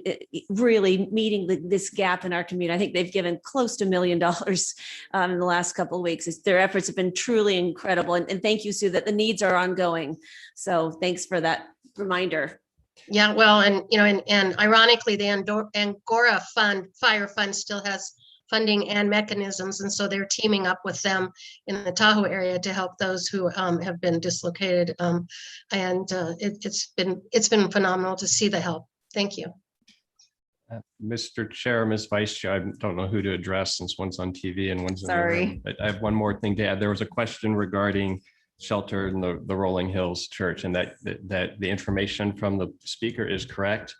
really meeting this gap in our community. I think they've given close to $1 million in the last couple of weeks. Their efforts have been truly incredible. And thank you, Sue, that the needs are ongoing. So thanks for that reminder. Yeah, well, and ironically, the Angora Fire Fund still has funding and mechanisms, and so they're teaming up with them in the Tahoe area to help those who have been dislocated. It's been phenomenal to see the help. Thank you. Mr. Chair, Ms. Vice Chair, I don't know who to address since one's on TV and one's in the Sorry. room, but I have one more thing to add. There was a question regarding shelter in the Rolling Hills Church, and that the information from the speaker is correct.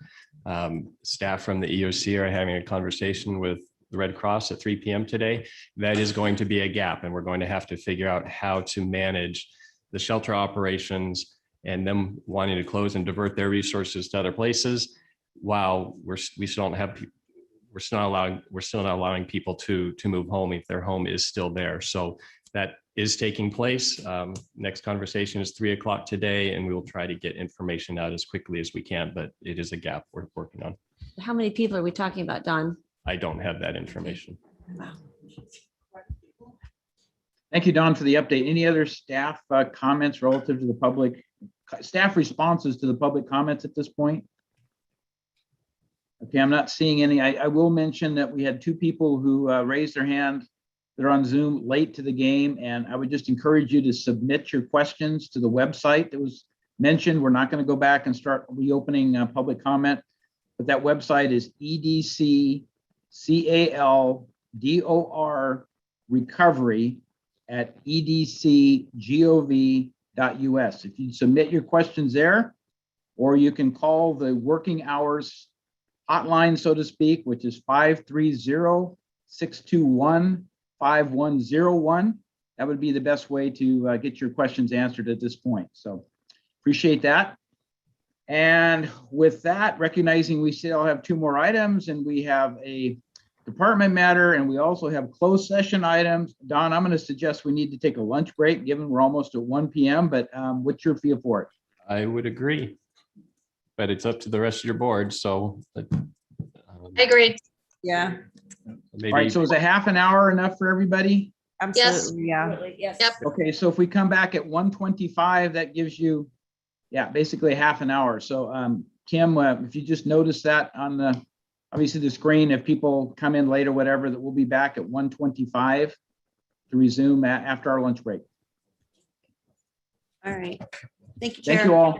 Staff from the EOC are having a conversation with the Red Cross at 3 p.m. today. That is going to be a gap, and we're going to have to figure out how to manage the shelter operations and them wanting to close and divert their resources to other places, while we're still not allowing people to move home if their home is still there. So that is taking place. Next conversation is 3 o'clock today, and we will try to get information out as quickly as we can, but it is a gap we're working on. How many people are we talking about, Don? I don't have that information. Wow. Thank you, Don, for the update. Any other staff comments relative to the public, staff responses to the public comments at this point? Okay, I'm not seeing any. I will mention that we had 2 people who raised their hand. They're on Zoom late to the game, and I would just encourage you to submit your questions to the website that was mentioned. We're not going to go back and start reopening public comment, but that website is EDCCALDOR recovery at edcgov.us. If you submit your questions there, or you can call the working hours hotline, so to speak, which is 530-594-5400. 621-5101. That would be the best way to get your questions answered at this point. So appreciate that. And with that, recognizing we still have 2 more items and we have a department matter and we also have closed session items. Don, I'm going to suggest we need to take a lunch break given we're almost at 1 p.m. But what's your feel for it? I would agree, but it's up to the rest of your board. So I agree. Yeah, maybe. All right, so is a half an hour enough for everybody? absolutely. Yeah. Yes. Yep. Okay, so if we come back at 1:25, that gives you, yeah, basically half an hour. So Kim, if you just notice that on the, obviously the screen, if people come in late or whatever, that we'll be back at 1:25 to resume after our lunch break. All right. Thank you, Chair. Thank you all.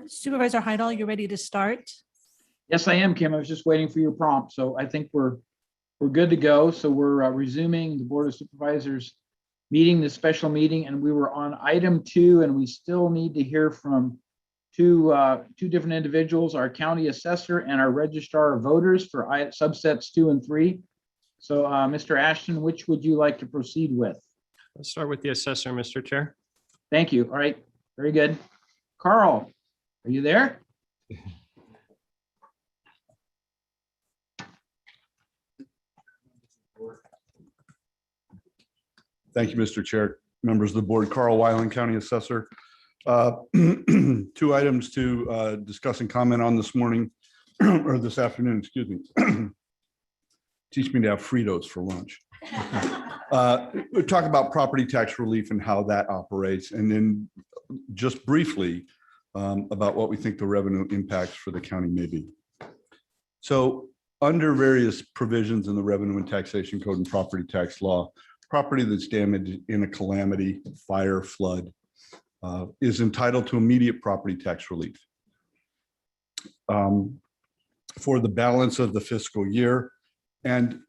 Supervisor Heidel, you ready to start? Yes, I am, Kim. I was just waiting for your prompt. So I think we're good to go. So we're resuming the Board of Supervisors meeting, this special meeting, and we were on item 2, and we still need to hear from two different individuals, our county assessor and our registrar of voters for subsets 2 and 3. So Mr. Ashton, which would you like to proceed with? Let's start with the assessor, Mr. Chair. Thank you. All right, very good. Carl, are you there? Thank you, Mr. Chair, members of the board. Carl Weiland, County Assessor. 2 items to discuss and comment on this morning, or this afternoon, excuse me. Teach me to have Fritos for lunch. We'll talk about property tax relief and how that operates, and then just briefly about what we think the revenue impacts for the county may be. So under various provisions in the Revenue and Taxation Code and property tax law, property that's damaged in a calamity, fire, flood, is entitled to immediate property tax relief for the balance of the fiscal year. And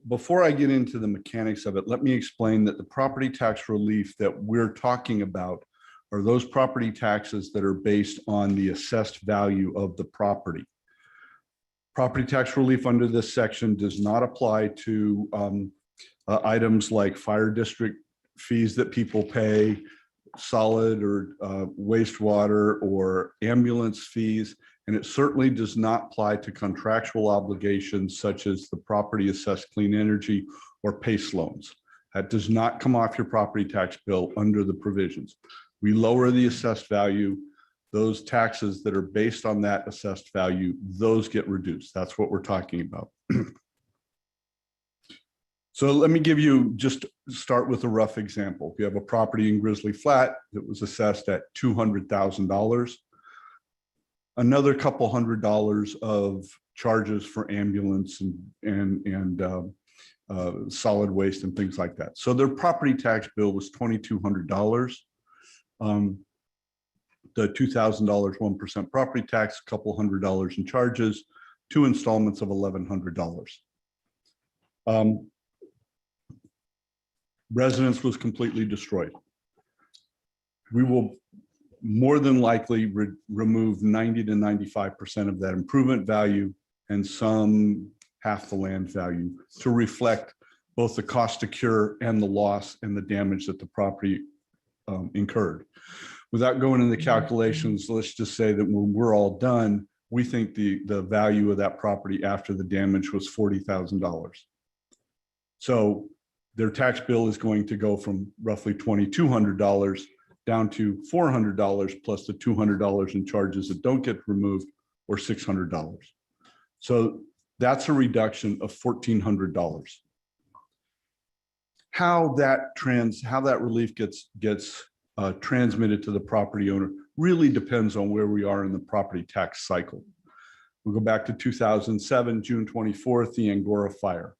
before I get into the mechanics of it, let me explain that the property tax relief that we're talking about are those property taxes that are based on the assessed value of the property. Property tax relief under this section does not apply to items like fire district fees that people pay, solid or wastewater or ambulance fees, and it certainly does not apply to contractual obligations such as the property assessed clean energy or PACE loans. That does not come off your property tax bill under the provisions. We lower the assessed value. Those taxes that are based on that assessed value, those get reduced. That's what we're talking about. So let me give you, just start with a rough example. You have a property in Grizzly Flat that was assessed at $200,000. Another couple $100 of charges for ambulance and solid waste and things like that. So their property tax bill was $2,200. The $2,000 1% property tax, a couple $100 in charges, 2 installments of $1,100. Residence was completely destroyed. We will more than likely remove 90 to 95% of that improvement value and some half the land value to reflect both the cost to cure and the loss and the damage that the property incurred. Without going into the calculations, let's just say that when we're all done, we think the value of that property after the damage was $40,000. So their tax bill is going to go from roughly $2,200 down to $400 plus the $200 in charges that don't get removed, or $600. So that's a reduction of $1,400. How that relief gets transmitted to the property owner really depends on where we are in the property tax cycle. We'll go back to 2007, June 24th, the Angora fire.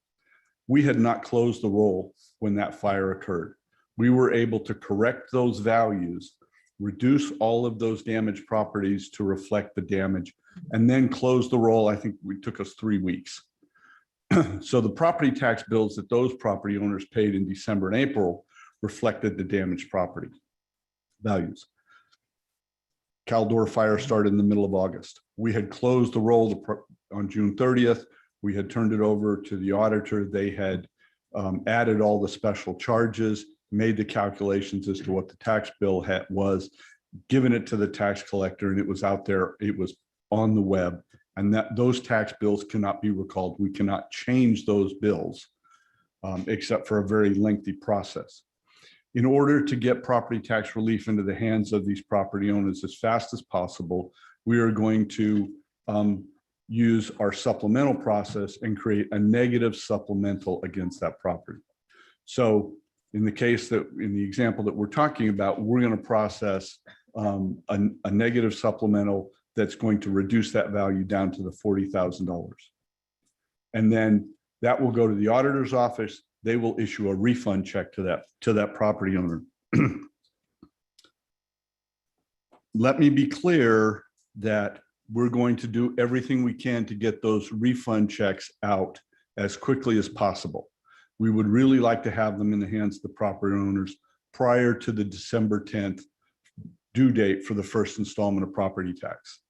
We had not closed the roll when that fire occurred. We were able to correct those values, reduce all of those damaged properties to reflect the damage, and then close the roll. I think it took us 3 weeks. So the property tax bills that those property owners paid in December and April reflected the damaged property values. Caldor fire started in the middle of August. We had closed the roll on June 30th. We had turned it over to the auditor. They had added all the special charges, made the calculations as to what the tax bill was, given it to the tax collector, and it was out there. It was on the web, and those tax bills cannot be recalled. We cannot change those bills except for a very lengthy process. In order to get property tax relief into the hands of these property owners as fast as possible, we are going to use our supplemental process and create a negative supplemental against that property. So in the example that we're talking about, we're going to process a negative supplemental that's going to reduce that value down to the $40,000. And then that will go to the auditor's office. They will issue a refund check to that property owner. Let me be clear that we're going to do everything we can to get those refund checks out as quickly as possible. We would really like to have them in the hands of the property owners prior to the December 10th due date for the first installment of property tax.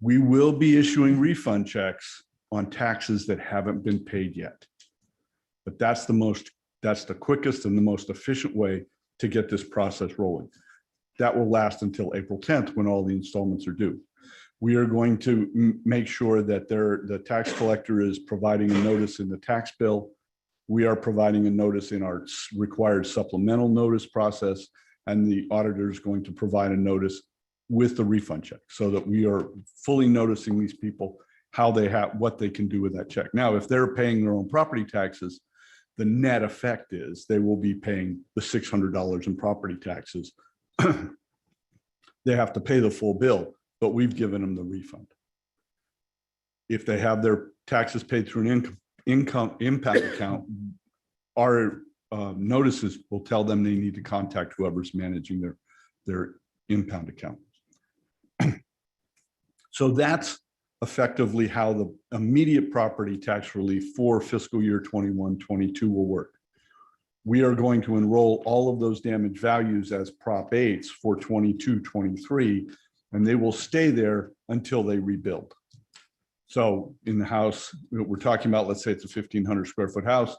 We will be issuing refund checks on taxes that haven't been paid yet. But that's the quickest and the most efficient way to get this process rolling. That will last until April 10th when all the installments are due. We are going to make sure that the tax collector is providing a notice in the tax bill. We are providing a notice in our required supplemental notice process, and the auditor is going to provide a notice with the refund check so that we are fully noticing these people how they have, what they can do with that check. Now, if they're paying their own property taxes, the net effect is they will be paying the $600 in property taxes. They have to pay the full bill, but we've given them the refund. If they have their taxes paid through an income impact account, our notices will tell them they need to contact whoever's managing their impound account. So that's effectively how the immediate property tax relief for fiscal year 21-22 will work. We are going to enroll all of those damage values as Prop 8s for 22-23, and they will stay there until they rebuild. So in the house we're talking about, let's say it's a 1,500 square foot house,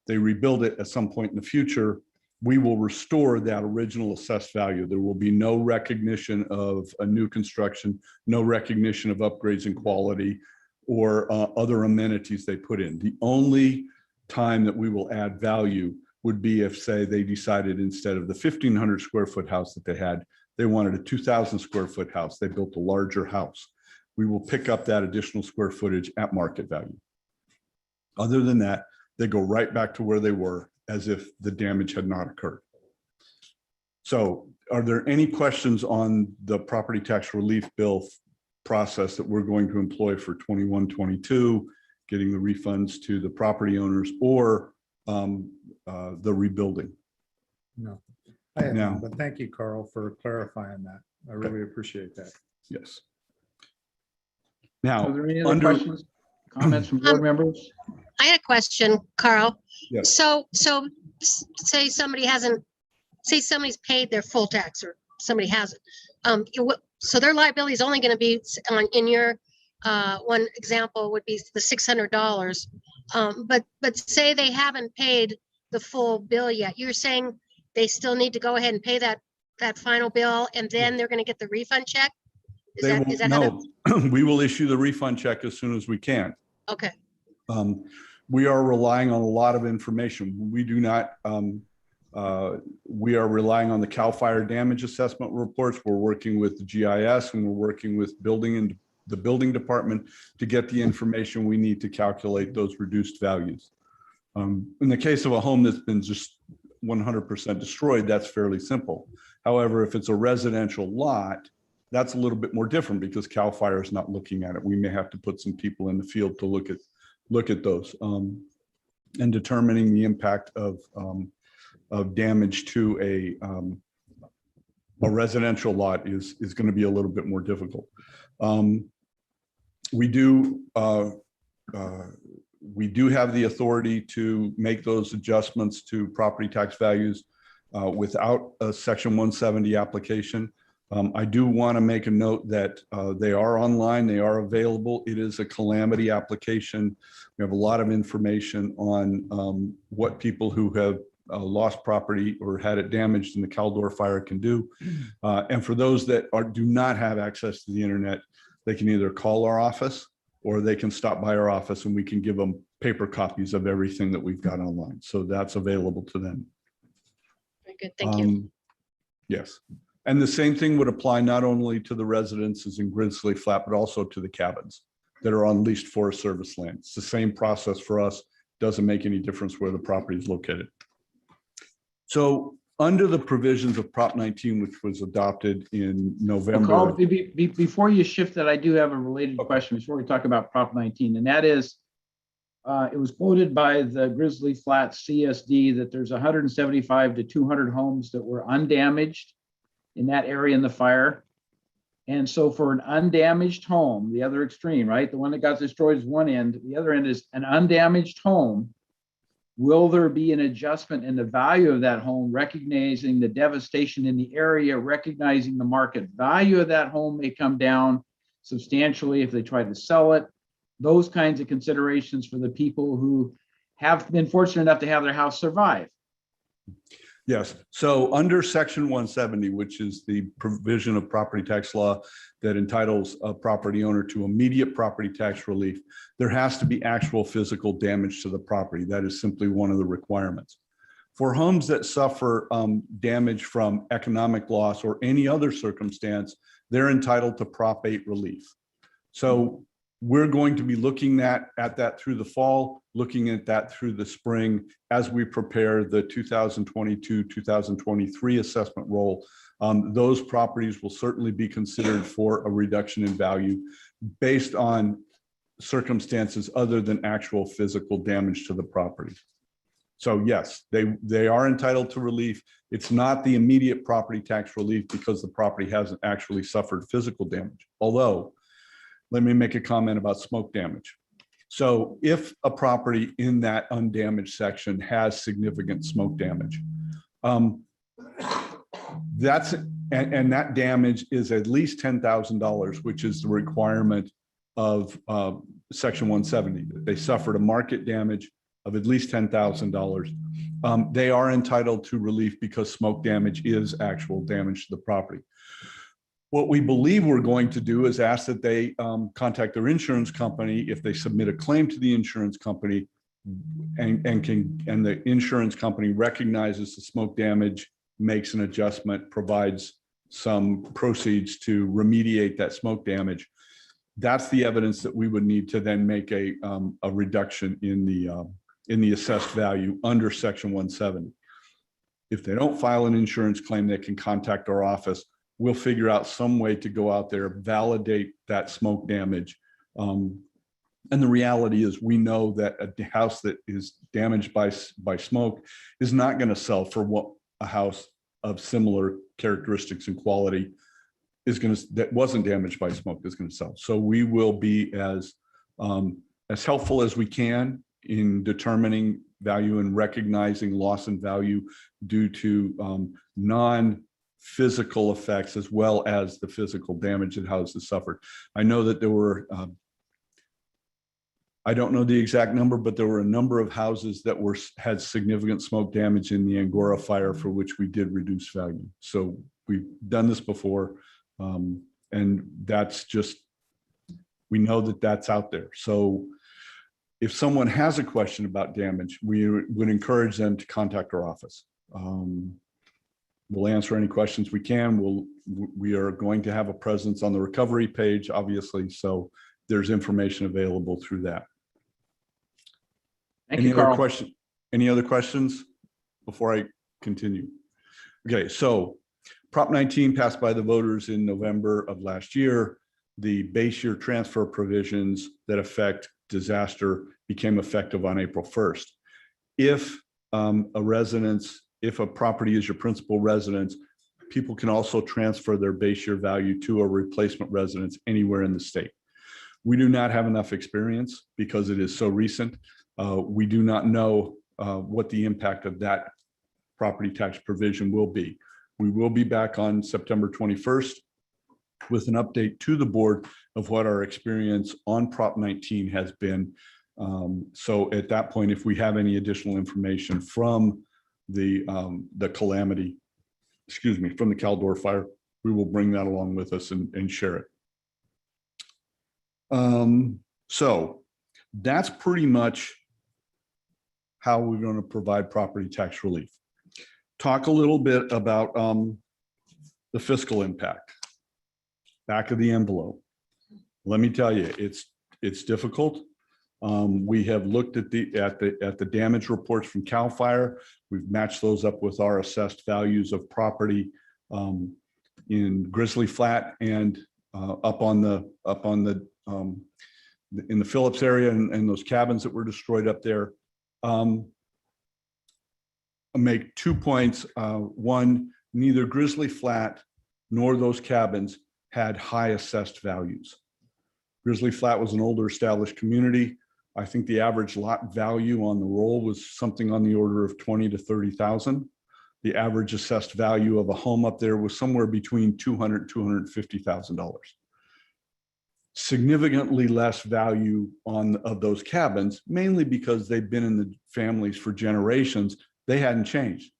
they rebuild it at some point in the future, we will restore that original assessed value. There will be no recognition of a new construction, no recognition of upgrades in quality or other amenities they put in. The only time that we will add value would be if, say, they decided instead of the 1,500 square foot house that they had, they wanted a 2,000 square foot house. They built a larger house. We will pick up that additional square footage at market value. Other than that, they go right back to where they were as if the damage had not occurred. So are there any questions on the property tax relief bill process that we're going to employ for 21-22, getting the refunds to the property owners, or the rebuilding? No, I have No. none, but thank you, Carl, for clarifying that. I really appreciate that. Yes. Now, Are there any other questions, comments from board members? I had a question, Carl. Yes. So say somebody's paid their full tax or somebody hasn't. So their liability is only going to be in your one example would be the $600. But say they haven't paid the full bill yet. You're saying they still need to go ahead and pay that final bill, and then they're going to get the refund check? Is that how that? We will issue the refund check as soon as we can. Okay. We are relying on a lot of information. We do not, we are relying on the CAL FIRE damage assessment reports. We're working with the GIS, and we're working with the building department to get the information we need to calculate those reduced values. In the case of a home that's been just 100% destroyed, that's fairly simple. However, if it's a residential lot, that's a little bit more different because CAL FIRE is not looking at it. We may have to put some people in the field to look at those and determining the impact of damage to a residential lot is going to be a little bit more difficult. We do have the authority to make those adjustments to property tax values without a Section 170 application. I do want to make a note that they are online, they are available. It is a calamity application. We have a lot of information on what people who have lost property or had it damaged in the Caldor fire can do. And for those that do not have access to the internet, they can either call our office or they can stop by our office and we can give them paper copies of everything that we've got online. So that's available to them. Very good, thank you. Yes. And the same thing would apply not only to the residences in Grizzly Flat, but also to the cabins that are on leased Forest Service land. It's the same process for us. Doesn't make any difference where the property is located. So under the provisions of Prop 19, which was adopted in November. Carl, before you shift that, I do have a related question before we talk about Prop 19, and that is, it was quoted by the Grizzly Flat CSD that there's 175 to 200 homes that were undamaged in that area in the fire. And so for an undamaged home, the other extreme, right? The one that got destroyed is one end, the other end is an undamaged home. Will there be an adjustment in the value of that home, recognizing the devastation in the area, recognizing the market value of that home may come down substantially if they try to sell it? Those kinds of considerations for the people who have been fortunate enough to have their house survive. Yes. So under Section 170, which is the provision of property tax law that entitles a property owner to immediate property tax relief, there has to be actual physical damage to the property. That is simply one of the requirements. For homes that suffer damage from economic loss or any other circumstance, they're entitled to Prop 8 relief. So we're going to be looking at that through the fall, looking at that through the spring as we prepare the 2022-2023 assessment roll. Those properties will certainly be considered for a reduction in value based on circumstances other than actual physical damage to the property. So yes, they are entitled to relief. It's not the immediate property tax relief because the property hasn't actually suffered physical damage. Although, let me make a comment about smoke damage. So if a property in that undamaged section has significant smoke damage, that damage is at least $10,000, which is the requirement of Section 170. They suffered a market damage of at least $10,000. They are entitled to relief because smoke damage is actual damage to the property. What we believe we're going to do is ask that they contact their insurance company if they submit a claim to the insurance company and the insurance company recognizes the smoke damage, makes an adjustment, provides some proceeds to remediate that smoke damage. That's the evidence that we would need to then make a reduction in the assessed value under Section 170. If they don't file an insurance claim, they can contact our office. We'll figure out some way to go out there, validate that smoke damage. And the reality is we know that a house that is damaged by smoke is not going to sell for what a house of similar characteristics and quality that wasn't damaged by smoke is going to sell. So we will be as helpful as we can in determining value and recognizing loss in value due to non-physical effects as well as the physical damage that houses suffered. I know that there were, I don't know the exact number, but there were a number of houses that had significant smoke damage in the Angora fire for which we did reduce value. So we've done this before, and that's just, we know that that's out there. So if someone has a question about damage, we would encourage them to contact our office. We'll answer any questions we can. We are going to have a presence on the recovery page, obviously, so there's information available through that. Thank you, Carl. Any other questions before I continue? Okay, so Prop 19 passed by the voters in November of last year. The base year transfer provisions that affect disaster became effective on April 1st. If if a property is your principal residence, people can also transfer their base year value to a replacement residence anywhere in the state. We do not have enough experience because it is so recent. We do not know what the impact of that property tax provision will be. We will be back on September 21st with an update to the board of what our experience on Prop 19 has been. So at that point, if we have any additional information from the calamity, from the Caldor fire, we will bring that along with us and share it. So that's pretty much how we're going to provide property tax relief. Talk a little bit about the fiscal impact. Back of the envelope. Let me tell you, it's difficult. We have looked at the damage reports from CAL FIRE. We've matched those up with our assessed values of property in Grizzly Flat and in the Phillips area and those cabins that were destroyed up there. I'll make 2 points. One, neither Grizzly Flat nor those cabins had high assessed values. Grizzly Flat was an older established community. I think the average lot value on the roll was something on the order of 20 to 30,000. The average assessed value of a home up there was somewhere between $200,000 $250,000. Significantly less value of those cabins, mainly because they've been in the families for generations. They hadn't changed.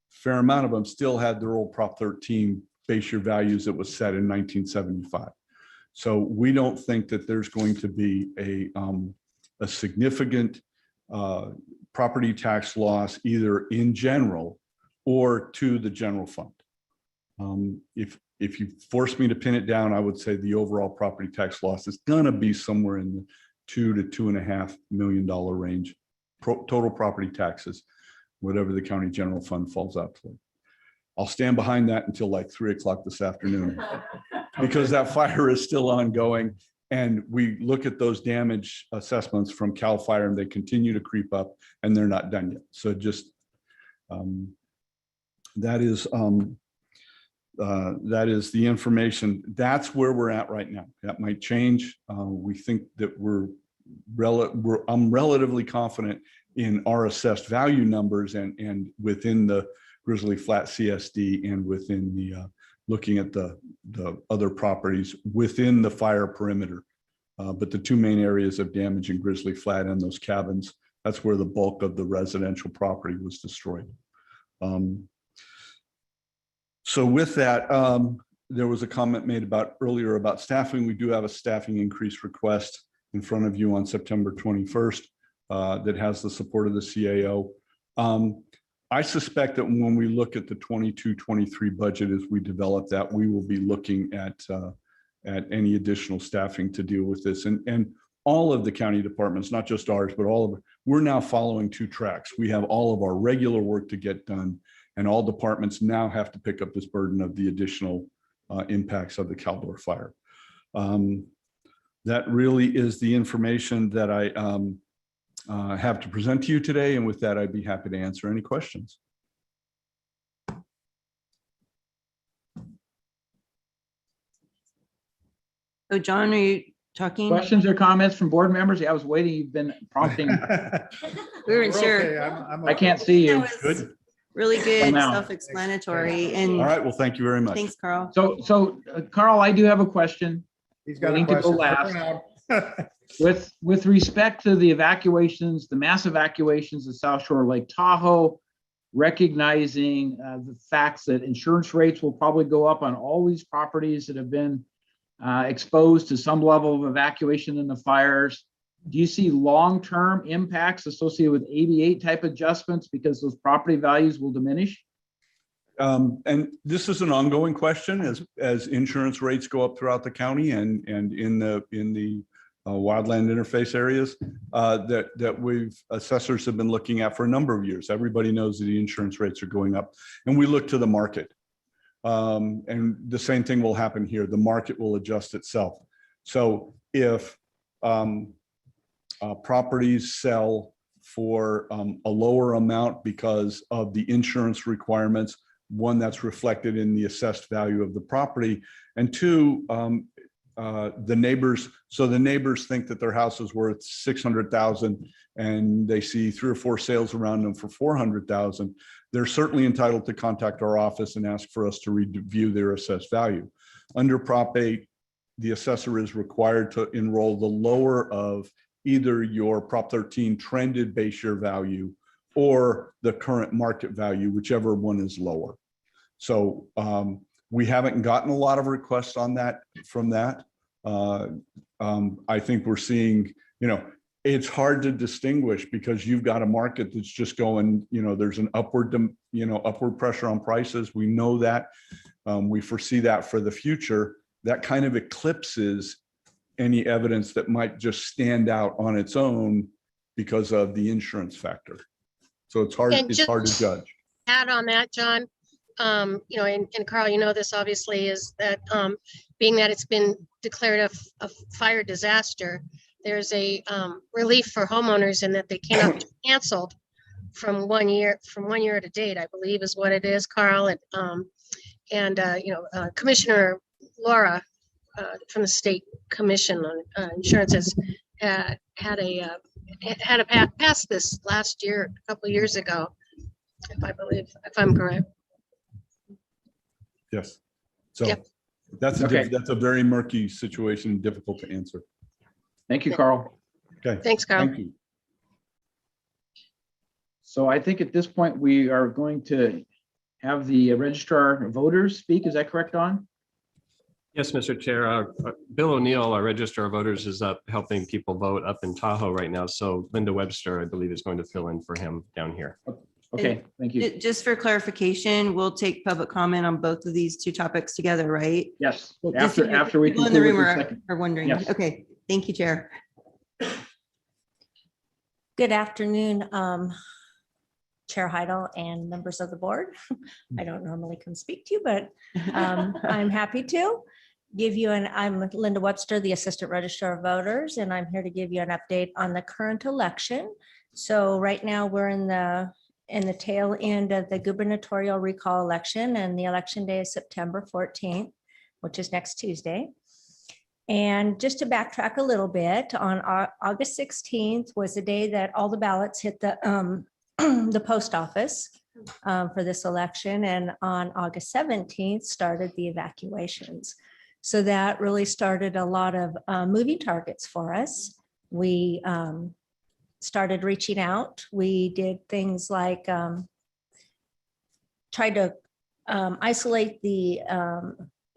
Fair amount of them still had their old Prop 13 base year values that was set in 1975. So we don't think that there's going to be a significant property tax loss either in general or to the general fund. If you force me to pin it down, I would say the overall property tax loss is going to be somewhere in the $2 to $2.5 million range, total property taxes, whatever the county general fund falls out to. I'll stand behind that until like 3 o'clock this afternoon because that fire is still ongoing. And we look at those damage assessments from CAL FIRE and they continue to creep up and they're not done yet. So just that is the information. That's where we're at right now. That might change. We think that I'm relatively confident in our assessed value numbers and within the Grizzly Flat CSD and within the looking at the other properties within the fire perimeter. But the two main areas of damage in Grizzly Flat and those cabins, that's where the bulk of the residential property was destroyed. So with that, there was a comment made earlier about staffing. We do have a staffing increase request in front of you on September 21st that has the support of the CAO. I suspect that when we look at the 22-23 budget, as we develop that, we will be looking at any additional staffing to deal with this. And all of the county departments, not just ours, but all of it, we're now following two tracks. We have all of our regular work to get done, and all departments now have to pick up this burden of the additional impacts of the Caldor fire. That really is the information that I have to present to you today. And with that, I'd be happy to answer any questions. So John, are you talking? Questions or comments from board members? Yeah, I was waiting. You've been prompting. We weren't sure. I can't see you. Good. Really good, Now. self-explanatory. And All right. Well, thank you very much. thanks, Carl. So Carl, I do have a question. He's got a Waiting to go question. last. With respect to the evacuations, the mass evacuations of South Shore Lake Tahoe, recognizing the facts that insurance rates will probably go up on all these properties that have been exposed to some level of evacuation in the fires. Do you see long-term impacts associated with AB8 type adjustments because those property values will diminish? And this is an ongoing question as insurance rates go up throughout the county and in the wildland interface areas that assessors have been looking at for a number of years. Everybody knows that the insurance rates are going up, and we look to the market. And the same thing will happen here. The market will adjust itself. So if properties sell for a lower amount because of the insurance requirements, one, that's reflected in the assessed value of the property, and two, the neighbors think that their house is worth $600,000 and they see 3 or 4 sales around them for $400,000. They're certainly entitled to contact our office and ask for us to review their assessed value. Under Prop 8, the assessor is required to enroll the lower of either your Prop 13 trended base year value or the current market value, whichever one is lower. So we haven't gotten a lot of requests on that from that. I think we're seeing, it's hard to distinguish because you've got a market that's just going, there's an upward pressure on prices. We know that. We foresee that for the future. That kind of eclipses any evidence that might just stand out on its own because of the insurance factor. So it's hard to judge. Add on that, John, and Carl, this obviously is that being that it's been declared a fire disaster, there's a relief for homeowners in that they cannot be canceled from 1 year to date, I believe is what it is, Carl. And Commissioner Laura from the State Commission on Insurance has passed this last year, a couple of years ago, if I'm correct. Yes. So Yep. that's Okay. that's a very murky situation, difficult to answer. Thank you, Carl. Okay. Thanks, Carl. Thank you. So I think at this point, we are going to have the registrar of voters speak. Is that correct, Don? Yes, Mr. Chair. Bill O'Neill, our Register of Voters, is up helping people vote up in Tahoe right now. So Linda Webster, I believe, is going to fill in for him down here. Okay, thank you. Just for clarification, we'll take public comment on both of these two topics together, right? Yes, Just so after we people in the conclude room with the are second. are wondering. Yes. Okay, thank you, Chair. Good afternoon, Chair Heidel and members of the board. I don't normally come speak to you, but I'm happy to give you I'm Linda Webster, the Assistant Registrar of Voters, and I'm here to give you an update on the current election. So right now we're in the tail end of the gubernatorial recall election, and the election day is September 14th, which is next Tuesday. And just to backtrack a little bit, on August 16th was the day that all the ballots hit the the post office for this election. And on August 17th started the evacuations. So that really started a lot of moving targets for us. We started reaching out. We did things like tried to isolate the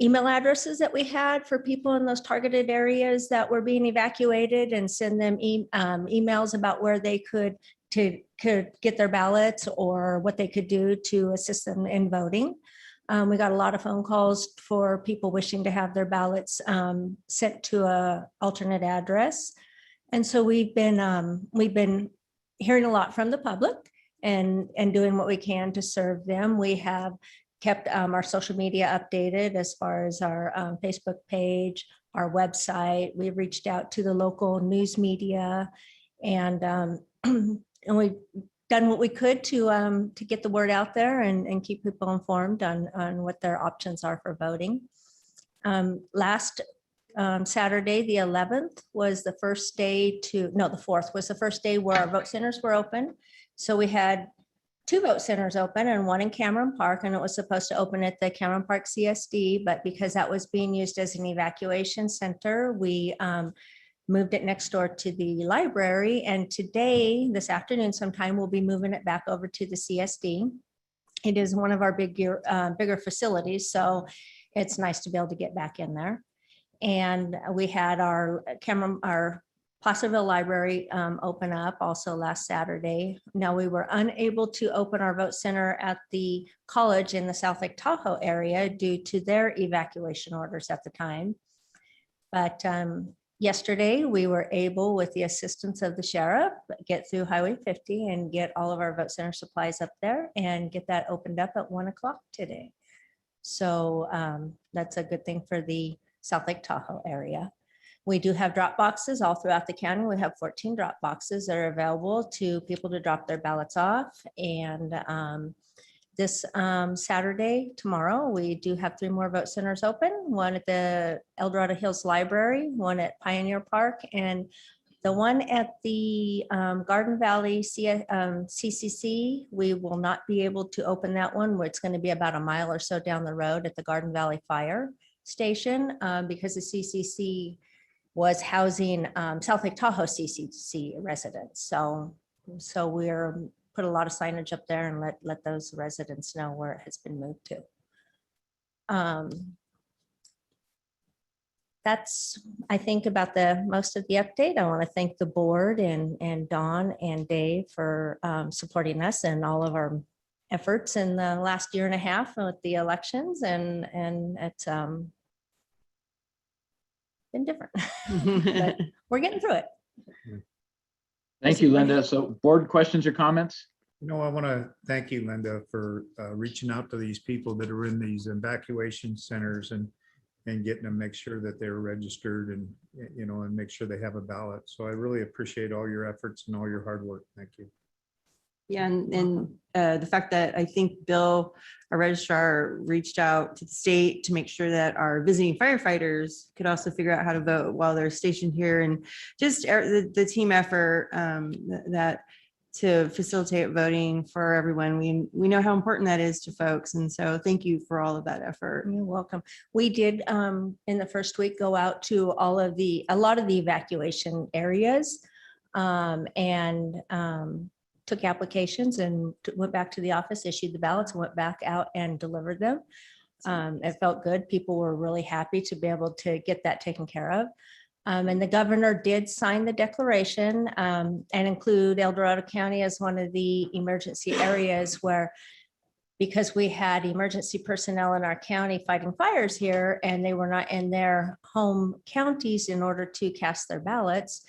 email addresses that we had for people in those targeted areas that were being evacuated, and send them emails about where they could get their ballots or what they could do to assist them in voting. We got a lot of phone calls for people wishing to have their ballots sent to a alternate address. And so we've been hearing a lot from the public and doing what we can to serve them. We have kept our social media updated as far as our Facebook page, our website. We've reached out to the local news media, and we've done what we could to get the word out there and keep people informed on what their options are for voting. Last Saturday, the 11th, was the first day the 4th was the first day where our vote centers were open. So we had 2 vote centers open and 1 in Cameron Park, and it was supposed to open at the Cameron Park CSD, but because that was being used as an evacuation center, we moved it next door to the library. And today, this afternoon sometime, we'll be moving it back over to the CSD. It is one of our bigger facilities, so it's nice to be able to get back in there. And we had our Placerville Library open up also last Saturday. Now, we were unable to open our vote center at the college in the South Lake Tahoe area due to their evacuation orders at the time. But yesterday, we were able, with the assistance of the sheriff, get through Highway 50 and get all of our vote center supplies up there and get that opened up at 1 o'clock today. So that's a good thing for the South Lake Tahoe area. We do have drop boxes all throughout the county. We have 14 drop boxes that are available to people to drop their ballots off. And this Saturday, tomorrow, we do have 3 more vote centers open, 1 at the El Dorado Hills Library, 1 at Pioneer Park, and the one at the Garden Valley CCC, we will not be able to open that one, where it's going to be about a mile or so down the road at the Garden Valley Fire Station, because the CCC was housing South Lake Tahoe CCC residents. So we're put a lot of signage up there and let those residents know where it has been moved to. That's, I think, about the most of the update. I want to thank the board and Dawn and Dave for supporting us and all of our efforts in the last year and a half with the elections, and it's been different, but we're getting through it. Thank you, Linda. So board questions or comments? I want to thank you, Linda, for reaching out to these people that are in these evacuation centers and getting them, make sure that they're registered and, and make sure they have a ballot. So I really appreciate all your efforts and all your hard work. Thank you. Yeah, and the fact that I think Bill, our registrar, reached out to the state to make sure that our visiting firefighters could also figure out how to vote while they're stationed here, and just the team effort that to facilitate voting for everyone. We know how important that is to folks. And so thank you for all of that effort. You're welcome. We did in the first week go out to a lot of the evacuation areas and took applications and went back to the office, issued the ballots, and went back out and delivered them. It felt good. People were really happy to be able to get that taken care of. And the governor did sign the declaration and include El Dorado County as one of the emergency areas where, because we had emergency personnel in our county fighting fires here and they were not in their home counties in order to cast their ballots.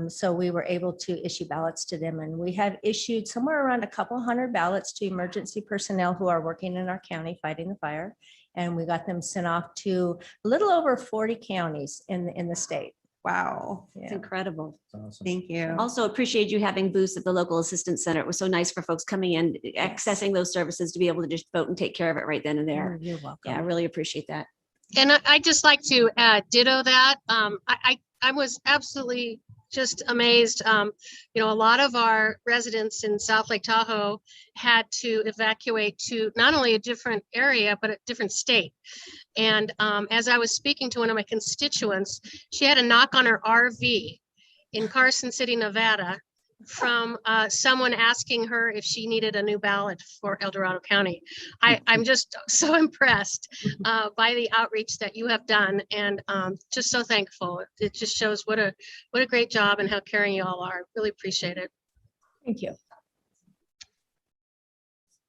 So we were able to issue ballots to them, and we had issued somewhere around a couple hundred ballots to emergency personnel who are working in our county fighting the fire. And we got them sent off to a little over 40 counties in the state. Wow. It's incredible. Thank you. Also appreciate you having booths at the local assistance center. It was so nice for folks coming in, accessing those services to be able to just vote and take care of it right then and there. You're welcome. Yeah, I really appreciate that. And I'd just like to ditto that. I was absolutely just amazed. You know, a lot of our residents in South Lake Tahoe had to evacuate to not only a different area, but a different state. And as I was speaking to one of my constituents, she had a knock on her RV in Carson City, Nevada, from someone asking her if she needed a new ballot for El Dorado County. I'm just so impressed by the outreach that you have done, and just so thankful. It just shows what a great job and how caring you all are. Really appreciate it. Thank you.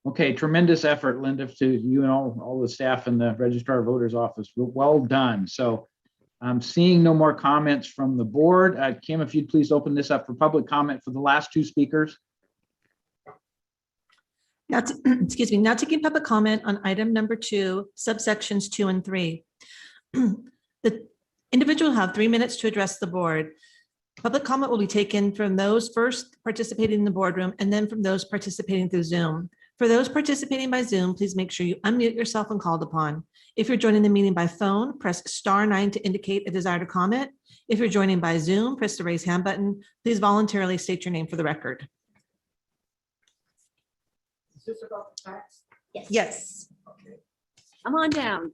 Okay, tremendous effort, Linda, to you and all the staff in the Registrar of Voters office. Well done. So I'm seeing no more comments from the board. Kim, if you'd please open this up for public comment for the last two speakers. Now, excuse me, now taking public comment on item number 2, subsections 2 and 3. The individual will have 3 minutes to address the board. Public comment will be taken from those first participating in the boardroom and then from those participating through Zoom. For those participating by Zoom, please make sure you unmute yourself when called upon. If you're joining the meeting by phone, press *9 to indicate a desire to comment. If you're joining by Zoom, press the raise hand button. Please voluntarily state your name for the record. Is this about the tax? Yes. Okay. Come on down.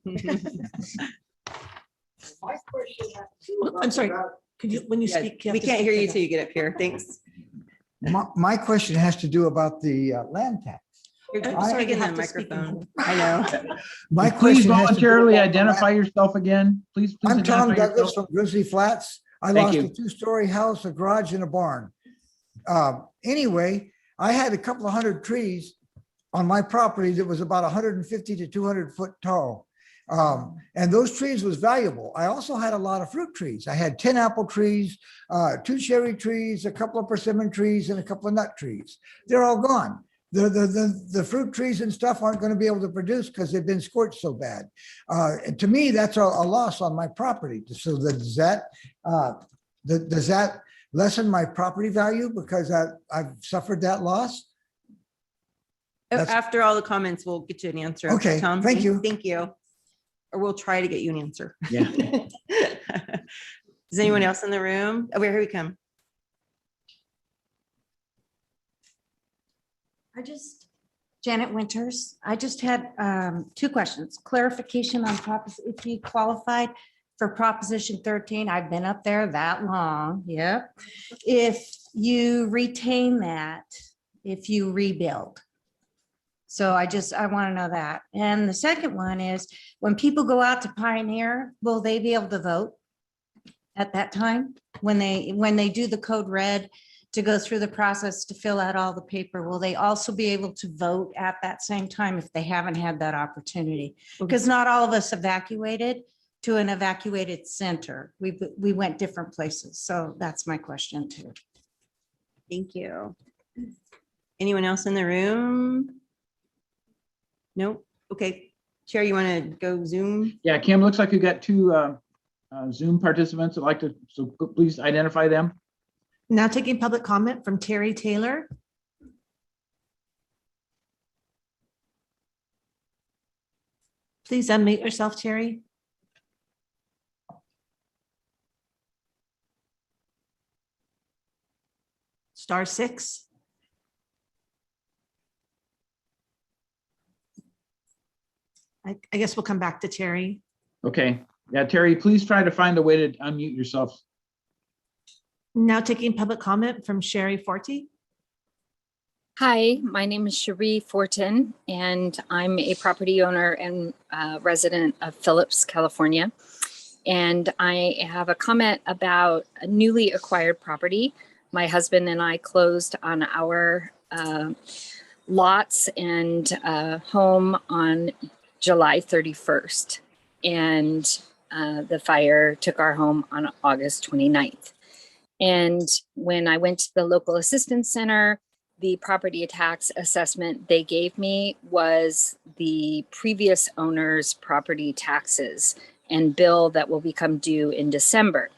My question has to do about I'm sorry. the- Could you, when you Yeah, speak? have we to can't speak hear you up. till you get up here. Thanks. My question has to do about the land tax. You're I'm sorry, speaking you in have the to speak microphone. in- I know. My Please question has to do voluntarily about the land- identify yourself again. Please. I'm Tom identify Douglas yourself. from Grizzly Flats. I Thank lost you. a 2-story house, a garage, and a barn. Anyway, I had a couple of hundred trees on my property that was about 150 to 200 foot tall. And those trees was valuable. I also had a lot of fruit trees. I had 10 apple trees, 2 cherry trees, a couple of persimmon trees, and a couple of nut trees. They're all gone. The fruit trees and stuff aren't going to be able to produce because they've been scorched so bad. And to me, that's a loss on my property. So does that lessen my property value because I've suffered that loss? That's- After all the comments, we'll get you an answer. Okay, Tom? thank you. Thank you. Or we'll try to get you an answer. Yeah. Is anyone else in the room? Oh, here we come. Janet Winters. I just had 2 questions. Clarification on if you qualified for Proposition 13. I've been up there that long. Yep. If you retain that, if you rebuild. So I want to know that. And the second one is when people go out to Pioneer, will they be able to vote at that time? When they do the code red to go through the process to fill out all the paper, will they also be able to vote at that same time if they haven't had that opportunity? Because not all of us evacuated to an evacuated center. We went different places. So that's my question too. Thank you. Anyone else in the room? Nope. Okay. Chair, you want to go Zoom? Yeah, Kim, looks like you got 2 Zoom participants that like to, so please identify them. Now taking public comment from Terry Taylor. Please unmute yourself, Terry. *6. I guess we'll come back to Terry. Okay, yeah, Terry, please try to find a way to unmute yourself. Now taking public comment from Sherry Forte. Hi, my name is Cherie Fortin, and I'm a property owner and resident of Phillips, California. And I have a comment about a newly acquired property. My husband and I closed on our lots and home on July 31st. And the fire took our home on August 29th. And when I went to the local assistance center, the property tax assessment they gave me was the previous owner's property taxes and bill that will become due in December.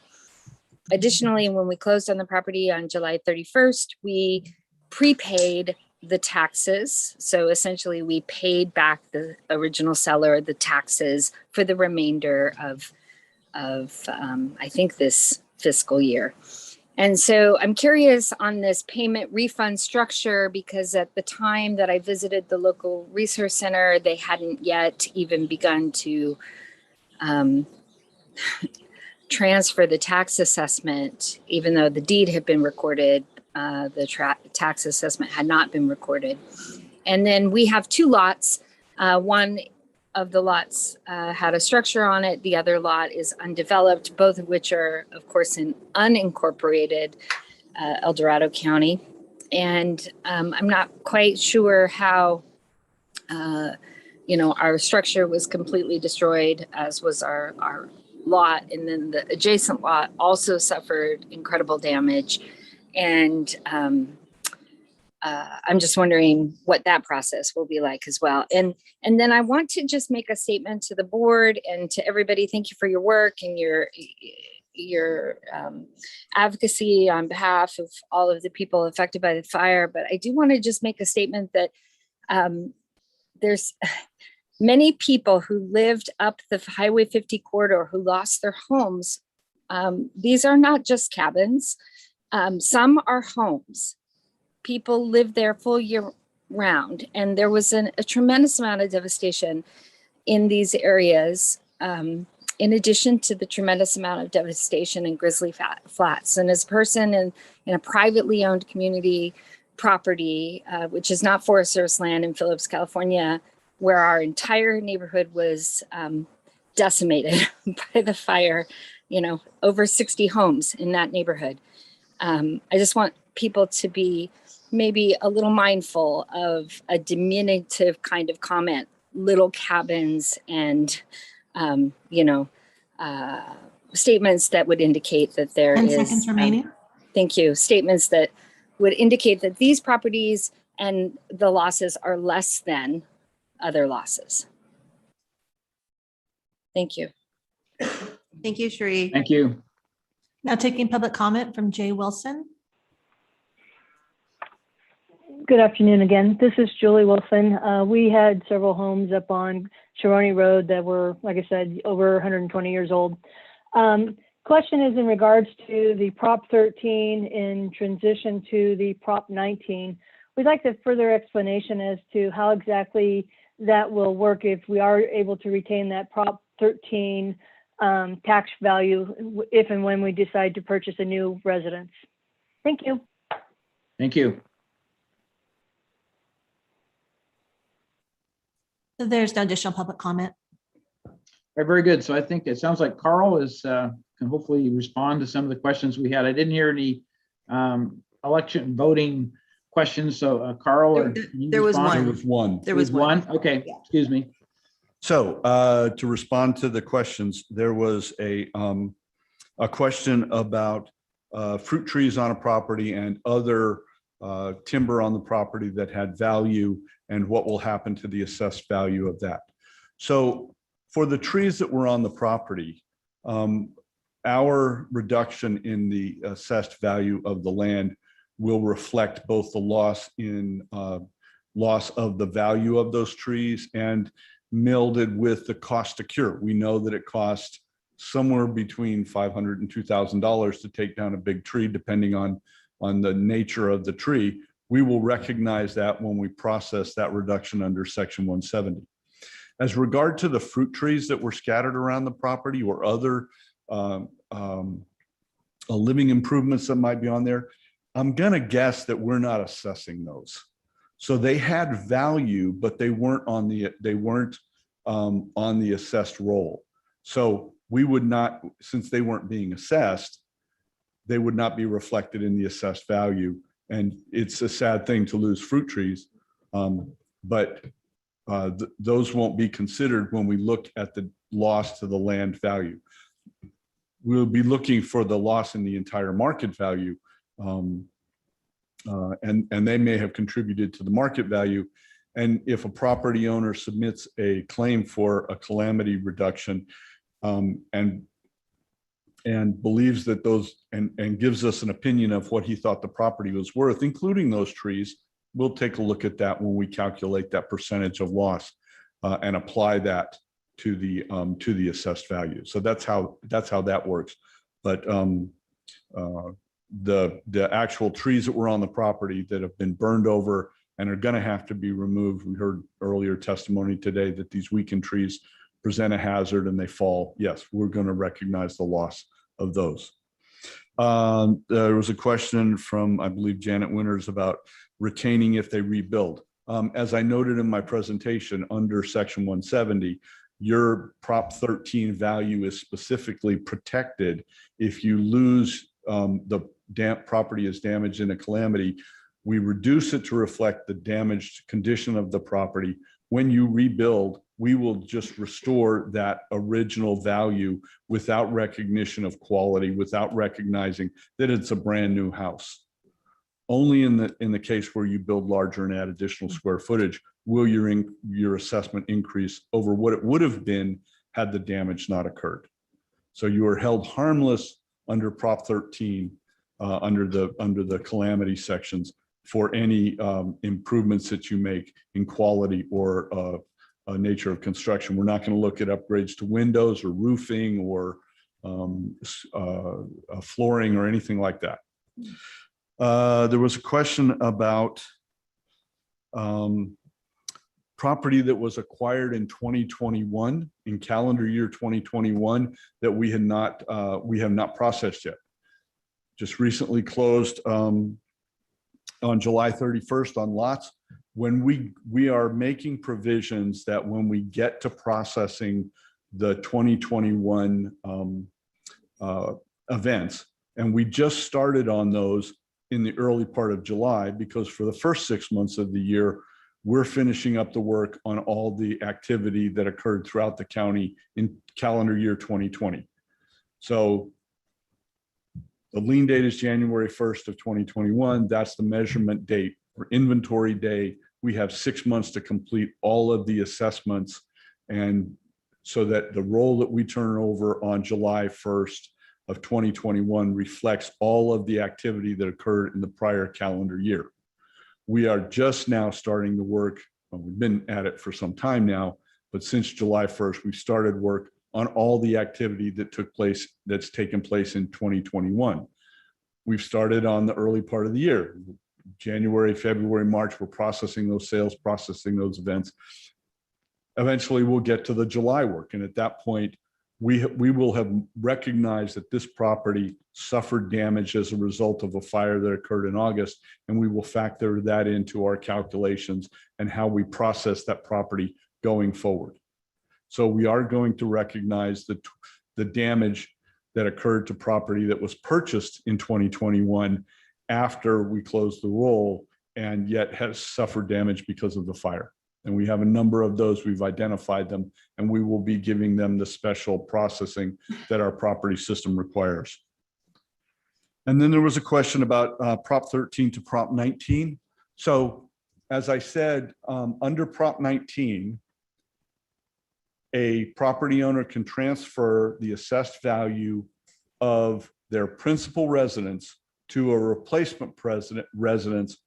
Additionally, when we closed on the property on July 31st, we prepaid the taxes. So essentially we paid back the original seller the taxes for the remainder of I think this fiscal year. And so I'm curious on this payment refund structure, because at the time that I visited the local resource center, they hadn't yet even begun to transfer the tax assessment, even though the deed had been recorded, the tax assessment had not been recorded. And then we have two lots. One of the lots had a structure on it. The other lot is undeveloped, both of which are, of course, in unincorporated El Dorado County. And I'm not quite sure how, our structure was completely destroyed, as was our lot. And then the adjacent lot also suffered incredible damage. And I'm just wondering what that process will be like as well. And then I want to just make a statement to the board and to everybody. Thank you for your work and your advocacy on behalf of all of the people affected by the fire. But I do want to just make a statement that there's many people who lived up the Highway 50 corridor who lost their homes. These are not just cabins. Some are homes. People live there full year round. And there was a tremendous amount of devastation in these areas, in addition to the tremendous amount of devastation in Grizzly Flats. And as a person in a privately owned community property, which is not Forest Service land in Phillips, California, where our entire neighborhood was decimated by the fire, over 60 homes in that neighborhood. I just want people to be maybe a little mindful of a diminutive kind of comment, little cabins and, statements that would indicate that there 10 is. seconds remaining. Thank you. Statements that would indicate that these properties and the losses are less than other losses. Thank you. Thank you, Cherie. Thank you. Now taking public comment from Jay Wilson. Good afternoon again. This is Julie Wilson. We had several homes up on Sharoni Road that were, like I said, over 120 years old. Question is in regards to the Prop 13 in transition to the Prop 19. We'd like a further explanation as to how exactly that will work if we are able to retain that Prop 13 tax value if and when we decide to purchase a new residence. Thank you. Thank you. There's no additional public comment. All right, very good. So I think it sounds like Carl is can hopefully respond to some of the questions we had. I didn't hear any election voting questions. So Carl, There was one. There was one. Okay, yeah. Excuse me. So to respond to the questions, there was a question about fruit trees on a property and other timber on the property that had value and what will happen to the assessed value of that. So for the trees that were on the property, our reduction in the assessed value of the land will reflect both the loss of the value of those trees and melded with the cost to cure. We know that it costs somewhere between $500 and $2,000 to take down a big tree, depending on the nature of the tree. We will recognize that when we process that reduction under Section 170. As regard to the fruit trees that were scattered around the property or other living improvements that might be on there, I'm gonna guess that we're not assessing those. So they had value, but they weren't on the assessed roll. So we would not, since they weren't being assessed, they would not be reflected in the assessed value. And it's a sad thing to lose fruit trees, but those won't be considered when we look at the loss to the land value. We'll be looking for the loss in the entire market value, and they may have contributed to the market value. And if a property owner submits a claim for a calamity reduction and believes that those, and gives us an opinion of what he thought the property was worth, including those trees, we'll take a look at that when we calculate that percentage of loss and apply that to the assessed value. So that's how that works. But the actual trees that were on the property that have been burned over and are going to have to be removed. We heard earlier testimony today that these weakened trees present a hazard and they fall. Yes, we're going to recognize the loss of those. There was a question from, I believe, Janet Winters about retaining if they rebuild. As I noted in my presentation, under Section 170, your Prop 13 value is specifically protected. If you lose the property is damaged in a calamity, we reduce it to reflect the damaged condition of the property. When you rebuild, we will just restore that original value without recognition of quality, without recognizing that it's a brand new house. Only in the case where you build larger and add additional square footage will your assessment increase over what it would have been had the damage not occurred. So you are held harmless under Prop 13 under the calamity sections for any improvements that you make in quality or nature of construction. We're not going to look at upgrades to windows or roofing or flooring or anything like that. There was a question about property that was acquired in 2021, in calendar year 2021, that we have not processed yet. Just recently closed on July 31st on lots. When we are making provisions that when we get to processing the 2021 events, and we just started on those in the early part of July, because for the first 6 months of the year, we're finishing up the work on all the activity that occurred throughout the county in calendar year 2020. So the lien date is January 1st of 2021. That's the measurement date for inventory day. We have 6 months to complete all of the assessments, and so that the roll that we turn over on July 1st of 2021 reflects all of the activity that occurred in the prior calendar year. We are just now starting the work. Well, we've been at it for some time now, but since July 1st, we've started work on all the activity that that's taken place in 2021. We've started on the early part of the year. January, February, March, we're processing those sales, processing those events. Eventually we'll get to the July work. And at that point, we will have recognized that this property suffered damage as a result of a fire that occurred in August, and we will factor that into our calculations and how we process that property going forward. So we are going to recognize the damage that occurred to property that was purchased in 2021 after we closed the roll and yet has suffered damage because of the fire. And we have a number of those, we've identified them, and we will be giving them the special processing that our property system requires. And then there was a question about Prop 13 to Prop 19. So as I said, under Prop 19, a property owner can transfer the assessed value of their principal residence to a replacement residence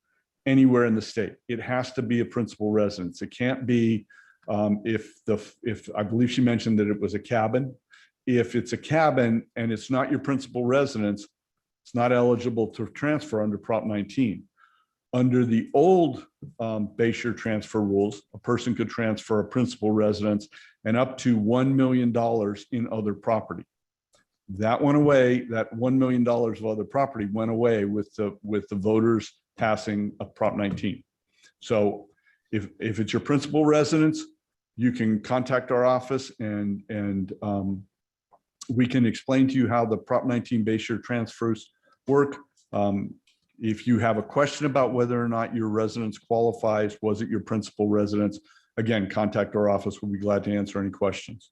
anywhere in the state. It has to be a principal residence. It can't be If I believe she mentioned that it was a cabin, if it's a cabin and it's not your principal residence, it's not eligible to transfer under Prop 19. Under the old Bayshore transfer rules, a person could transfer a principal residence and up to $1 million in other property. That went away. That $1 million of other property went away with the voters passing of Prop 19. So if it's your principal residence, you can contact our office and we can explain to you how the Prop 19 Bayshore transfers work. If you have a question about whether or not your residence qualifies, was it your principal residence? Again, contact our office. We'll be glad to answer any questions.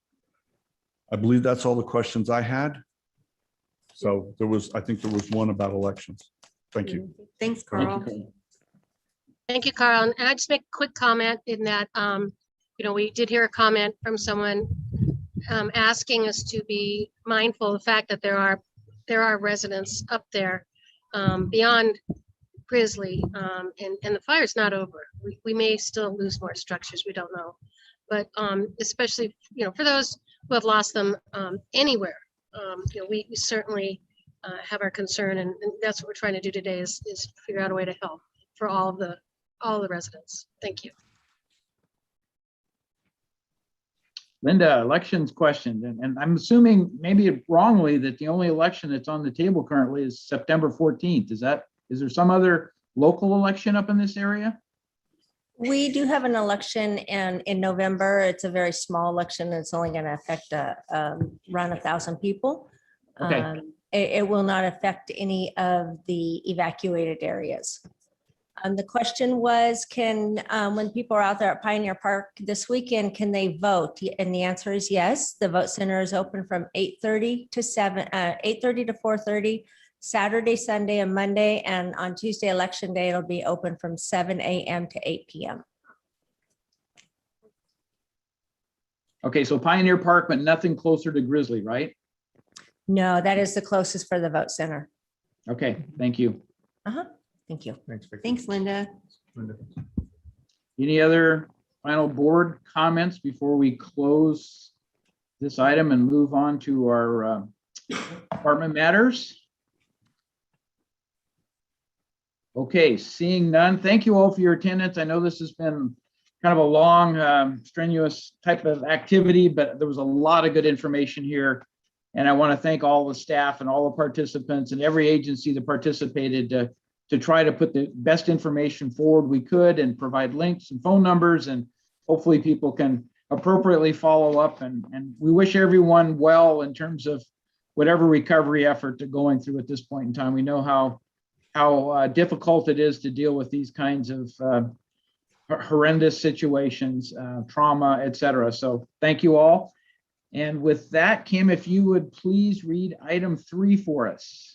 I believe that's all the questions I had. So I think there was one about elections. Thank you. Thanks, Carl. Thank you, Carl. And I just make a quick comment in that, we did hear a comment from someone asking us to be mindful of the fact that there are residents up there beyond Grizzly, and the fire's not over. We may still lose more structures, we don't know. But especially, for those who have lost them anywhere, we certainly have our concern, and that's what we're trying to do today is figure out a way to help for all the residents. Thank you. Linda, elections question, and I'm assuming maybe wrongly that the only election that's on the table currently is September 14th. Is there some other local election up in this area? We do have an election in November. It's a very small election. It's only going to affect around 1,000 people. Okay. It will not affect any of the evacuated areas. The question was, when people are out there at Pioneer Park this weekend, can they vote? And the answer is yes. The vote center is open from 8:30 to 4:30, Saturday, Sunday, and Monday. And on Tuesday, election day, it'll be open from 7 a.m. to 8 p.m. Okay, so Pioneer Park, but nothing closer to Grizzly, right? No, that is the closest for the vote center. Okay, thank you. Thank you. Thanks, Linda. Any other final board comments before we close this item and move on to our department matters? Okay, seeing none. Thank you all for your attendance. I know this has been kind of a long, strenuous type of activity, but there was a lot of good information here. And I want to thank all the staff and all the participants and every agency that participated to try to put the best information forward we could and provide links and phone numbers, and hopefully people can appropriately follow up. And we wish everyone well in terms of whatever recovery effort they're going through at this point in time. We know how difficult it is to deal with these kinds of horrendous situations, trauma, et cetera. So thank you all. And with that, Kim, if you would please read item 3 for us.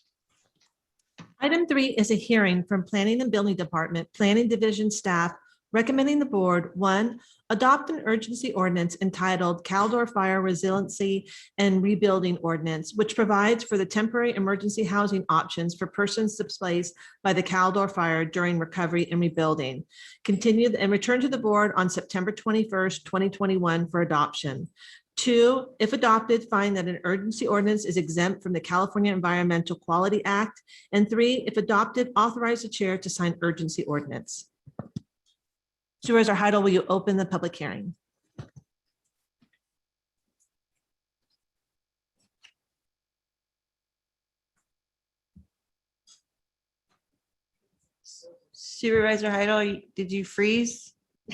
Item 3 is a hearing from Planning and Building Department, Planning Division staff recommending the board, 1, adopt an urgency ordinance entitled Caldor Fire Resiliency and Rebuilding Ordinance, which provides for the temporary emergency housing options for persons displaced by the Caldor Fire during recovery and rebuilding. Continue and return to the board on September 21st, 2021 for adoption. 2, if adopted, find that an urgency ordinance is exempt from the California Environmental Quality Act. And 3, if adopted, authorize the chair to sign urgency ordinance. Supervisor Heidel, will you open the public hearing? Supervisor Heidel, did you freeze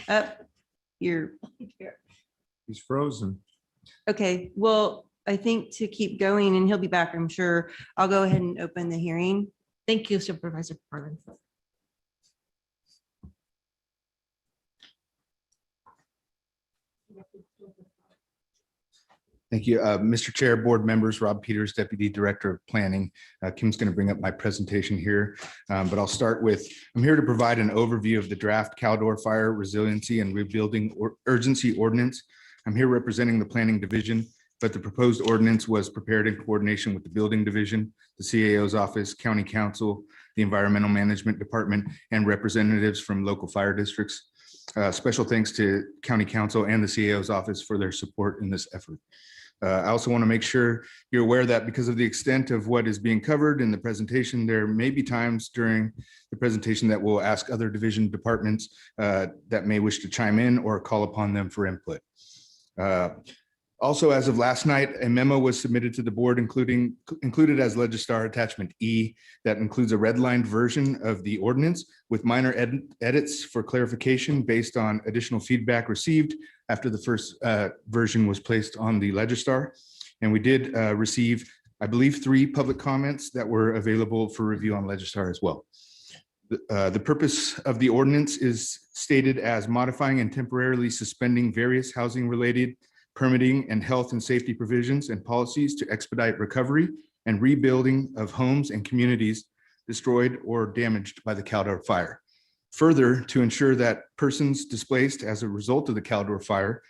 up? He's frozen. Okay, well, I think to keep going, and he'll be back, I'm sure, I'll go ahead and open the hearing. Thank you, Supervisor Parlin. Thank you, Mr. Chair, board members, Rob Peters, Deputy Director of Planning. Kim's going to bring up my presentation here, but I'll start with, I'm here to provide an overview of the draft Caldor Fire Resiliency and Rebuilding Urgency Ordinance. I'm here representing the Planning Division, but the proposed ordinance was prepared in coordination with the Building Division, the CAO's office, County Council, the Environmental Management Department, and representatives from local fire districts. Special thanks to County Council and the CAO's office for their support in this effort. I also want to make sure you're aware that because of the extent of what is being covered in the presentation, there may be times during the presentation that we'll ask other division departments that may wish to chime in or call upon them for input. Also, as of last night, a memo was submitted to the board, included as Legistar Attachment E, that includes a redlined version of the ordinance with minor edits for clarification based on additional feedback received after the first version was placed on the Legistar. And we did receive, I believe, 3 public comments that were available for review on Legistar as well. The purpose of the ordinance is stated as modifying and temporarily suspending various housing-related permitting and health and safety provisions and policies to expedite recovery and rebuilding of homes and communities destroyed or damaged by the Caldor fire. Further, to ensure that persons displaced as a result of the Caldor fire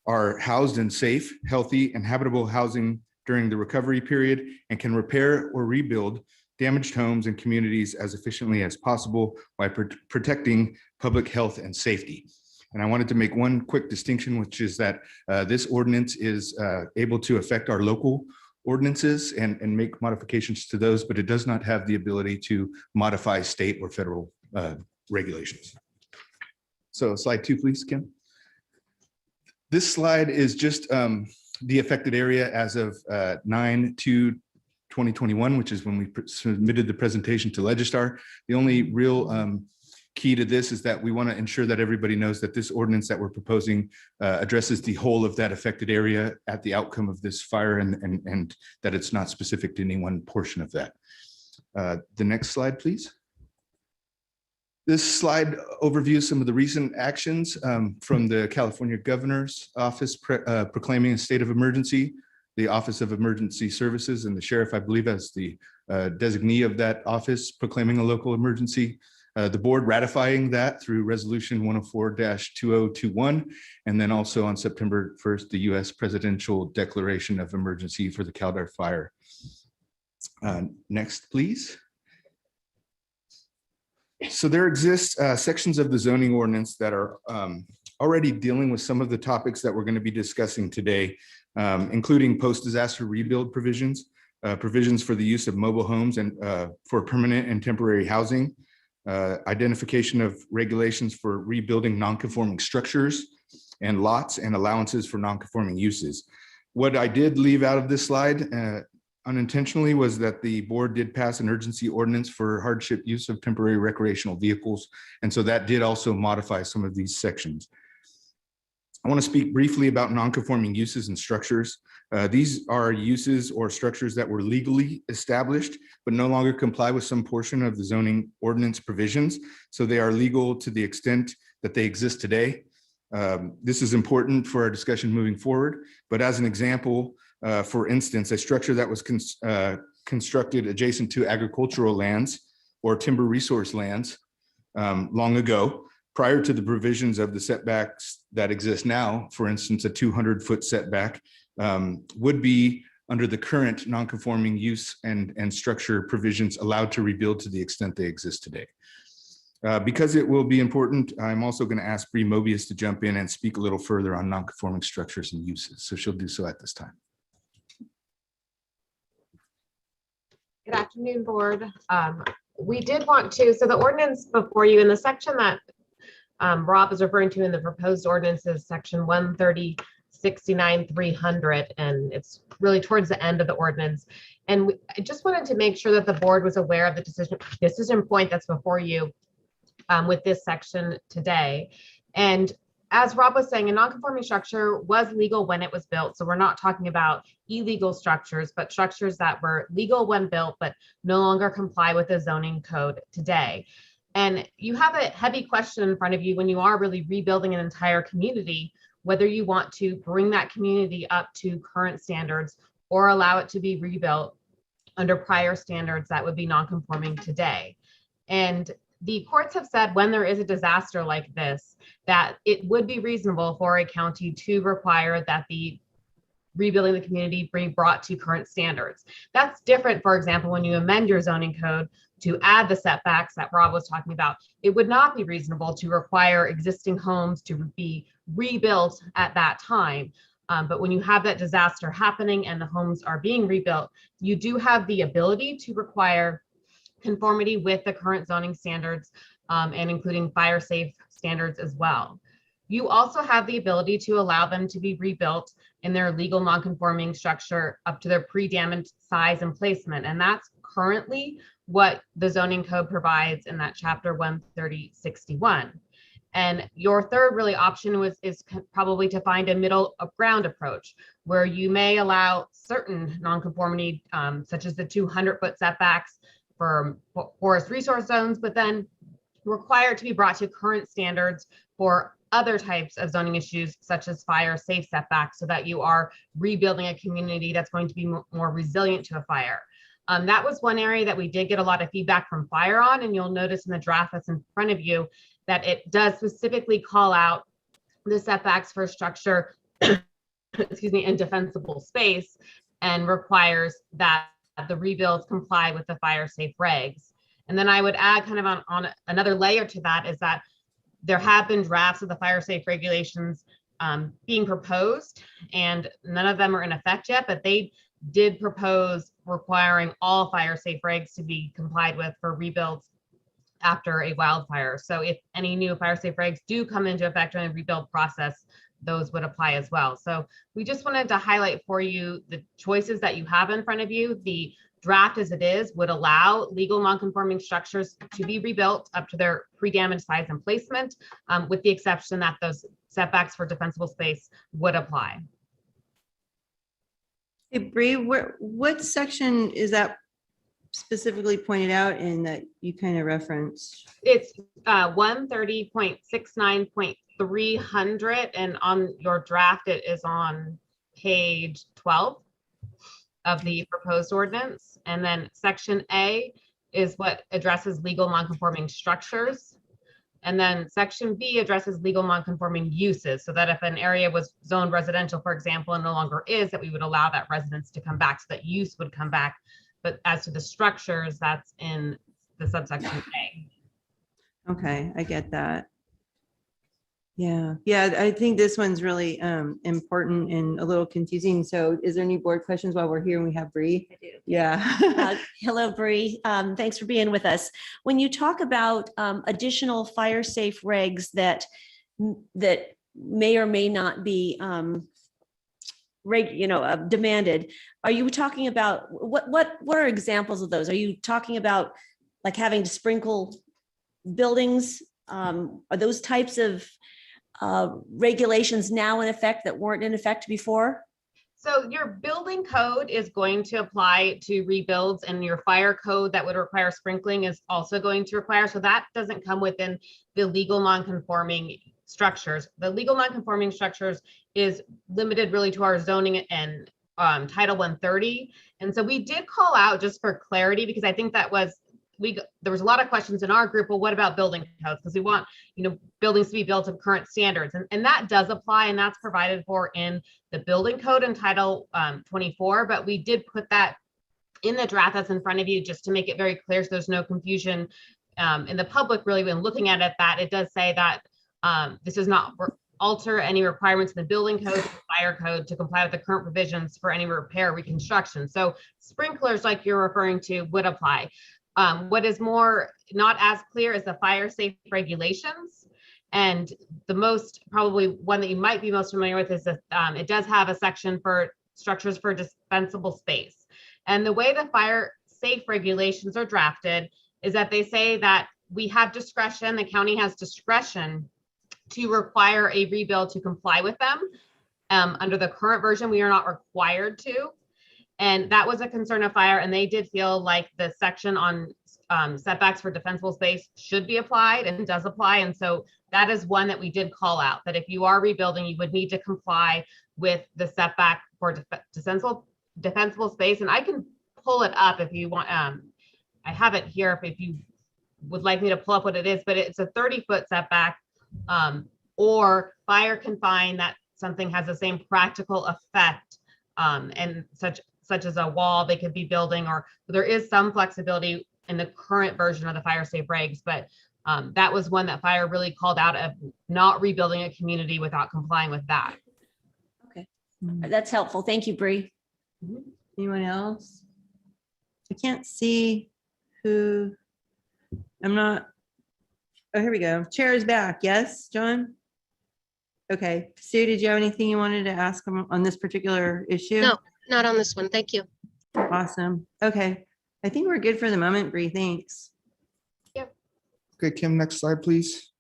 are housed in safe, healthy, and habitable housing during the recovery period and can repair or rebuild damaged homes and communities as efficiently as possible while protecting public health and safety. And I wanted to make one quick distinction, which is that this ordinance is able to affect our local ordinances and make modifications to those, but it does not have the ability to modify state or federal regulations. So slide 2, please, Kim. This slide is just the affected area as of 9/2/2021, which is when we submitted the presentation to Legistar. The only real key to this is that we want to ensure that everybody knows that this ordinance that we're proposing addresses the whole of that affected area at the outcome of this fire and that it's not specific to any one portion of that. The next slide, please. This slide overviews some of the recent actions from the California Governor's Office proclaiming a state of emergency, the Office of Emergency Services, and the sheriff, I believe, as the designee of that office proclaiming a local emergency. The board ratifying that through resolution 104-2021, and then also on September 1st, the U.S. Presidential Declaration of Emergency for the Caldor fire. Next, please. So there exists sections of the zoning ordinance that are already dealing with some of the topics that we're going to be discussing today, including post-disaster rebuild provisions, provisions for the use of mobile homes and for permanent and temporary housing, identification of regulations for rebuilding non-conforming structures and lots and allowances for non-conforming uses. What I did leave out of this slide unintentionally was that the board did pass an urgency ordinance for hardship use of temporary recreational vehicles. And so that did also modify some of these sections. I want to speak briefly about non-conforming uses and structures. These are uses or structures that were legally established, but no longer comply with some portion of the zoning ordinance provisions. So they are legal to the extent that they exist today. This is important for our discussion moving forward. But as an example, for instance, a structure that was constructed adjacent to agricultural lands or timber resource lands long ago, prior to the provisions of the setbacks that exist now, for instance, a 200-foot setback, would be under the current non-conforming use and structure provisions allowed to rebuild to the extent they exist today. Because it will be important, I'm also going to ask Bree Mobius to jump in and speak a little further on non-conforming structures and uses. So she'll do so at this time. Good afternoon, board. We did want to, so the ordinance before you in the section that Rob is referring to in the proposed ordinance is section 130-69-300, and it's really towards the end of the ordinance. And I just wanted to make sure that the board was aware of the decision point that's before you with this section today. And as Rob was saying, a non-conforming structure was legal when it was built. So we're not talking about illegal structures, but structures that were legal when built, but no longer comply with the zoning code today. And you have a heavy question in front of you when you are really rebuilding an entire community, whether you want to bring that community up to current standards or allow it to be rebuilt under prior standards that would be non-conforming today. And the courts have said when there is a disaster like this, that it would be reasonable for a county to require that the rebuilding the community being brought to current standards. That's different, for example, when you amend your zoning code to add the setbacks that Rob was talking about. It would not be reasonable to require existing homes to be rebuilt at that time. But when you have that disaster happening and the homes are being rebuilt, you do have the ability to require conformity with the current zoning standards, and including fire safe standards as well. You also have the ability to allow them to be rebuilt in their legal non-conforming structure up to their pre-damaged size and placement. And that's currently what the zoning code provides in that chapter 13061. And your third really option is probably to find a middle of ground approach, where you may allow certain nonconformity, such as the 200-foot setbacks for forest resource zones, but then require it to be brought to current standards for other types of zoning issues, such as fire safe setbacks, so that you are rebuilding a community that's going to be more resilient to a fire. That was one area that we did get a lot of feedback from fire on, and you'll notice in the draft that's in front of you that it does specifically call out the setbacks for structure, excuse me, in defensible space, and requires that the rebuilds comply with the fire safe regs. And then I would add kind of on another layer to that is that there have been drafts of the fire safe regulations being proposed, and none of them are in effect yet, but they did propose requiring all fire safe regs to be complied with for rebuilds after a wildfire. So if any new fire safe regs do come into effect during the rebuild process, those would apply as well. So we just wanted to highlight for you the choices that you have in front of you. The draft as it is would allow legal non-conforming structures to be rebuilt up to their pre-damage size and placement, with the exception that those setbacks for defensible space would apply. Hey, Bree, what section is that specifically pointed out in that you kind of referenced? It's 130.69.300, and on your draft, it is on page 12 of the proposed ordinance. And then section A is what addresses legal non-conforming structures. And then section B addresses legal non-conforming uses, so that if an area was zoned residential, for example, and no longer is, that we would allow that residence to come back, so that use would come back. But as to the structures, that's in the subsection A. Okay, I get that. Yeah, I think this one's really important and a little confusing. So is there any board questions while we're here and we have Bree? I do. Yeah. Hello, Bree. Thanks for being with us. When you talk about additional fire safe regs that may or may not be demanded, are you talking about what are examples of those? Are you talking about like having to sprinkle buildings? Are those types of regulations now in effect that weren't in effect before? So your building code is going to apply to rebuilds, and your fire code that would require sprinkling is also going to require. So that doesn't come within the legal non-conforming structures. The legal non-conforming structures is limited really to our zoning and Title 130. And so we did call out, just for clarity, because I think that was there was a lot of questions in our group. Well, what about building codes? Because we want, buildings to be built to current standards, and that does apply, and that's provided for in the building code in Title 24. But we did put that in the draft that's in front of you, just to make it very clear, so there's no confusion in the public really when looking at it. That it does say that this does not alter any requirements in the building code, fire code, to comply with the current provisions for any repair reconstruction. So sprinklers, like you're referring to, would apply. What is more not as clear is the fire safe regulations. And the most probably one that you might be most familiar with is that it does have a section for structures for dispensable space. And the way the fire safe regulations are drafted is that they say that we have discretion, the county has discretion to require a rebuild to comply with them. Under the current version, we are not required to. And that was a concern of fire, and they did feel like the section on setbacks for defensible space should be applied, and does apply. And so that is one that we did call out, that if you are rebuilding, you would need to comply with the setback for defensible space. And I can pull it up if you want. I have it here if you would like me to pull up what it is, but it's a 30-foot setback, or fire can find that something has the same practical effect and such as a wall they could be building, or there is some flexibility in the current version of the fire safe regs, but that was one that fire really called out of not rebuilding a community without complying with that. Okay, that's helpful. Thank you, Bree. Anyone else? I can't see who, I'm not, oh, here we go. Chair is back. Yes, John? Okay, Sue, did you have anything you wanted to ask on this particular issue? No, not on this one. Thank you. Awesome. Okay, I think we're good for the moment, Bree. Thanks. Okay, Kim, next slide, please.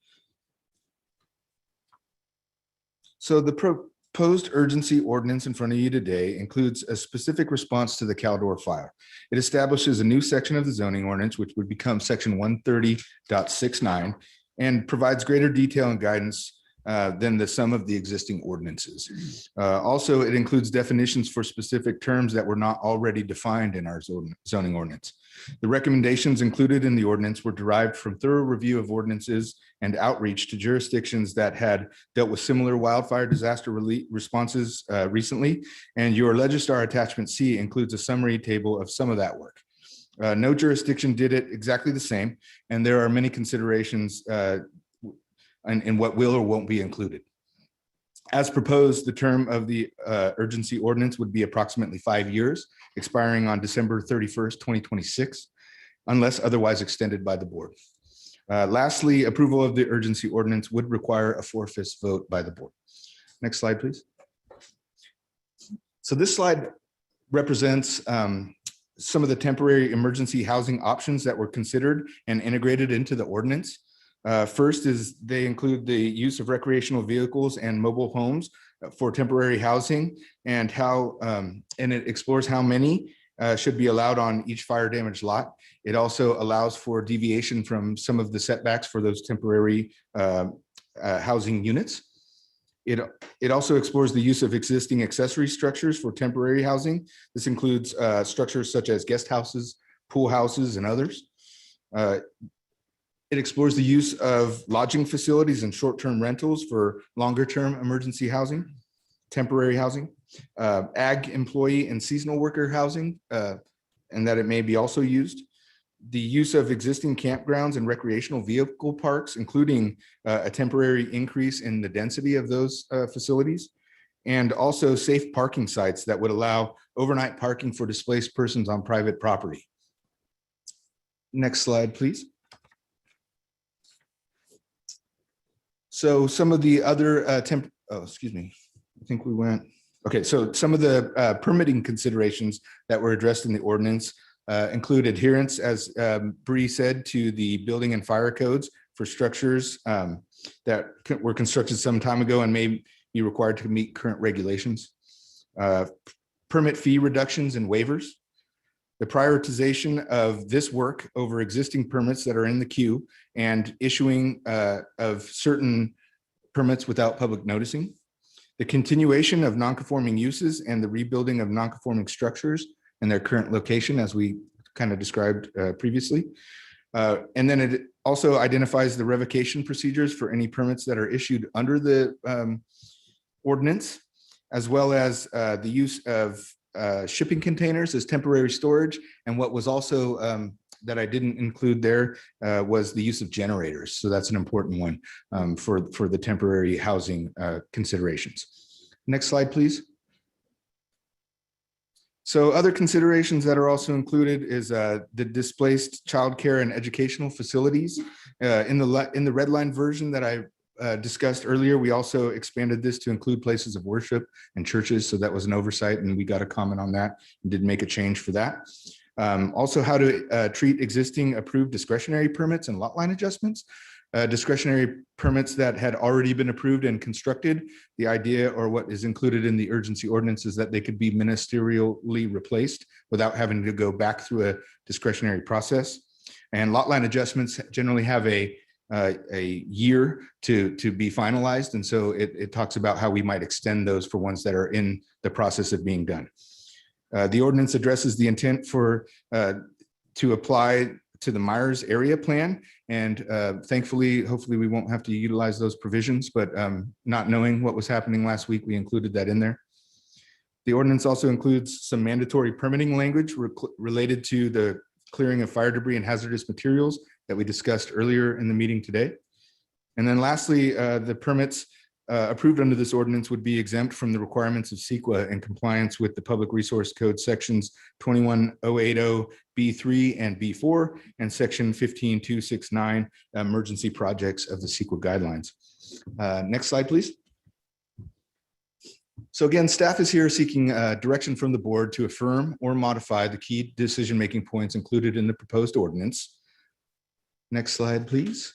So the proposed urgency ordinance in front of you today includes a specific response to the Caldor fire. It establishes a new section of the zoning ordinance, which would become section 130.69, and provides greater detail and guidance than the sum of the existing ordinances. Also, it includes definitions for specific terms that were not already defined in our zoning ordinance. The recommendations included in the ordinance were derived from thorough review of ordinances and outreach to jurisdictions that had dealt with similar wildfire disaster responses recently. And your Legistar Attachment C includes a summary table of some of that work. No jurisdiction did it exactly the same, and there are many considerations and what will or won't be included. As proposed, the term of the urgency ordinance would be approximately 5 years, expiring on December 31st, 2026, unless otherwise extended by the board. Lastly, approval of the urgency ordinance would require a 4/5 vote by the board. Next slide, please. So this slide represents some of the temporary emergency housing options that were considered and integrated into the ordinance. First is they include the use of recreational vehicles and mobile homes for temporary housing, and how and it explores how many should be allowed on each fire damaged lot. It also allows for deviation from some of the setbacks for those temporary housing units. It also explores the use of existing accessory structures for temporary housing. This includes structures such as guest houses, pool houses, and others. It explores the use of lodging facilities and short-term rentals for longer-term emergency housing, temporary housing, ag employee and seasonal worker housing, and that it may be also used. The use of existing campgrounds and recreational vehicle parks, including a temporary increase in the density of those facilities, and also safe parking sites that would allow overnight parking for displaced persons on private property. Next slide, please. So some of the other excuse me, I think we went. Okay, so some of the permitting considerations that were addressed in the ordinance include adherence, as Bree said, to the building and fire codes for structures that were constructed some time ago and may be required to meet current regulations. Permit fee reductions and waivers. The prioritization of this work over existing permits that are in the queue, and issuing of certain permits without public noticing. The continuation of non-conforming uses and the rebuilding of non-conforming structures in their current location, as we kind of described previously. And then it also identifies the revocation procedures for any permits that are issued under the ordinance, as well as the use of shipping containers as temporary storage. And what was also that I didn't include there was the use of generators. So that's an important one for the temporary housing considerations. Next slide, please. So other considerations that are also included is the displaced childcare and educational facilities. In the red line version that I discussed earlier, we also expanded this to include places of worship and churches. So that was an oversight, and we got a comment on that and did make a change for that. Also, how to treat existing approved discretionary permits and lot line adjustments. Discretionary permits that had already been approved and constructed. The idea, or what is included in the urgency ordinance, is that they could be ministerially replaced without having to go back through a discretionary process. And lot line adjustments generally have a year to be finalized. And so it talks about how we might extend those for ones that are in the process of being done. The ordinance addresses the intent for to apply to the Myers area plan. And thankfully, hopefully we won't have to utilize those provisions, but not knowing what was happening last week, we included that in there. The ordinance also includes some mandatory permitting language related to the clearing of fire debris and hazardous materials that we discussed earlier in the meeting today. And then lastly, the permits approved under this ordinance would be exempt from the requirements of CEQA in compliance with the Public Resource Code sections 21080 B3 and B4 and section 15269 emergency projects of the CEQA guidelines. Next slide, please. So again, staff is here seeking direction from the board to affirm or modify the key decision-making points included in the proposed ordinance. Next slide, please.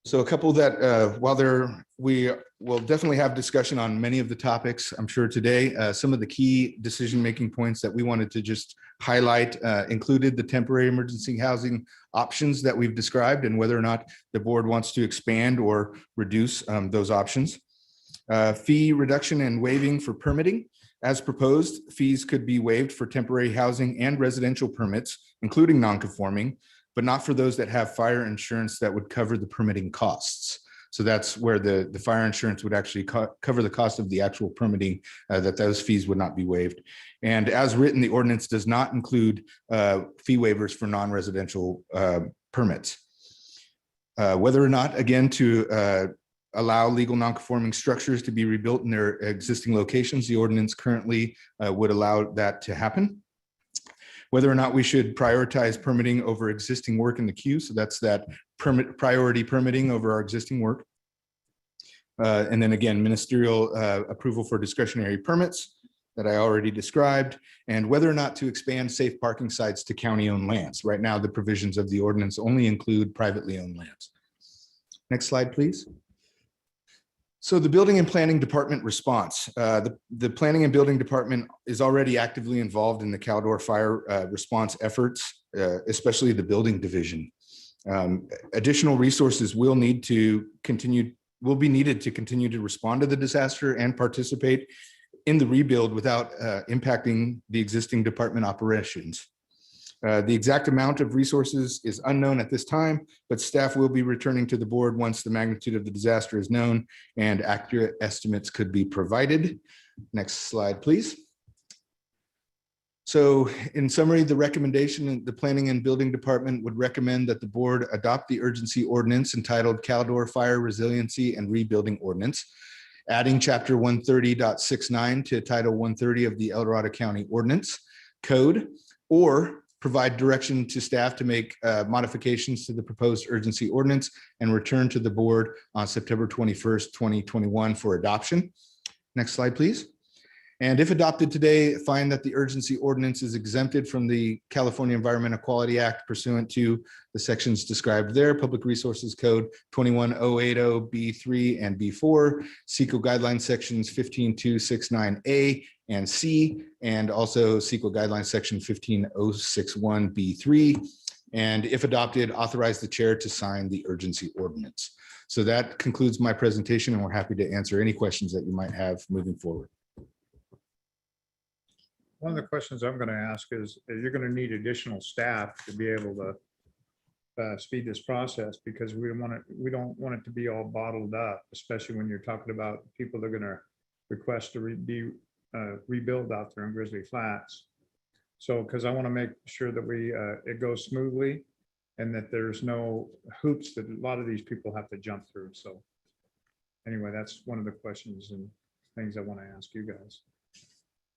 So a couple that we will definitely have discussion on many of the topics, I'm sure today. Some of the key decision-making points that we wanted to just highlight included the temporary emergency housing options that we've described and whether or not the board wants to expand or reduce those options. Fee reduction and waiving for permitting. As proposed, fees could be waived for temporary housing and residential permits, including non-conforming, but not for those that have fire insurance that would cover the permitting costs. So that's where the fire insurance would actually cover the cost of the actual permitting, that those fees would not be waived. And as written, the ordinance does not include fee waivers for non-residential permits. Whether or not, again, to allow legal non-conforming structures to be rebuilt in their existing locations, the ordinance currently would allow that to happen. Whether or not we should prioritize permitting over existing work in the queue. So that's that priority permitting over our existing work. And then again, ministerial approval for discretionary permits that I already described, and whether or not to expand safe parking sites to county-owned lands. Right now, the provisions of the ordinance only include privately owned lands. Next slide, please. So the Building and Planning Department response. The Planning and Building Department is already actively involved in the Caldor fire response efforts, especially the building division. Additional resources will be needed to continue to respond to the disaster and participate in the rebuild without impacting the existing department operations. The exact amount of resources is unknown at this time, but staff will be returning to the board once the magnitude of the disaster is known and accurate estimates could be provided. Next slide, please. So in summary, the recommendation, the Planning and Building Department would recommend that the board adopt the urgency ordinance entitled Caldor Fire Resiliency and Rebuilding Ordinance, adding chapter 130.69 to title 130 of the El Dorado County Ordinance Code, or provide direction to staff to make modifications to the proposed urgency ordinance and return to the board on September 21st, 2021 for adoption. Next slide, please. And if adopted today, find that the urgency ordinance is exempted from the California Environmental Quality Act pursuant to the sections described there, Public Resources Code 21080 B3 and B4, CEQA guidelines sections 15269A and C, and also CEQA guidelines section 15061 B3. And if adopted, authorize the chair to sign the urgency ordinance. So that concludes my presentation, and we're happy to answer any questions that you might have moving forward. One of the questions I'm going to ask is you're going to need additional staff to be able to speed this process, because we don't want it to be all bottled up, especially when you're talking about people that are going to request to be rebuild out there in Grizzly Flats. So, because I want to make sure that it goes smoothly and that there's no hoops that a lot of these people have to jump through. So anyway, that's one of the questions and things I want to ask you guys.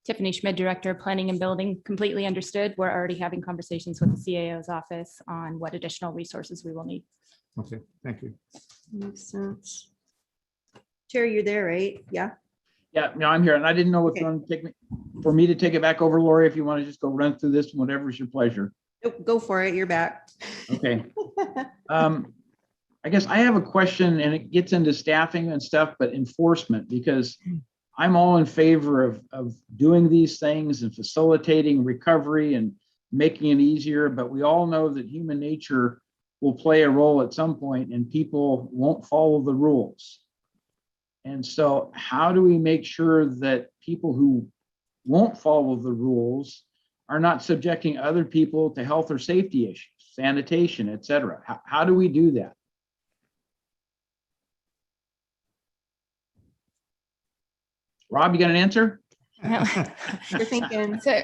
Tiffany Schmid, Director of Planning and Building. Completely understood. We're already having conversations with the CAO's office on what additional resources we will need. Okay, thank you. Makes sense. Chair, you're there, right? Yeah. Yeah, no, I'm here, and I didn't know if you want to take for me to take it back over, Lori, if you want to just go run through this, whatever's your pleasure. Nope, go for it. You're back. Okay. I guess I have a question, and it gets into staffing and stuff, but enforcement, because I'm all in favor of doing these things and facilitating recovery and making it easier, but we all know that human nature will play a role at some point and people won't follow the rules. And so how do we make sure that people who won't follow the rules are not subjecting other people to health or safety issues, sanitation, et cetera? How do we do that? Rob, you got an answer? You're thinking. So,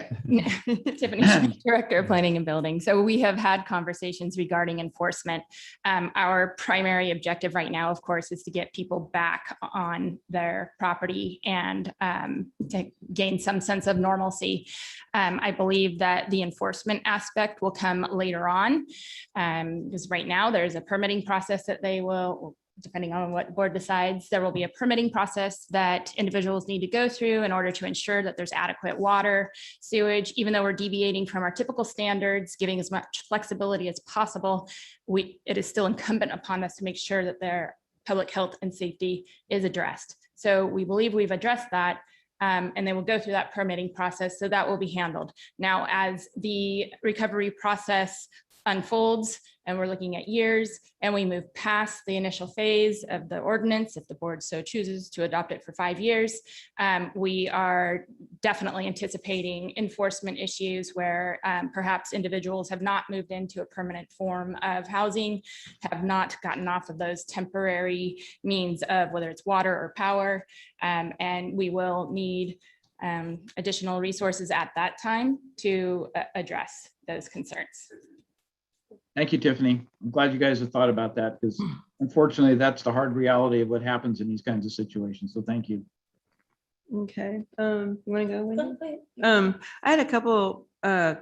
Tiffany, Schmidt, Director of Planning and Building. So we have had conversations regarding enforcement. Our primary objective right now, of course, is to get people back on their property and to gain some sense of normalcy. I believe that the enforcement aspect will come later on, because right now there's a permitting process that they will, depending on what board decides, there will be a permitting process that individuals need to go through in order to ensure that there's adequate water, sewage. Even though we're deviating from our typical standards, giving as much flexibility as possible, it is still incumbent upon us to make sure that their public health and safety is addressed. So we believe we've addressed that. And then we'll go through that permitting process. So that will be handled. Now, as the recovery process unfolds and we're looking at years and we move past the initial phase of the ordinance, if the board so chooses to adopt it for 5 years, we are definitely anticipating enforcement issues where perhaps individuals have not moved into a permanent form of housing, have not gotten off of those temporary means of whether it's water or power, and we will need additional resources at that time to address those concerns. Thank you, Tiffany. I'm glad you guys have thought about that, because unfortunately, that's the hard reality of what happens in these kinds of situations. So thank you. Okay, you want to go, Wendy? I had a couple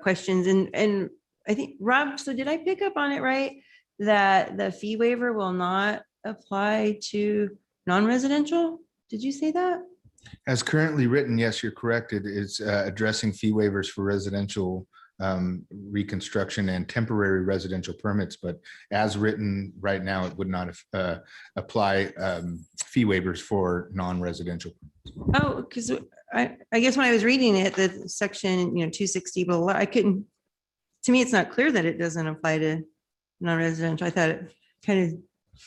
questions, and I think, Rob, so did I pick up on it right, that the fee waiver will not apply to non-residential? Did you say that? As currently written, yes, you're correct. It is addressing fee waivers for residential reconstruction and temporary residential permits, but as written right now, it would not apply fee waivers for non-residential. Oh, because I guess when I was reading it, the section, 260 below, I couldn't, to me, it's not clear that it doesn't apply to non-residential. I thought it kind of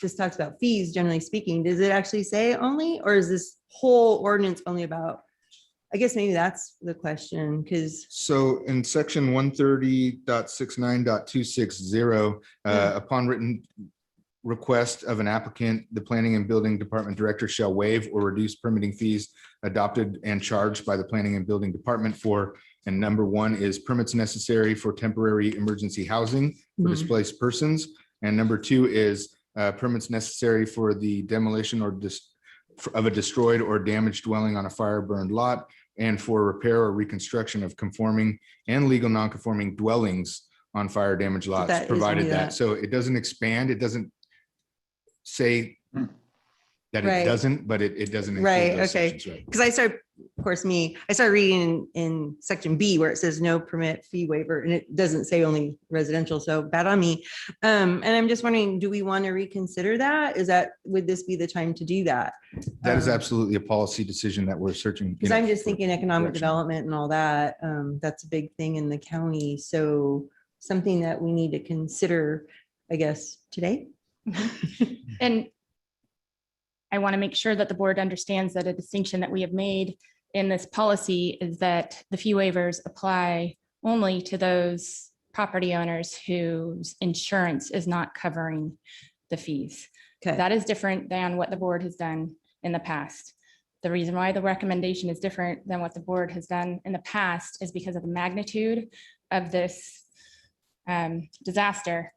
just talks about fees, generally speaking. Does it actually say only, or is this whole ordinance only about, I guess maybe that's the question, because. So in section 130.69.260, upon written request of an applicant, the Planning and Building Department Director shall waive or reduce permitting fees adopted and charged by the Planning and Building Department for, and number 1 is permits necessary for temporary emergency housing for displaced persons. And number 2 is permits necessary for the demolition or of a destroyed or damaged dwelling on a fire burned lot, and for repair or reconstruction of conforming and legal non-conforming dwellings on fire damaged lots, that is provided only that. that. So it doesn't expand, it doesn't say that Right. it doesn't, but it doesn't. include Right, those okay. sections, right? Because I started reading in section B where it says no permit fee waiver, and it doesn't say only residential, so bad on me. And I'm just wondering, do we want to reconsider that? Would this be the time to do that? That is absolutely a policy decision that we're searching. Because I'm just thinking economic direction. development and all that. That's a big thing in the county. So something that we need to consider, I guess, today. And I want to make sure that the board understands that a distinction that we have made in this policy is that the fee waivers apply only to those property owners whose insurance is not covering the fees. Okay. That is different than what the board has done in the past. The reason why the recommendation is different than what the board has done in the past is because of the magnitude of this disaster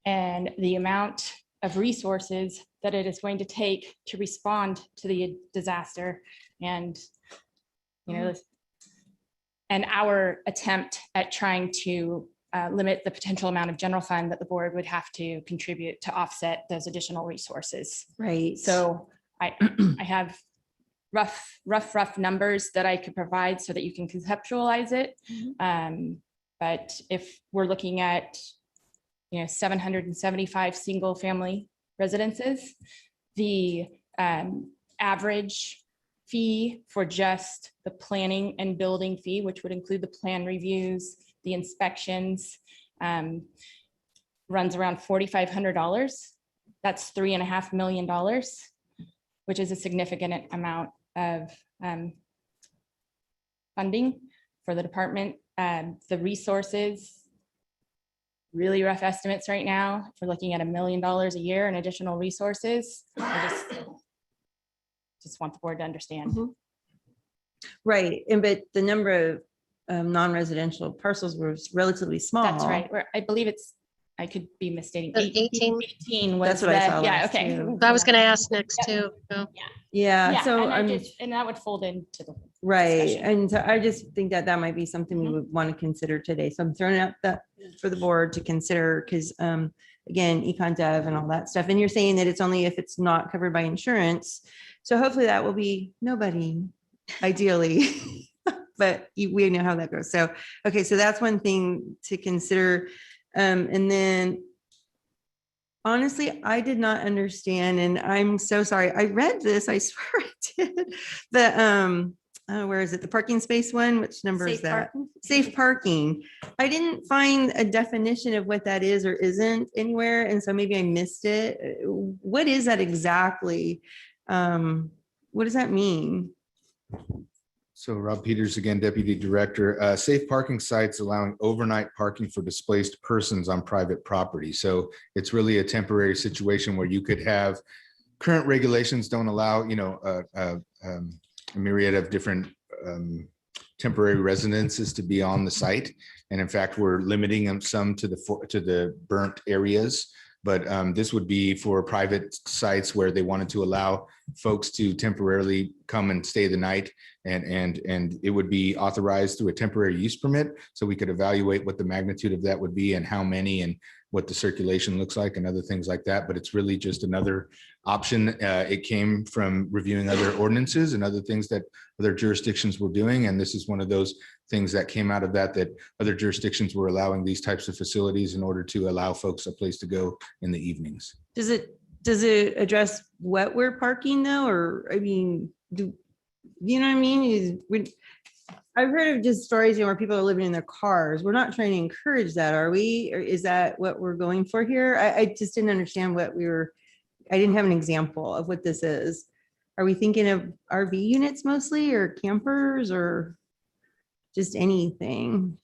and the amount of resources that it is going to take to respond to the disaster, and and our attempt at trying to limit the potential amount of general fund that the board would have to contribute to offset those additional resources. Right. So I have rough numbers that I could provide so that you can conceptualize it. But if we're looking at 775 single family residences, the average fee for just the planning and building fee, which would include the plan reviews, the inspections, runs around $4,500. That's $3.5 million, which is a significant amount of funding for the department. The resources, really rough estimates right now, if we're looking at $1 million a year in additional resources. I just want the board to understand. Right, and but the number of non-residential parcels was relatively small. That's right. I believe it's, I could be misstating. 18. 18 was That's what I the- saw Yeah, last okay. too. I was gonna ask next too. so. Yeah, so and I I'm just, and that would fold into the right, discussion. and so I just think that that might be something we would want to consider today. So I'm throwing out that for the board to consider because again, econ dev and all that stuff. And you're saying that it's only if it's not covered by insurance. So hopefully that will be nobody, ideally. But we know how that goes. So, okay, so that's one thing to consider. And then honestly, I did not understand, and I'm so sorry. I read this, I swear I did. The where is it? The parking space one? Which number is Safe that? parking? Safe parking. I didn't find a definition of what that is or isn't anywhere, and so maybe I missed it. What is that exactly? What does that mean? So Rob Peters, again, Deputy Director, safe parking sites allowing overnight parking for displaced persons on private property. So it's really a temporary situation where you could have, current regulations don't allow, a myriad of different temporary residences to be on the site. And in fact, we're limiting them some to the burnt areas. But this would be for private sites where they wanted to allow folks to temporarily come and stay the night. And it would be authorized through a temporary use permit. So we could evaluate what the magnitude of that would be and how many and what the circulation looks like and other things like that. But it's really just another option. It came from reviewing other ordinances and other things that other jurisdictions were doing. And this is one of those things that came out of that other jurisdictions were allowing these types of facilities in order to allow folks a place to go in the evenings. Does it address what we're parking though? Or, I mean, you know what I mean? I've heard of just stories where people are living in their cars. We're not trying to encourage that, are we? Or is that what we're going for here? I just didn't understand I didn't have an example of what this is. Are we thinking of RV units mostly or campers or just anything?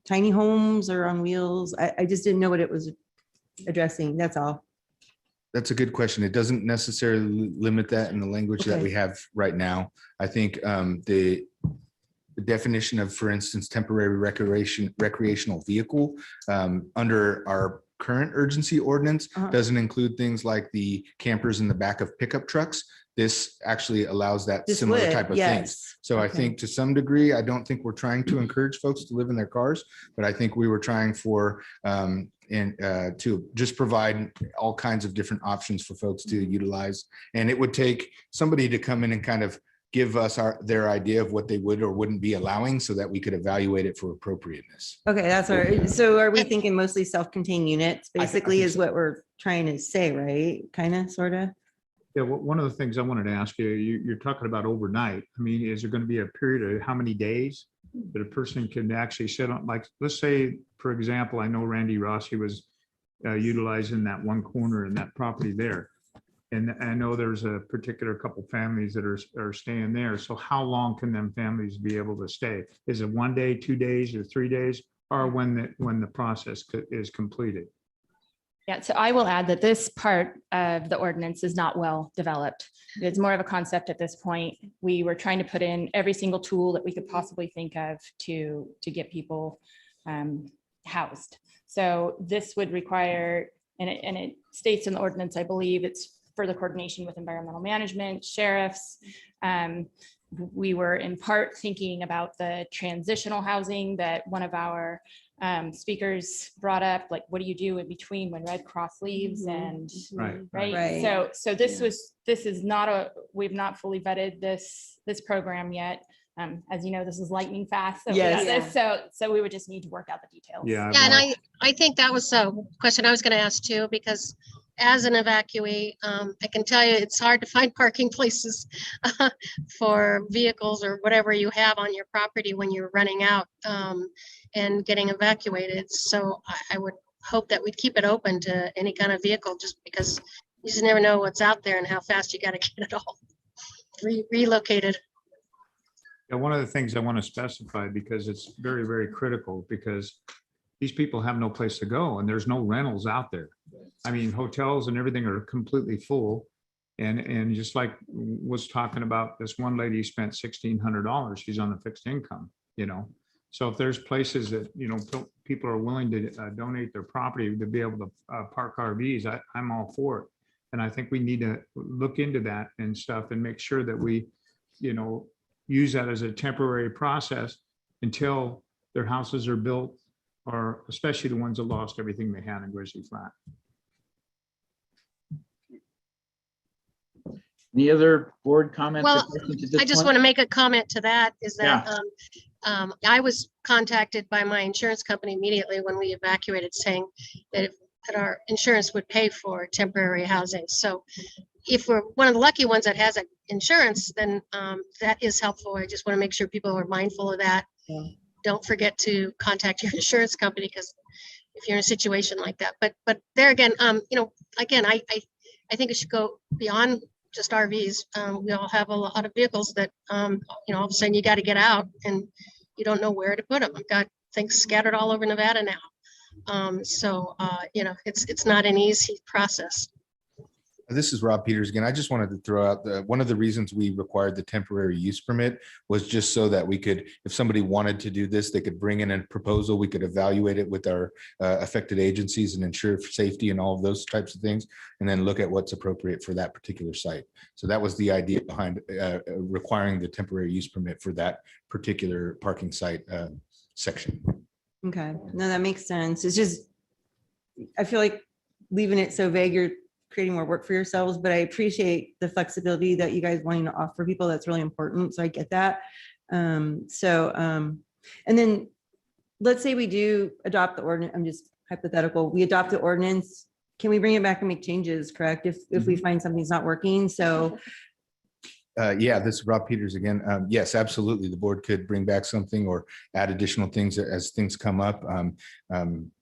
Tiny homes or on wheels? I just didn't know what it was addressing. That's all. That's a good question. It doesn't necessarily limit that in the language that Okay. we have right now. I think the definition of, for instance, temporary recreational vehicle under our current urgency ordinance doesn't include things like the campers in the back of pickup trucks. This actually allows that This similar would, type of yes. things. So I Okay. think to some degree, I don't think we're trying to encourage folks to live in their cars, but I think we were trying for to just provide all kinds of different options for folks to utilize. And it would take somebody to come in and kind of give us their idea of what they would or wouldn't be allowing so that we could evaluate it for appropriateness. Okay, that's all right. So are we thinking mostly self-contained units, basically think is so. what we're trying to say, right? Kind of, sort of? Yeah, one of the things I wanted to ask you, you're talking about overnight. I mean, is there going to be a period of how many days that a person can actually sit on? Like, let's say, for example, I know Randy Rossi was utilizing that one corner in that property there. And I know there's a particular couple families that are staying there. So how long can them families be able to stay? Is it 1 day, 2 days, or 3 days, or when the process is completed? Yeah, so I will add that this part of the ordinance is not well developed. It's more of a concept at this point. We were trying to put in every single tool that we could possibly think of to get people housed. So this would require, and it states in the ordinance, I believe it's further coordination with environmental management, sheriffs. We were in part thinking about the transitional housing that one of our speakers brought up, like, what do you do in between when Red Cross leaves and right. So this is not we've not fully vetted this program yet. As you know, this is lightning fast. So, Yes. so we would just need to work out the details. Yeah. Yeah, and I think that was a question I was going to ask too, because as an evacuee, I can tell you it's hard to find parking places for vehicles or whatever you have on your property when you're running out and getting evacuated. So I would hope that we'd keep it open to any kind of vehicle, just because you just never know what's out there and how fast you got to get it all relocated. Yeah, one of the things I want to specify, because it's very, very critical, because these people have no place to go and there's no rentals out there. I mean, hotels and everything are completely full. And just like was talking about, this one lady spent $1,600. She's on a fixed income, you know. So if there's places that, you know, people are willing to donate their property to be able to park RVs, I'm all for it. And I think we need to look into that and stuff and make sure that we, you know, use that as a temporary process until their houses are built, or especially the ones that lost everything they had in Grizzly Flat. Any other board comments? or Well, questions at this I just point? want to make a comment to that, is that Yeah. I was contacted by my insurance company immediately when we evacuated, saying that that our insurance would pay for temporary housing. So if we're one of the lucky ones that has insurance, then that is helpful. I just want to make sure people are mindful of that. Yeah. Don't forget to contact your insurance company, because if you're in a situation like that. But there again, you know, again, I think it should go beyond just RVs. We all have a lot of vehicles that, you know, all of a sudden you got to get out and you don't know where to put them. I've got things scattered all over Nevada now. You know, it's not an easy process. This is Rob Peters again. I just wanted to throw out one of the reasons we required the temporary use permit was just so that we could, if somebody wanted to do this, they could bring in a proposal. We could evaluate it with our affected agencies and ensure safety and all of those types of things, and then look at what's appropriate for that particular site. So that was the idea behind requiring the temporary use permit for that particular parking site section. Okay, no, that makes sense. It's just, I feel like leaving it so vague, you're creating more work for yourselves, but I appreciate the flexibility that you guys wanting to offer people. That's really important. So I get that. And then let's say we do adopt the ordinance. I'm just hypothetical. We adopt the ordinance. Can we bring it back and make changes, correct? If we find something's not working. So Yeah, this is Rob Peters again. Yes, absolutely. The board could bring back something or add additional things as things come up.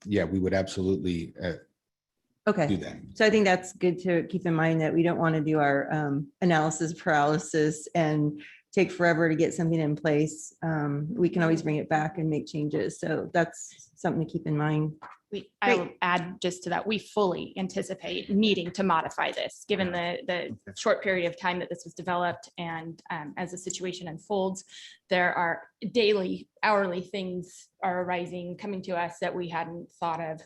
Yeah, we would absolutely okay. do that. So I think that's good to keep in mind, that we don't want to do our analysis paralysis and take forever to get something in place. We can always bring it back and make changes. So that's something to keep in mind. I'll add just to that, we fully anticipate needing to modify this, given the short period of time that this was developed. And as the situation unfolds, there are daily, hourly things are arising, coming to us that we hadn't thought of.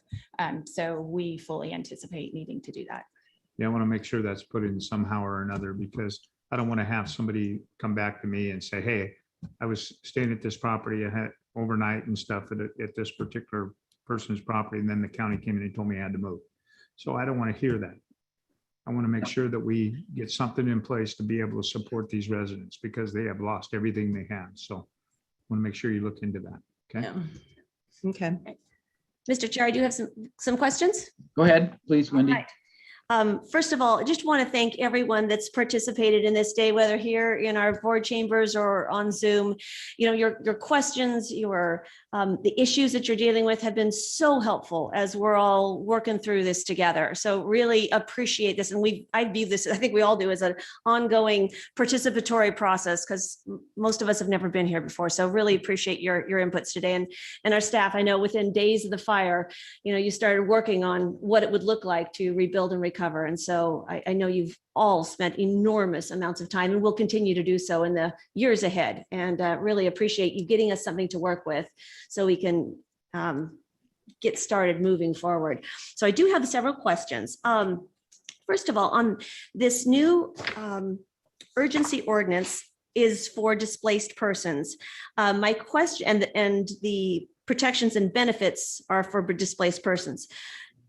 So we fully anticipate needing to do that. Yeah, I want to make sure that's put in somehow or another, because I don't want to have somebody come back to me and say, hey, I was staying at this property, I had overnight and stuff at this particular person's property, and then the county came in and told me I had to move. So I don't want to hear that. I want to make sure that we get something in place to be able to support these residents, because they have lost everything they had. So I want to make sure you look into that. Okay. Yeah. Okay. Mr. Chair, I do have some questions. Go ahead, please, Wendy. First of all, I just want to thank everyone that's participated in this day, whether here in our board chambers or on Zoom. You know, your questions, the issues that you're dealing with have been so helpful as we're all working through this together. So really appreciate this. And I view this, I think we all do, as an ongoing participatory process, because most of us have never been here before. So really appreciate your inputs today. And our staff, I know within days of the fire, you know, you started working on what it would look like to rebuild and recover. And so I know you've all spent enormous amounts of time and will continue to do so in the years ahead. And really appreciate you getting us something to work with so we can get started moving forward. So I do have several questions. First of all, on this new urgency ordinance is for displaced persons. My question, and the protections and benefits are for displaced persons.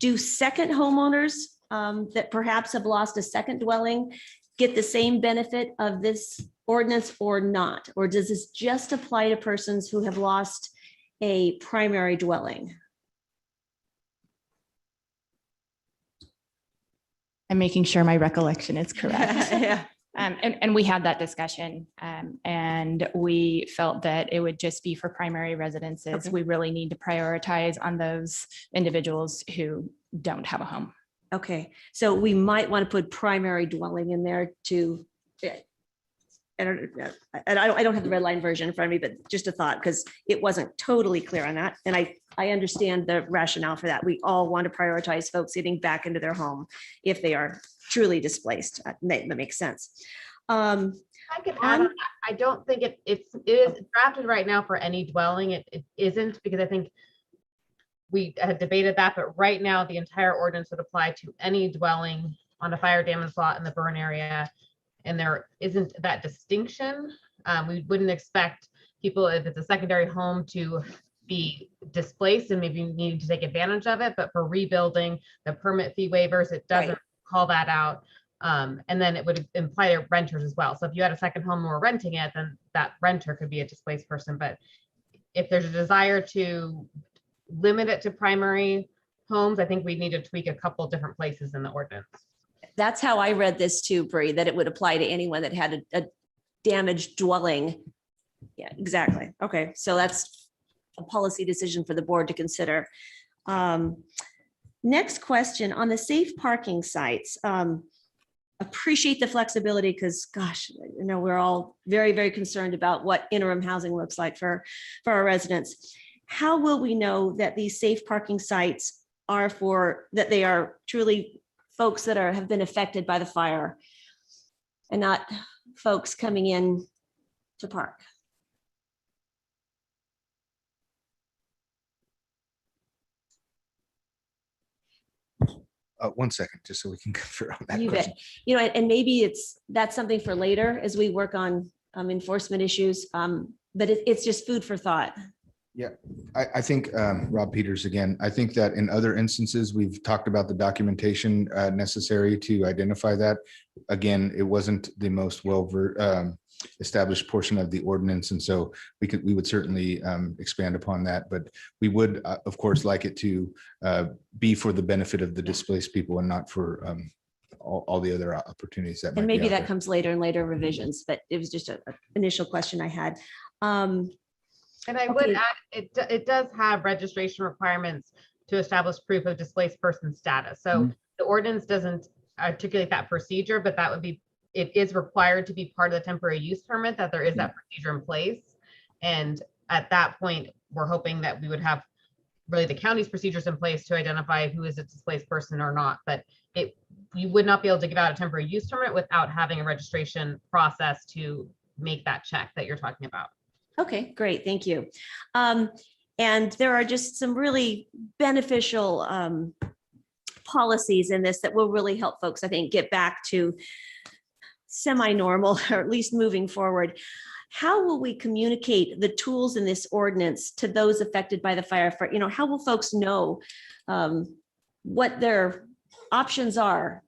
Do second homeowners that perhaps have lost a second dwelling get the same benefit of this ordinance or not? Or does this just apply to persons who have lost a primary dwelling? I'm making sure my recollection is correct. Yeah. And we had that discussion, and we felt that it would just be for primary residences. Okay. We really need to prioritize on those individuals who don't have a home. Okay, so we might want to put primary dwelling in there to I don't have the red line version in front of me, but just a thought, because it wasn't totally clear on that. And I understand the rationale for that. We all want to prioritize folks getting back into their home if they are truly displaced. That makes sense. I can add on, I don't think it is drafted right now for any dwelling. It isn't, because I think we had debated that, but right now the entire ordinance would apply to any dwelling on a fire damaged lot in the burn area. And there isn't that distinction. We wouldn't expect people, if it's a secondary home, to be displaced and maybe need to take advantage of it. But for rebuilding, the permit fee waivers, it doesn't call that out. And then it would imply to renters as well. So if you had a second home and were renting it, then that renter could be a displaced person. But if there's a desire to limit it to primary homes, I think we need to tweak a couple different places in the ordinance. That's how I read this too, Bree, that it would apply to anyone that had a damaged dwelling. Yeah, exactly. Okay, so that's a policy decision for the board to consider. Next question, on the safe parking sites. Appreciate the flexibility, because gosh, you know, we're all very, very concerned about what interim housing looks like for our residents. How will we know that these safe parking sites are that they are truly folks that have been affected by the fire and not folks coming in to park? One second, just so we can confer on that You question. bet. You know, and maybe that's something for later as we work on enforcement issues. But it's just food for thought. Yeah, I think, Rob Peters again, I think that in other instances, we've talked about the documentation necessary to identify that. Again, it wasn't the most established portion of the ordinance. And so we would certainly expand upon that, but we would, of course, like it to be for the benefit of the displaced people and not for all the other opportunities that might And be maybe out that there. comes later in later revisions, but it was just an initial question I had. And I would add, it does have registration requirements to establish proof of displaced person status. So the ordinance doesn't articulate that procedure, but that would be, it is required to be part of the temporary use permit, that there is that procedure in place. And at that point, we're hoping that we would have really the county's procedures in place to identify who is a displaced person or not. But you would not be able to give out a temporary use permit without having a registration process to make that check that you're talking about. Okay, great. Thank you. And there are just some really beneficial policies in this that will really help folks, I think, get back to semi-normal, or at least moving forward. How will we communicate the tools in this ordinance to those affected by the fire? How will folks know what their options are?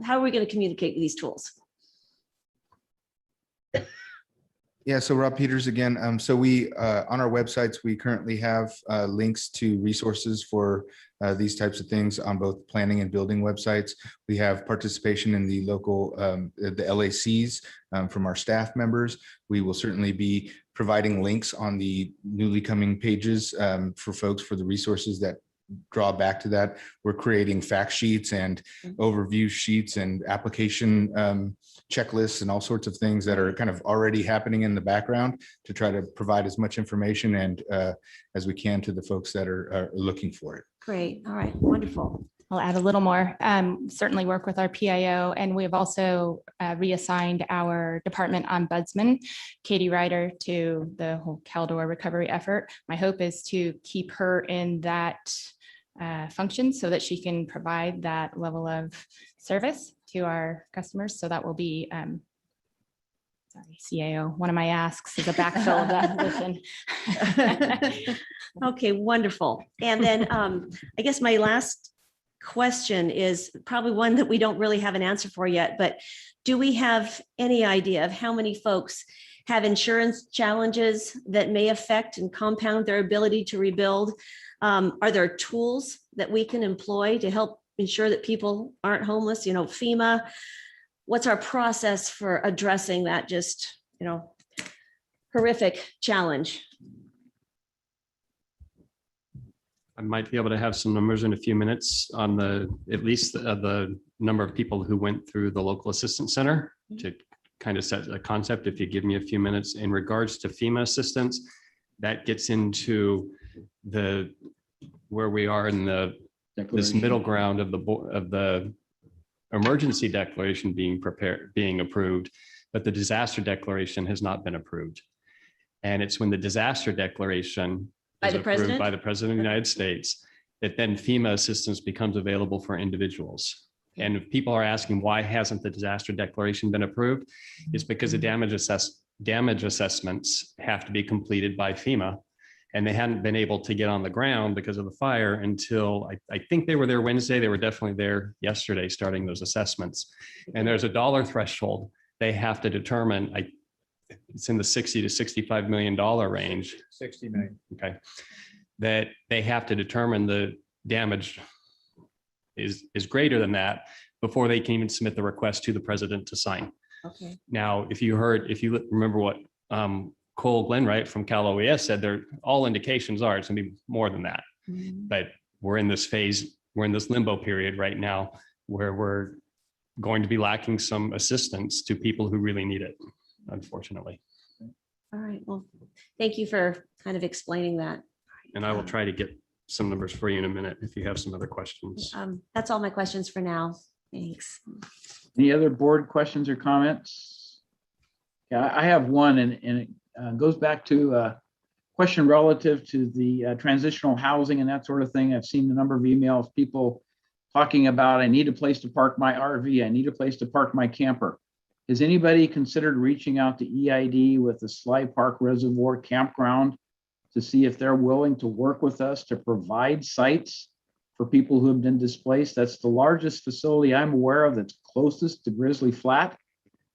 How are we going to communicate these tools? Yeah, so Rob Peters again. So we, on our websites, we currently have links to resources for these types of things on both planning and building websites. We have participation in the local, the LACs from our staff members. We will certainly be providing links on the newly coming pages for folks for the resources that draw back to that. We're creating fact sheets and overview sheets and application checklists and all sorts of things that are kind of already happening in the background to try to provide as much information and as we can to the folks that are looking for it. Great. All right. Wonderful. I'll add a little more. Certainly work with our PIO, and we've also reassigned our department ombudsman, Katie Ryder, to the whole Caldor recovery effort. My hope is to keep her in that function so that she can provide that level of service to our customers. So that will be, sorry, CAO, one of my asks is a backfill of that position. Okay, wonderful. And then I guess my last question is probably one that we don't really have an answer for yet, but do we have any idea of how many folks have insurance challenges that may affect and compound their ability to rebuild? Are there tools that we can employ to help ensure that people aren't homeless? FEMA, what's our process for addressing that just, horrific challenge? I might be able to have some numbers in a few minutes on at least the number of people who went through the local assistance center to kind of set a concept, if you give me a few minutes, in regards to FEMA assistance. That gets into where we are in this Declaration. middle ground of the emergency declaration being approved, but the disaster declaration has not been approved. And it's when the disaster declaration By is the approved president? by the President of the United States, that then FEMA assistance becomes available for individuals. And if people are asking, why hasn't the disaster declaration been approved? It's because the damage assessments have to be completed by FEMA. And they hadn't been able to get on the ground because of the fire until I think they were there Wednesday. They were definitely there yesterday, starting those assessments. And there's a dollar threshold they have to determine. It's in the 60 to $65 million range. 60 million. Okay. That they have to determine the damage is greater than that before they can even submit the request to the president to sign. Okay. Now, if you remember what Cole Glenwright from Cal OES said, all indications are it's gonna be more than that. But we're in this phase, we're in this limbo period right now where we're going to be lacking some assistance to people who really need it, unfortunately. All right. Well, thank you for kind of explaining that. And I will try to get some numbers for you in a minute if you have some other questions. That's all my questions for now. Thanks. Any other board questions or comments? Yeah, I have one, and it goes back to a question relative to the transitional housing and that sort of thing. I've seen a number of emails, people talking about, I need a place to park my RV. I need a place to park my camper. Has anybody considered reaching out to EID with the Sly Park Reservoir Campground to see if they're willing to work with us to provide sites for people who have been displaced? That's the largest facility I'm aware of that's closest to Grizzly Flat.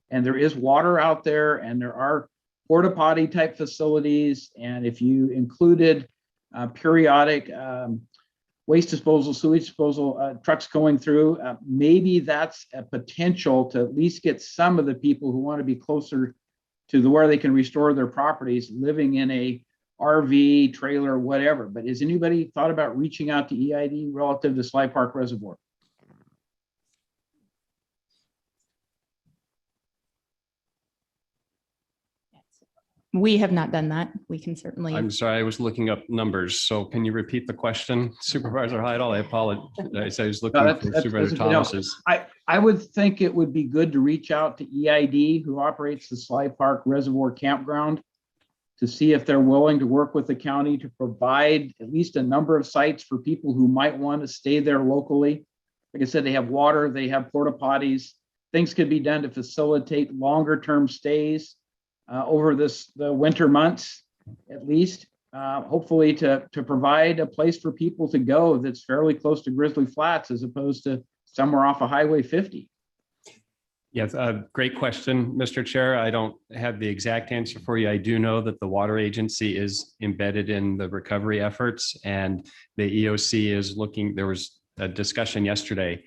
And there is water out there, and there are porta potty type facilities. And if you included periodic waste disposal, sewage disposal trucks going through, maybe that's a potential to at least get some of the people who want to be closer to where they can restore their properties living in a RV, trailer, whatever. But has anybody thought about reaching out to EID relative to Sly Park Reservoir? We have not done that. We can certainly. I'm sorry, I was looking up numbers. So can you repeat the question, Supervisor Heidel? I apologize. I was looking for Supervisor Thomas's. I would think it would be good to reach out to EID, who operates the Sly Park Reservoir Campground, to see if they're willing to work with the county to provide at least a number of sites for people who might want to stay there locally. Like I said, they have water, they have porta potties. Things could be done to facilitate longer term stays over the winter months, at least, hopefully to provide a place for people to go that's fairly close to Grizzly Flats as opposed to somewhere off of Highway 50. Yes, great question, Mr. Chair. I don't have the exact answer for you. I do know that the water agency is embedded in the recovery efforts, and the EOC is looking. There was a discussion yesterday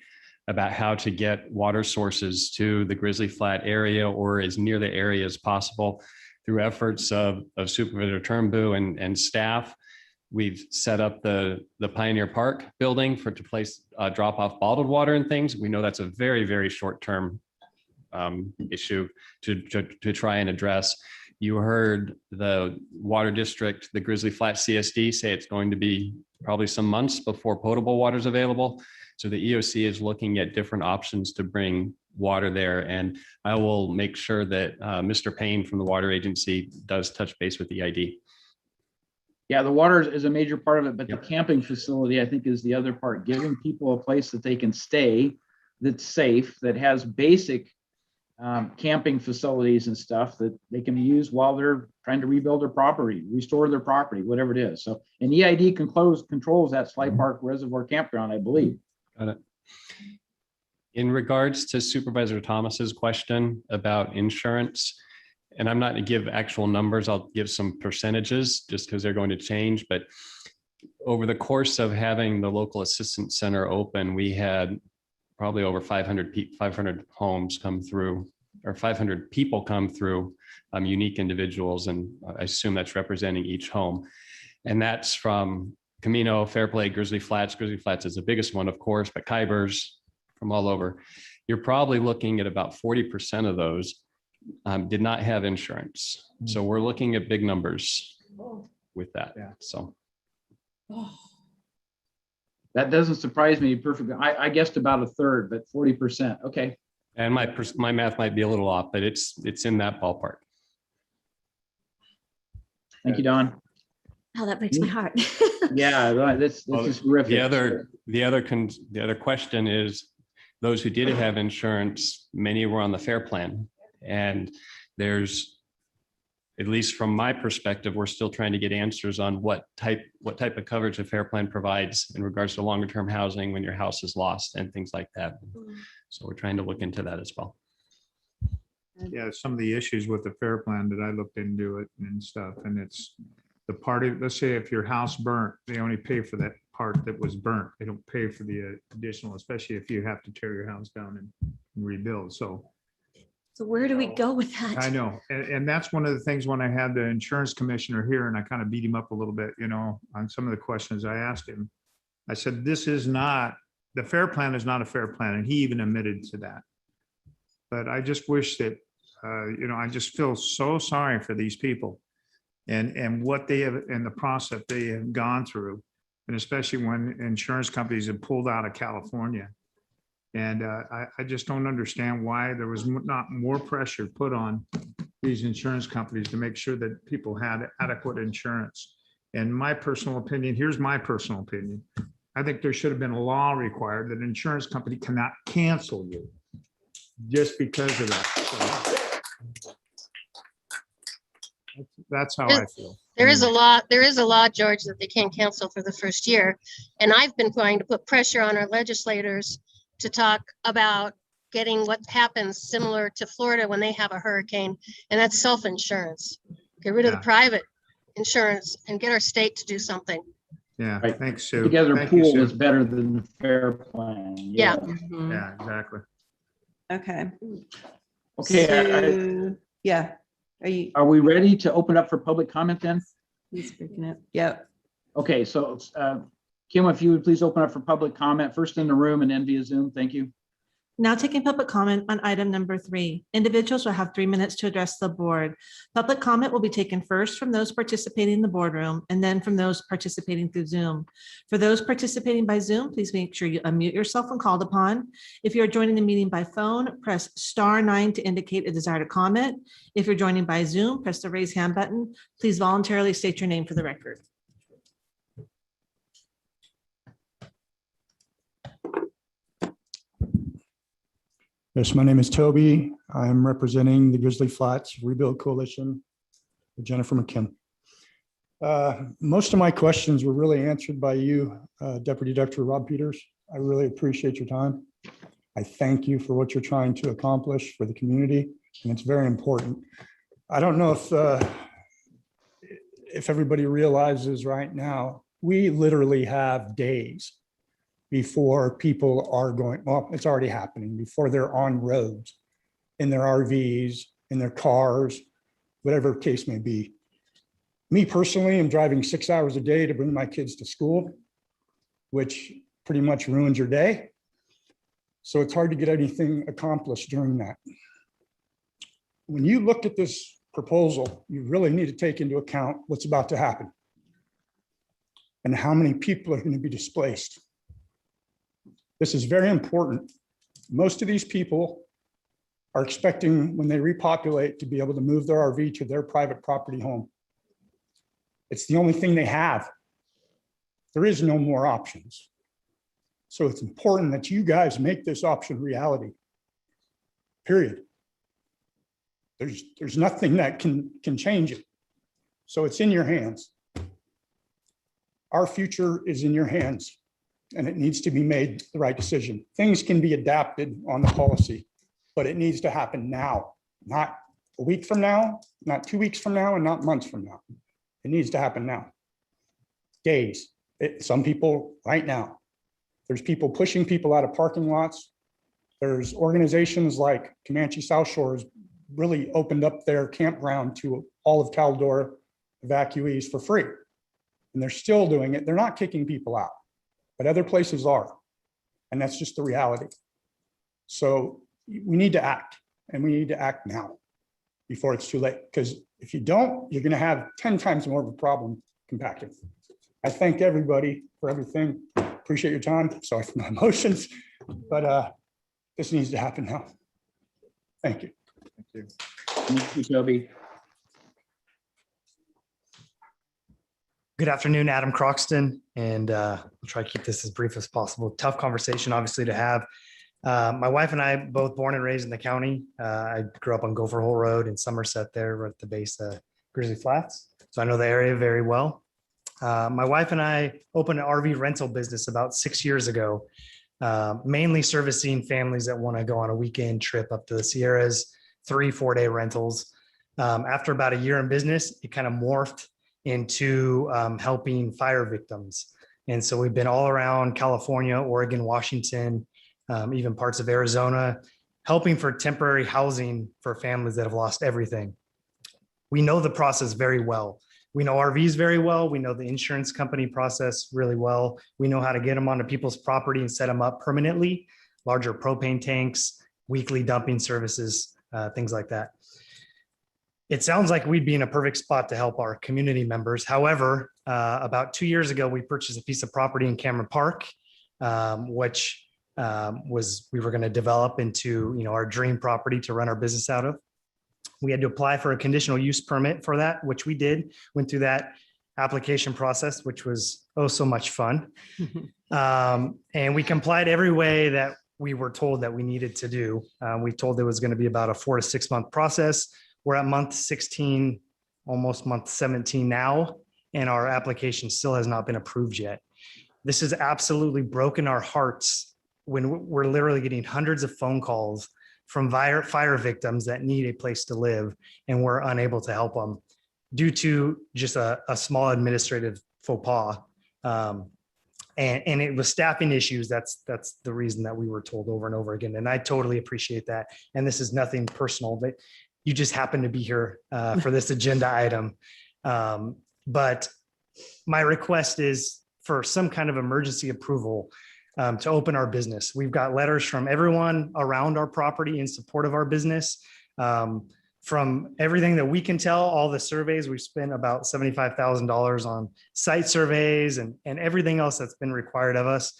about how to get water sources to the Grizzly Flat area or as near the area as possible through efforts of Supervisor Turnbull and staff. We've set up the Pioneer Park building to place drop off bottled water and things. We know that's a very, very short-term issue to try and address. You heard the water district, the Grizzly Flat CSD, say it's going to be probably some months before potable water is available. So the EOC is looking at different options to bring water there. And I will make sure that Mr. Payne from the water agency does touch base with EID. Yeah, the water is a major part of it, but the camping facility, I think, is the other part, giving people a place that they can stay that's safe, that has basic camping facilities and stuff that they can use while they're trying to rebuild their property, restore their property, whatever it is. So, and EID controls that Sly Park Reservoir Campground, I believe. Got it. In regards to Supervisor Thomas's question about insurance, and I'm not going to give actual numbers, I'll give some percentages just because they're going to change. But over the course of having the local assistance center open, we had probably over 500 homes come through, or 500 people come through, unique individuals. And I assume that's representing each home. And that's from Camino, Fairplay, Grizzly Flats. Grizzly Flats is the biggest one, of course, but Kybers from all over. You're probably looking at about 40% of those did not have insurance. So we're looking at big numbers with that. Yeah. So That doesn't surprise me perfectly. I guessed about a third, but 40%. Okay. and my math might be a little off, but it's in that ballpark. Thank you, Don. Oh, that breaks my heart. Yeah, this is terrific. The other question is, those who did have insurance, many were on the FAIR plan. And there's, at least from my perspective, we're still trying to get answers on what type of coverage a FAIR plan provides in regards to longer term housing when your house is lost and things like that. So we're trying to look into that as well. Yeah, some of the issues with the FAIR plan that I looked into it and stuff, and it's the party, let's say if your house burnt, they only pay for that part that was burnt. They don't pay for the additional, especially if you have to tear your house down and rebuild. So where do we go with that? I know. And that's one of the things when I had the insurance commissioner here and I kind of beat him up a little bit, on some of the questions I asked him. I said, this is not, the FAIR plan is not a FAIR plan. And he even admitted to that. But I just wish that, I just feel so sorry for these people and what they have and the process they have gone through. And especially when insurance companies have pulled out of California. And I just don't understand why there was not more pressure put on these insurance companies to make sure that people had adequate insurance. And my personal opinion, here's my personal opinion. I think there should have been a law required that an insurance company cannot cancel you just because of that. So that's how I feel. There is a law, George, that they can't cancel for the first year. And I've been trying to put pressure on our legislators to talk about getting what happens similar to Florida when they have a hurricane, and that's self-insurance. Get rid of the private insurance and get our state to do something. Yeah, Right. thanks, Sue. Together Thank you, pool Sue. is better than the FAIR plan. Yeah. Yeah, exactly. Okay. Okay. So, yeah. Are we ready to open up for public comment then? He's freaking out. Yep. Okay, so Kim, if you would please open up for public comment, first in the room and then via Zoom. Thank you. Now taking public comment on item number 3. Individuals will have 3 minutes to address the board. Public comment will be taken first from those participating in the boardroom and then from those participating through Zoom. For those participating by Zoom, please make sure you unmute yourself when called upon. If you're joining the meeting by phone, press *9 to indicate a desire to comment. If you're joining by Zoom, press the raise hand button. Please voluntarily state your name for the record. Yes, my name is Toby. I'm representing the Grizzly Flats Rebuild Coalition with Jennifer McKim. Most of my questions were really answered by you, Deputy Director Rob Peters. I really appreciate your time. I thank you for what you're trying to accomplish for the community, and it's very important. I don't know if everybody realizes right now, we literally have days before people are going, well, it's already happening, before they're on roads, in their RVs, in their cars, whatever case may be. Me personally, I'm driving 6 hours a day to bring my kids to school, which pretty much ruins your day. So it's hard to get anything accomplished during that. When you look at this proposal, you really need to take into account what's about to happen and how many people are going to be displaced. This is very important. Most of these people are expecting, when they repopulate, to be able to move their RV to their private property home. It's the only thing they have. There is no more options. So it's important that you guys make this option reality, period. There's nothing that can change it. So it's in your hands. Our future is in your hands, and it needs to be made the right decision. Things can be adapted on the policy, but it needs to happen now, not a week from now, not 2 weeks from now, and not months from now. It needs to happen now. Days. Some people right now. There's people pushing people out of parking lots. There's organizations like Comanche South Shores really opened up their campground to all of Caldor evacuees for free. And they're still doing it. They're not kicking people out, but other places are. And that's just the reality. So we need to act, and we need to act now. before it's too late. Because if you don't, you're going to have 10 times more of a problem compacting. I thank everybody for everything. Appreciate your time. Sorry for my emotions, but this needs to happen now. Thank you. Thank you, Toby. Good afternoon, Adam Croxton, and I'll try to keep this as brief as possible. Tough conversation, obviously, to have. My wife and I, both born and raised in the county. I grew up on Gopher Hole Road in Somerset there, right at the base of Grizzly Flats. So I know the area very well. My wife and I opened an RV rental business about 6 years ago, mainly servicing families that want to go on a weekend trip up to the Sierras, 3-4 day rentals. After about a year in business, it kind of morphed into helping fire victims. And so we've been all around California, Oregon, Washington, even parts of Arizona, helping for temporary housing for families that have lost everything. We know the process very well. We know RVs very well. We know the insurance company process really well. We know how to get them onto people's property and set them up permanently, larger propane tanks, weekly dumping services, things like that. It sounds like we'd be in a perfect spot to help our community members. However, about 2 years ago, we purchased a piece of property in Cameron Park, which we were going to develop into, our dream property to run our business out of. We had to apply for a conditional use permit for that, which we did, went through that application process, which was so much fun. And we complied every way that we were told that we needed to do. We told it was going to be about a 4 to 6 month process. We're at month 16, almost month 17 now, and our application still has not been approved yet. This has absolutely broken our hearts when we're literally getting hundreds of phone calls from fire victims that need a place to live, and we're unable to help them due to just a small administrative faux pas. And it was staffing issues. That's the reason that we were told over and over again. And I totally appreciate that. And this is nothing personal, but you just happen to be here for this agenda item. But my request is for some kind of emergency approval to open our business. We've got letters from everyone around our property in support of our business. From everything that we can tell, all the surveys, we've spent about $75,000 on site surveys and everything else that's been required of us.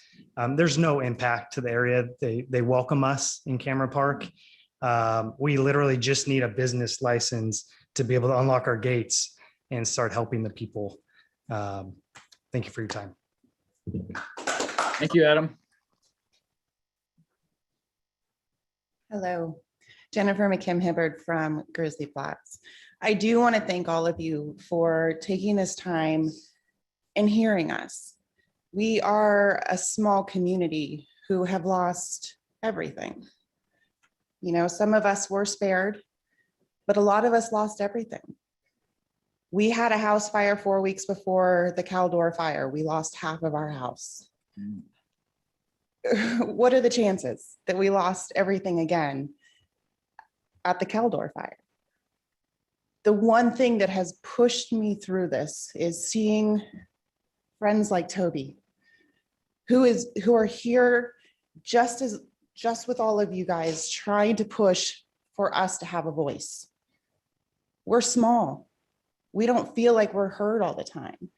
There's no impact to the area. They welcome us in Cameron Park. We literally just need a business license to be able to unlock our gates and start helping the people. Thank you for your time. Thank you, Adam. Hello, Jennifer McKim-Hibbard from Grizzly Flats. I do want to thank all of you for taking this time and hearing us. We are a small community who have lost everything. Some of us were spared, but a lot of us lost everything. We had a house fire 4 weeks before the Caldor fire. We lost half of our house. What are the chances that we lost everything again at the Caldor fire? The one thing that has pushed me through this is seeing friends like Toby, who are here just with all of you guys trying to push for us to have a voice. We're small. We don't feel like we're heard all the time.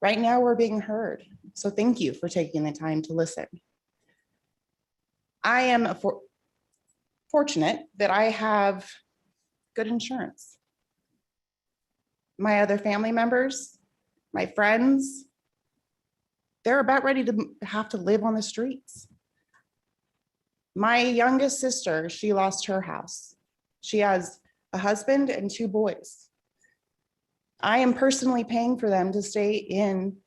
Right now we're being heard. So thank you for taking the time to listen. I am fortunate that I have good insurance. My other family members, my friends, they're about ready to have to live on the streets. My youngest sister, she lost her house. She has a husband and 2 boys. I am personally paying for them to stay in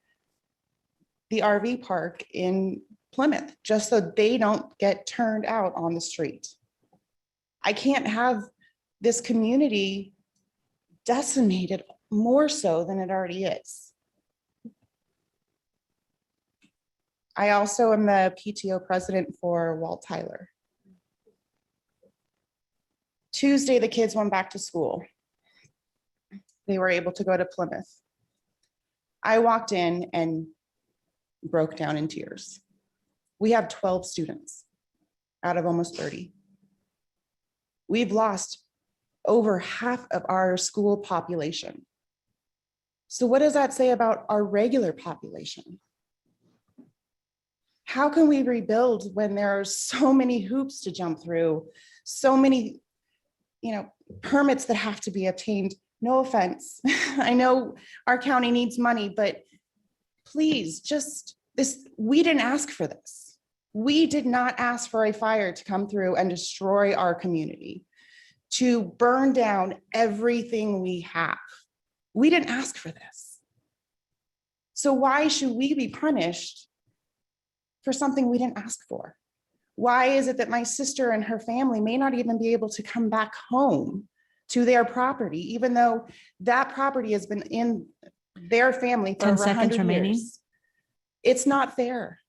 the RV park in Plymouth, just so they don't get turned out on the street. I can't have this community decimated more so than it already is. I also am the PTO president for Walt Tyler. Tuesday, the kids went back to school. They were able to go to Plymouth. I walked in and broke down in tears. We have 12 students out of almost 30. We've lost over half of our school population. So what does that say about our regular population? How can we rebuild when there are so many hoops to jump through, so many, permits that have to be obtained? No offense. I know our county needs money, but please, we didn't ask for this. We did not ask for a fire to come through and destroy our community, to burn down everything we have. We didn't ask for this. So why should we be punished for something we didn't ask for? Why is it that my sister and her family may not even be able to come back home to their property, even though that property has been in their family for 10 over seconds 100 remaining. years? It's not fair.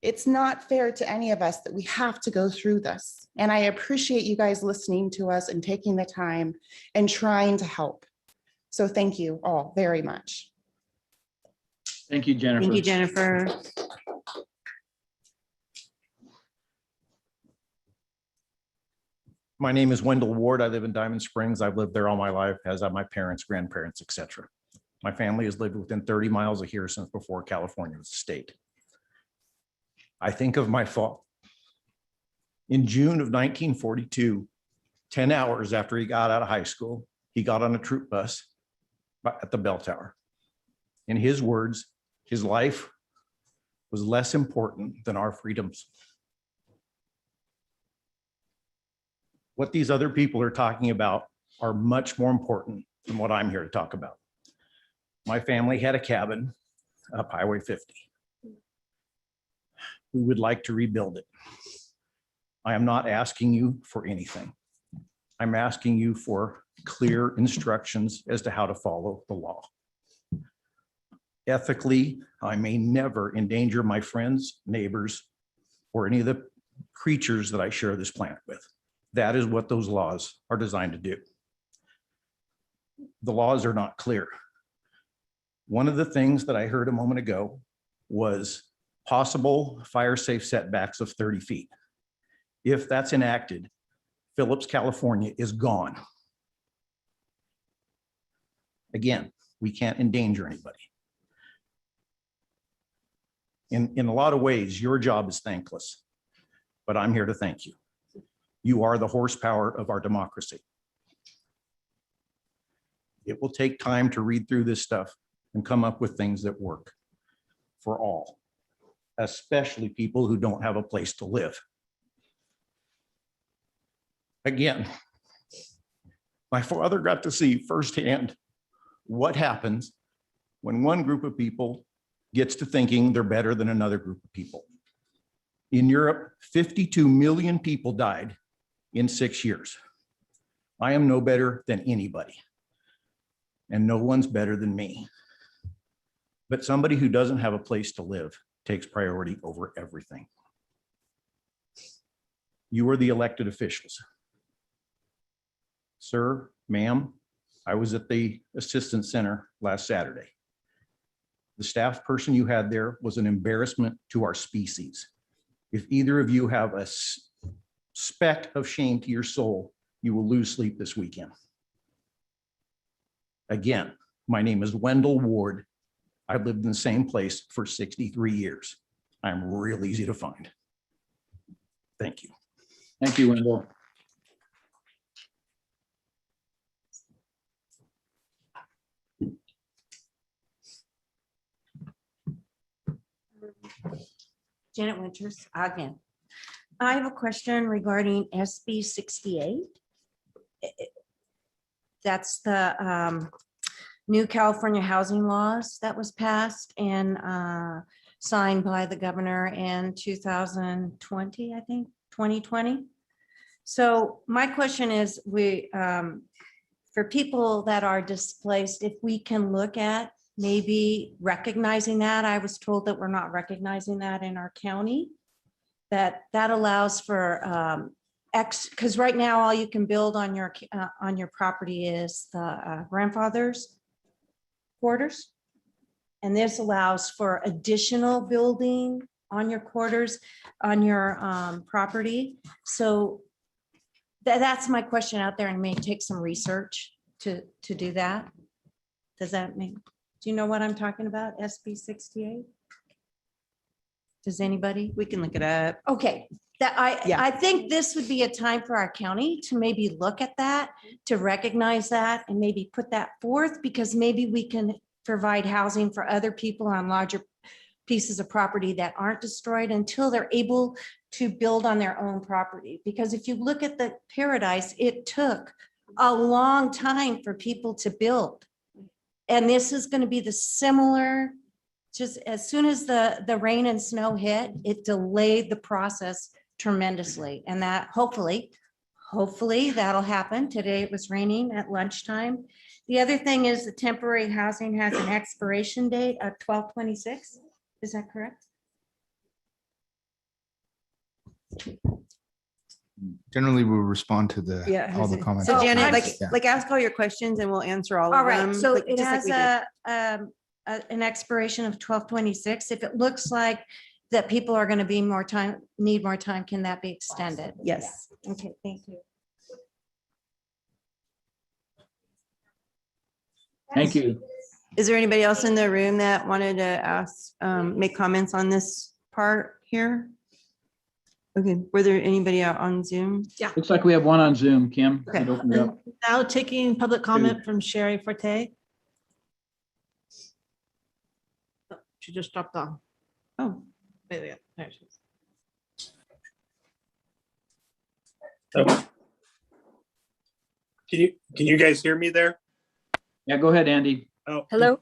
It's not fair to any of us that we have to go through this. And I appreciate you guys listening to us and taking the time and trying to help. So thank you all very much. Thank you, Jennifer. Thank you, Jennifer. My name is Wendell Ward. I live in Diamond Springs. I've lived there all my life, as have my parents, grandparents, etc. My family has lived within 30 miles of here since before California was a state. I think of my fall. In June of 1942, 10 hours after he got out of high school, he got on a troop bus at the bell tower. In his words, his life was less important than our freedoms. What these other people are talking about are much more important than what I'm here to talk about. My family had a cabin up Highway 50. We would like to rebuild it. I am not asking you for anything. I'm asking you for clear instructions as to how to follow the law. Ethically, I may never endanger my friends, neighbors, or any of the creatures that I share this planet with. That is what those laws are designed to do. The laws are not clear. One of the things that I heard a moment ago was possible fire safe setbacks of 30 feet. If that's enacted, Phillips, California is gone. Again, we can't endanger anybody. In a lot of ways, your job is thankless, but I'm here to thank you. You are the horsepower of our democracy. It will take time to read through this stuff and come up with things that work for all, especially people who don't have a place to live. Again, my father got to see firsthand what happens when one group of people gets to thinking they're better than another group of people. In Europe, 52 million people died in 6 years. I am no better than anybody, and no one's better than me. But somebody who doesn't have a place to live takes priority over everything. You are the elected officials. Sir, ma'am, I was at the Assistance Center last Saturday. The staff person you had there was an embarrassment to our species. If either of you have a speck of shame to your soul, you will lose sleep this weekend. Again, my name is Wendell Ward. I've lived in the same place for 63 years. I'm real easy to find. Thank you. Thank you, Wendell. Janet Winters again. I have a question regarding SB 68. That's the new California housing laws that was passed and signed by the governor in 2020, I think, 2020. So my question is, for people that are displaced, if we can look at maybe recognizing that. I was told that we're not recognizing that in our county, that allows for because right now all you can build on your property is the grandfather's quarters. And this allows for additional building on your quarters, on your property. So that's my question out there, and may take some research to do that. Does that make, do you know what I'm talking about? SB 68? Does anybody? We can look it up. Okay, I think this would be a time for our county to maybe look at that, to recognize that and maybe put that forth, because maybe we can provide housing for other people on larger pieces of property that aren't destroyed until they're able to build on their own property. Because if you look at the Paradise, it took a long time for people to build. And this is going to be the similar, just as soon as the rain and snow hit, it delayed the process tremendously. And that hopefully that'll happen. Today it was raining at lunchtime. The other thing is the temporary housing has an expiration date of 12/26. Is that correct? Generally, we'll respond to all the comments. So Janet, Yeah. like ask all your questions and we'll answer all All of right, them. so like- it just like has we did. an expiration of 12/26. If it looks like that people are going to be need more time, can that be extended? Yes. Okay, thank you. Thank you. Is there anybody else in the room that wanted to ask, make comments on this part here? Okay, were there anybody out on Zoom? Yeah. Looks like we have one on Zoom, Kim. Okay. It opened up. Now taking public comment from Sherry Forte. Oh, she just dropped off. Oh. There she is. Can you guys hear me there? Yeah, go ahead, Andy. Oh, Hello?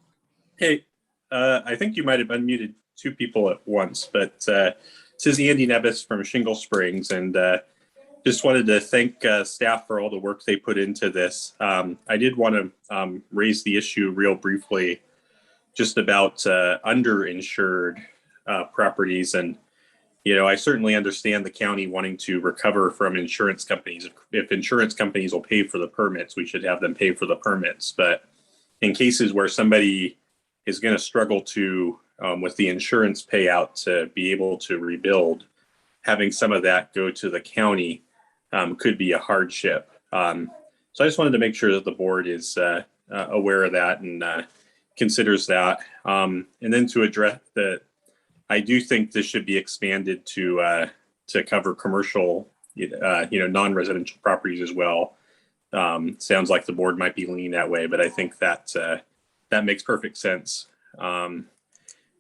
hey, I think you might have unmuted two people at once, but this is Andy Nevis from Shingle Springs, and just wanted to thank staff for all the work they put into this. I did want to raise the issue real briefly, just about underinsured properties. And, you know, I certainly understand the county wanting to recover from insurance companies. If insurance companies will pay for the permits, we should have them pay for the permits. But in cases where somebody is going to struggle to, with the insurance payout to be able to rebuild, having some of that go to the county could be a hardship. So I just wanted to make sure that the board is aware of that and considers that. And then to address that, I do think this should be expanded to cover commercial, non-residential properties as well. Sounds like the board might be leaning that way, but I think that that makes perfect sense.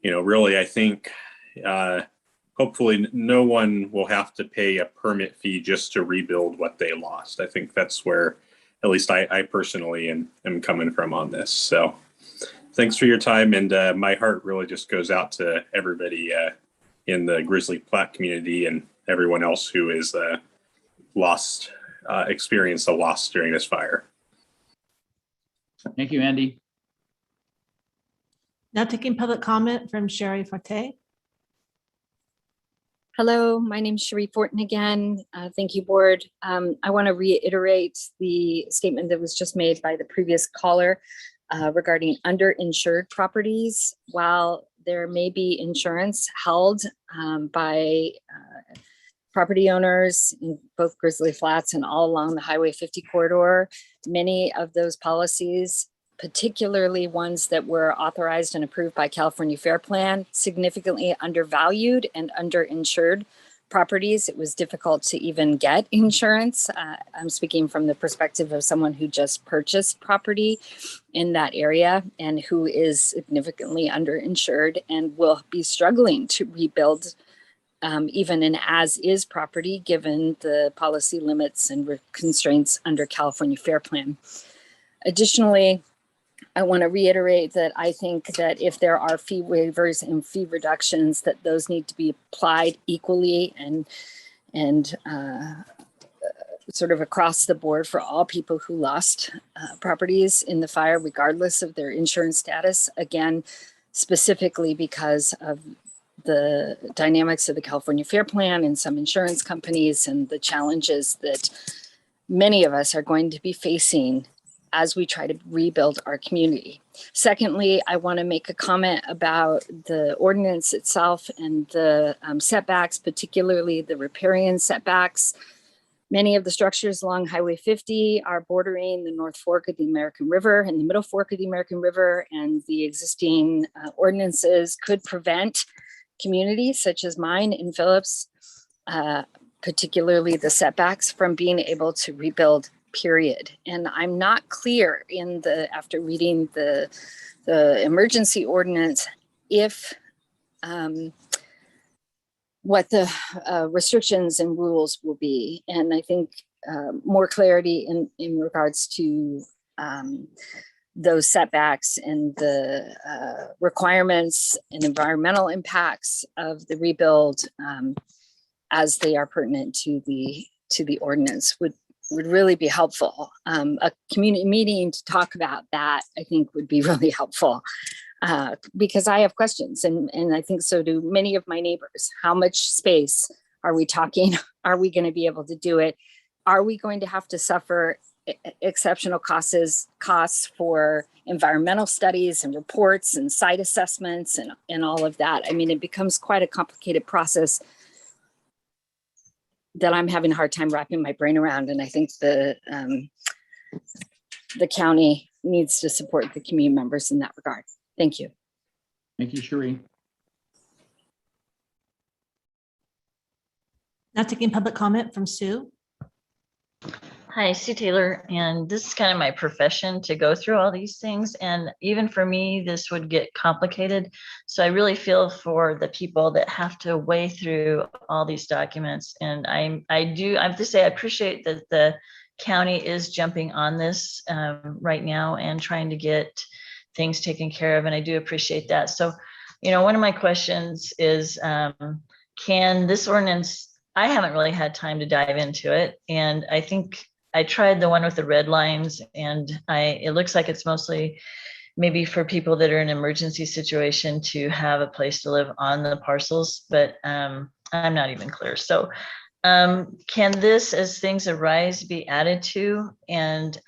Really, I think hopefully no one will have to pay a permit fee just to rebuild what they lost. I think that's where at least I personally am coming from on this. So thanks for your time. And my heart really just goes out to everybody in the Grizzly Platte community and everyone else who is experienced a loss during this fire. Thank you, Andy. Now taking public comment from Sherry Forte. Hello, my name is Cherie Fortin again. Thank you, board. I want to reiterate the statement that was just made by the previous caller regarding underinsured properties. While there may be insurance held by property owners in both Grizzly Flats and all along the Highway 50 corridor, many of those policies, particularly ones that were authorized and approved by California Fair Plan, significantly undervalued and underinsured properties. It was difficult to even get insurance. I'm speaking from the perspective of someone who just purchased property in that area and who is significantly underinsured and will be struggling to rebuild even an as-is property, given the policy limits and constraints under California Fair Plan. Additionally, I want to reiterate that I think that if there are fee waivers and fee reductions, that those need to be applied equally and sort of across the board for all people who lost properties in the fire, regardless of their insurance status. Again, specifically because of the dynamics of the California Fair Plan and some insurance companies and the challenges that many of us are going to be facing as we try to rebuild our community. Secondly, I want to make a comment about the ordinance itself and the setbacks, particularly the riparian setbacks. Many of the structures along Highway 50 are bordering the North Fork of the American River and the Middle Fork of the American River, and the existing ordinances could prevent communities such as mine in Phillips, particularly the setbacks, from being able to rebuild, period. And I'm not clear after reading the emergency ordinance, if what the restrictions and rules will be. And I think more clarity in regards to those setbacks and the requirements and environmental impacts of the rebuild as they are pertinent to the ordinance would really be helpful. A community meeting to talk about that, I think, would be really helpful. Because I have questions, and I think so do many of my neighbors. How much space are we talking? Are we going to be able to do it? Are we going to have to suffer exceptional costs for environmental studies and reports and site assessments and all of that? I mean, it becomes quite a complicated process that I'm having a hard time wrapping my brain around. And I think the county needs to support the community members in that regard. Thank you. Thank you, Cherie. Now taking public comment from Sue. Hi, Sue Taylor, and this is kind of my profession to go through all these things. And even for me, this would get complicated. So I really feel for the people that have to weigh through all these documents. And I have to say, I appreciate that the county is jumping on this right now and trying to get things taken care of. And I do appreciate that. So, one of my questions is, can this ordinance, I haven't really had time to dive into it. And I think I tried the one with the red lines, and it looks like it's mostly maybe for people that are in an emergency situation to have a place to live on the parcels, but I'm not even clear. So can this, as things arise, be added to? And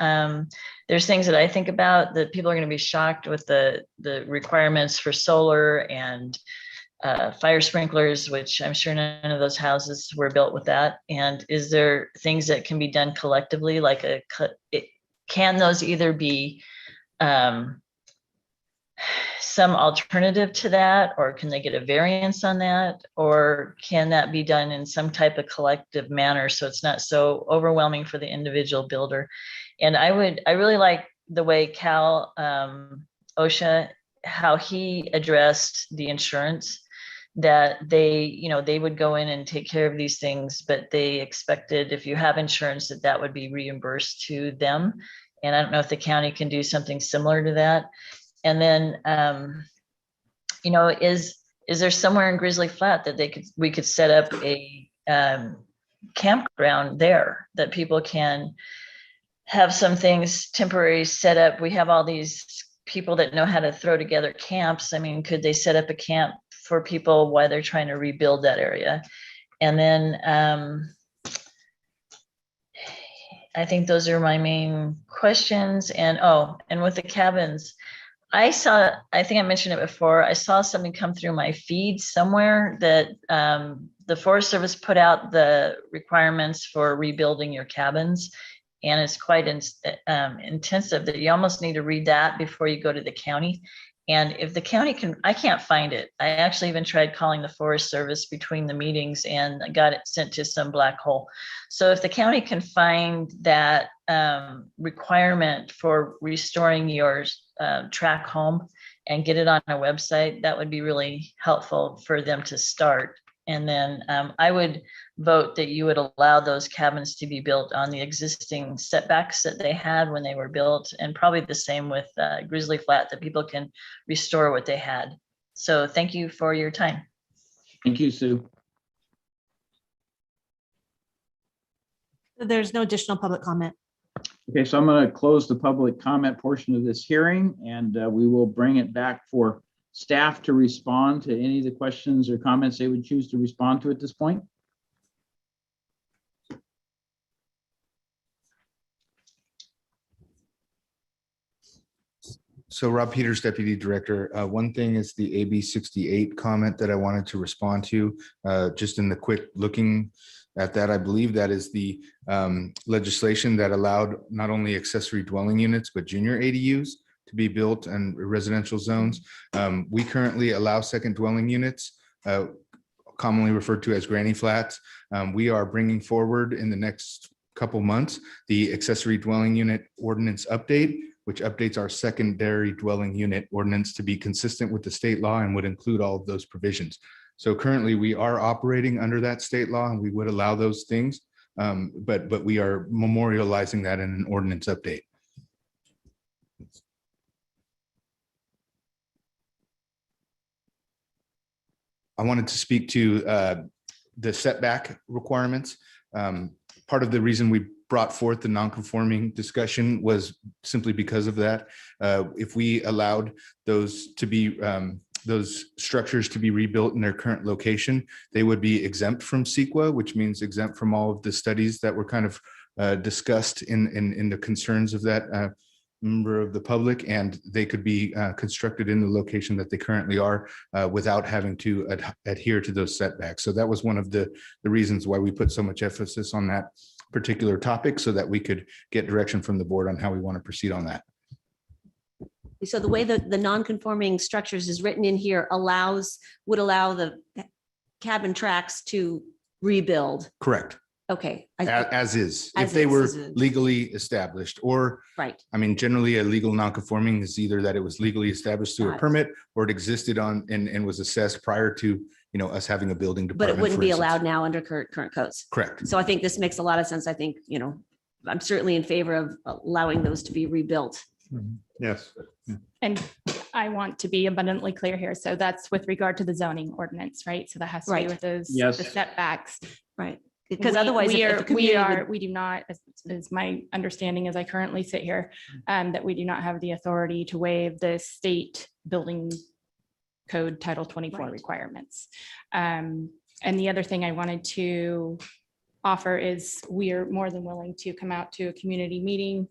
there's things that I think about that people are going to be shocked with the requirements for solar and fire sprinklers, which I'm sure none of those houses were built with that. And is there things that can be done collectively, like can those either be some alternative to that, or can they get a variance on that, or can that be done in some type of collective manner so it's not so overwhelming for the individual builder? And I really like the way Cal OSHA, how he addressed the insurance, that they would go in and take care of these things, but they expected, if you have insurance, that would be reimbursed to them. And I don't know if the county can do something similar to that. And then, is there somewhere in Grizzly Flat that we could set up a campground there that people can have some things temporary set up? We have all these people that know how to throw together camps. I mean, could they set up a camp for people while they're trying to rebuild that area? And then I think those are my main questions. And with the cabins, I think I mentioned it before, I saw something come through my feed somewhere that the Forest Service put out the requirements for rebuilding your cabins. And it's quite intensive that you almost need to read that before you go to the county. And if the county I can't find it. I actually even tried calling the Forest Service between the meetings and got it sent to some black hole. So if the county can find that requirement for restoring your track home and get it on a website, that would be really helpful for them to start. And then I would vote that you would allow those cabins to be built on the existing setbacks that they had when they were built, and probably the same with Grizzly Flat, that people can restore what they had. So thank you for your time. Thank you, Sue. There's no additional public comment. Okay, so I'm going to close the public comment portion of this hearing, and we will bring it back for staff to respond to any of the questions or comments they would choose to respond to at this point. So Rob Peters, Deputy Director. One thing is the AB 68 comment that I wanted to respond to. Just in the quick looking at that, I believe that is the legislation that allowed not only accessory dwelling units, but junior ADUs to be built in residential zones. We currently allow second dwelling units, commonly referred to as granny flats. We are bringing forward in the next couple months the accessory dwelling unit ordinance update, which updates our secondary dwelling unit ordinance to be consistent with the state law and would include all of those provisions. So currently we are operating under that state law and we would allow those things, but we are memorializing that in an ordinance update. I wanted to speak to the setback requirements. Part of the reason we brought forth the non-conforming discussion was simply because of that. If we allowed those to be those structures to be rebuilt in their current location, they would be exempt from CEQA, which means exempt from all of the studies that were kind of discussed in the concerns of that member of the public, and they could be constructed in the location that they currently are without having to adhere to those setbacks. So that was one of the reasons why we put so much emphasis on that particular topic, so that we could get direction from the board on how we want to proceed on that. So the way that the non-conforming structures is written in here would allow the cabin tracks to rebuild. Correct. Okay. As is, As if they is, were as is. legally established, or, Right. I mean, generally a legal non-conforming is either that it was legally established through Got a it. permit or it existed on and was assessed prior to, us having a building But department. it wouldn't for be instance. allowed now under current codes. Correct. So I think this makes a lot of sense. I think, I'm certainly in favor of allowing those to be rebuilt. Yes. And I want to be abundantly clear here. So that's with regard to the zoning ordinance, right? So that has to Right. do with those Yes. the setbacks. Right. Because otherwise, we if are, the community we do not, as my understanding as I currently sit here, that we do not have the authority to waive the state building code Title 24 Right. requirements. And the other thing I wanted to offer is we are more than willing to come out to a community meeting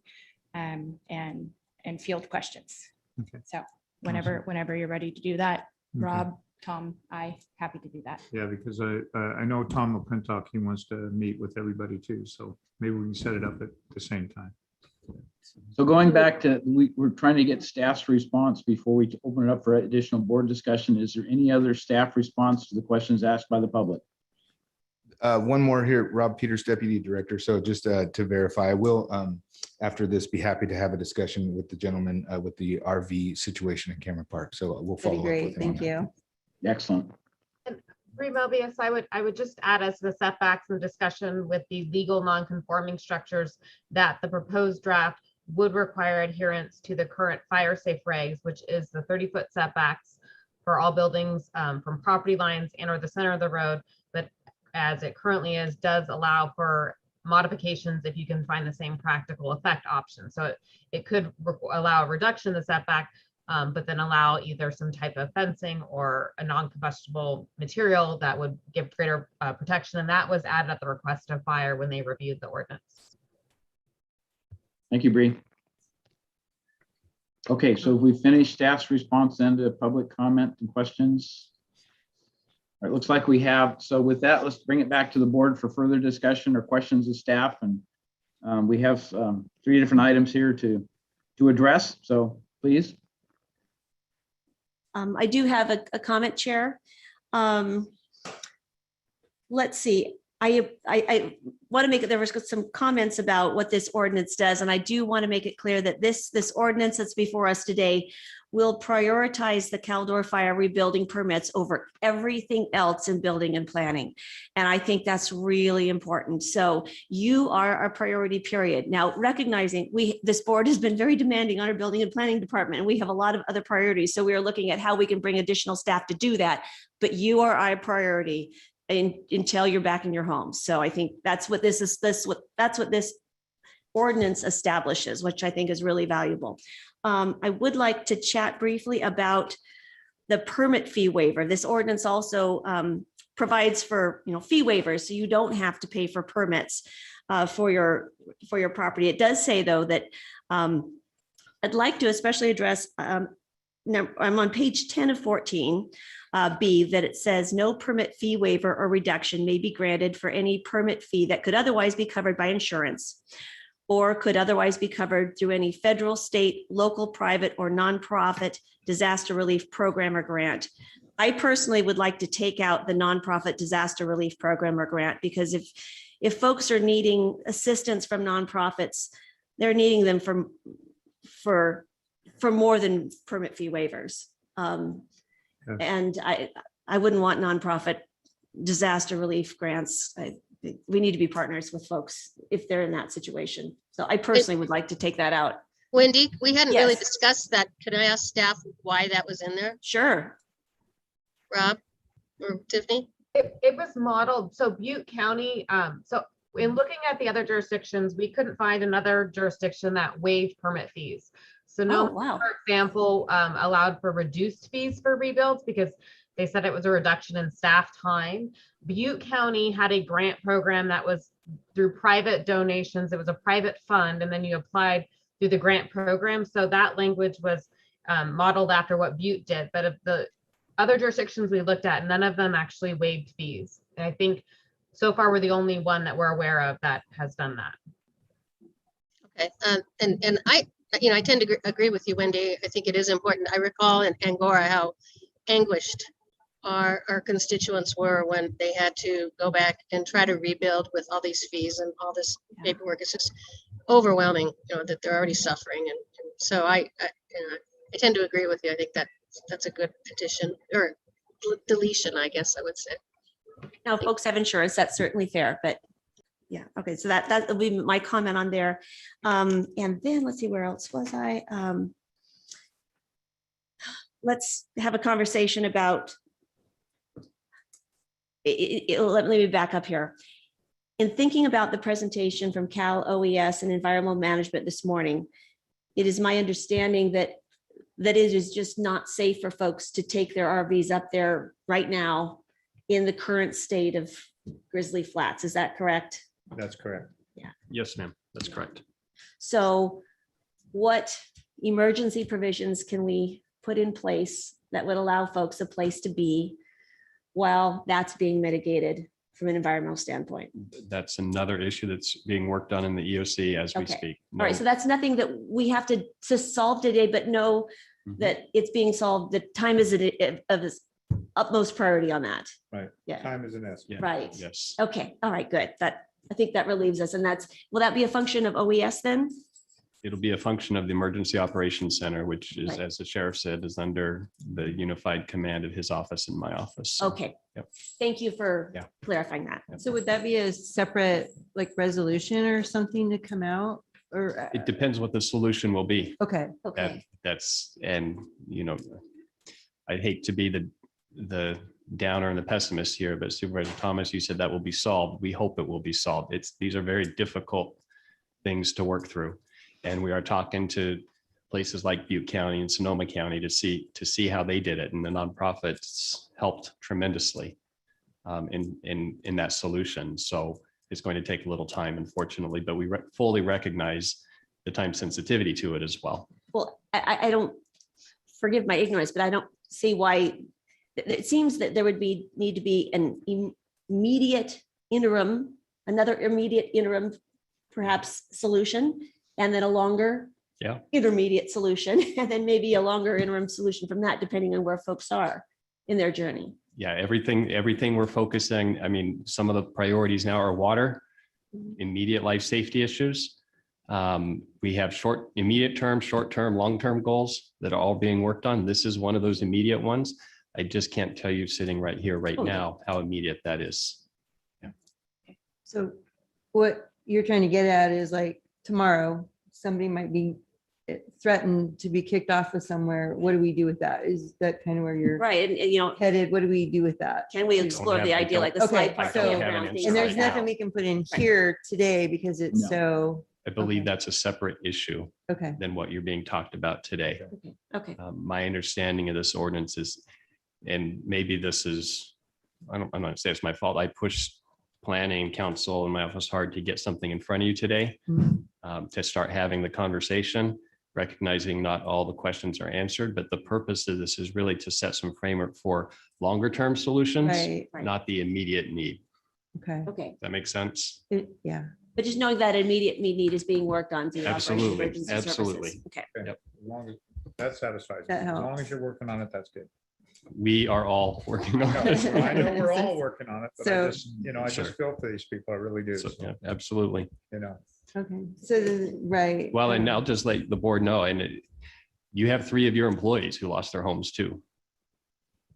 and field questions. Okay. So whenever you're ready to do that, Okay. Rob, Tom, happy to do that. Yeah, because I know Tom McClintock, he wants to meet with everybody too, so maybe we can set it up at the same time. So going back to, we're trying to get staff's response before we open it up for additional board discussion. Is there any other staff response to the questions asked by the public? One more here, Rob Peters, Deputy Director. So just to verify, I will, after this, be happy to have a discussion with the gentleman with the RV situation in Cameron Park. So we'll That'd follow be up great. with him on Thank that. you. Excellent. Bree Mobius, I would just add as the setbacks and discussion with the legal non-conforming structures that the proposed draft would require adherence to the current fire safe regs, which is the 30-foot setbacks for all buildings from property lines and or the center of the road. But as it currently is, does allow for modifications if you can find the same practical effect option. So it could allow a reduction in the setback, but then allow either some type of fencing or a non-combustible material that would give greater protection. And that was added at the request of fire when they reviewed the ordinance. Thank you, Bree. Okay, so we finished staff's response then to public comment and questions. All right, looks like we have. So with that, let's bring it back to the board for further discussion or questions of staff. And we have 3 different items here to address. So please. I do have a comment, Chair. Let's see. I want to make it, there was some comments about what this ordinance does, and I do want to make it clear that this ordinance that's before us today will prioritize the Caldor fire rebuilding permits over everything else in building and planning. And I think that's really important. So you are our priority, period. Now, recognizing this board has been very demanding on our building and planning department, and we have a lot of other priorities. So we are looking at how we can bring additional staff to do that, but you are our priority until you're back in your home. So I think that's what this is, that's what this ordinance establishes, which I think is really valuable. I would like to chat briefly about the permit fee waiver. This ordinance also provides for fee waivers, so you don't have to pay for permits for your property. It does say though that I'd like to especially address, I'm on page 10 of 14, B, that it says no permit fee waiver or reduction may be granted for any permit fee that could otherwise be covered by insurance or could otherwise be covered through any federal, state, local, private, or nonprofit disaster relief program or grant. I personally would like to take out the nonprofit disaster relief program or grant, because if folks are needing assistance from nonprofits, they're needing them for more than permit fee waivers. And I wouldn't want nonprofit disaster relief grants. We need to be partners with folks if they're in that situation. So I personally would like to take that out. Wendy, we hadn't really Yes. discussed that. Could I ask staff why that was in there? Sure. Rob or Tiffany? It was modeled, so Butte County, so in looking at the other jurisdictions, we couldn't find another jurisdiction that waived permit fees. So no, Oh, wow. for example, allowed for reduced fees for rebuilds because they said it was a reduction in staff time. Butte County had a grant program that was through private donations. It was a private fund, and then you applied through the grant program. So that language was modeled after what Butte did. But of the other jurisdictions we looked at, none of them actually waived fees. And I think so far we're the only one that we're aware of that has done that. Okay, and I tend to agree with you, Wendy. I think it is important. I recall in Angora how anguished our constituents were when they had to go back and try to rebuild with all these fees and all this paperwork. It's just overwhelming, that they're already suffering. And so I tend to agree with you. I think that's a good addition or deletion, I guess I would say. Now, if folks have insurance, that's certainly fair, but yeah, okay, so that will be my comment on there. And then let's see, where else was I? Let's have a conversation about, let me back up here. In thinking about the presentation from Cal OES and Environmental Management this morning, it is my understanding that it is just not safe for folks to take their RVs up there right now in the current state of Grizzly Flats. Is that correct? That's correct. Yeah. Yes, ma'am. That's correct. So what emergency provisions can we put in place that would allow folks a place to be while that's being mitigated from an environmental standpoint? That's another issue that's being worked on in the EOC as we Okay. speak. All right, so that's nothing that we have to solve today, but know Mhm. that it's being solved. The time is of its utmost priority on that. Right. Yeah. Time is an essence. Yeah. Right. Yes. Okay, all right, good. I think that relieves us. And will that be a function of OES then? It'll be a function of the Emergency Operations Center, which is, Right. as the sheriff said, is under the unified command of his office and my office. So, Okay. Yep. Thank you for Yeah. clarifying that. So would that be a separate like resolution or something to come out or? It depends what the solution will be. Okay. Okay. And I'd hate to be the downer and the pessimist here, but Supervisor Thomas, you said that will be solved. We hope it will be solved. These are very difficult things to work through. And we are talking to places like Butte County and Sonoma County to see how they did it. And the nonprofits helped tremendously in that solution. So it's going to take a little time, unfortunately, but we fully recognize the time sensitivity to it as well. Well, I don't, forgive my ignorance, but I don't see why, it seems that there would need to be an immediate interim, another immediate interim, perhaps solution, and then a longer Yeah. intermediate solution, and then maybe a longer interim solution from that, depending on where folks are in their journey. Yeah, everything we're focusing, I mean, some of the priorities now are water, immediate life safety issues. We have immediate term, short-term, long-term goals that are all being worked on. This is one of those immediate ones. I just can't tell you sitting right here, right now, how immediate that is. So what you're trying to get at is like tomorrow, somebody might be threatened to be kicked off of somewhere. What do we do with that? Is that kind of where you're Right, and headed? What do we do with that? can we explore the idea like the Okay, slide park so- campground, things And there's like that? nothing we can put in here today because it's No. so, I believe that's a separate issue okay. than what you're being talked about today. Okay, My understanding of this ordinance is, and maybe this is, I'm not gonna say it's my fault. I pushed planning council in my office hard to get something in front of you today, to start having the conversation recognizing not all the questions are answered, but the purpose of this is really to set some framework for longer term solutions, Right. not the immediate need. Okay. Okay, That makes sense? Yeah. but just knowing that immediate need is being worked on through the Operation Absolutely, Emergency absolutely. Services. Okay. Okay. As long as that satisfies. That As long helps. as you're working on it, that's good. We are all working on No, it. I know we're all working on it, but I So- just, you know, I Sure. just feel for these people. I really do. So, So, yeah, absolutely. you know, Okay. So, right. Well, and I'll just let the board know, and you have 3 of your employees who lost their homes too.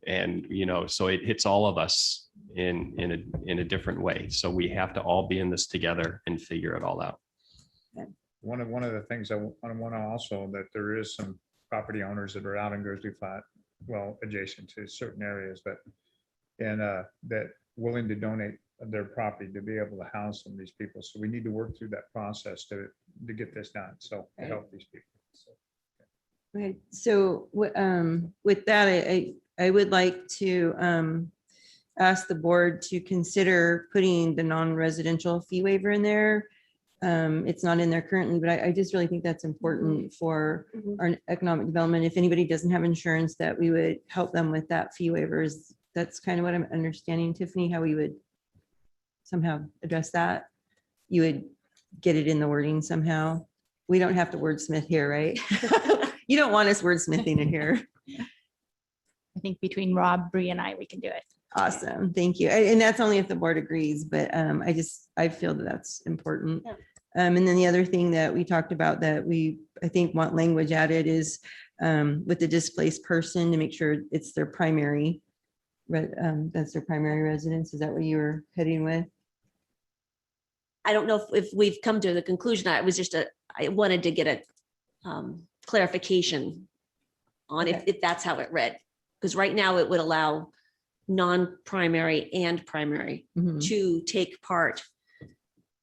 And, you know, so it hits all of us in a different way. So we have to all be in this together and figure it all out. one of the things I want to also, that there is some property owners that are out in Grizzly Flat, well, adjacent to certain areas, but that willing to donate their property to be able to house some of these people. So we need to work through that process to get this done. So to help these people. So, Right. So with that, I would like to ask the board to consider putting the non-residential fee waiver in there. It's not in there currently, but I just really think that's important for our economic development. If anybody doesn't have insurance, that we would help them with that fee waivers. That's kind of what I'm understanding, Tiffany, how we would somehow address that. You would get it in the wording somehow. We don't have to wordsmith here, right? You don't want us wordsmithing in here. I think between Rob, Bree and I, we can do it. Awesome, thank you. And that's only if the board agrees, but I feel that that's important. Yeah. And then the other thing that we talked about that I think want language added is with the displaced person to make sure it's their primary, that's their primary residence. Is that what you were heading with? I don't know if we've come to the conclusion. I wanted to get a clarification on if that's how it read. Because right now it would allow non-primary and primary to take part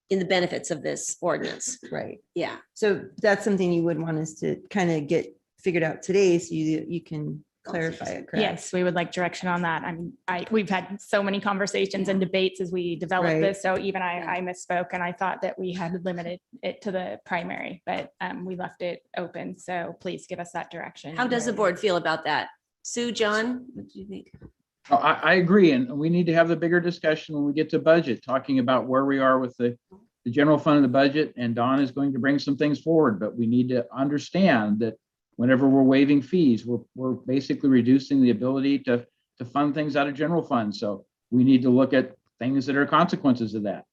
in the benefits of this ordinance. Right. Yeah. So that's something you would want us to kind of get figured out today so you can clarify it, correct? Yes, we would like direction on that. We've had so many conversations and debates as we develop Right. this. So even I misspoke and I thought that we had limited it to the primary, but we left it open. So please give us that direction. How does the board feel about that? Sue, John, what do you think? I agree, and we need to have the bigger discussion when we get to budget, talking about where we are with the general fund and the budget, and Don is going to bring some things forward, but we need to understand that whenever we're waiving fees, we're basically reducing the ability to fund things out of general fund. So we need to look at things that are consequences of that.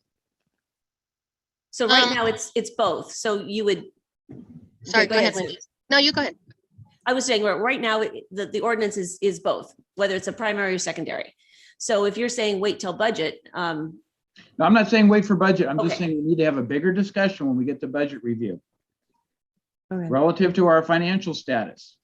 So right now it's both. So you would. Sorry, go ahead, Sue. Wendy. No, you go ahead. I was saying right now, the ordinance is both, whether it's a primary or secondary. So if you're saying wait till budget, No, I'm not saying wait for budget. I'm just Okay. saying we need to have a bigger discussion when we get to budget review Okay. relative to our financial status.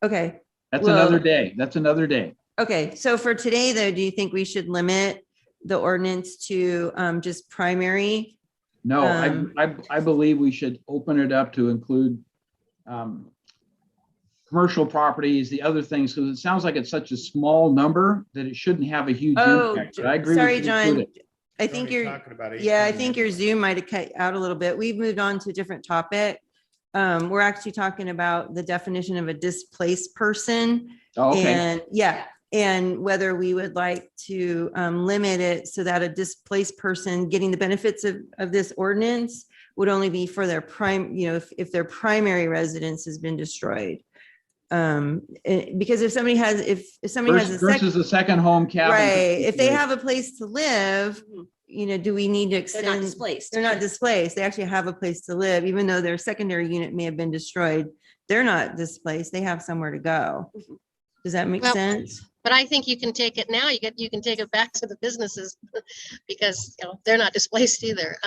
Okay. That's Well- another day. That's another day. Okay, so for today though, do you think we should limit the ordinance to just primary? No, I believe we should open it up to include commercial properties, the other things, because it sounds like it's such a small number that it shouldn't have a huge Oh, impact. But I agree. we sorry, should John. include it. I think Only you're, talking about yeah, I 18 think your Zoom might have cut out a little bit. We've moved on to a different topic. We're actually talking about the definition of a displaced person. Oh, okay. And yeah, and whether we would like to limit it so that a displaced person getting the benefits of this ordinance would only be for their if their primary residence has been destroyed. Because if somebody has, if somebody has a Versus a second home cabin. right, if they have a place to live, do we need to they're extend? not displaced. They're not displaced. They actually have a place to live, even though their secondary unit may have been destroyed. They're not displaced. They have somewhere to go. Does that make Well, sense? But I think you can take it now. You can take it back to the businesses because they're not displaced either.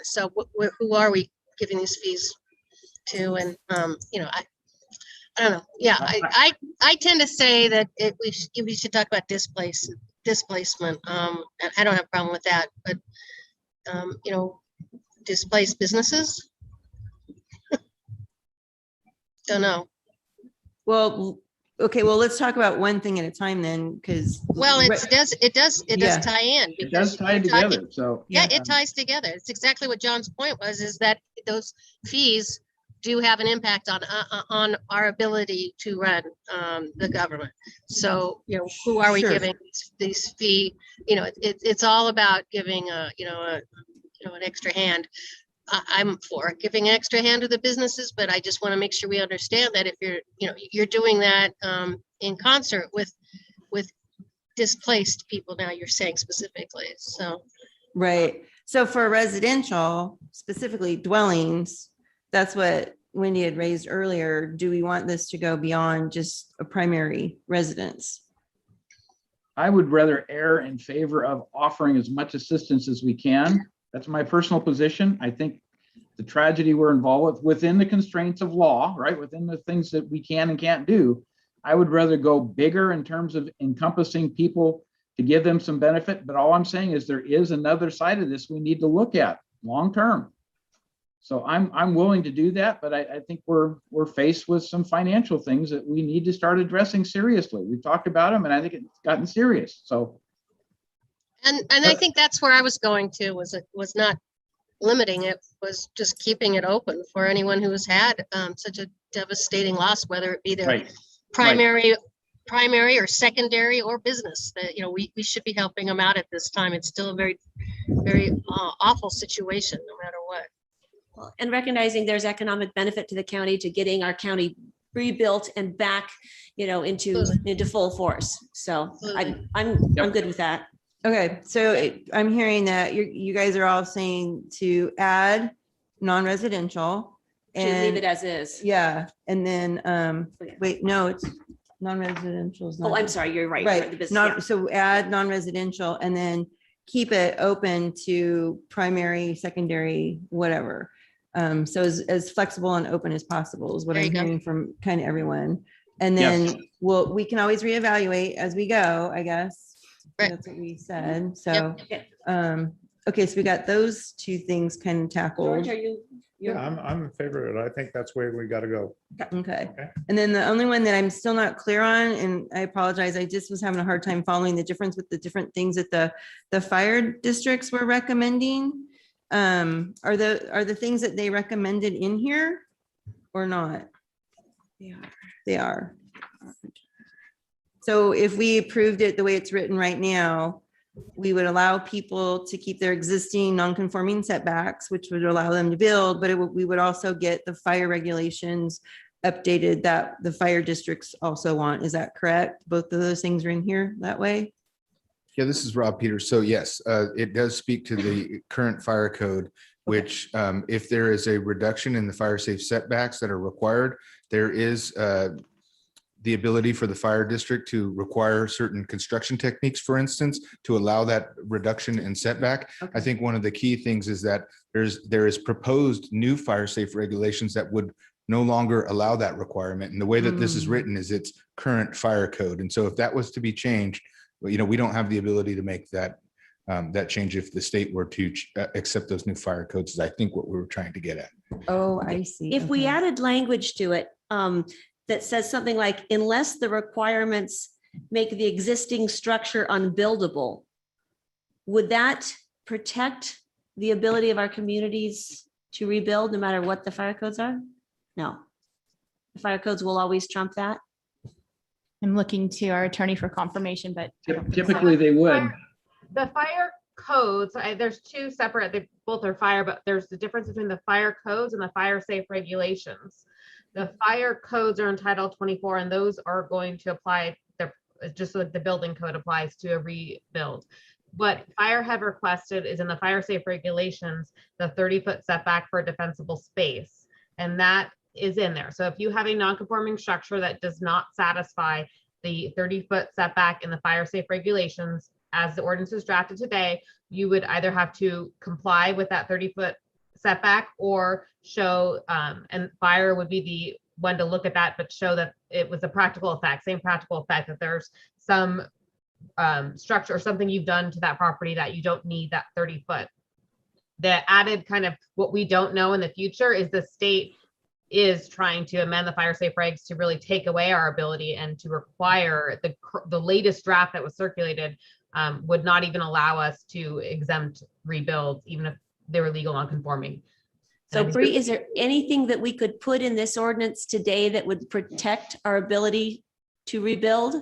So who are we giving these fees to? And I don't know. Yeah, I tend to say that we should talk about displacement. And I don't have a problem with that, but displaced businesses. Don't know. Well, Okay, well, let's talk about one thing at a time then, because. Well, it does Yeah. tie in. It does because tie you're together, talking- so. Yeah, it ties together. It's exactly what John's point was, is that those fees do have an impact on our ability to run the government. So, who are we Sure. giving these fee? It's all about giving an extra hand. I'm for giving an extra hand to the businesses, but I just want to make sure we understand that if you're doing that in concert with displaced people, now you're saying specifically, so. Right. So for residential, specifically dwellings, that's what Wendy had raised earlier. Do we want this to go beyond just a primary residence? I would rather err in favor of offering as much assistance as we can. That's my personal position. I think the tragedy we're involved with, within the constraints of law, right, within the things that we can and can't do, I would rather go bigger in terms of encompassing people to give them some benefit. But all I'm saying is there is another side of this we need to look at long term. So I'm willing to do that, but I think we're faced with some financial things that we need to start addressing seriously. We've talked about them, and I think it's gotten serious. So. And I think that's where I was going to, was not limiting it, was just keeping it open for anyone who has had such a devastating loss, whether it be their Right. primary or secondary or business. That we should be helping them out at this time. It's still a very, very awful situation, no matter what. Well, and recognizing there's economic benefit to the county to getting our county rebuilt and back, into full force. So I'm good with that. Okay, so I'm hearing that you guys are all saying to add non-residential. Should leave And it as is. yeah, and then, wait, no, it's non-residential. is Oh, not- I'm sorry, you're right. Right, The business, yeah. so add non-residential and then keep it open to primary, secondary, whatever. So as flexible and open as possible is what There I'm you go. hearing from kind of everyone. And Yes. then we can always reevaluate as we go, I guess. Right. That's what we said. So, Yep. okay, so we got those two things kind of tackled. George, are you? Yeah, I'm in favor of it. I think that's where we got to go. Okay. And then the only one that I'm still not clear on, and I apologize, I just was having a hard time following the difference with the different things that the fire districts were recommending. Are the things that they recommended in here or not? They are. So if we approved it the way it's written right now, we would allow people to keep their existing non-conforming setbacks, which would allow them to build, but we would also get the fire regulations updated that the fire districts also want. Is that correct? Both of those things are in here that way? Yeah, this is Rob Peters. So yes, it does speak to the current fire code, which if there is a reduction in the fire safe setbacks that are required, there is the ability for the fire district to require certain construction techniques, for instance, to allow that reduction in setback. I think one of the key things is that there is proposed new fire safe regulations that would no longer allow that requirement. And the way that this is written is its current fire code. And so if that was to be changed, we don't have the ability to make that change if the state were to accept those new fire codes, is I think what we were trying to get at. Oh, I see. If we Okay. added language to it that says something like, unless the requirements make the existing structure unbuildable, would that protect the ability of our communities to rebuild no matter what the fire codes are? No. The fire codes will always trump that. I'm looking to our attorney for confirmation, but Typically, they would. The fire codes, there's two separate, they both are fire, but there's the difference between the fire codes and the fire safe regulations. The fire codes are in Title 24, and those are going to apply, just like the building code applies to a rebuild. What fire had requested is in the fire safe regulations, the 30-foot setback for a defensible space. And that is in there. So if you have a non-conforming structure that does not satisfy the 30-foot setback in the fire safe regulations, as the ordinance is drafted today, you would either have to comply with that 30-foot setback or show, and fire would be the one to look at that, but show that it was a practical effect, same practical effect, that there's some structure or something you've done to that property that you don't need that 30-foot. The added kind of what we don't know in the future is the state is trying to amend the fire safe regs to really take away our ability and to require the latest draft that was circulated would not even allow us to exempt rebuilds, even if they were legal non-conforming. So Bree, is there anything that we could put in this ordinance today that would protect our ability to rebuild?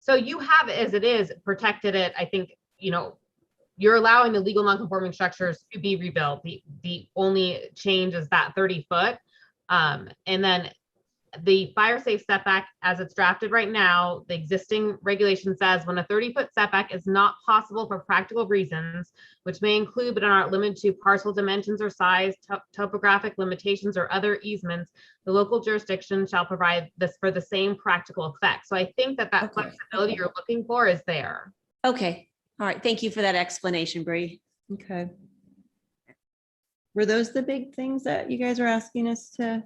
So you have, as it is, protected it. I think, you know, you're allowing the legal non-conforming structures to be rebuilt. The only change is that 30 foot. And then the fire safe setback as it's drafted right now, the existing regulation says when a 30-foot setback is not possible for practical reasons, which may include but are not limited to parcel dimensions or size, topographic limitations or other easements, the local jurisdiction shall provide this for the same practical effect. So I think that flexibility you're looking for is there. Okay. All right. Thank you for that explanation, Bree. Okay. Were those the big things that you guys were asking us to?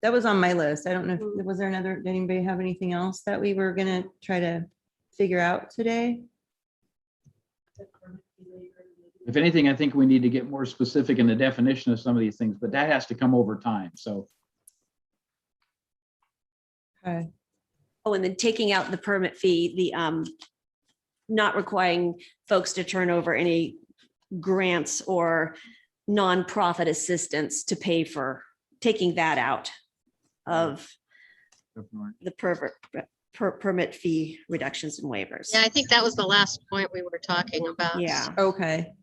That was on my list. I don't know, if was there another, did anybody have anything else that we were gonna try to figure out today? If anything, I think we need to get more specific in the definition of some of these things, but that has to come over time, so. Okay. Oh, and then taking out the permit fee, the not requiring folks to turn over any grants or nonprofit assistance to pay for, taking that out of the permit fee reductions and waivers. Yeah, I think that was the last point we were talking about. Yeah. Okay.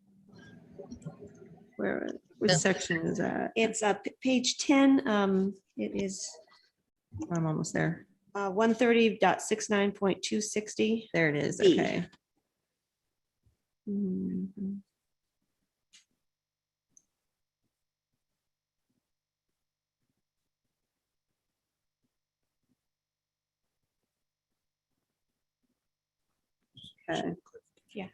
Where, which section is that? It's page 10. It is I'm almost there. 130.69.260. There it is. B. Okay. Mhm. Okay. Yeah.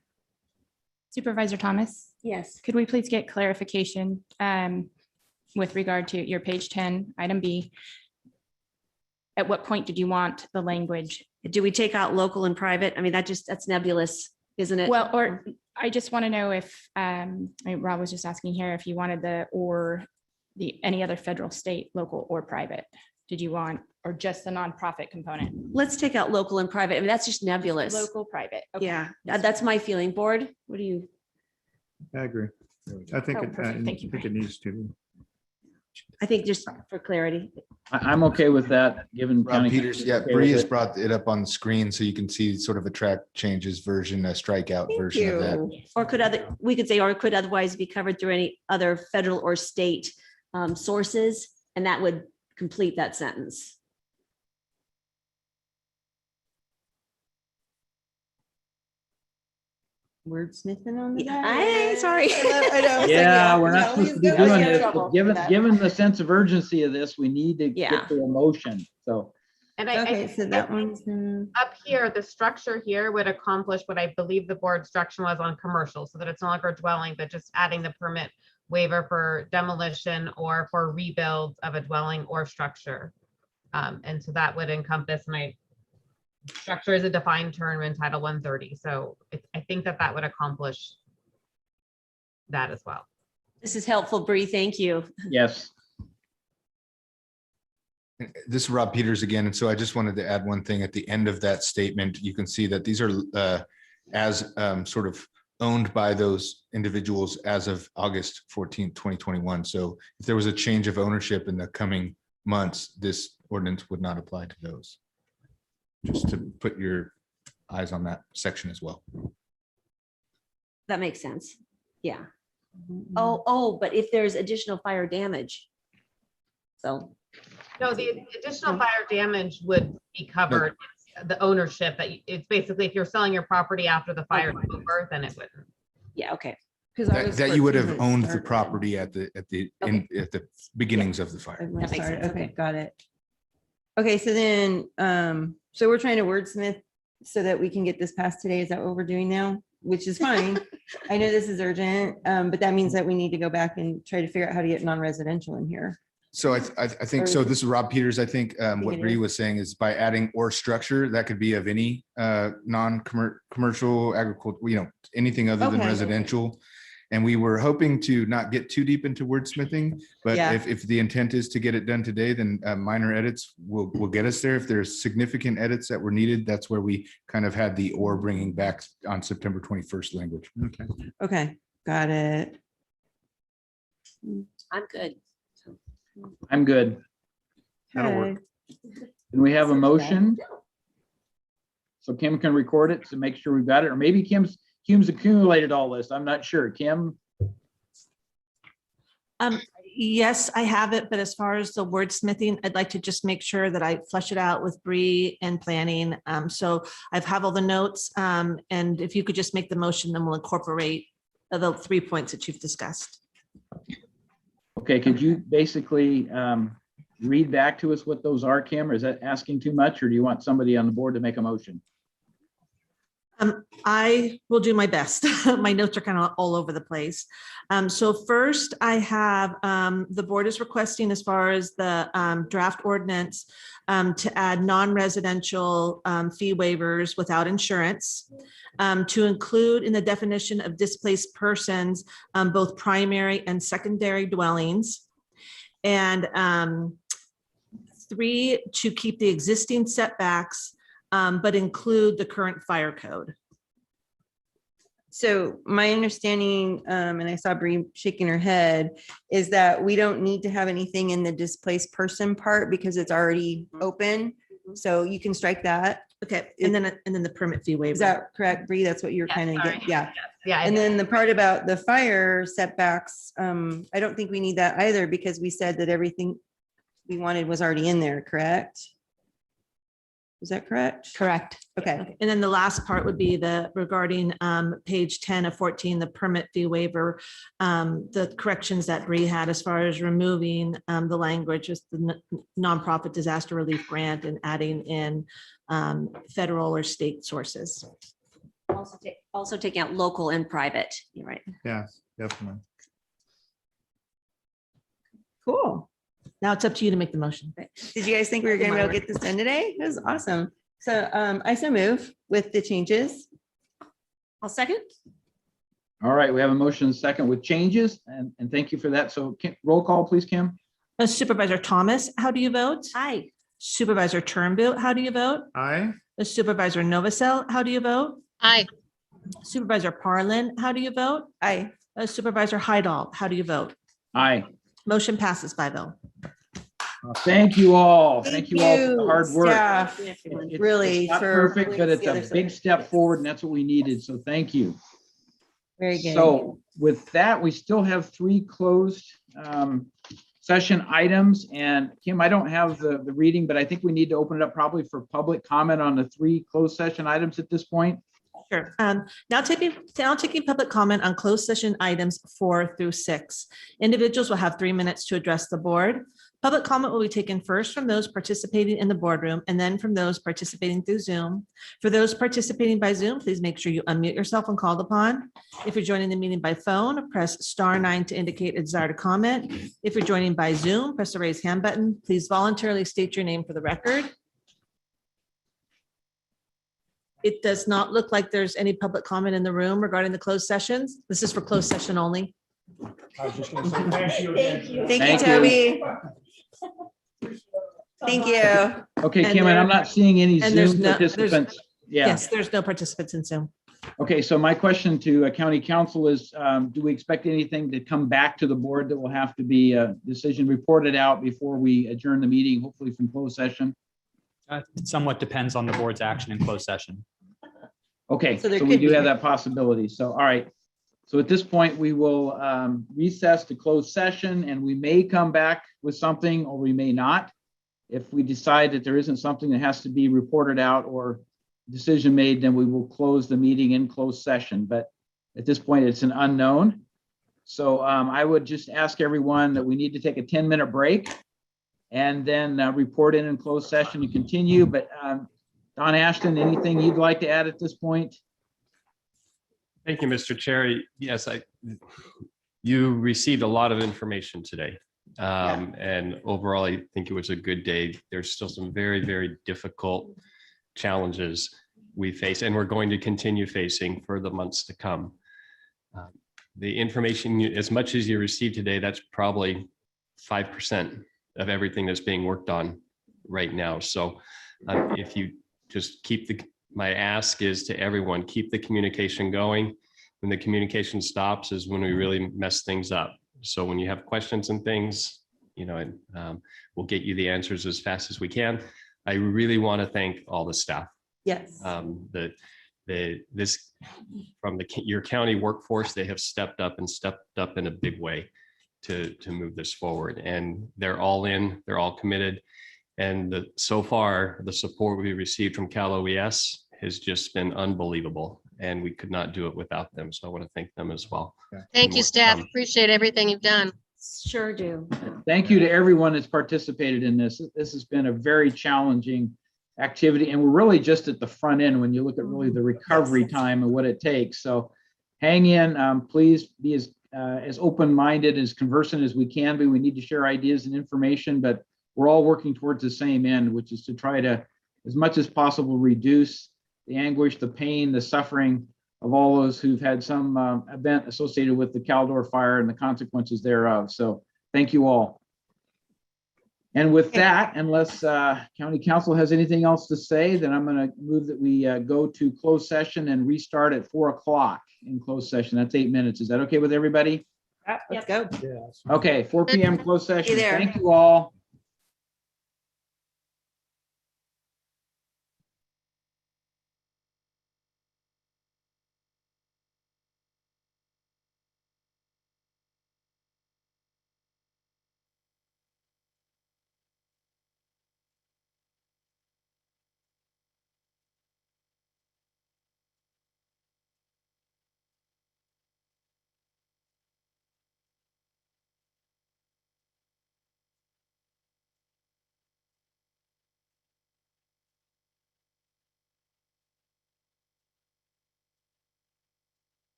Supervisor Thomas, Yes. could we please get clarification with regard to your page 10, item B? At what point did you want the language? Do we take out local and private? I mean, that's nebulous, isn't it? Well, or I just want to know if, I mean, Rob was just asking here if you wanted any other federal, state, local, or private. Did you want, or just the nonprofit component? Let's take out local and private. I mean, that's just nebulous. Local, private. Okay. Yeah, that's my feeling. Board, what do you? I agree. I think Oh, it, perfect. Thank you, I think it needs to be. I think just for clarity. I'm okay with that, given. Rob county Peters, council's yeah, okay Bree with has it. brought it up on the screen so you can see sort of a track changes version, a strikeout version of that. Or we could say, or could otherwise be covered through any other federal or state sources, and that would complete that sentence. Wordsmithing on the guy. I sorry. I know. Yeah, we're not supposed to be doing this, but given, that. given the sense of urgency of this, we need to Yeah. get the emotion, so. And Okay, so that one's. up here, the structure here would accomplish what I believe the board structure was on commercial, so that it's no longer a dwelling, but just adding the permit waiver for demolition or for rebuild of a dwelling or structure. And so that would encompass, structure is a defined term in Title 130. So I think that would accomplish that as well. This is helpful, Bree. Thank you. Yes. This is Rob Peters again. And so I just wanted to add one thing at the end of that statement. You can see that these are sort of owned by those individuals as of August 14th, 2021. So if there was a change of ownership in the coming months, this ordinance would not apply to those. Just to put your eyes on that section as well. That makes sense. Yeah. Oh, but if there's additional fire damage. So. No, the additional fire damage would be covered. It's the ownership it's basically if you're selling your property after the fire is over, then it wouldn't. Yeah, okay. That you would have owned the property at the beginnings of the fire. That makes sense. Okay, got it. Okay, so then, so we're trying to wordsmith so that we can get this passed today. Is that what we're doing now? Which is fine. I know this is urgent, but that means that we need to go back and try to figure out how to get non-residential in here. So I think, so this is Rob Peters. I think what it Bree is. was saying is by adding or structure, that could be of any non-commercial agriculture, anything other than Okay. residential. And we were hoping to not get too deep into wordsmithing, but Yeah. if the intent is to get it done today, then minor edits will get us there. If there's significant edits that were needed, that's where we kind of had the or bringing back on September 21st language. Okay. Okay, got it. I'm good. I'm good. That'll work. Okay. Can we have a motion? So Kim can record it to make sure we've got it, or maybe Kim's accumulated all this. I'm not sure. Kim? Yes, I have it, but as far as the wordsmithing, I'd like to just make sure that I flesh it out with Bree and planning. So I have all the notes, and if you could just make the motion, then we'll incorporate the 3 points that you've discussed. Okay, could you basically read back to us what those are, Kim? Or is that asking too much, or do you want somebody on the board to make a motion? I will do my best. My notes are kind of all over the place. So first I have, the board is requesting as far as the draft ordinance to add non-residential fee waivers without insurance, to include in the definition of displaced persons, both primary and secondary dwellings. And 3, to keep the existing setbacks, but include the current fire code. So my understanding, and I saw Bree shaking her head, is that we don't need to have anything in the displaced person part because it's already open. So you can strike that. Okay, and then the permit fee waiver. Is that correct, Bree? That's what you're kind of getting, yeah. Yeah. And then the part about the fire setbacks, I don't think we need that either because we said that everything we wanted was already in there, correct? Is that correct? Correct. Okay. And then the last part would be regarding page 10 of 14, the permit fee waiver, the corrections that Bree had as far as removing the language, just the nonprofit disaster relief grant and adding in federal or state sources. Also taking out local and private. You're right. Yeah, definitely. Cool. Now it's up to you to make the motion. Did you guys think we were going to be able to get this done today? It was awesome. So I so move with the changes. I'll second. All right, we have a motion and a second with changes, and thank you for that. So roll call, please, Kim. Supervisor Thomas, how do you vote? Aye. Supervisor Turnbull, how do you vote? Aye. Supervisor Novacell, how do you vote? Aye. Supervisor Parlin, how do you vote? Aye. Supervisor Hydall, how do you vote? Aye. Motion passes 5-0. Thank you all. Thank you all for the hard work. Staff, really, It's not for perfect, but it's the other a big side. step forward, and that's what we needed. So thank you. Very good. So with that, we still have 3 closed session items. And Kim, I don't have the reading, but I think we need to open it up probably for public comment on the 3 closed session items at this point. Sure. Now taking public comment on closed session items 4 through 6. Individuals will have 3 minutes to address the board. Public comment will be taken first from those participating in the boardroom and then from those participating through Zoom. For those participating by Zoom, please make sure you unmute yourself when called upon. If you're joining the meeting by phone, press *9 to indicate a desire to comment. If you're joining by Zoom, press the raise hand button. Please voluntarily state your name for the record. It does not look like there's any public comment in the room regarding the closed sessions. This is for closed session only. I was just going to say thank you again. Thank you, Toby. Thank you. Okay, And Kim, and I'm not seeing any and there's Zoom no- there's- participants. Yeah. Yes, there's no participants in Zoom. Okay, so my question to county council is, do we expect anything to come back to the board that will have to be a decision reported out before we adjourn the meeting, hopefully from closed session? It somewhat depends on the board's action in closed session. Okay, So so there we could do be- have that possibility. So, all right. So at this point, we will recess to closed session, and we may come back with something or we may not. If we decide that there isn't something that has to be reported out or decision made, then we will close the meeting in closed session. But at this point, it's an unknown. So I would just ask everyone that we need to take a 10-minute break and then report in closed session and continue. But Don Ashton, anything you'd like to add at this point? Thank you, Mr. Chair. Yes, you received a lot of information today. And overall, I think it was a good day. There's still some very, very difficult challenges we face, and we're going to continue facing for the months to come. the information, as much as you received today, that's probably 5% of everything that's being worked on right now. So if you just my ask is to everyone, keep the communication going. When the communication stops is when we really mess things up. So when you have questions and things, we'll get you the answers as fast as we can. I really want to thank all the staff. Yes. Your county workforce, they have stepped up in a big way to move this forward, and they're all in, they're all committed. And so far, the support we received from Cal OES has just been unbelievable, and we could not do it without them. So I want to thank them as well. Thank you, staff. Appreciate everything you've done. Sure do. Thank you to everyone that's participated in this. This has been a very challenging activity, and we're really just at the front end when you look at really the recovery time and what it takes. So hang in, please be as open-minded, as conversant as we can be. We need to share ideas and information, but we're all working towards the same end, which is to try to, as much as possible, reduce the anguish, the pain, the suffering of all those who've had some event associated with the Caldor fire and the consequences thereof. So thank you all. And with that, unless County Council has anything else to say, then I'm going to move that we go to closed session and restart at 4 o'clock in closed session. That's 8 minutes. Is that okay with everybody? Let's go. Okay, 4 p.m. closed session. there. Thank you all.